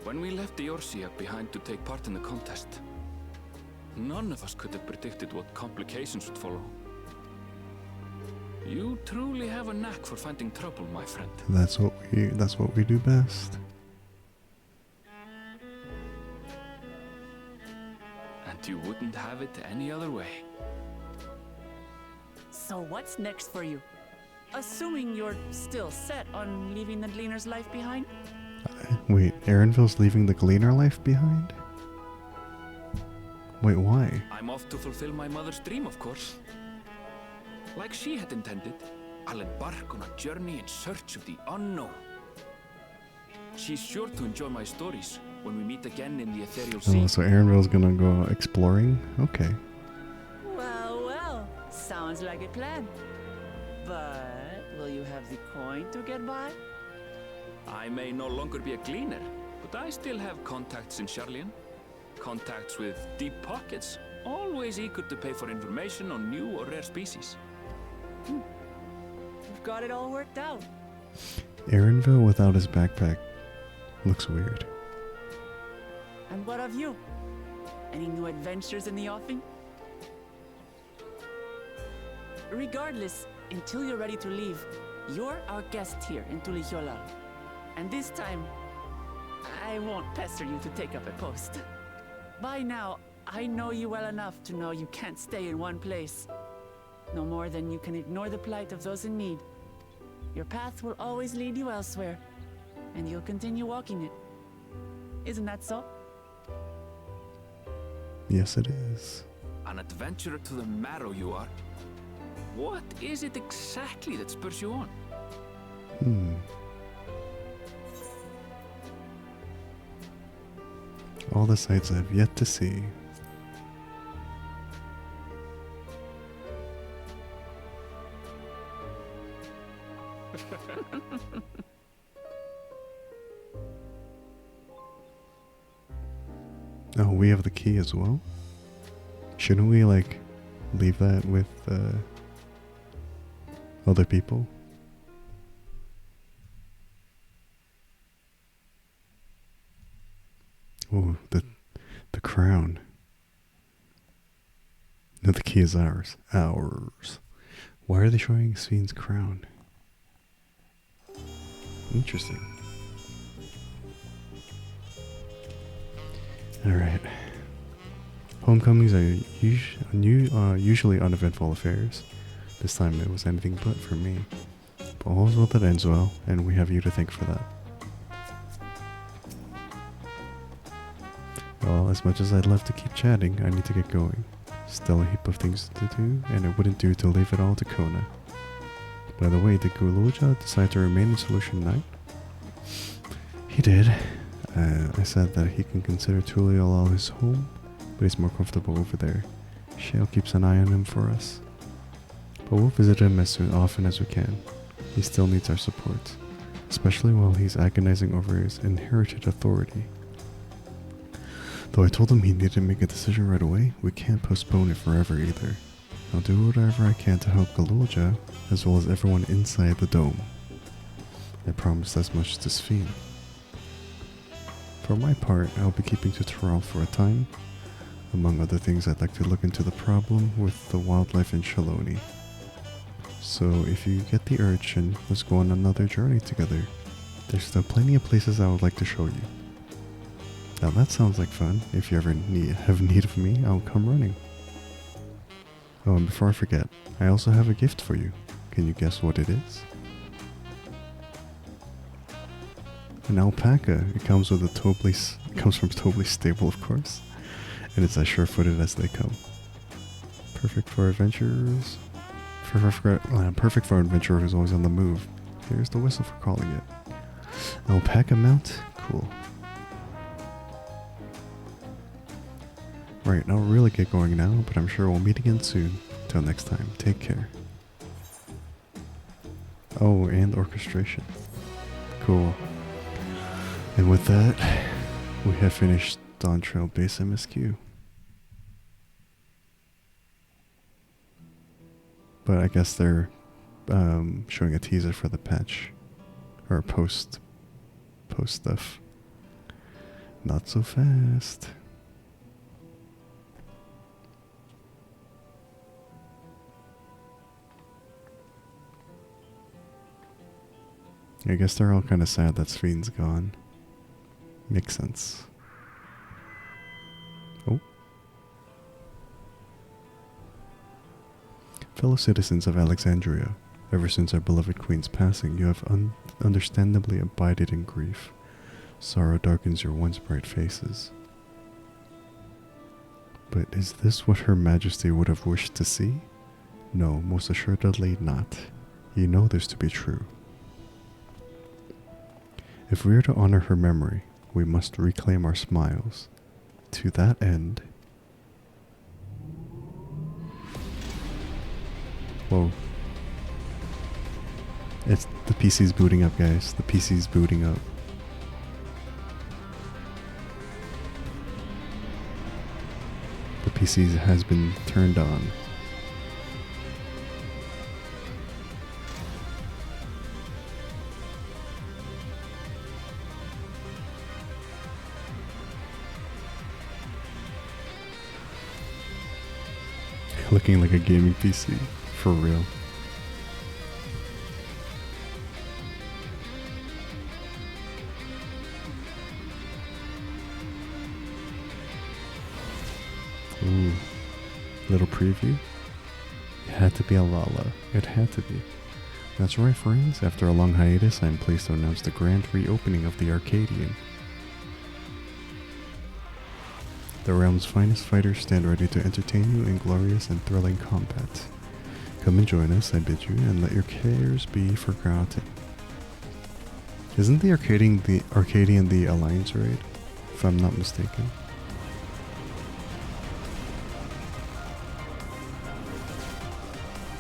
When we left the Eorzea behind to take part in the contest, none of us could have predicted what complications would follow. You truly have a knack for finding trouble, my friend. That's what we do best. And you wouldn't have it any other way. So what's next for you? Assuming you're still set on leaving the Gleaner's life behind? Wait, Erenville's leaving the Gleaner life behind? Wait, why? I'm off to fulfill my mother's dream, of course. Like she had intended, I'll embark on a journey in search of the unknown. She's sure to enjoy my stories when we meet again in the ethereal sea. Oh, so Erenville's gonna go exploring? Okay. Well, sounds like a plan. But will you have the coin to get by? I may no longer be a gleaner, but I still have contacts in Sharlayan. Contacts with deep pockets, always eager to pay for information on new or rare species. You've got it all worked out. Erenville without his backpack looks weird. And what of you? Any new adventures in the offing? Regardless, until you're ready to leave, you're our guest here in Tulihyolal. And this time, I won't pester you to take up a post. By now, I know you well enough to know you can't stay in one place. No more than you can ignore the plight of those in need. Your path will always lead you elsewhere, and you'll continue walking it. Isn't that so? Yes, it is. An adventurer to the marrow you are. What is it exactly that spurs you on? All the sights I've yet to see. Oh, we have the key as well? Shouldn't we, like, leave that with other people? Oh, the crown. No, the key is ours. Ours. Why are they showing Sphene's crown? Interesting. Alright. Homecomings are usually uneventful affairs. This time it was anything but for me. But all's well that ends well, and we have you to thank for that. Well, as much as I'd love to keep chatting, I need to get going. Still a heap of things to do, and it wouldn't do to leave it all to Kona. By the way, did Guluja decide to remain in Solution 9? He did. I said that he can consider Tulihyolal his home, but he's more comfortable over there. Shale keeps an eye on him for us. But we'll visit him as often as we can. He still needs our support, especially while he's agonizing over his inherited authority. Though I told him he needed to make a decision right away, we can't postpone it forever either. I'll do whatever I can to help Galulja, as well as everyone inside the dome. I promised as much to Sphene. For my part, I'll be keeping to Toral for a time. Among other things, I'd like to look into the problem with the wildlife in Shaloni. So if you get the urge, let's go on another journey together. There's still plenty of places I would like to show you. Now that sounds like fun. If you ever have need of me, I'll come running. Oh, and before I forget, I also have a gift for you. Can you guess what it is? An alpaca. It comes with it comes from Tobley's stable, of course. And it's as sure-footed as they come. Perfect for adventurers. Perfect for an adventurer who's always on the move. Here's the whistle for calling it. Alpaca mount? Cool. Right, I'll really get going now, but I'm sure we'll meet again soon. Till next time, take care. Oh, and orchestration. Cool. And with that, we have finished Dawntrail Base MSQ. But I guess they're showing a teaser for the patch. Or post stuff. Not so fast. I guess they're all kind of sad that Sphene's gone. Makes sense. Oh. Fellow citizens of Alexandria, ever since our beloved queen's passing, you have understandably abided in grief. Sorrow darkens your once bright faces. But is this what Her Majesty would have wished to see? No, most assuredly not. You know this to be true. If we are to honor her memory, we must reclaim our smiles. To that end... Whoa. It's the PC's booting up, guys. The PC's booting up. The PC has been turned on. Looking like a gaming PC, for real. Ooh, little preview. It had to be a Lala. It had to be. That's right, friends. After a long hiatus, I am pleased to announce the grand reopening of the Arcadian. The realm's finest fighters stand ready to entertain you in glorious and thrilling combat. Come and join us, I bid you, and let your cares be forgotten. Isn't the Arcadian the Alliance raid? If I'm not mistaken.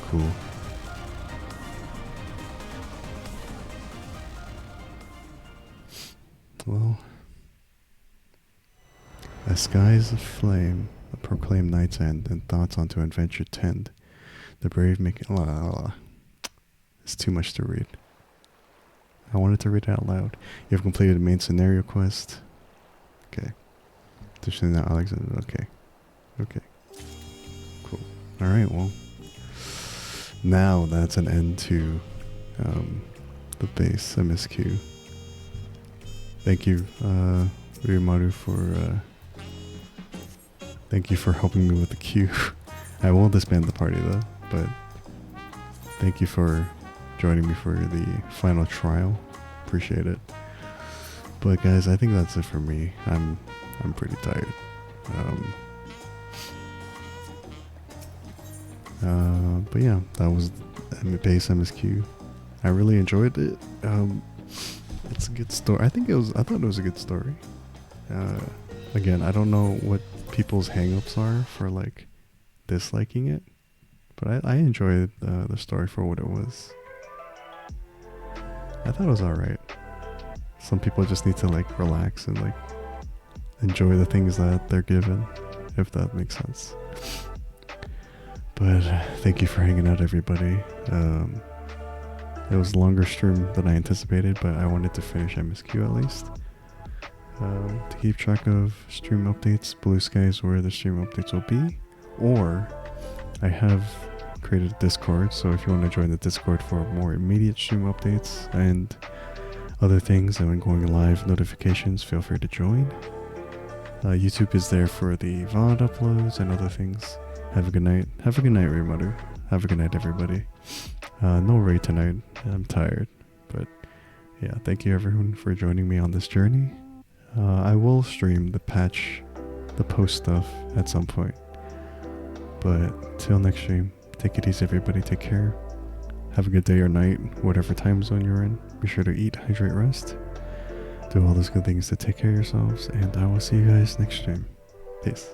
Cool. Well... As skies of flame proclaim night's end and thoughts onto adventure tend, the brave make It's too much to read. I wanted to read it out loud. You have completed the main scenario quest. Okay. Now Alexander. Okay. Okay. Cool. Alright, well. Now that's an end to the base MSQ. Thank you, Ryumaru, for thank you for helping me with the queue. I won't disband the party though, but thank you for joining me for the final trial. Appreciate it. But guys, I think that's it for me. I'm pretty tired. But yeah, that was base MSQ. I really enjoyed it. It's a good story. I thought it was a good story. Again, I don't know what people's hang-ups are for like disliking it, but I enjoyed the story for what it was. I thought it was alright. Some people just need to like relax and like enjoy the things that they're given, if that makes sense. But thank you for hanging out, everybody. It was a longer stream than I anticipated, but I wanted to finish MSQ at least. To keep track of stream updates, Blue Sky is where the stream updates will be. Or I have created a Discord, so if you want to join the Discord for more immediate stream updates and other things and when going live notifications, feel free to join. YouTube is there for the VOD uploads and other things. Have a good night. Have a good night, Remoter. Have a good night, everybody. No raid tonight. I'm tired. But yeah, thank you everyone for joining me on this journey. I will stream the patch, the post stuff at some point. But till next stream, take it easy, everybody. Take care. Have a good day or night, whatever time zone you're in. Be sure to eat, hydrate, rest. Do all those good things to take care of yourselves. And I will see you guys next stream. Peace.